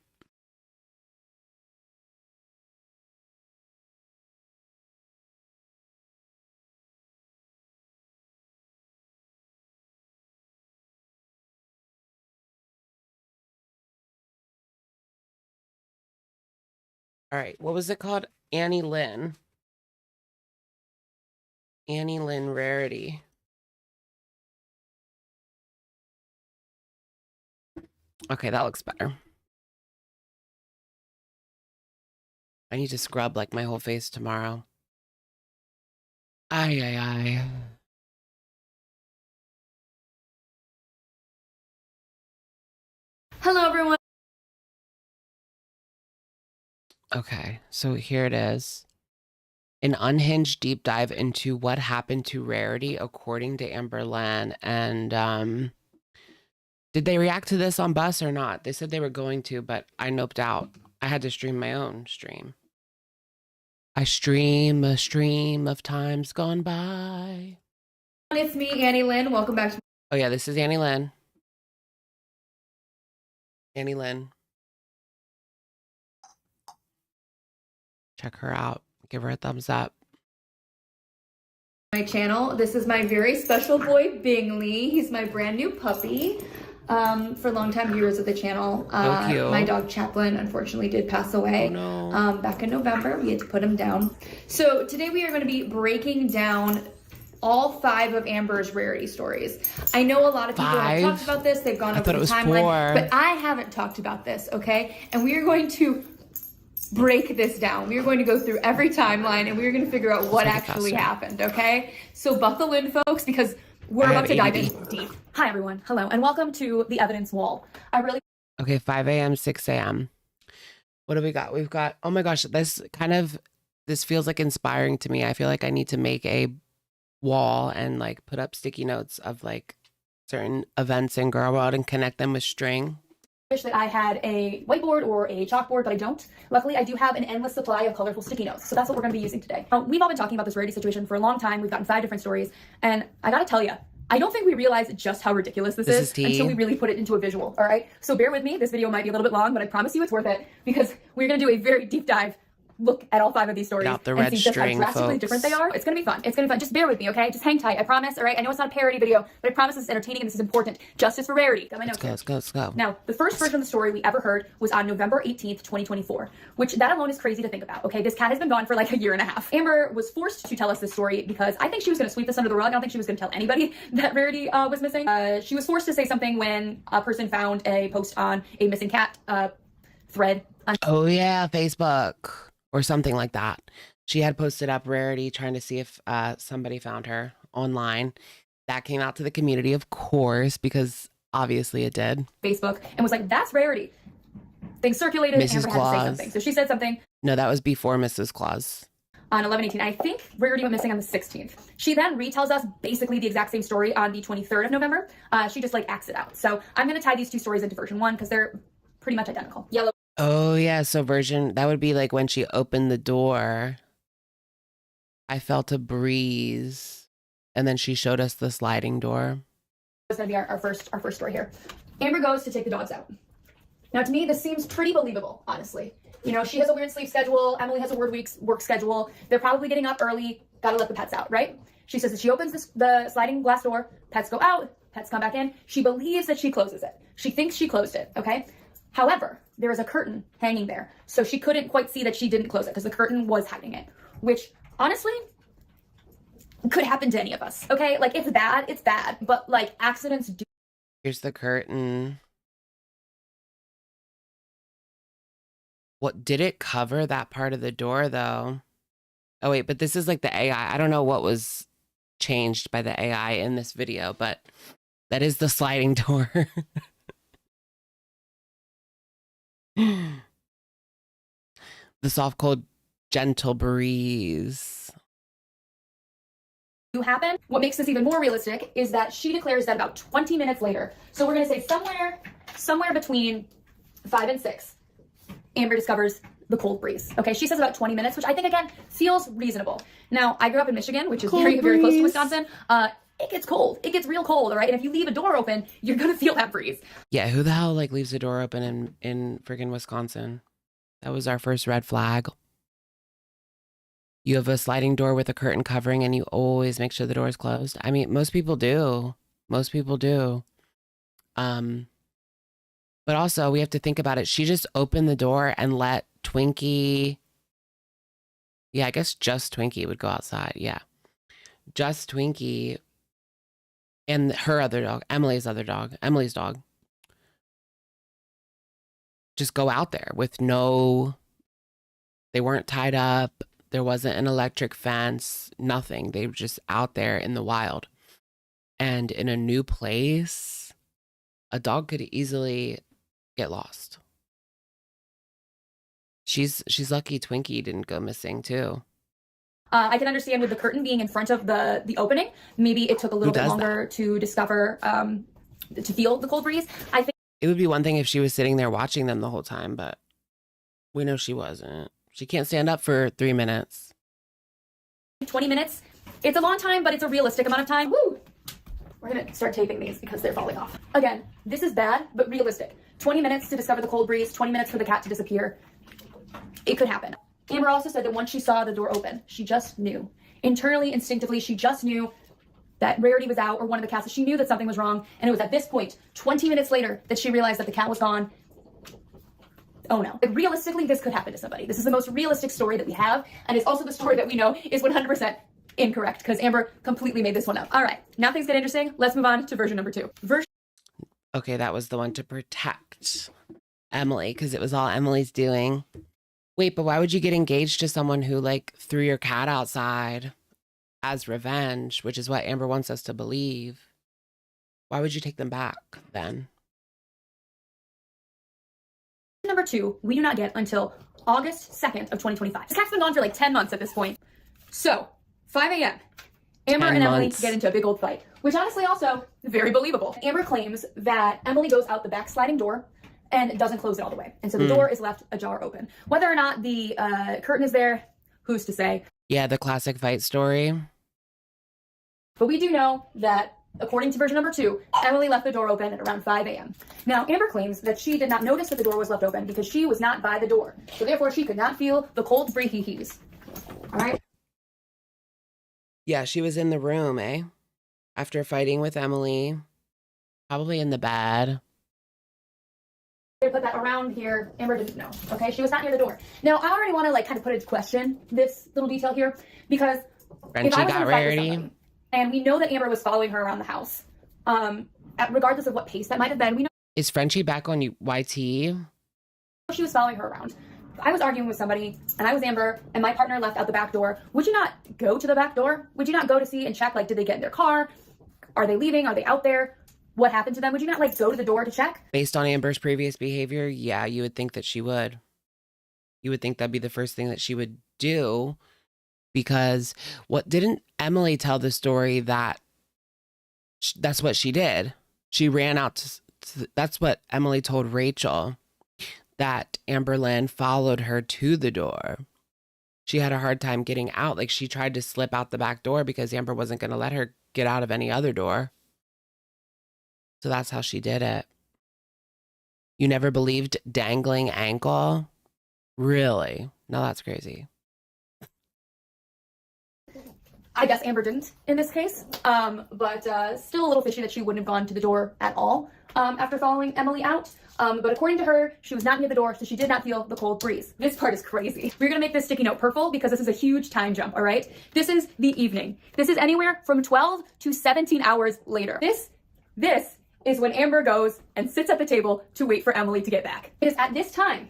All right. What was it called? Annie Lynn. Annie Lynn Rarity. Okay, that looks better. I need to scrub like my whole face tomorrow. Ay. Hello, everyone. Okay, so here it is. An unhinged deep dive into what happened to Rarity according to Amberlynn. And did they react to this on bus or not? They said they were going to, but I noped out. I had to stream my own stream. I stream a stream of times gone by. It's me, Annie Lynn. Welcome back to... Oh yeah, this is Annie Lynn. Annie Lynn. Check her out. Give her a thumbs up. my channel. This is my very special boy, Bingley. He's my brand new puppy. For longtime viewers of the channel, my dog Chaplin unfortunately did pass away back in November. We had to put him down. So today we are going to be breaking down all 5 of Amber's rarity stories. I know a lot of people have talked about this. They've gone over the timeline, but I haven't talked about this, okay? And we are going to break this down. We are going to go through every timeline and we are going to figure out what actually happened, okay? So buckle in, folks, because we're about to dive in deep. Hi, everyone. Hello, and welcome to the evidence wall. Okay, 5 a.m., 6 a.m. What do we got? We've got, oh my gosh, this feels like inspiring to me. I feel like I need to make a wall and like put up sticky notes of like certain events in Girl World and connect them with string. I wish that I had a whiteboard or a chalkboard, but I don't. Luckily, I do have an endless supply of colorful sticky notes, so that's what we're going to be using today. We've all been talking about this rarity situation for a long time. We've gotten 5 different stories, and I gotta tell you, I don't think we realize just how ridiculous this is until we really put it into a visual, all right? So bear with me. This video might be a little bit long, but I promise you it's worth it because we're going to do a very deep dive look at all 5 of these stories and see just how drastically different they are. It's gonna be fun. It's gonna be fun. Just bear with me, okay? Just hang tight. I promise. All right. I know it's not a parody video, but I promise this is entertaining and this is important. Justice for rarity. Got my notes. Let's go. Now, the first version of the story we ever heard was on November 18th, 2024, which that alone is crazy to think about. Okay, this cat has been gone for like a year and a half. Amber was forced to tell us this story because I think she was gonna sweep this under the rug. I don't think she was gonna tell anybody that Rarity was missing. She was forced to say something when a person found a post on a missing cat thread. Oh yeah, Facebook. Or something like that. She had posted up Rarity trying to see if somebody found her online. That came out to the community, of course, because obviously it did. Facebook and was like, that's Rarity. Things circulated. Mrs. Amber had to say something. So she said something. No, that was before Mrs. Claus. on 11/18. I think Rarity went missing on the 16th. She then retells us basically the exact same story on the 23rd of November. She just like acts it out. So I'm going to tie these two stories into version 1 because they're pretty much identical. Yellow. Oh, yeah. So that would be like when she opened the door. I felt a breeze. And then she showed us the sliding door. It's going to be our first story here. Amber goes to take the dogs out. Now, to me, this seems pretty believable, honestly. You know, she has a weird sleep schedule. Emily has a weird work schedule. They're probably getting up early. Got to let the pets out, right? She says that she opens the sliding glass door. Pets go out. Pets come back in. She believes that she closes it. She thinks she closed it, okay? However, there is a curtain hanging there. So she couldn't quite see that she didn't close it because the curtain was hiding it. Which, honestly, could happen to any of us, okay? Like, it's bad. But, like, accidents do. Here's the curtain. What did it cover that part of the door though? Oh wait, but this is like the AI. I don't know what was changed by the AI in this video, but that is the sliding door. The soft, cold, gentle breeze. Happen. What makes this even more realistic is that she declares that about 20 minutes later, so we're going to say somewhere between 5 and 6, Amber discovers the cold breeze. Okay, she says about 20 minutes, which I think, again, feels reasonable. Now, I grew up in Michigan, which is very close to Wisconsin. It gets cold. It gets real cold, all right? And if you leave a door open, you're going to feel that breeze. Yeah, who the hell, like, leaves a door open in freaking Wisconsin? That was our first red flag. You have a sliding door with a curtain covering and you always make sure the door is closed. I mean, most people do. Most people do. But also, we have to think about it. She just opened the door and let Twinkie... Yeah, I guess just Twinkie would go outside. Yeah. Just Twinkie and her other dog, Emily's dog, just go out there with no... They weren't tied up. There wasn't an electric fence, nothing. They were just out there in the wild. And in a new place, a dog could easily get lost. She's lucky Twinkie didn't go missing too. I can understand with the curtain being in front of the opening, maybe it took a little bit longer to discover, to feel the cold breeze. I think it would be one thing if she was sitting there watching them the whole time, but we know she wasn't. She can't stand up for 3 minutes. 20 minutes. It's a long time, but it's a realistic amount of time. Woo! We're going to start taping these because they're falling off. Again, this is bad, but realistic. 20 minutes to discover the cold breeze, 20 minutes for the cat to disappear. It could happen. Amber also said that once she saw the door open, she just knew. Internally, instinctively, she just knew that Rarity was out or one of the cats. She knew that something was wrong. And it was at this point, 20 minutes later, that she realized that the cat was gone. Oh no. Realistically, this could happen to somebody. This is the most realistic story that we have. And it's also the story that we know is 100% incorrect because Amber completely made this one up. All right. Now things get interesting. Let's move on to version number 2. Okay, that was the one to protect Emily because it was all Emily's doing. Wait, but why would you get engaged to someone who like threw your cat outside as revenge, which is what Amber wants us to believe? Why would you take them back then? Number 2, we do not get until August 2nd of 2025. This cat's been gone for like 10 months at this point. So, 5 a.m. Amber and Emily get into a big old fight, which honestly also very believable. Amber claims that Emily goes out the back sliding door and doesn't close it all the way. And so the door is left ajar open. Whether or not the curtain is there, who's to say? Yeah, the classic fight story. But we do know that according to version number 2, Emily left the door open at around 5 a.m. Now, Amber claims that she did not notice that the door was left open because she was not by the door. So therefore, she could not feel the cold breeze. All right? Yeah, she was in the room, eh? After fighting with Emily. Probably in the bed. They put that around here. Amber didn't know. Okay, she was not near the door. Now, I already want to like kind of put into question this little detail here because Frenchie if I was got in a fight with Rarity. somebody, and we know that Amber was following her around the house, regardless of what pace that might have been, we know Is Frenchie back on YT? she was following her around. If I was arguing with somebody and I was Amber and my partner left out the back door, would you not go to the back door? Would you not go to see and check, like, did they get in their car? Are they leaving? Are they out there? What happened to them? Would you not like go to the door to check? Based on Amber's previous behavior, yeah, you would think that she would. You would think that'd be the first thing that she would do. because what didn't Emily tell the story that that's what she did? She ran out to that's what Emily told Rachel, that Amberlynn followed her to the door. She had a hard time getting out. Like, she tried to slip out the back door because Amber wasn't going to let her get out of any other door. So that's how she did it. You never believed dangling ankle? Really? No, that's crazy. I guess Amber didn't in this case, but still a little fishy that she wouldn't have gone to the door at all after following Emily out. But according to her, she was not near the door, so she did not feel the cold breeze. This part is crazy. We're gonna make this sticky note purple because this is a huge time jump, all right? This is the evening. This is anywhere from 12 to 17 hours later. This is when Amber goes and sits at the table to wait for Emily to get back. It is at this time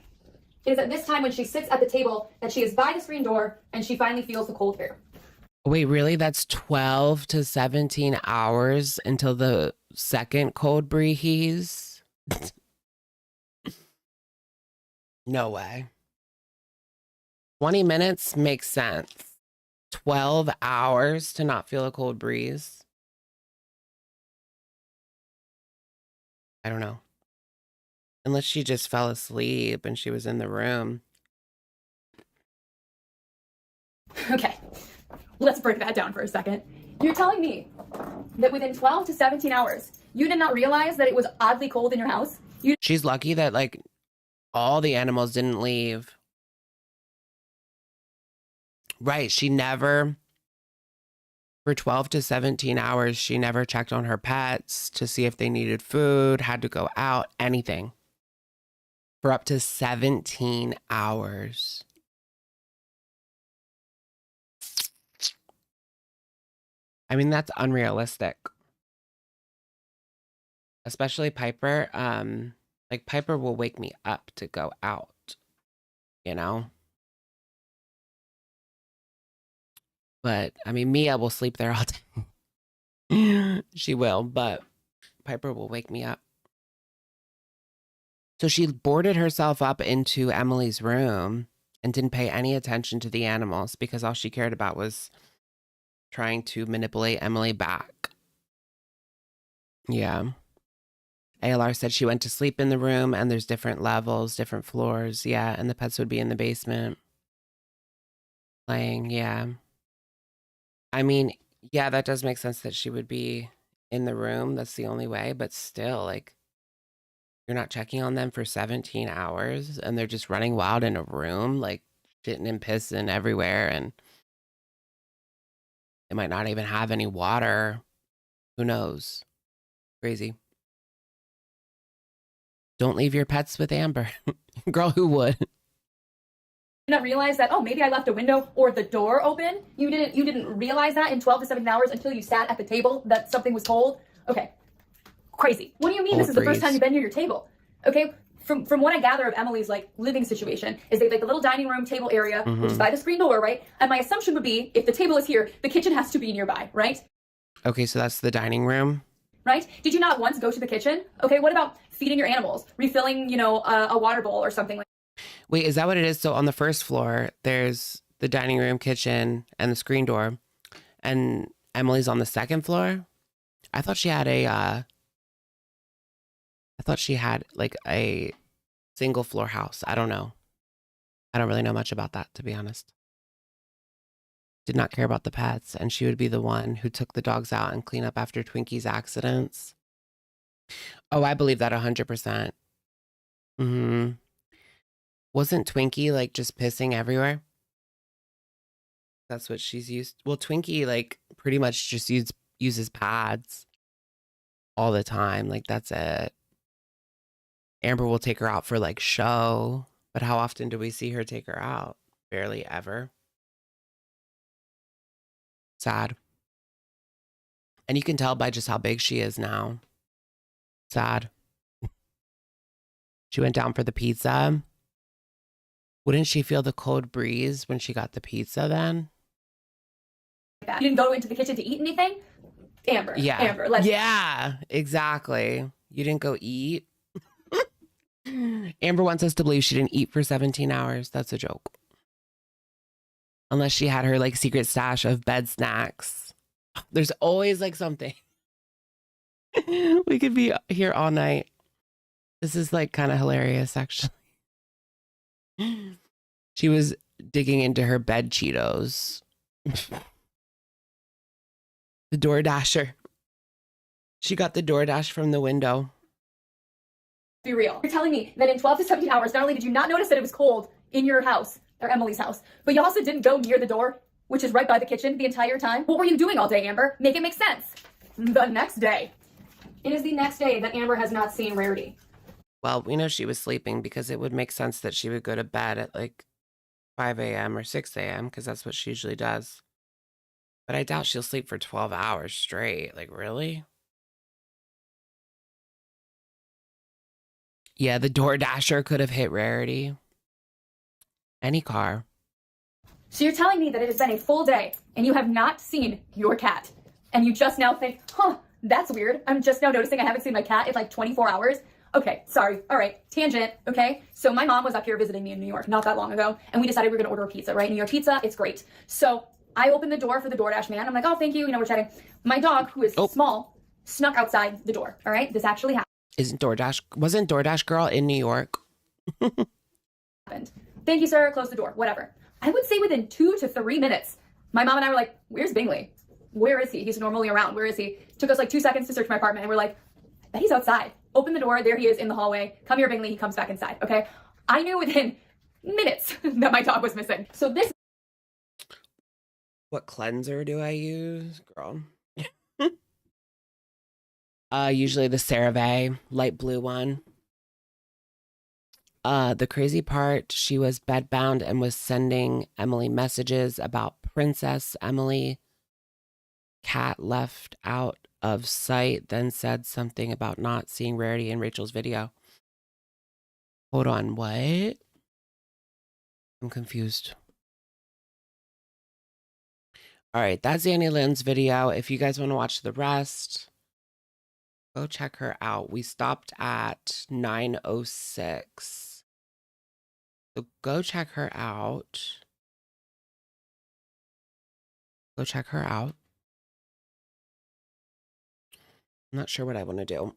when she sits at the table that she is by the screen door and she finally feels the cold air. Wait, really? That's 12 to 17 hours until the second cold breeze? No way. 20 minutes makes sense. 12 hours to not feel a cold breeze? I don't know. Unless she just fell asleep and she was in the room. Okay, let's break that down for a second. You're telling me that within 12 to 17 hours, you did not realize that it was oddly cold in your house? She's lucky that, like, all the animals didn't leave. Right, she never, for 12 to 17 hours, she never checked on her pets to see if they needed food, had to go out, anything. For up to 17 hours. I mean, that's unrealistic. Especially Piper. Like, Piper will wake me up to go out, you know? But, I mean, Mia will sleep there all day. She will, but Piper will wake me up. So she boarded herself up into Emily's room and didn't pay any attention to the animals because all she cared about was trying to manipulate Emily back. Yeah. ALR said she went to sleep in the room and there's different levels, different floors. Yeah. And the pets would be in the basement playing. Yeah. I mean, yeah, that does make sense that she would be in the room. That's the only way. But still, like, you're not checking on them for 17 hours and they're just running wild in a room, like shitting and pissing everywhere. And they might not even have any water. Who knows? Crazy. Don't leave your pets with Amber. Girl, who would? Not realize that, oh, maybe I left a window or the door open. You didn't realize that in 12 to 17 hours until you sat at the table that something was cold. Okay. Crazy. What do you mean this is the first time you've been near your table? Okay. From what I gather of Emily's like living situation is they like the little dining room table area, which is by the screen door, right? And my assumption would be if the table is here, the kitchen has to be nearby, right? Okay, so that's the dining room. Right? Did you not once go to the kitchen? Okay, what about feeding your animals, refilling, you know, a water bowl or something like that? Wait, is that what it is? So on the first floor, there's the dining room, kitchen, and the screen door. And Emily's on the second floor? I thought she had like a single floor house. I don't know. I don't really know much about that, to be honest. Did not care about the pets, and she would be the one who took the dogs out and clean up after Twinkie's accidents. Oh, I believe that 100%. Wasn't Twinkie like just pissing everywhere? That's what she's used. Well, Twinkie like pretty much just uses pads all the time. Like, that's it. Amber will take her out for like show, but how often do we see her take her out? Barely ever. Sad. And you can tell by just how big she is now. Sad. She went down for the pizza. Wouldn't she feel the cold breeze when she got the pizza then? You didn't go into the kitchen to eat anything? Amber. Yeah. Amber. Yeah, exactly. You didn't go eat? Amber wants us to believe she didn't eat for 17 hours. That's a joke. Unless she had her like secret stash of bed snacks. There's always like something. We could be here all night. This is like kind of hilarious, actually. She was digging into her bed Cheetos. The DoorDasher. She got the DoorDash from the window. Be real. You're telling me that in 12 to 17 hours, not only did you not notice that it was cold in your house, or Emily's house, but you also didn't go near the door, which is right by the kitchen, the entire time? What were you doing all day, Amber? Make it make sense. The next day. It is the next day that Amber has not seen Rarity. Well, we know she was sleeping because it would make sense that she would go to bed at like 5 a.m. or 6 a.m. because that's what she usually does. But I doubt she'll sleep for 12 hours straight. Like, really? Yeah, the DoorDasher could have hit Rarity. Any car. So you're telling me that it has been a full day and you have not seen your cat. And you just now think, huh, that's weird. I'm just now noticing I haven't seen my cat in like 24 hours. Okay, sorry. All right, tangent, okay? So my mom was up here visiting me in New York not that long ago, and we decided we were gonna order a pizza, right? New York pizza, it's great. So I opened the door for the DoorDash man. I'm like, oh, thank you, we're chatting. My dog, who is small, snuck outside the door, all right? This actually wasn't DoorDash girl in New York? happened. Thank you, sir, close the door, whatever. I would say within 2 to 3 minutes, my mom and I were like, where's Bingley? Where is he? He's normally around, where is he? Took us like 2 seconds to search my apartment, and we're like, I bet he's outside. Open the door, there he is in the hallway. Come here, Bingley, he comes back inside, okay? I knew within minutes that my dog was missing. So this... What cleanser do I use, girl? Usually the CeraVe, light blue one. The crazy part, she was bedbound and was sending Emily messages about Princess Emily. Cat left out of sight, then said something about not seeing Rarity in Rachel's video. Hold on, what? I'm confused. All right, that's Lynn's video. If you guys want to watch the rest, go check her out. We stopped at 9:06. So go check her out. Go check her out. I'm not sure what I want to do.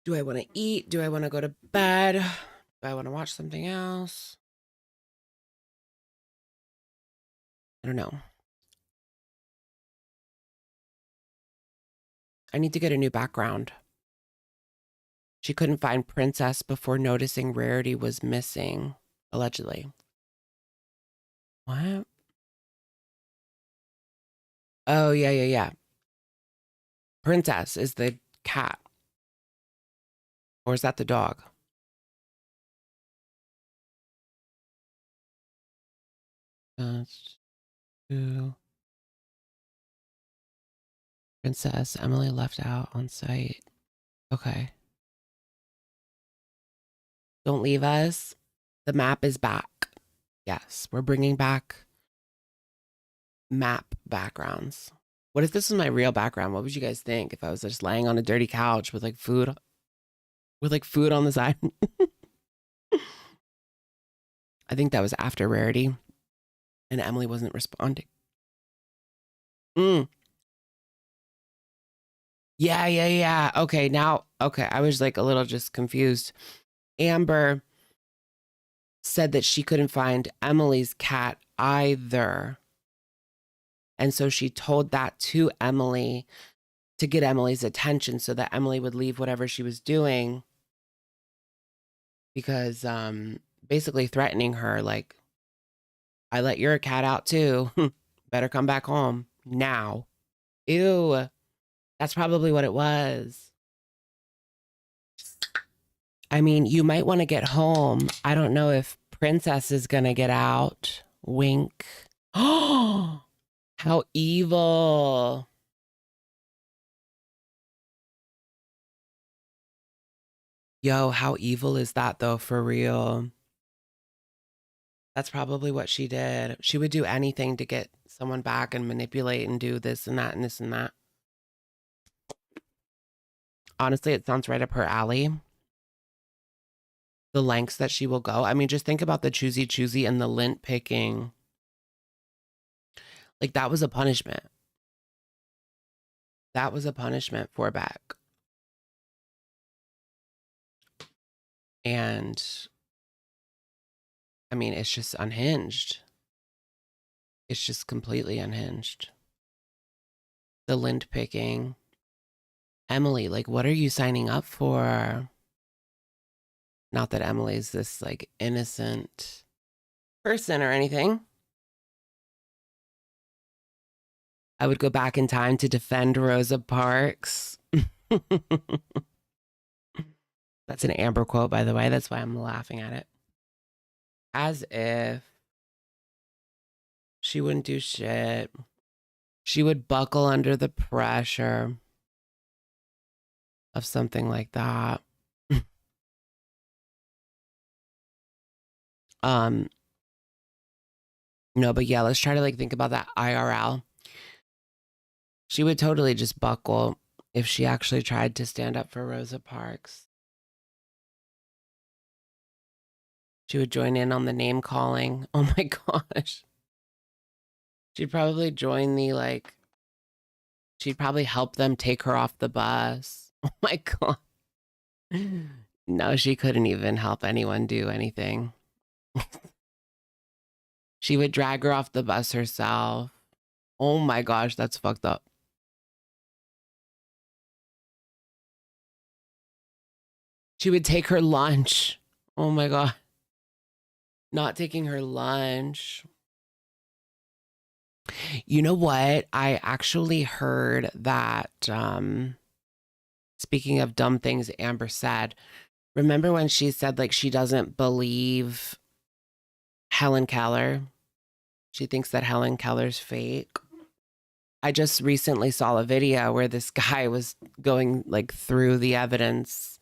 Do I want to eat? Do I want to go to bed? Do I want to watch something else? I don't know. I need to get a new background. She couldn't find Princess before noticing Rarity was missing, allegedly. What? Oh, yeah. Princess is the cat. Or is that the dog? That's two. Princess Emily left out on site. Okay. Don't leave us. The map is back. Yes, we're bringing back map backgrounds. What if this was my real background? What would you guys think if I was just laying on a dirty couch with like food on the side? I think that was after Rarity and Emily wasn't responding. Yeah. Okay, I was like a little just confused. Amber said that she couldn't find Emily's cat either. And so she told that to Emily to get Emily's attention so that Emily would leave whatever she was doing. Because basically threatening her, like, I let your cat out too. Better come back home now. Ew. That's probably what it was. I mean, you might want to get home. I don't know if Princess is going to get out. Wink. Oh, how evil. Yo, how evil is that though, for real? That's probably what she did. She would do anything to get someone back and manipulate and do this and that and this and that. Honestly, it sounds right up her alley. the lengths that she will go. I mean, just think about the choosy and the lint picking. Like, that was a punishment. That was a punishment for Beck. And I mean, it's just unhinged. It's just completely unhinged. The lint picking. Emily, like, what are you signing up for? Not that Emily's this, like, innocent person or anything. I would go back in time to defend Rosa Parks. That's an Amber quote, by the way. That's why I'm laughing at it. As if she wouldn't do shit. She would buckle under the pressure of something like that. No, but yeah, let's try to like think about that IRL. She would totally just buckle if she actually tried to stand up for Rosa Parks. She would join in on the name calling. Oh my gosh. She'd probably join the like, she'd probably help them take her off the bus. Oh my God. No, she couldn't even help anyone do anything. She would drag her off the bus herself. Oh my gosh, that's fucked up. She would take her lunch. Oh my God. Not taking her lunch. You know what? I actually heard that, speaking of dumb things Amber said, remember when she said like she doesn't believe Helen Keller? She thinks that Helen Keller's fake. I just recently saw a video where this guy was going like through the evidence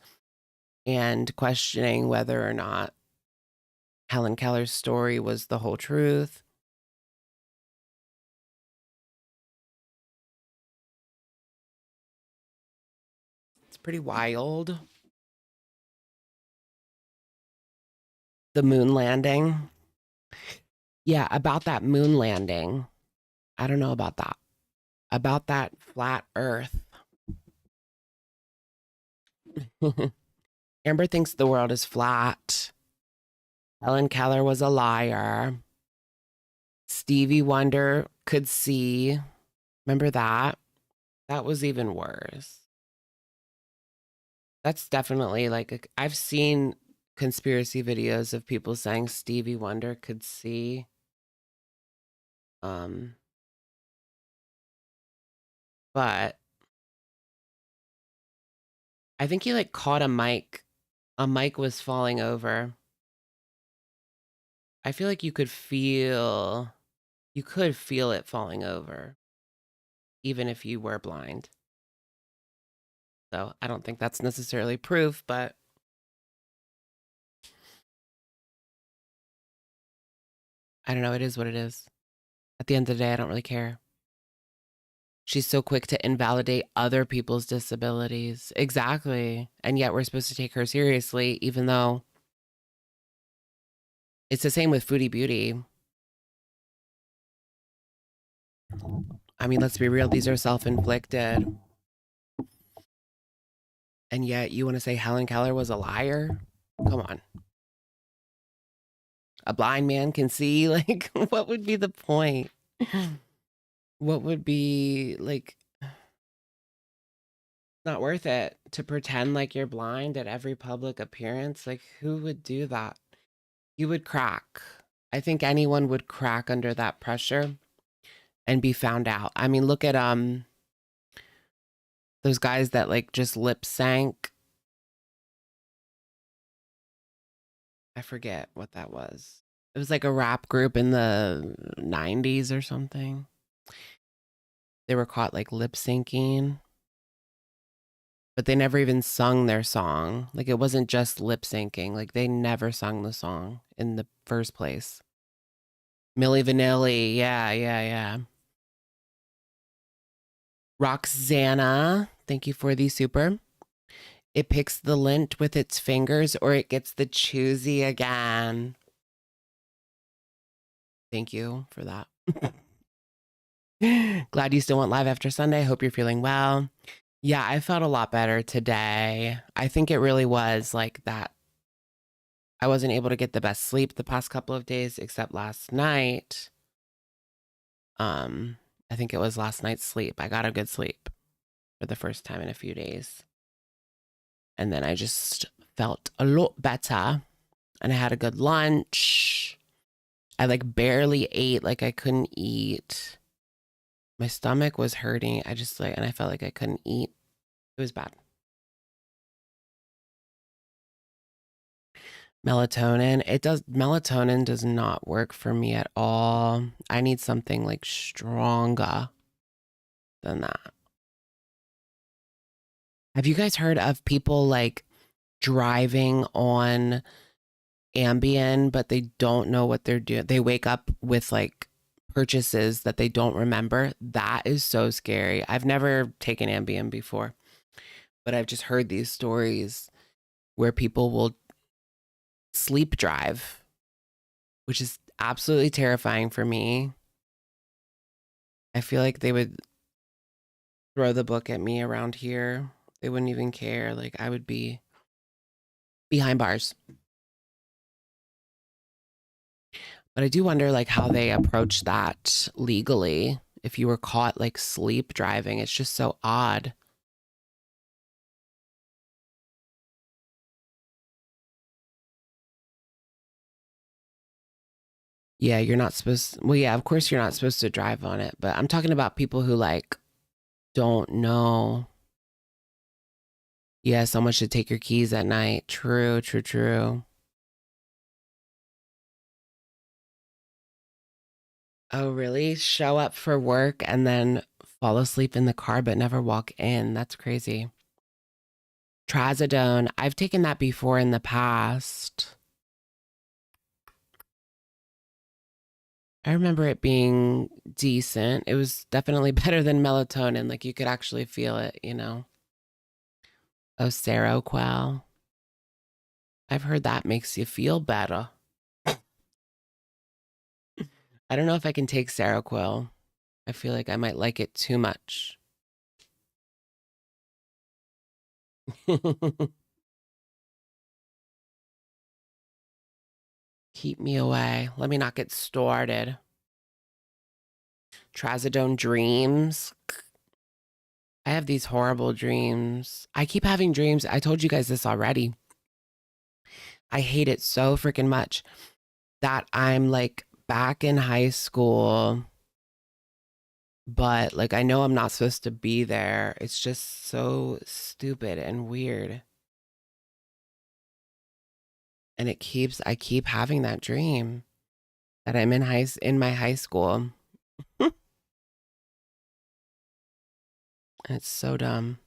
and questioning whether or not Helen Keller's story was the whole truth. It's pretty wild. The moon landing. Yeah, about that moon landing. I don't know about that. About that flat earth. Amber thinks the world is flat. Helen Keller was a liar. Stevie Wonder could see. Remember that? That was even worse. That's definitely like, I've seen conspiracy videos of people saying Stevie Wonder could see. But I think he like caught a mic. A mic was falling over. I feel like you could feel it falling over, even if you were blind. So I don't think that's necessarily proof, but I don't know. It is what it is. At the end of the day, I don't really care. She's so quick to invalidate other people's disabilities. Exactly. And yet we're supposed to take her seriously, even though it's the same with Foodie Beauty. I mean, let's be real. These are self-inflicted. And yet you want to say Helen Keller was a liar? Come on. A blind man can see? Like, what would be the point? What would be, like, not worth it to pretend like you're blind at every public appearance? Like, who would do that? You would crack. I think anyone would crack under that pressure and be found out. I mean, look at those guys that like just lip sync. I forget what that was. It was like a rap group in the 90s or something. They were caught like lip syncing, but they never even sung their song. Like it wasn't just lip syncing. Like they never sung the song in the first place. Milli Vanilli. Yeah. Roxana, thank you for the super. It picks the lint with its fingers or it gets the choosy again. Thank you for that. Glad you still went live after Sunday. Hope you're feeling well. Yeah, I felt a lot better today. I think it really was like that. I wasn't able to get the best sleep the past couple of days, except last night. I think it was last night's sleep. I got a good sleep for the first time in a few days. And then I just felt a lot better. And I had a good lunch. I like barely ate, like I couldn't eat. My stomach was hurting. And I felt like I couldn't eat. It was bad. Melatonin does not work for me at all. I need something like stronger than that. Have you guys heard of people like driving on Ambien, but they don't know what they're doing? They wake up with like purchases that they don't remember. That is so scary. I've never taken Ambien before, but I've just heard these stories where people will sleep drive, which is absolutely terrifying for me. I feel like they would throw the book at me around here. They wouldn't even care. Like I would be behind bars. But I do wonder like how they approach that legally. If you were caught like sleep driving, it's just so odd. Yeah, you're not supposed well, yeah, of course you're not supposed to drive on it, but I'm talking about people who like don't know. Yeah, someone should take your keys at night. True, true, true. Oh, really? Show up for work and then fall asleep in the car but never walk in. That's crazy. Trazodone. I've taken that before in the past. I remember it being decent. It was definitely better than melatonin. Like you could actually feel it, you know. Oh, Seroquel. I've heard that makes you feel better. I don't know if I can take Seroquel. I feel like I might like it too much. Keep me away. Let me not get started. Trazodone dreams. I have these horrible dreams. I keep having dreams. I told you guys this already. I hate it so freaking much that I'm like back in high school, but like I know I'm not supposed to be there. It's just so stupid and weird. And I keep having that dream that I'm in my high school. It's so dumb.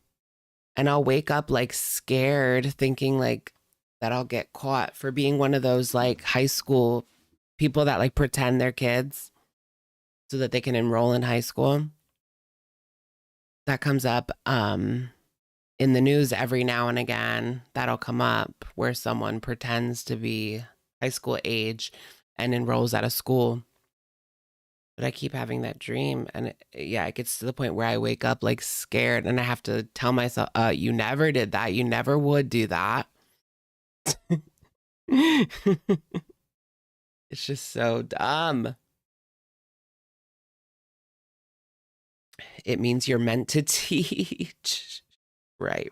And I'll wake up like scared, thinking like that I'll get caught for being one of those like high school people that like pretend they're kids so that they can enroll in high school. That comes up in the news every now and again. That'll come up where someone pretends to be high school age and enrolls at a school. But I keep having that dream, and it gets to the point where I wake up like scared, and I have to tell myself, you never did that. You never would do that. It's just so dumb. It means you're meant to teach. Right.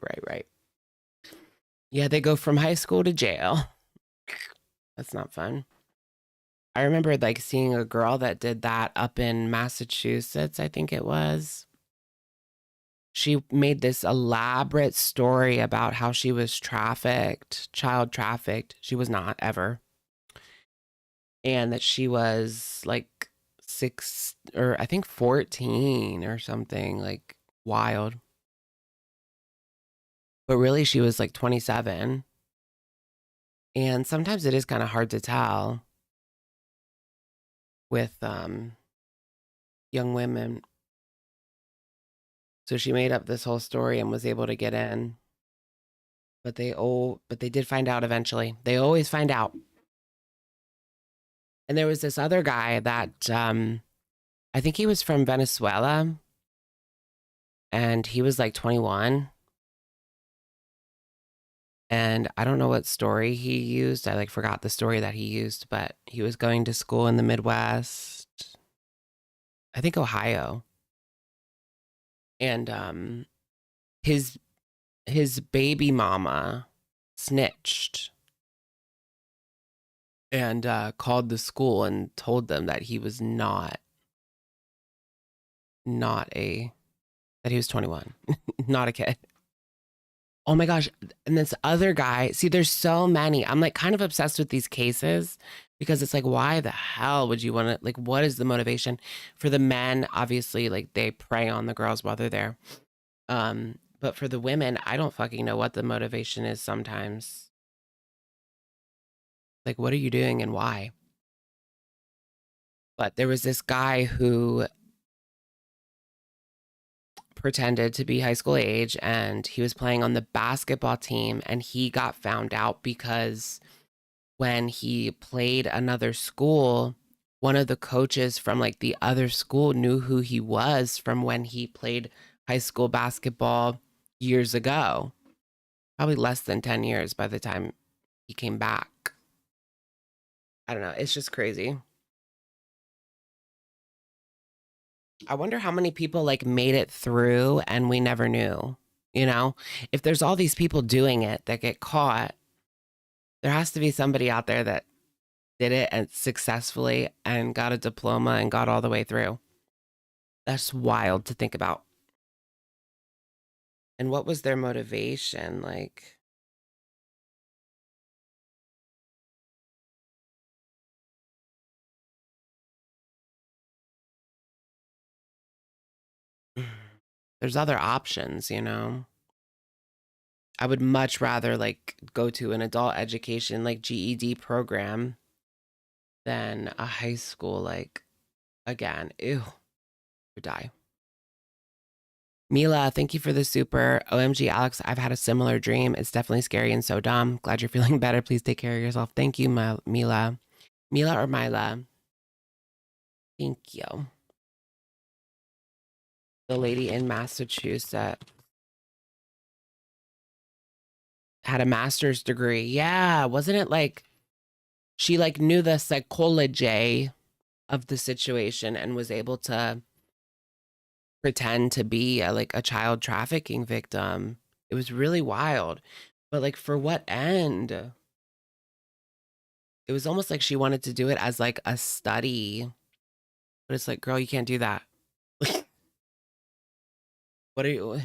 Yeah, they go from high school to jail. That's not fun. I remember like seeing a girl that did that up in Massachusetts, I think it was. She made this elaborate story about how she was child trafficked. She was not ever. And that she was like 6 or I think 14 or something, like wild. But really she was like 27. And sometimes it is kind of hard to tell with young women. So she made up this whole story and was able to get in. but they did find out eventually. They always find out. And there was this other guy that I think he was from Venezuela, and he was like 21. And I don't know what story he used. I like forgot the story that he used, but he was going to school in the Midwest. I think Ohio. And his baby mama snitched and called the school and told them that he was that he was 21, not a kid. Oh my gosh. And this other guy, see, there's so many. I'm like kind of obsessed with these cases because it's like, why the hell would you want to, like, what is the motivation for the men? Obviously, like they prey on the girls while they're there. But for the women, I don't fucking know what the motivation is sometimes. Like, what are you doing and why? But there was this guy who pretended to be high school age, and he was playing on the basketball team, and he got found out because when he played another school, one of the coaches from like the other school knew who he was from when he played high school basketball years ago, probably less than 10 years by the time he came back. I don't know. It's just crazy. I wonder how many people like made it through and we never knew, you know, if there's all these people doing it that get caught, there has to be somebody out there that did it and successfully and got a diploma and got all the way through. That's wild to think about. And what was their motivation? Like, there's other options, you know? I would much rather like go to an adult education, like GED program than a high school, like, again, ew, would die. Mila, thank you for the super. OMG, Alex, I've had a similar dream. It's definitely scary and so dumb. Glad you're feeling better. Please take care of yourself. Thank you, Mila. Mila or Mila? Thank you. The lady in Massachusetts had a master's degree. Yeah, wasn't it like she like knew the psychology of the situation and was able to pretend to be like a child trafficking victim. It was really wild. But like for what end? It was almost like she wanted to do it as like a study. But it's like, girl, you can't do that. What are you?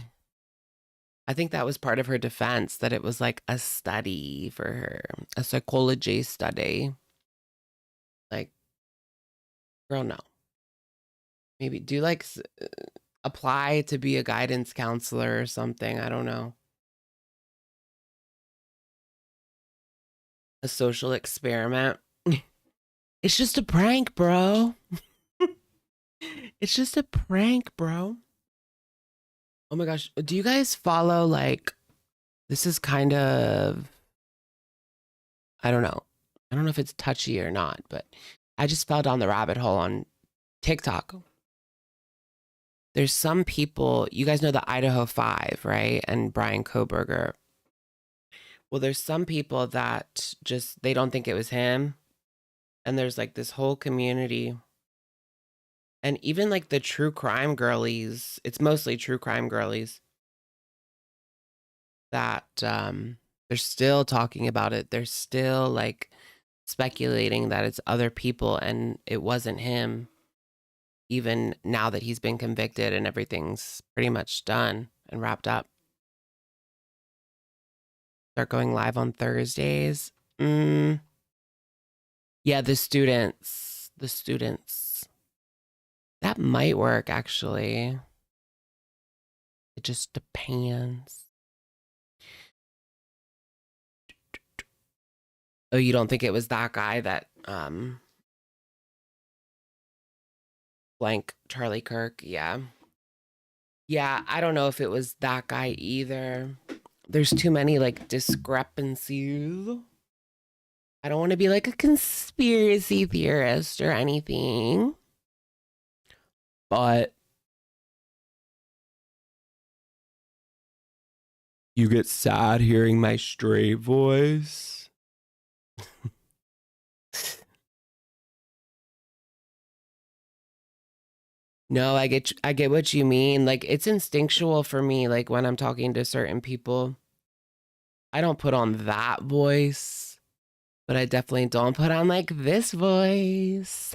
I think that was part of her defense, that it was like a study for her, a psychology study. Like, girl, no. Maybe do like apply to be a guidance counselor or something. I don't know. A social experiment. It's just a prank, bro. It's just a prank, bro. Oh my gosh. Do you guys follow like, this is kind of, I don't know. I don't know if it's touchy or not, but I just fell down the rabbit hole on TikTok. There's some people, you guys know the Idaho 5, right? And Brian Koberger. Well, there's some people that just, they don't think it was him. And there's like this whole community. And even like the true crime girlies, it's mostly true crime girlies, that they're still talking about it. They're still like speculating that it's other people and it wasn't him, even now that he's been convicted and everything's pretty much done and wrapped up. Start going live on Thursdays. Yeah, the students. That might work, actually. It just depends. Oh, you don't think it was that guy that, blank Charlie Kirk? Yeah. Yeah, I don't know if it was that guy either. there's too many like discrepancies. I don't want to be like a conspiracy theorist or anything, but you get sad hearing my straight voice. No, I get what you mean. Like, it's instinctual for me. Like, when I'm talking to certain people, I don't put on that voice, but I definitely don't put on like this voice.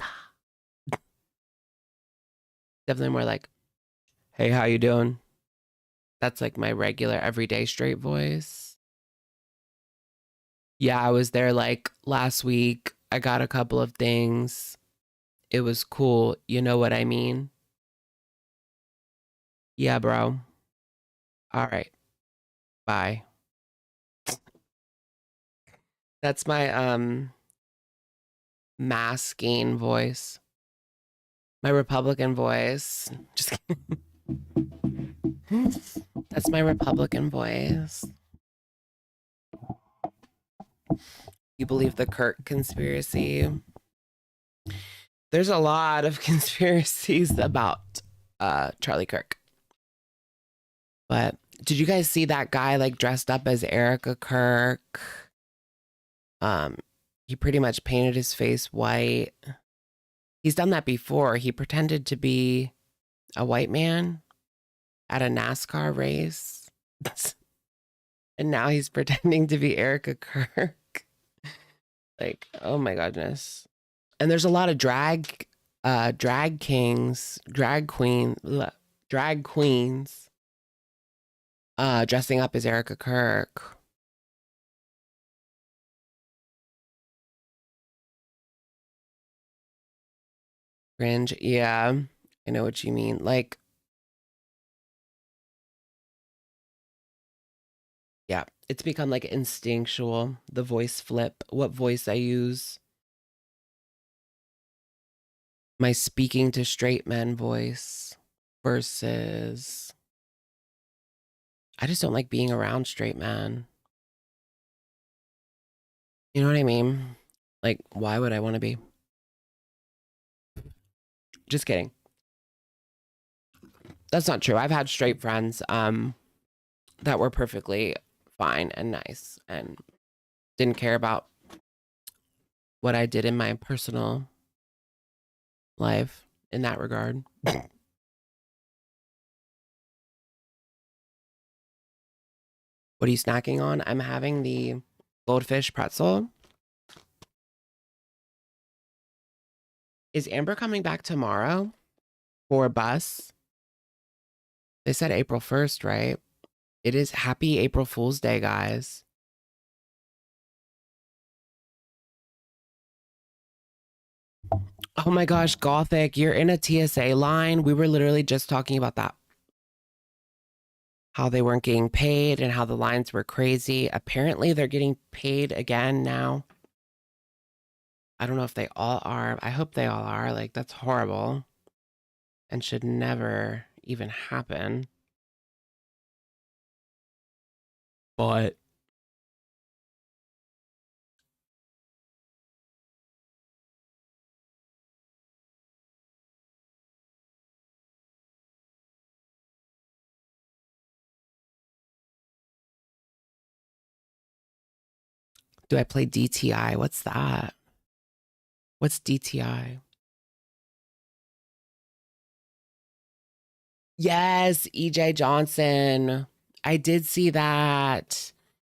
Definitely more like, hey, how you doing? That's like my regular everyday straight voice. Yeah, I was there like last week. I got a couple of things. It was cool. You know what I mean? Yeah, bro. All right. Bye. That's my masking voice. My Republican voice. Just kidding. That's my Republican voice. You believe the Kirk conspiracy? There's a lot of conspiracies about Charlie Kirk. But did you guys see that guy like dressed up as Erica Kirk? He pretty much painted his face white. He's done that before. He pretended to be a white man at a NASCAR race. And now he's pretending to be Erica Kirk. Like, oh my goodness. And there's a lot of drag queens dressing up as Erica Kirk. Cringe. Yeah, I know what you mean. Like, yeah, it's become like instinctual. The voice flip, what voice I use. My speaking to straight men voice versus I just don't like being around straight men. You know what I mean? Like, why would I want to be? Just kidding. That's not true. I've had straight friends that were perfectly fine and nice and didn't care about what I did in my personal life in that regard. What are you snacking on? I'm having the goldfish pretzel. Is Amber coming back tomorrow for a bus? They said April 1st, right? It is happy April Fool's Day, guys. Oh my gosh, Gothic, you're in a TSA line. We were literally just talking about that. How they weren't getting paid and how the lines were crazy. Apparently, they're getting paid again now. I don't know if they all are. I hope they all are. Like, that's horrible and should never even happen. But do I play DTI? What's that? What's DTI? Yes, EJ Johnson. I did see that.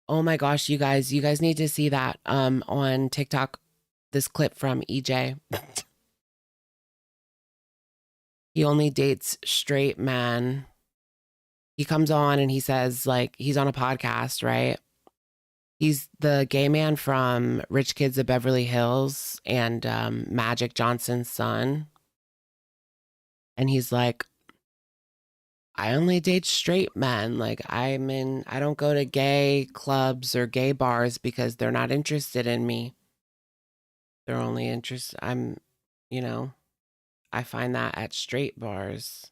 Oh my gosh, you guys need to see that on TikTok. This clip from EJ. He only dates straight men. He comes on and he says, like, he's on a podcast, right? He's the gay man from Rich Kids of Beverly Hills and Magic Johnson's son. And he's like, I only date straight men. Like, I don't go to gay clubs or gay bars because they're not interested in me. They're only interested, I find that at straight bars.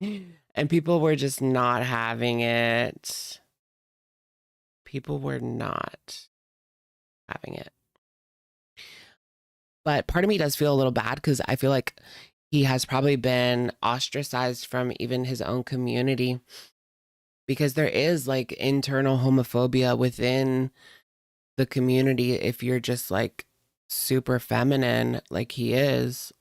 And people were just not having it. People were not having it. But part of me does feel a little bad because I feel like he has probably been ostracized from even his own community, because there is like internal homophobia within the community if you're just like super feminine like he is.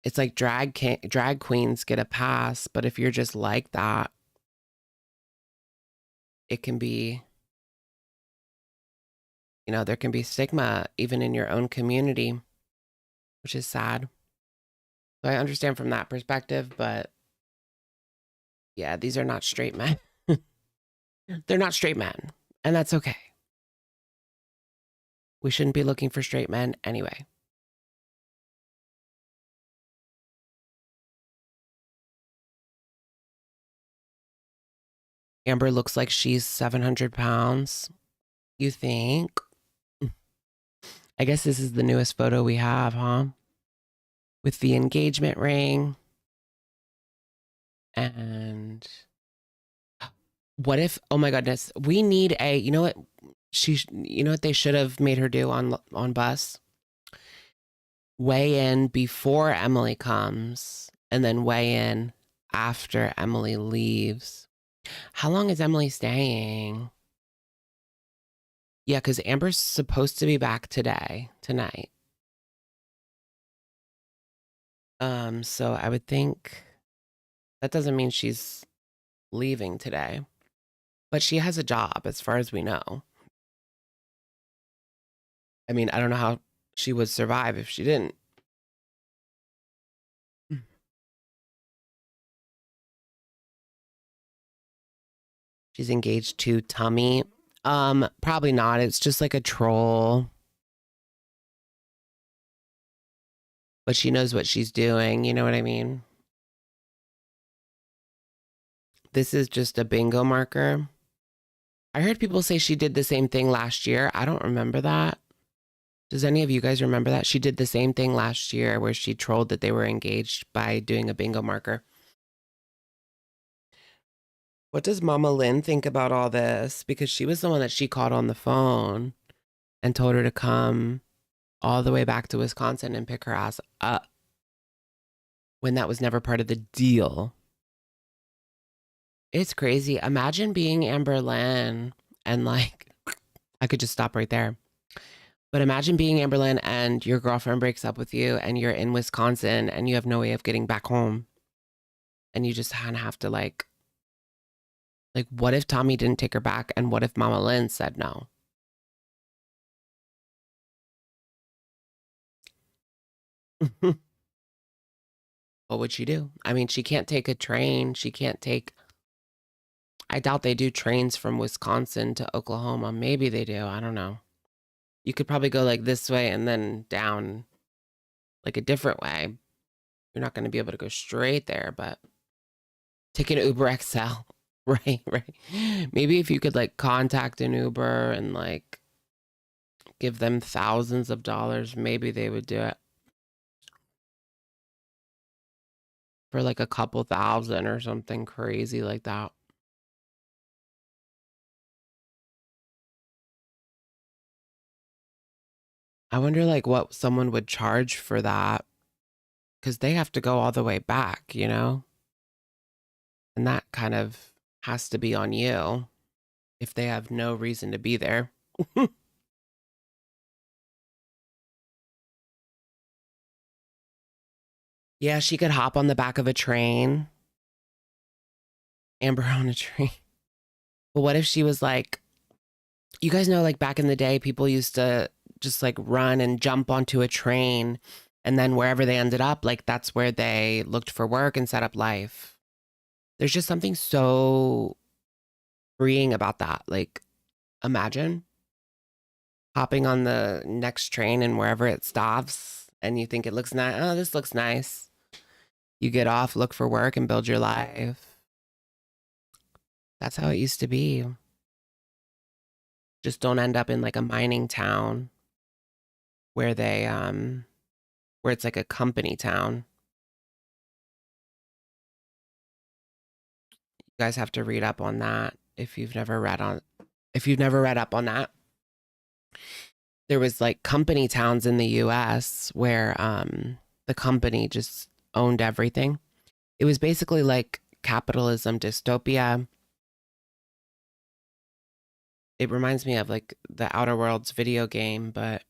It's like drag queens get a pass, but if you're just like that, it can be, you know, there can be stigma even in your own community, which is sad. So I understand from that perspective, but yeah, these are not straight men. They're not straight men, and that's okay. We shouldn't be looking for straight men anyway. Amber looks like she's 700 pounds. You think? I guess this is the newest photo we have, huh? With the engagement ring. And what if, oh my goodness, we need a, you know what? You know what they should have made her do on bus? Weigh in before Emily comes and then weigh in after Emily leaves. How long is Emily staying? Yeah, because Amber's supposed to be back tonight. So I would think that doesn't mean she's leaving today, but she has a job as far as we know. I mean, I don't know how she would survive if she didn't. She's engaged to Tommy. Probably not. It's just like a troll. But she knows what she's doing. You know what I mean? This is just a bingo marker. I heard people say she did the same thing last year. I don't remember that. Does any of you guys remember that? She did the same thing last year where she trolled that they were engaged by doing a bingo marker. What does Mama Lynn think about all this? Because she was the one that she called on the phone and told her to come all the way back to Wisconsin and pick her ass up when that was never part of the deal. It's crazy. Imagine being Amberlynn and like, I could just stop right there. But imagine being Amberlynn and your girlfriend breaks up with you and you're in Wisconsin and you have no way of getting back home. And you just kind of have to like, what if Tommy didn't take her back? And what if Mama Lynn said no? What would she do? I mean, she can't take a train. She can't take, I doubt they do trains from Wisconsin to Oklahoma. Maybe they do. I don't know. You could probably go like this way and then down like a different way. You're not going to be able to go straight there, but take an Uber XL. Right. Maybe if you could like contact an Uber and like give them thousands of dollars, maybe they would do it. For like a couple thousand or something crazy like that. I wonder like what someone would charge for that, because they have to go all the way back, you know? And that kind of has to be on you if they have no reason to be there. Yeah, she could hop on the back of a train. Amber on a train. But what if she was like, you guys know, like back in the day, people used to just like run and jump onto a train, and then wherever they ended up, like that's where they looked for work and set up life. There's just something so freeing about that. Like, imagine hopping on the next train and wherever it stops and you think it looks nice. Oh, this looks nice. You get off, look for work, and build your life. That's how it used to be. Just don't end up in like a mining town where they, where it's like a company town. You guys have to read up on that if you've never read up on that. There was like company towns in the US where the company just owned everything. It was basically like capitalism dystopia. It reminds me of like the Outer Worlds video game, but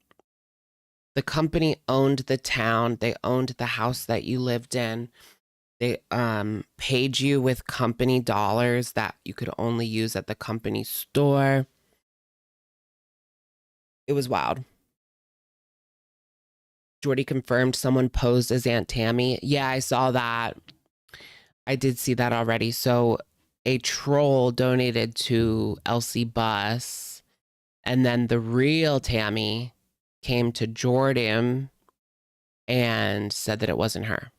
the company owned the town. They owned the house that you lived in. They paid you with company dollars that you could only use at the company store. It was wild. Jordy confirmed someone posed as Aunt Tammy. Yeah, I saw that. I did see that already. So a troll donated to Elsie Bus, and then the real Tammy came to Jordan and said that it wasn't her.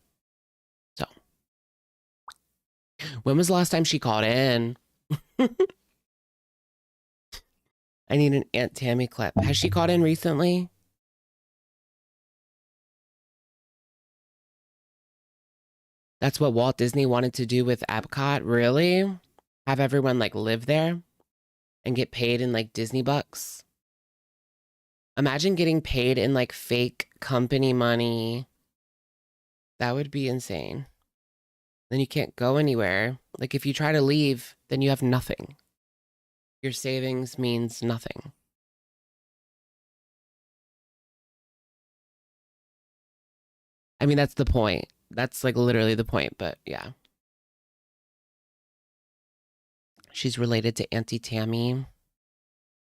So when was the last time she called in? I need an Aunt Tammy clip. Has she called in recently? That's what Walt Disney wanted to do with Epcot? Really? Have everyone like live there and get paid in like Disney bucks? Imagine getting paid in like fake company money. That would be insane. Then you can't go anywhere. Like if you try to leave, then you have nothing. Your savings means nothing. I mean, that's the point. That's like literally the point, but yeah. She's related to Auntie Tammy.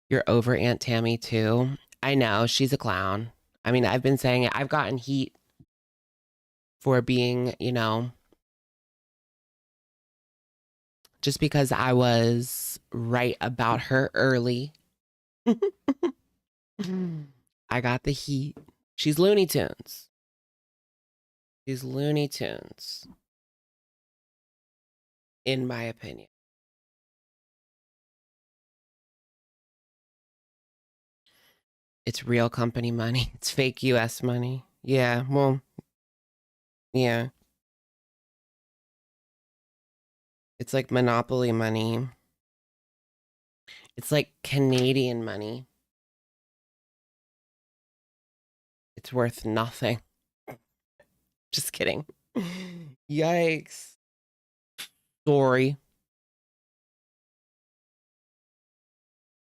You're over Aunt Tammy too. I know, she's a clown. I mean, I've been saying it. I've gotten heat for being, you know, just because I was right about her early. I got the heat. She's Looney Tunes. She's Looney Tunes, in my opinion. It's real company money. It's fake US money. Yeah, well, yeah. It's like Monopoly money. It's like Canadian money. It's worth nothing. Just kidding. Yikes. Sorry.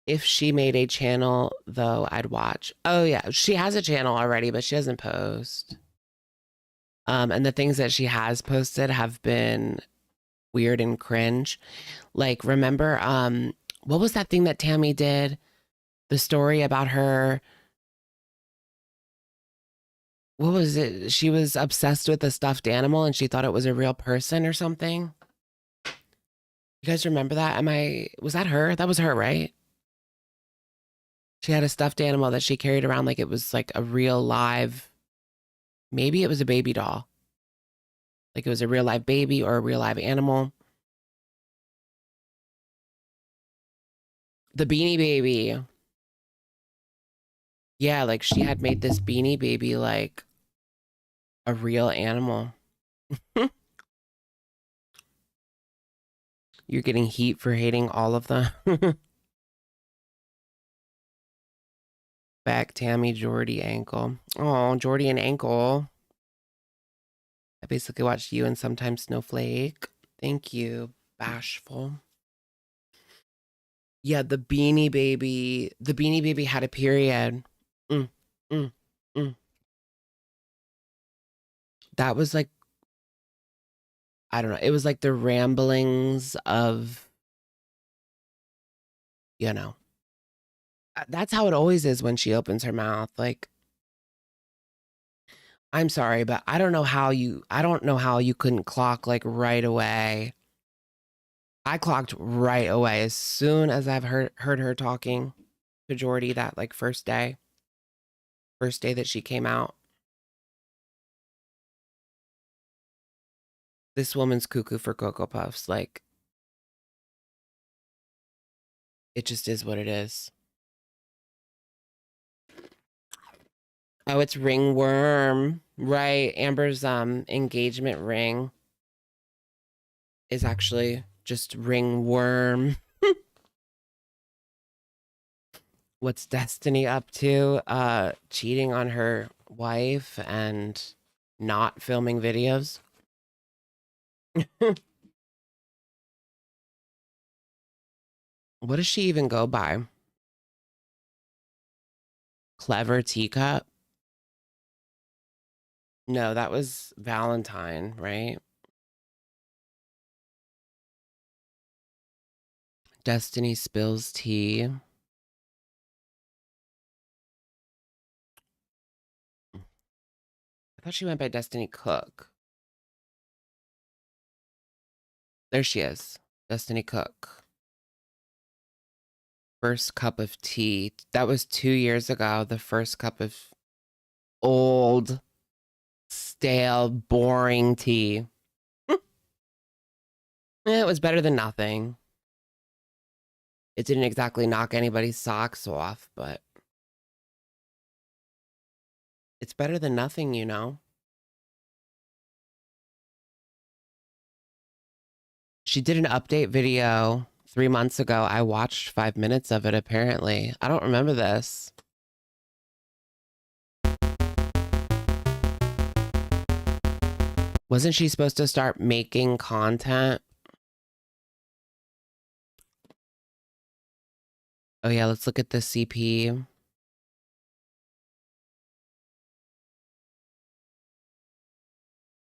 If she made a channel, though, I'd watch. Oh, yeah. She has a channel already, but she doesn't post. And the things that she has posted have been weird and cringe. Like, remember, what was that thing that Tammy did? The story about her. What was it? She was obsessed with a stuffed animal and she thought it was a real person or something. You guys remember that? Was that her? That was her, right? She had a stuffed animal that she carried around like it was like a real live, maybe it was a baby doll. Like it was a real live baby or a real live animal. The Beanie Baby. Yeah, like she had made this Beanie Baby like a real animal. You're getting heat for hating all of them. Beck, Tammy, Jordy, Ankle. Oh, Jordy and Ankle. I basically watched you and sometimes Snowflake. Thank you, Bashful. Yeah, the Beanie Baby. The Beanie Baby had a period. That was like, I don't know. It was like the ramblings of, you know. That's how it always is when she opens her mouth. Like, I'm sorry, but I don't know how you couldn't clock like right away. I clocked right away as soon as I've heard her talking to Jordy that like first day that she came out. This woman's cuckoo for Cocoa Puffs. Like, it just is what it is. Oh, it's ringworm. Right. Amber's engagement ring is actually just ringworm. What's Destiny up to? Cheating on her wife and not filming videos. What does she even go by? Clever Teacup? No, that was Valentine, right? Destiny spills tea. I thought she went by Destiny Cook. There she is. Destiny Cook. First cup of tea. That was 2 years ago. The first cup of old, stale, boring tea. It was better than nothing. It didn't exactly knock anybody's socks off, but it's better than nothing, you know? She did an update video 3 months ago. I watched 5 minutes of it, apparently. I don't remember this. Wasn't she supposed to start making content? Oh yeah, let's look at the CP.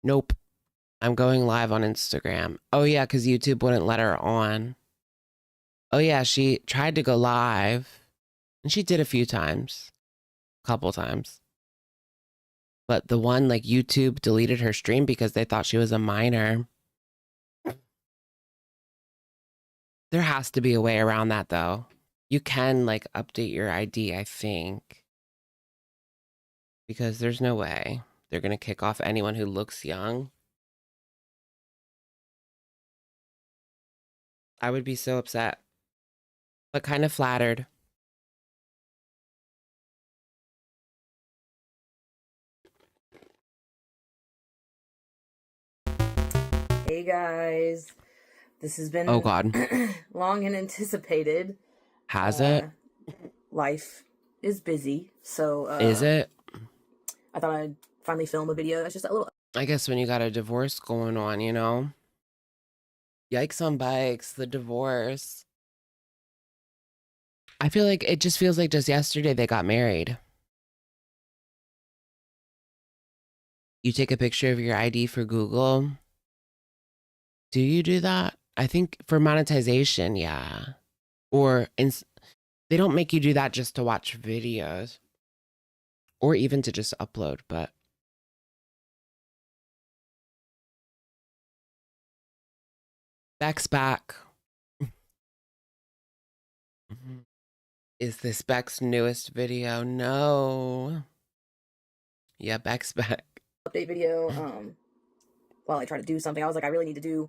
Nope. I'm going live on Instagram. Oh yeah, because YouTube wouldn't let her on. Oh yeah, she tried to go live. And she did a few times. A couple times. But the one, like, YouTube deleted her stream because they thought she was a minor. There has to be a way around that, though. You can, like, update your ID, I think. Because there's no way they're going to kick off anyone who looks young. I would be so upset. But kind of flattered. Hey guys, this has been Oh God. long and anticipated. Has it? Life is busy, so Is it? I thought I'd finally film a video. It's just a little. I guess when you got a divorce going on, you know? Yikes on bikes, the divorce. I feel like it just feels like just yesterday they got married. You take a picture of your ID for Google. Do you do that? I think for monetization, yeah. Or they don't make you do that just to watch videos. Or even to just upload, but. Beck's back. Is this Beck's newest video? No. Yeah, Beck's back. Update video. While I try to do something, I was like, I really need to do.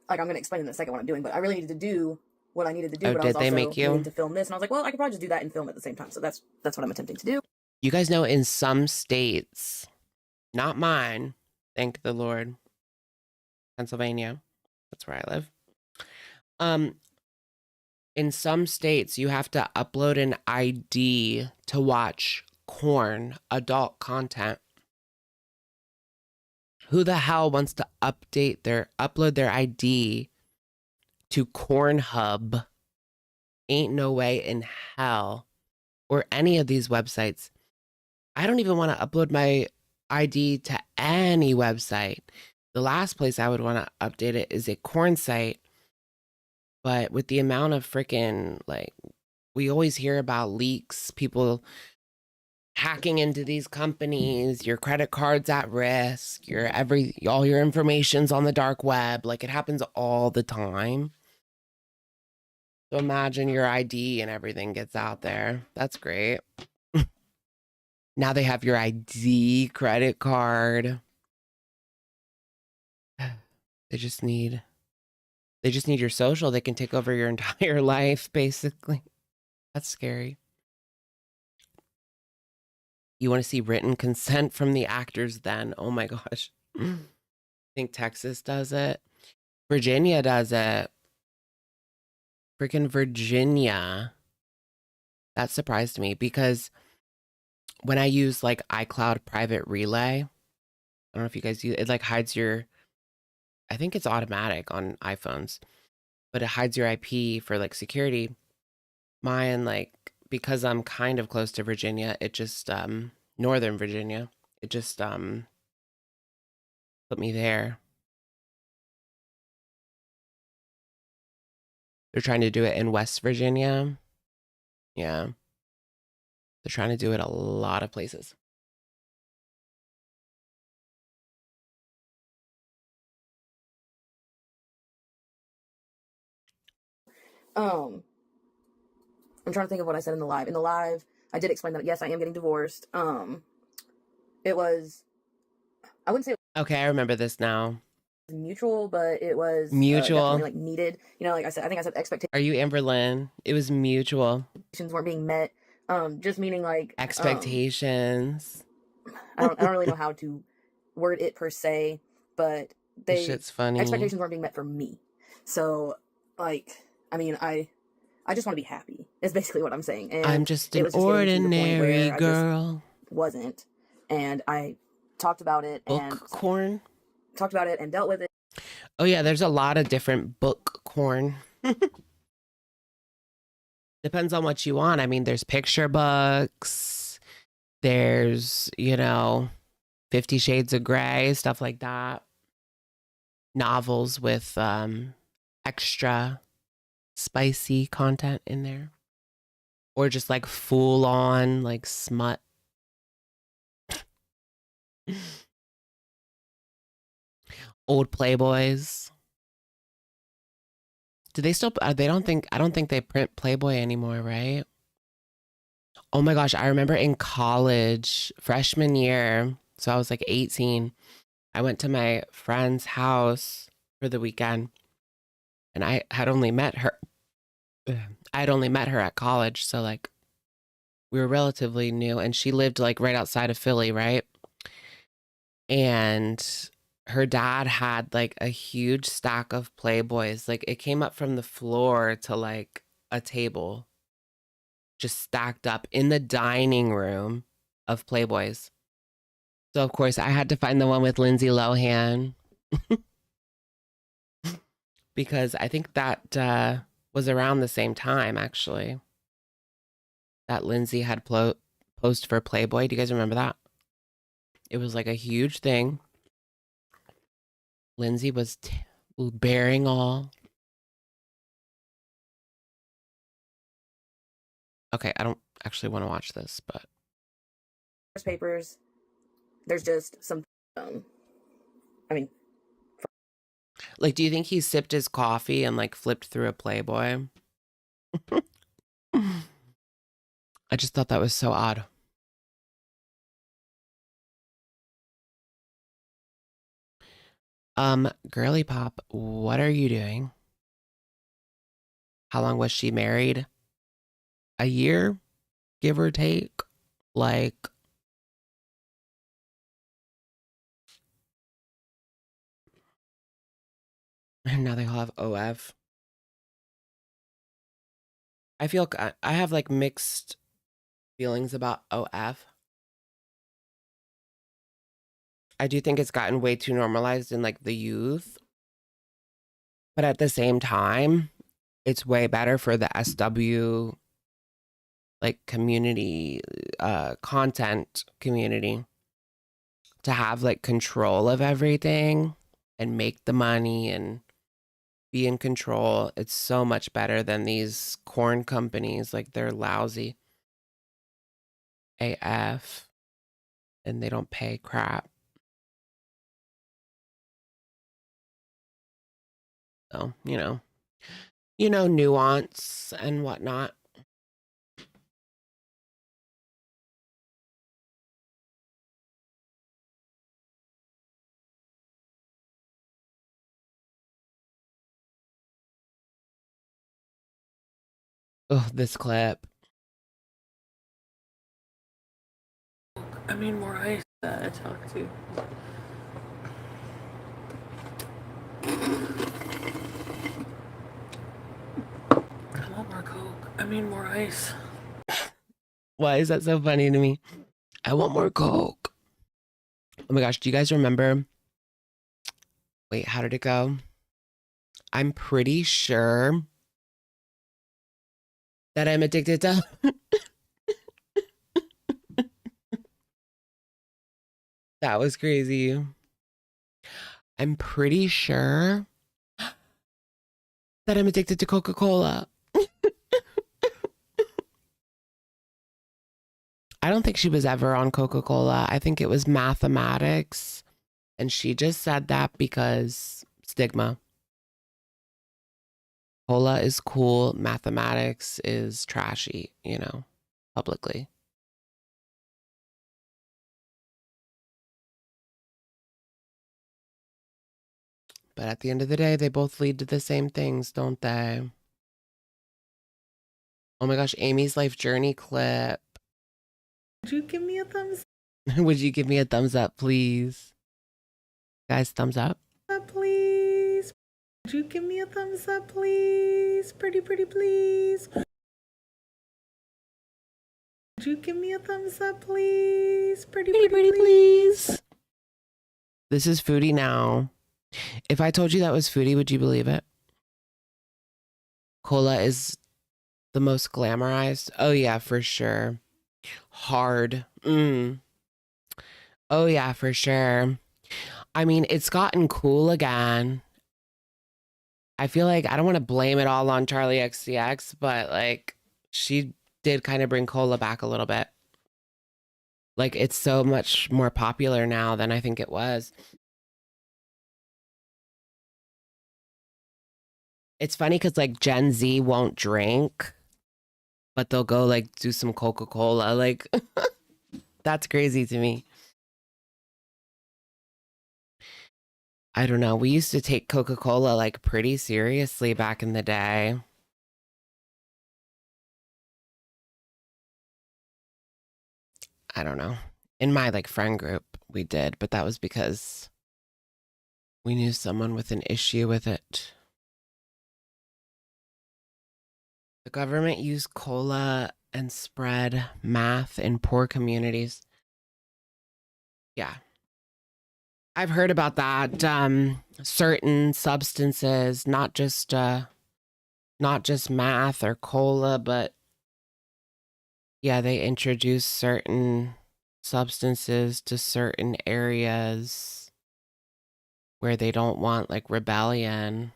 Like, I'm gonna explain in a second what I'm doing, but I really needed to do what I needed to do. Oh, but did I was they also make you? needing to film this, and I was like, well, I could probably just do that and film at the same time. So that's what I'm attempting to do. You guys know in some states, not mine, thank the Lord, Pennsylvania, that's where I live. In some states, you have to upload an ID to watch adult content. Who the hell wants to upload their ID to Cornhub? Ain't no way in hell. Or any of these websites. I don't even want to upload my ID to any website. The last place I would want to update it is a corn site. But with the amount of freaking, like, we always hear about leaks, people hacking into these companies, your credit card's at risk, all your information's on the dark web. Like, it happens all the time. So imagine your ID and everything gets out there. That's great. Now they have your ID, credit card. They just need your social. They can take over your entire life, basically. That's scary. You want to see written consent from the actors then? Oh my gosh. I think Texas does it. Virginia does it. Freaking Virginia. That surprised me because when I use like iCloud Private Relay, I don't know if you guys use it, like hides your, I think it's automatic on iPhones, but it hides your IP for like security. Mine, like, because I'm kind of close to Virginia, it just, Northern Virginia, it just, put me there. They're trying to do it in West Virginia. Yeah. They're trying to do it a lot of places. I'm trying to think of what I said in the live. In the live, I did explain that yes, I am getting divorced. It was, I wouldn't say Okay, I remember this now. mutual, but it was Mutual. definitely like needed. You know, like I said, I think I said expectations Are you Amberlynn? It was mutual. weren't being met. Just meaning like Expectations. I don't really know how to word it per se, but This shit's funny. expectations weren't being met for me. So like, I mean, I just want to be happy. Is basically what I'm saying. And I'm just it an was just getting to the point ordinary where I just girl. wasn't, and I talked about it and Bookcorn. talked about it and dealt with it. Oh yeah, there's a lot of different bookcorn. Depends on what you want. I mean, there's picture books. There's, you know, 50 Shades of Grey, stuff like that. Novels with extra spicy content in there. Or just like full on like smut. Old Playboys. Do they still, I don't think they print Playboy anymore, right? Oh my gosh, I remember in college, freshman year, so I was like 18, I went to my friend's house for the weekend, and I had only met her at college, so like we were relatively new, and she lived like right outside of Philly, right? And her dad had like a huge stack of Playboys. Like it came up from the floor to like a table, just stacked up in the dining room of Playboys. So of course I had to find the one with Lindsay Lohan because I think that was around the same time actually that Lindsay had posed for Playboy. Do you guys remember that? It was like a huge thing. Lindsay was bearing all. Okay, I don't actually want to watch this, but Papers. There's just some. I mean, like, do you think he sipped his coffee and like flipped through a Playboy? I just thought that was so odd. Girly Pop, what are you doing? How long was she married? A year, give or take? Like, and now they all have OF. I feel I have like mixed feelings about OF. I do think it's gotten way too normalized in like the youth. But at the same time, it's way better for the SW like community, content community to have like control of everything and make the money and be in control. It's so much better than these corn companies. Like they're lousy AF and they don't pay crap. So, you know, nuance and whatnot. Oh, this clip. I mean, more ice that I talked to. I want more Coke. I mean, more ice. Why is that so funny to me? I want more Coke. Oh my gosh, do you guys remember? Wait, how did it go? I'm pretty sure that I'm addicted to... That was crazy. I'm pretty sure that I'm addicted to Coca-Cola. I don't think she was ever on Coca-Cola. I think it was mathematics. And she just said that because stigma. Cola is cool. Mathematics is trashy, you know, publicly. But at the end of the day, they both lead to the same things, don't they? Oh my gosh, Amy's life journey clip. Would you give me a thumbs Would you give me a thumbs up, please? Guys, thumbs up. up, please? Would you give me a thumbs up, please? Pretty, please. Would you give me a thumbs up, please? Pretty, please. This is Foodie now. If I told you that was Foodie, would you believe it? Cola is the most glamorized. Oh yeah, for sure. Hard. Oh yeah, for sure. I mean, it's gotten cool again. I feel like I don't want to blame it all on Charlie XCX, but like she did kind of bring Cola back a little bit. Like it's so much more popular now than I think it was. It's funny because like Gen Z won't drink, but they'll go like do some Coca-Cola. Like that's crazy to me. I don't know. We used to take Coca-Cola like pretty seriously back in the day. I don't know. In my like friend group, we did, but that was because we knew someone with an issue with it. The government used cola and spread math in poor communities. Yeah. I've heard about that. Certain substances, not just math or cola, but yeah, they introduce certain substances to certain areas where they don't want like rebellion.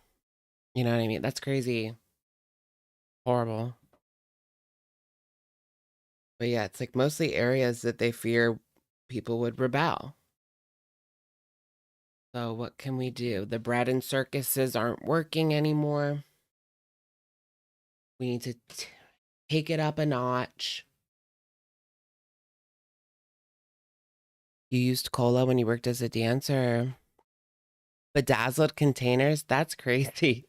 You know what I mean? That's crazy. Horrible. But yeah, it's like mostly areas that they fear people would rebel. So what can we do? The bread and circuses aren't working anymore. We need to take it up a notch. You used cola when you worked as a dancer. Bedazzled containers? That's crazy.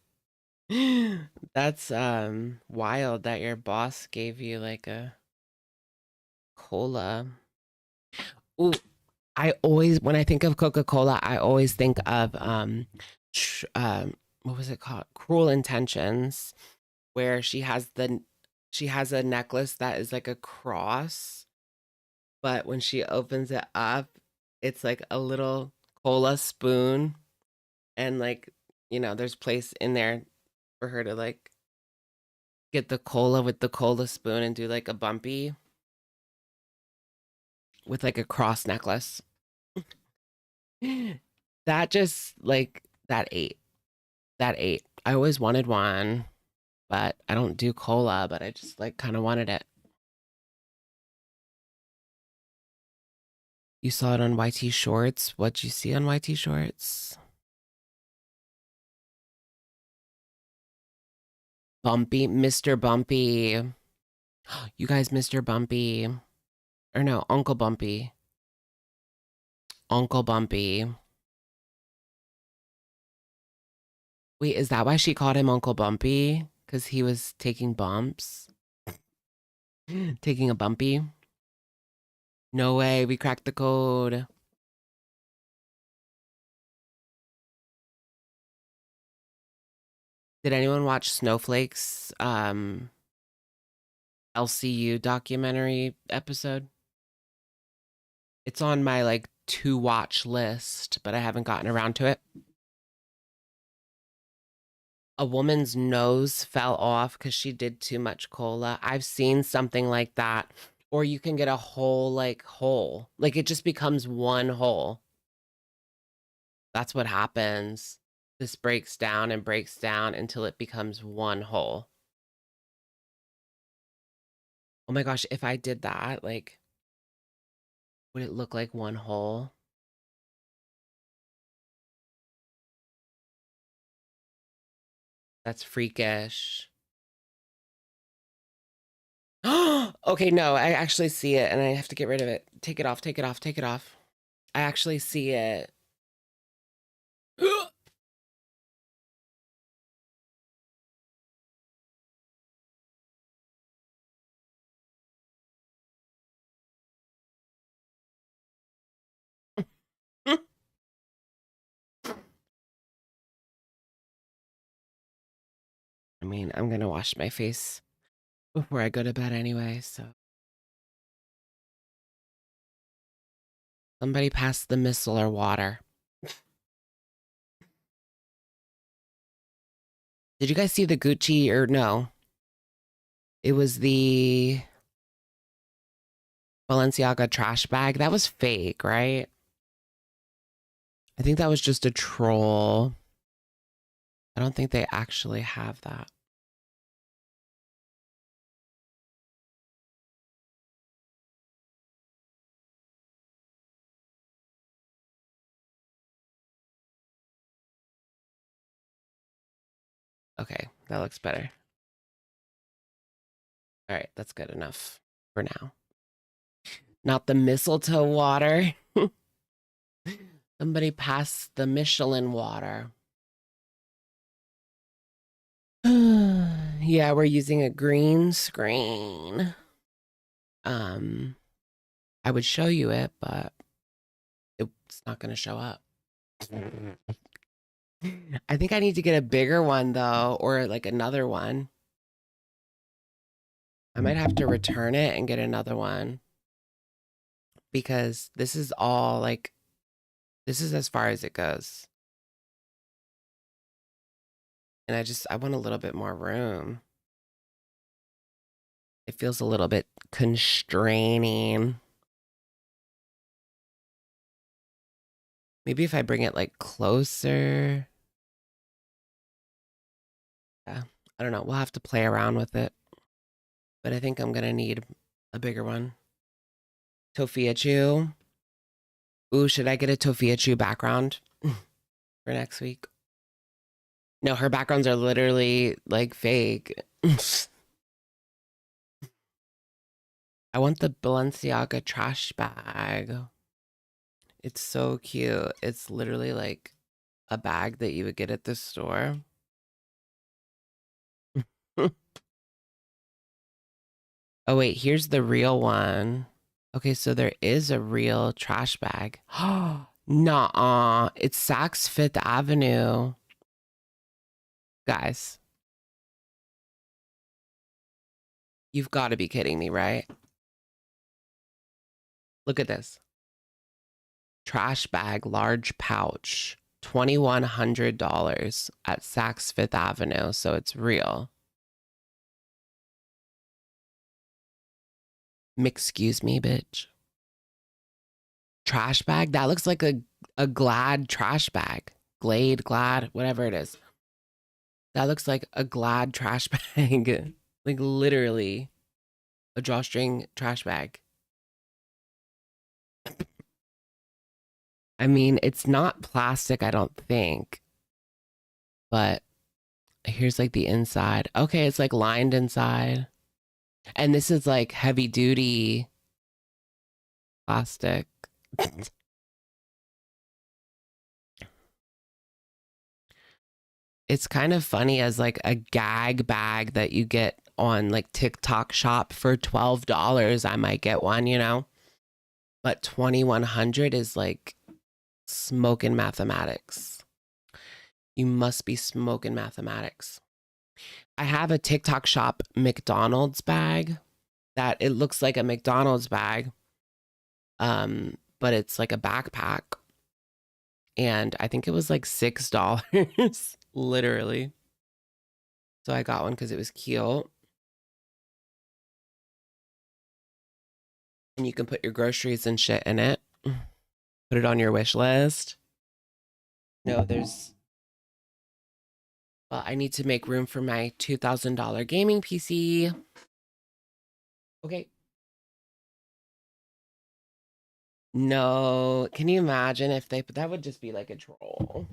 That's wild that your boss gave you like a cola. Ooh, when I think of Coca-Cola, I always think of what was it called? Cruel Intentions, where she has a necklace that is like a cross, but when she opens it up, it's like a little cola spoon, and like, you know, there's place in there for her to like get the cola with the cola spoon and do like a bumpy with like a cross necklace. That just like that ate. I always wanted one, but I don't do cola, but I just like kind of wanted it. You saw it on YT Shorts. What'd you see on YT Shorts? Bumpy, Mr. Bumpy. You guys, Mr. Bumpy. Or no, Uncle Bumpy. Uncle Bumpy. Wait, is that why she called him Uncle Bumpy? Because he was taking bumps? Taking a bumpy? No way, we cracked the code. Did anyone watch Snowflake's LCU documentary episode. It's on my like to watch list, but I haven't gotten around to it. A woman's nose fell off because she did too much cola. I've seen something like that. Or you can get a whole like hole. Like it just becomes one hole. That's what happens. This breaks down and breaks down until it becomes one hole. Oh my gosh, if I did that, like, would it look like one hole? That's freakish. Okay, no, I actually see it and I have to get rid of it. Take it off, take it off, take it off. I actually see it. I mean, I'm gonna wash my face before I go to bed anyway, so. Somebody pass the micellar water. Did you guys see the Gucci or no? It was the Balenciaga trash bag. That was fake, right? I think that was just a troll. I don't think they actually have that. Okay, that looks better. All right, that's good enough for now. Not the mistletoe water. Somebody pass the Michelin water. Yeah, we're using a green screen. I would show you it, but it's not going to show up. I think I need to get a bigger one though, or like another one. I might have to return it and get another one because this is all like, this is as far as it goes. And I want a little bit more room. It feels a little bit constraining. Maybe if I bring it like closer. Yeah, I don't know. We'll have to play around with it. But I think I'm going to need a bigger one. Tofia Chew. Ooh, should I get a Tofia Chew background for next week? No, her backgrounds are literally like fake. I want the Balenciaga trash bag. It's so cute. It's literally like a bag that you would get at the store. Oh, wait, here's the real one. Okay, so there is a real trash bag. Nuh-uh. It's Saks Fifth Avenue. Guys. You've got to be kidding me, right? Look at this. Trash bag, large pouch. $2,100 at Saks Fifth Avenue, so it's real. Excuse me, bitch. Trash bag? That looks like a Glad trash bag. Glade, Glad, whatever it is. That looks like a Glad trash bag. Like literally a drawstring trash bag. I mean, it's not plastic, I don't think. But here's like the inside. Okay, it's like lined inside. And this is like heavy duty plastic. It's kind of funny as like a gag bag that you get on like TikTok shop for $12. I might get one, you know? But $2,100 is like smoking mathematics. You must be smoking mathematics. I have a TikTok shop McDonald's bag that it looks like a McDonald's bag, but it's like a backpack. And I think it was like $6, literally. So I got one because it was cute. And you can put your groceries and shit in it. Put it on your wish list. No, there's... Well, I need to make room for my $2,000 gaming PC. Okay. No, can you imagine if they... That would just be like a troll.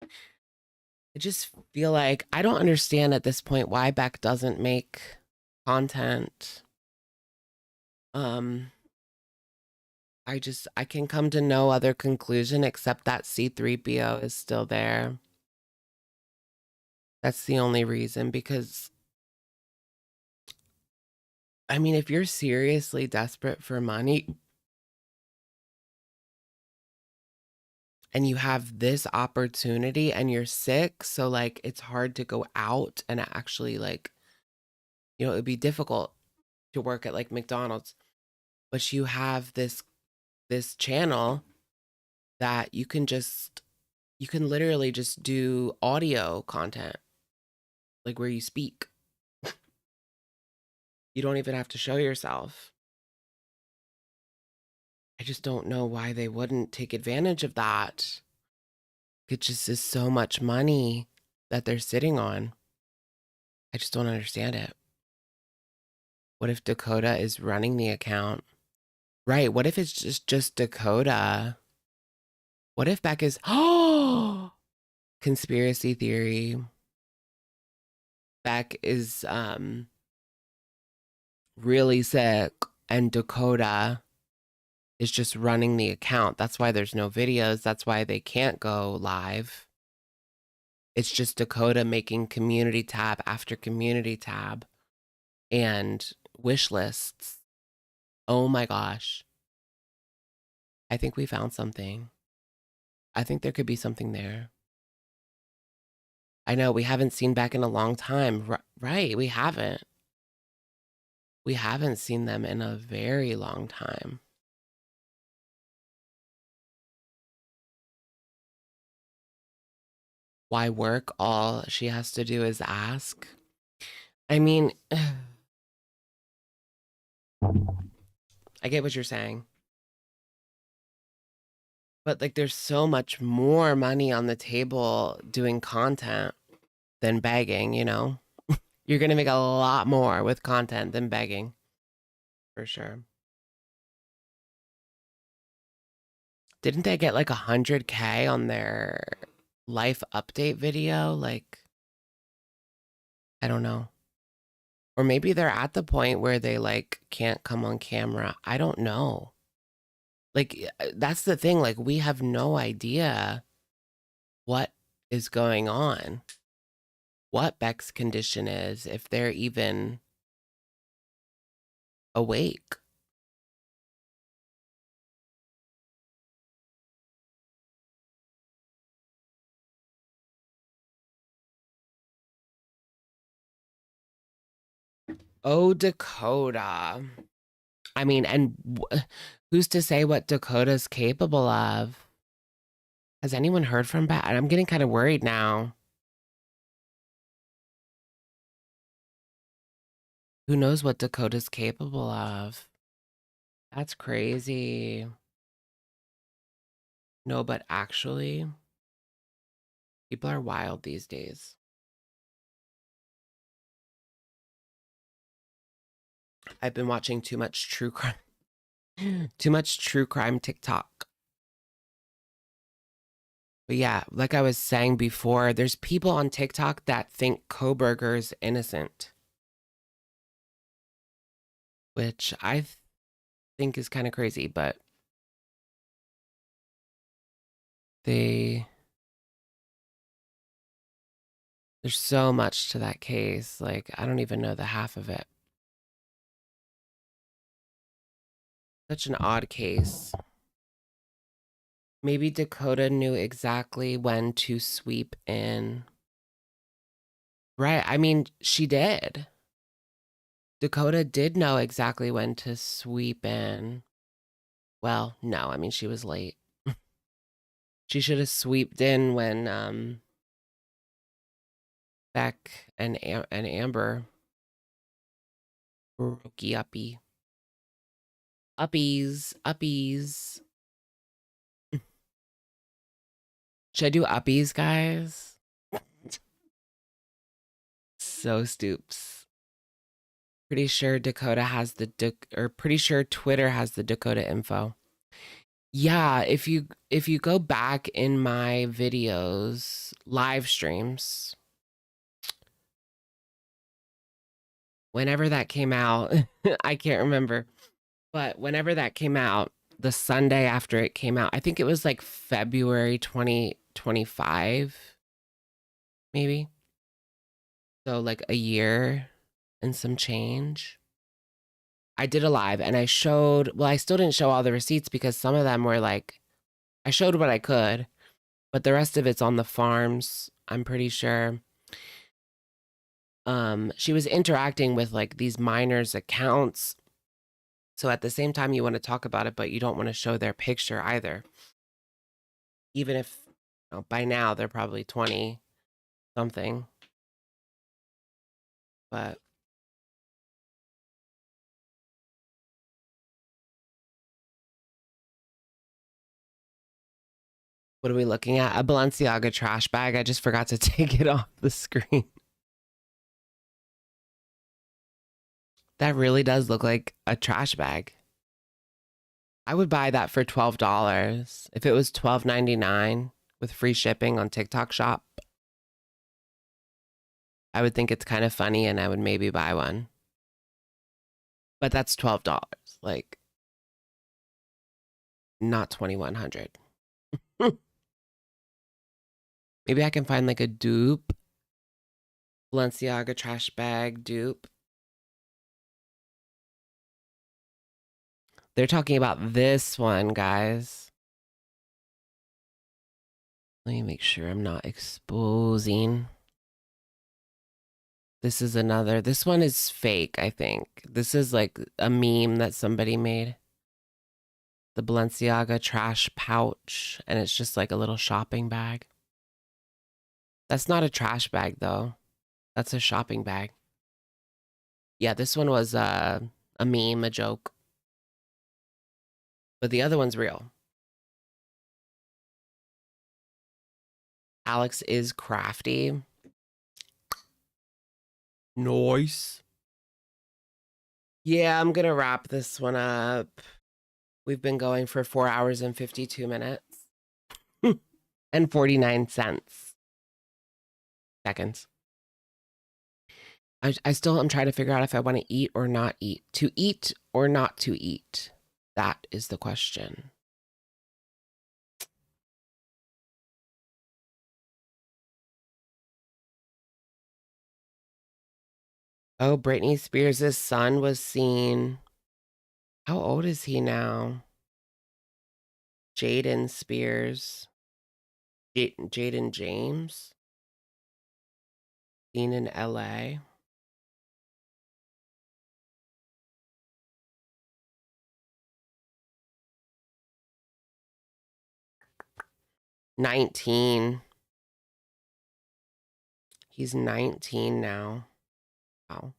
I just feel like... I don't understand at this point why Beck doesn't make content. I can come to no other conclusion except that C-3PO is still there. That's the only reason, because I mean, if you're seriously desperate for money and you have this opportunity and you're sick, so like it's hard to go out and actually like, you know, it'd be difficult to work at like McDonald's, but you have this channel that you can literally just do audio content, like where you speak. You don't even have to show yourself. I just don't know why they wouldn't take advantage of that. It just is so much money that they're sitting on. I just don't understand it. What if Dakota is running the account? Right, what if it's just Dakota? What if Beck is... Oh! Conspiracy theory. Beck is really sick and Dakota is just running the account. That's why there's no videos. That's why they can't go live. It's just Dakota making community tab after community tab and wish lists. Oh my gosh. I think we found something. I think there could be something there. I know we haven't seen Beck in a long time. Right, we haven't. We haven't seen them in a very long time. Why work? All she has to do is ask. I mean, I get what you're saying. But like there's so much more money on the table doing content than begging, you know? You're going to make a lot more with content than begging. For sure. Didn't they get like 100K on their life update video? Like, I don't know. Or maybe they're at the point where they like can't come on camera. I don't know. Like, that's the thing. Like, we have no idea what is going on. What Beck's condition is, if they're even awake. Oh, Dakota. I mean, and who's to say what Dakota's capable of? Has anyone heard from Beck? I'm getting kind of worried now. Who knows what Dakota's capable of? That's crazy. No, but actually, people are wild these days. I've been watching too much true crime. Too much true crime TikTok. But yeah, like I was saying before, there's people on TikTok that think Kohberger's innocent. Which I think is kind of crazy, but there's so much to that case. Like, I don't even know the half of it. Such an odd case. Maybe Dakota knew exactly when to sweep in. Right, I mean, she did. Dakota did know exactly when to sweep in. Well, no, I mean, she was late. She should have sweeped in when Beck and Amber brokey uppy. Uppies. Should I do uppies, guys? So stoops. Pretty sure Dakota has the pretty sure Twitter has the Dakota info. Yeah, if you go back in my videos, live streams, whenever that came out, I can't remember, but whenever that came out, the Sunday after it came out, I think it was like February 2025, maybe. So like a year and some change. I did a live and I showed, well, I still didn't show all the receipts because some of them were like, I showed what I could, but the rest of it's on the farms, I'm pretty sure. She was interacting with like these minors' accounts. So at the same time, you want to talk about it, but you don't want to show their picture either. Even if by now they're probably 20 something. But what are we looking at? A Balenciaga trash bag. I just forgot to take it off the screen. That really does look like a trash bag. I would buy that for $12. If it was $12.99 with free shipping on TikTok Shop, I would think it's kind of funny and I would maybe buy one. But that's $12. Like, not $2,100. Maybe I can find like a dupe. Balenciaga trash bag dupe. They're talking about this one, guys. Let me make sure I'm not exposing. This is another. This one is fake, I think. This is like a meme that somebody made. The Balenciaga trash pouch. And it's just like a little shopping bag. That's not a trash bag, though. That's a shopping bag. Yeah, this one was a meme, a joke. But the other one's real. Alex is crafty. Nice. Yeah, I'm going to wrap this one up. We've been going for 4 hours and 52 minutes. And 49 cents. Seconds. I'm trying to figure out if I want to eat or not eat. To eat or not to eat. That is the question. Oh, Britney Spears' son was seen. How old is he now? Jaden Spears. Jaden James. Seen in LA. $19. He's 19 now. Wow.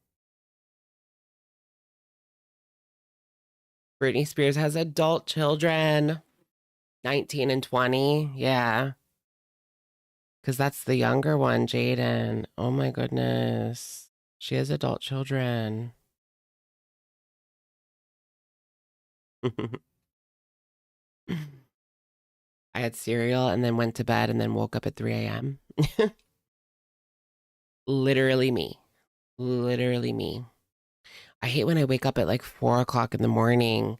Britney Spears has adult children. 19 and 20. Yeah. Because that's the younger one, Jaden. Oh my goodness. She has adult children. I had cereal and then went to bed and then woke up at 3 a.m. Literally me. Literally me. I hate when I wake up at like 4 o'clock in the morning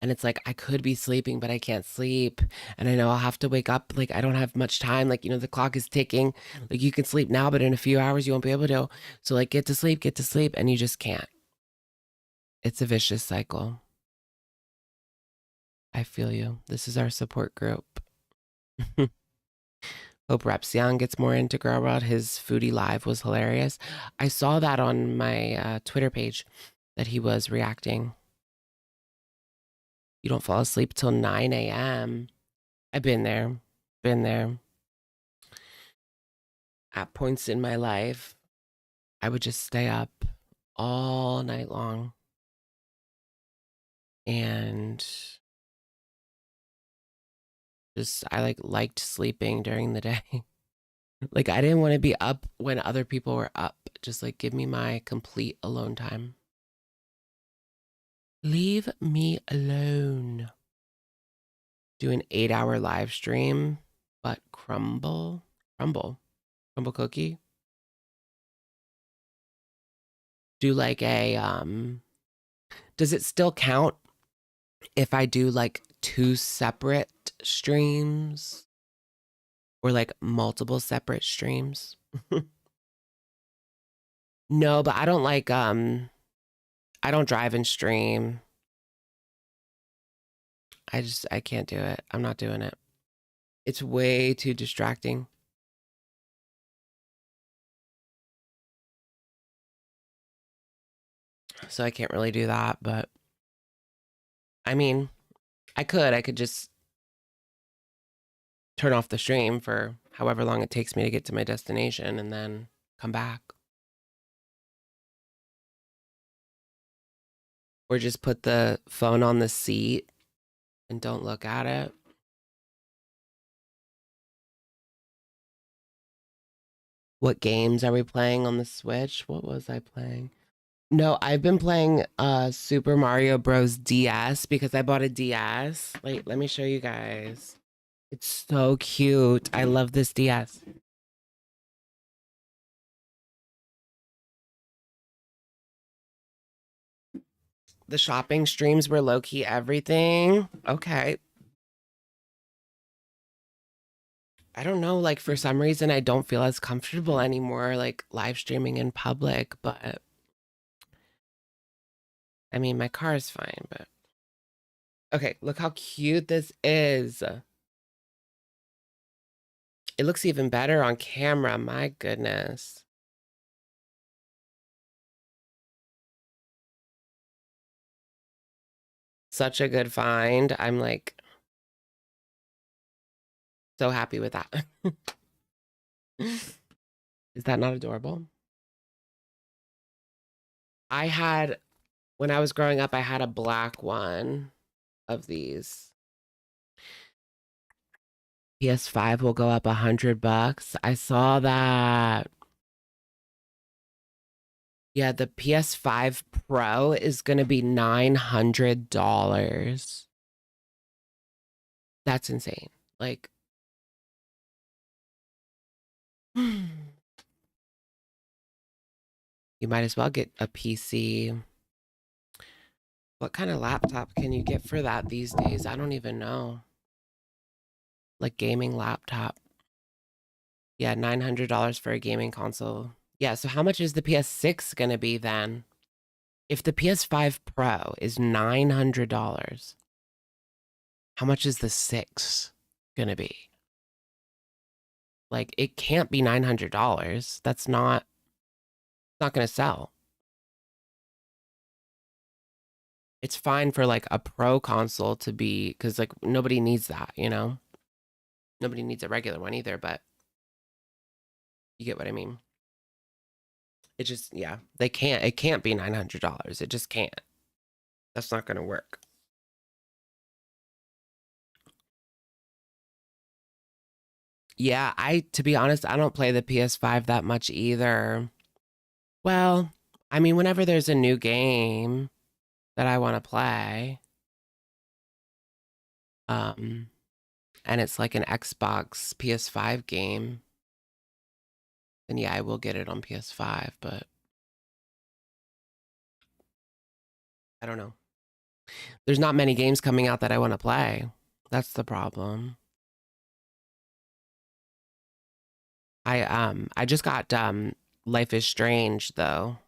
and it's like I could be sleeping, but I can't sleep. And I know I'll have to wake up. Like I don't have much time. Like, you know, the clock is ticking. Like you can sleep now, but in a few hours you won't be able to. So like get to sleep. And you just can't. It's a vicious cycle. I feel you. This is our support group. Hope Repsion gets more into Girl World. His Foodie Live was hilarious. I saw that on my Twitter page that he was reacting. You don't fall asleep till 9 a.m. I've been there. Been there. At points in my life, I would just stay up all night long. And just, I liked sleeping during the day. Like, I didn't want to be up when other people were up. Just give me my complete alone time. Leave me alone. Do an 8-hour live stream, but crumble cookie. Do does it still count if I do 2 separate streams or multiple separate streams? No, but I don't I don't drive and stream. I can't do it. I'm not doing it. It's way too distracting. So I can't really do that, but I mean, I could just turn off the stream for however long it takes me to get to my destination and then come back. Or just put the phone on the seat and don't look at it. What games are we playing on the Switch? What was I playing? No, I've been playing Super Mario Bros. DS because I bought a DS. Wait, let me show you guys. It's so cute. I love this DS. The shopping streams were low-key everything. Okay. I don't know, for some reason I don't feel as comfortable anymore, live streaming in public, but I mean, my car is fine, but okay, look how cute this is. It looks even better on camera, my goodness. Such a good find. I'm so happy with that. Is that not adorable? When I was growing up, I had a black one of these. PS5 will go up $100. I saw that. Yeah, the PS5 Pro is going to be $900. That's insane. You might as well get a PC. What kind of laptop can you get for that these days? I don't even know. Gaming laptop. Yeah, $900 for a gaming console. Yeah, so how much is the PS6 gonna be then? If the PS5 Pro is $900, how much is the 6 gonna be? It can't be $900. That's not gonna sell. It's fine for a pro console to be, because nobody needs that, you know? Nobody needs a regular one either, but you get what I mean. It just, yeah, it can't be $900. It just can't. That's not gonna work. Yeah, to be honest, I don't play the PS5 that much either. Well, I mean, whenever there's a new game that I want to play, and it's an Xbox PS5 game, then yeah, I will get it on PS5, but I don't know. There's not many games coming out that I want to play. That's the problem. I just got Life is Strange though.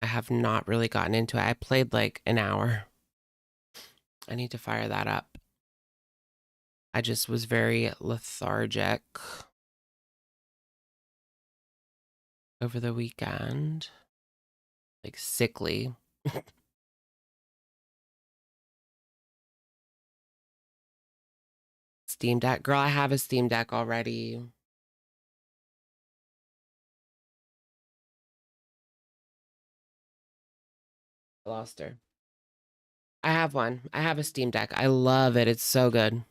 I have not really gotten into it. I played an hour. I need to fire that up. I just was very lethargic over the weekend. Sickly. Steam Deck. Girl, I have a Steam Deck already. I lost her. I have one. I have a Steam Deck. I love it. It's so good.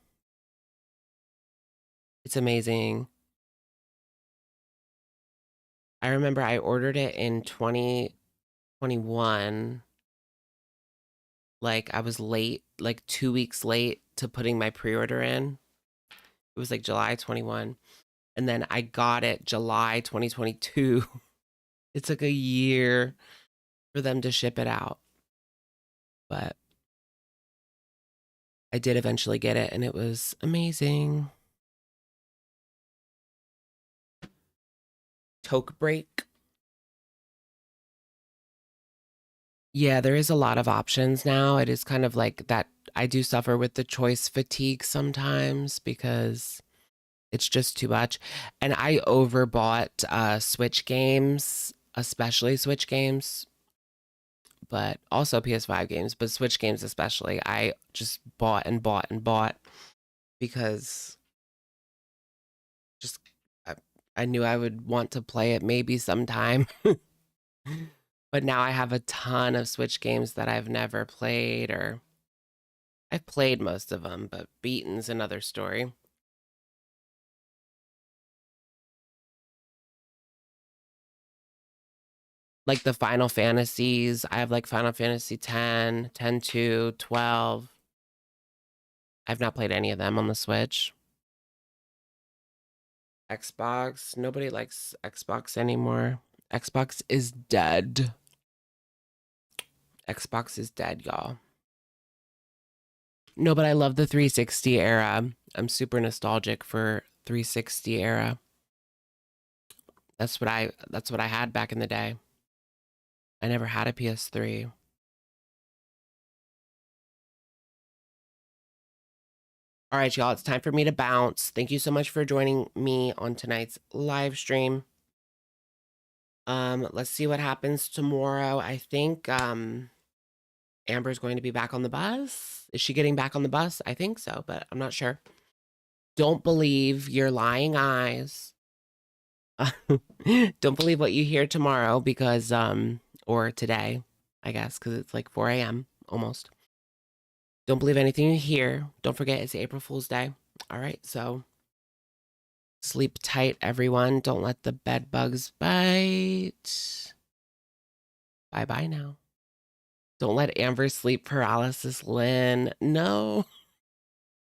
It's amazing. I remember I ordered it in 2021. Like, I was late, like 2 weeks late to putting my pre-order in. It was like July 21. And then I got it July 2022. It took a year for them to ship it out. But I did eventually get it, and it was amazing. Toke break. Yeah, there is a lot of options now. It is kind of like that. I do suffer with the choice fatigue sometimes because it's just too much. And I overbought Switch games, especially Switch games, but also PS5 games, but Switch games especially. I just bought and bought and bought because just I knew I would want to play it maybe sometime. But now I have a ton of Switch games that I've never played, or I've played most of them, but beaten's another story. Like the Final Fantasies, I have like Final Fantasy 10, 10-2, 12. I've not played any of them on the Switch. Xbox, nobody likes Xbox anymore. Xbox is dead. Xbox is dead, y'all. No, but I love the 360 era. I'm super nostalgic for 360 era. That's what I had back in the day. I never had a PS3. All right, y'all, it's time for me to bounce. Thank you so much for joining me on tonight's live stream. Let's see what happens tomorrow. I think Amber's going to be back on the bus. Is she getting back on the bus? I think so, but I'm not sure. Don't believe your lying eyes. Don't believe what you hear tomorrow because, or today, I guess, because it's like 4 a.m. almost. Don't believe anything you hear. Don't forget it's April Fool's Day. All right, so sleep tight, everyone. Don't let the bed bugs bite. Bye-bye now. Don't let Amber sleep paralysis, Lynn. No.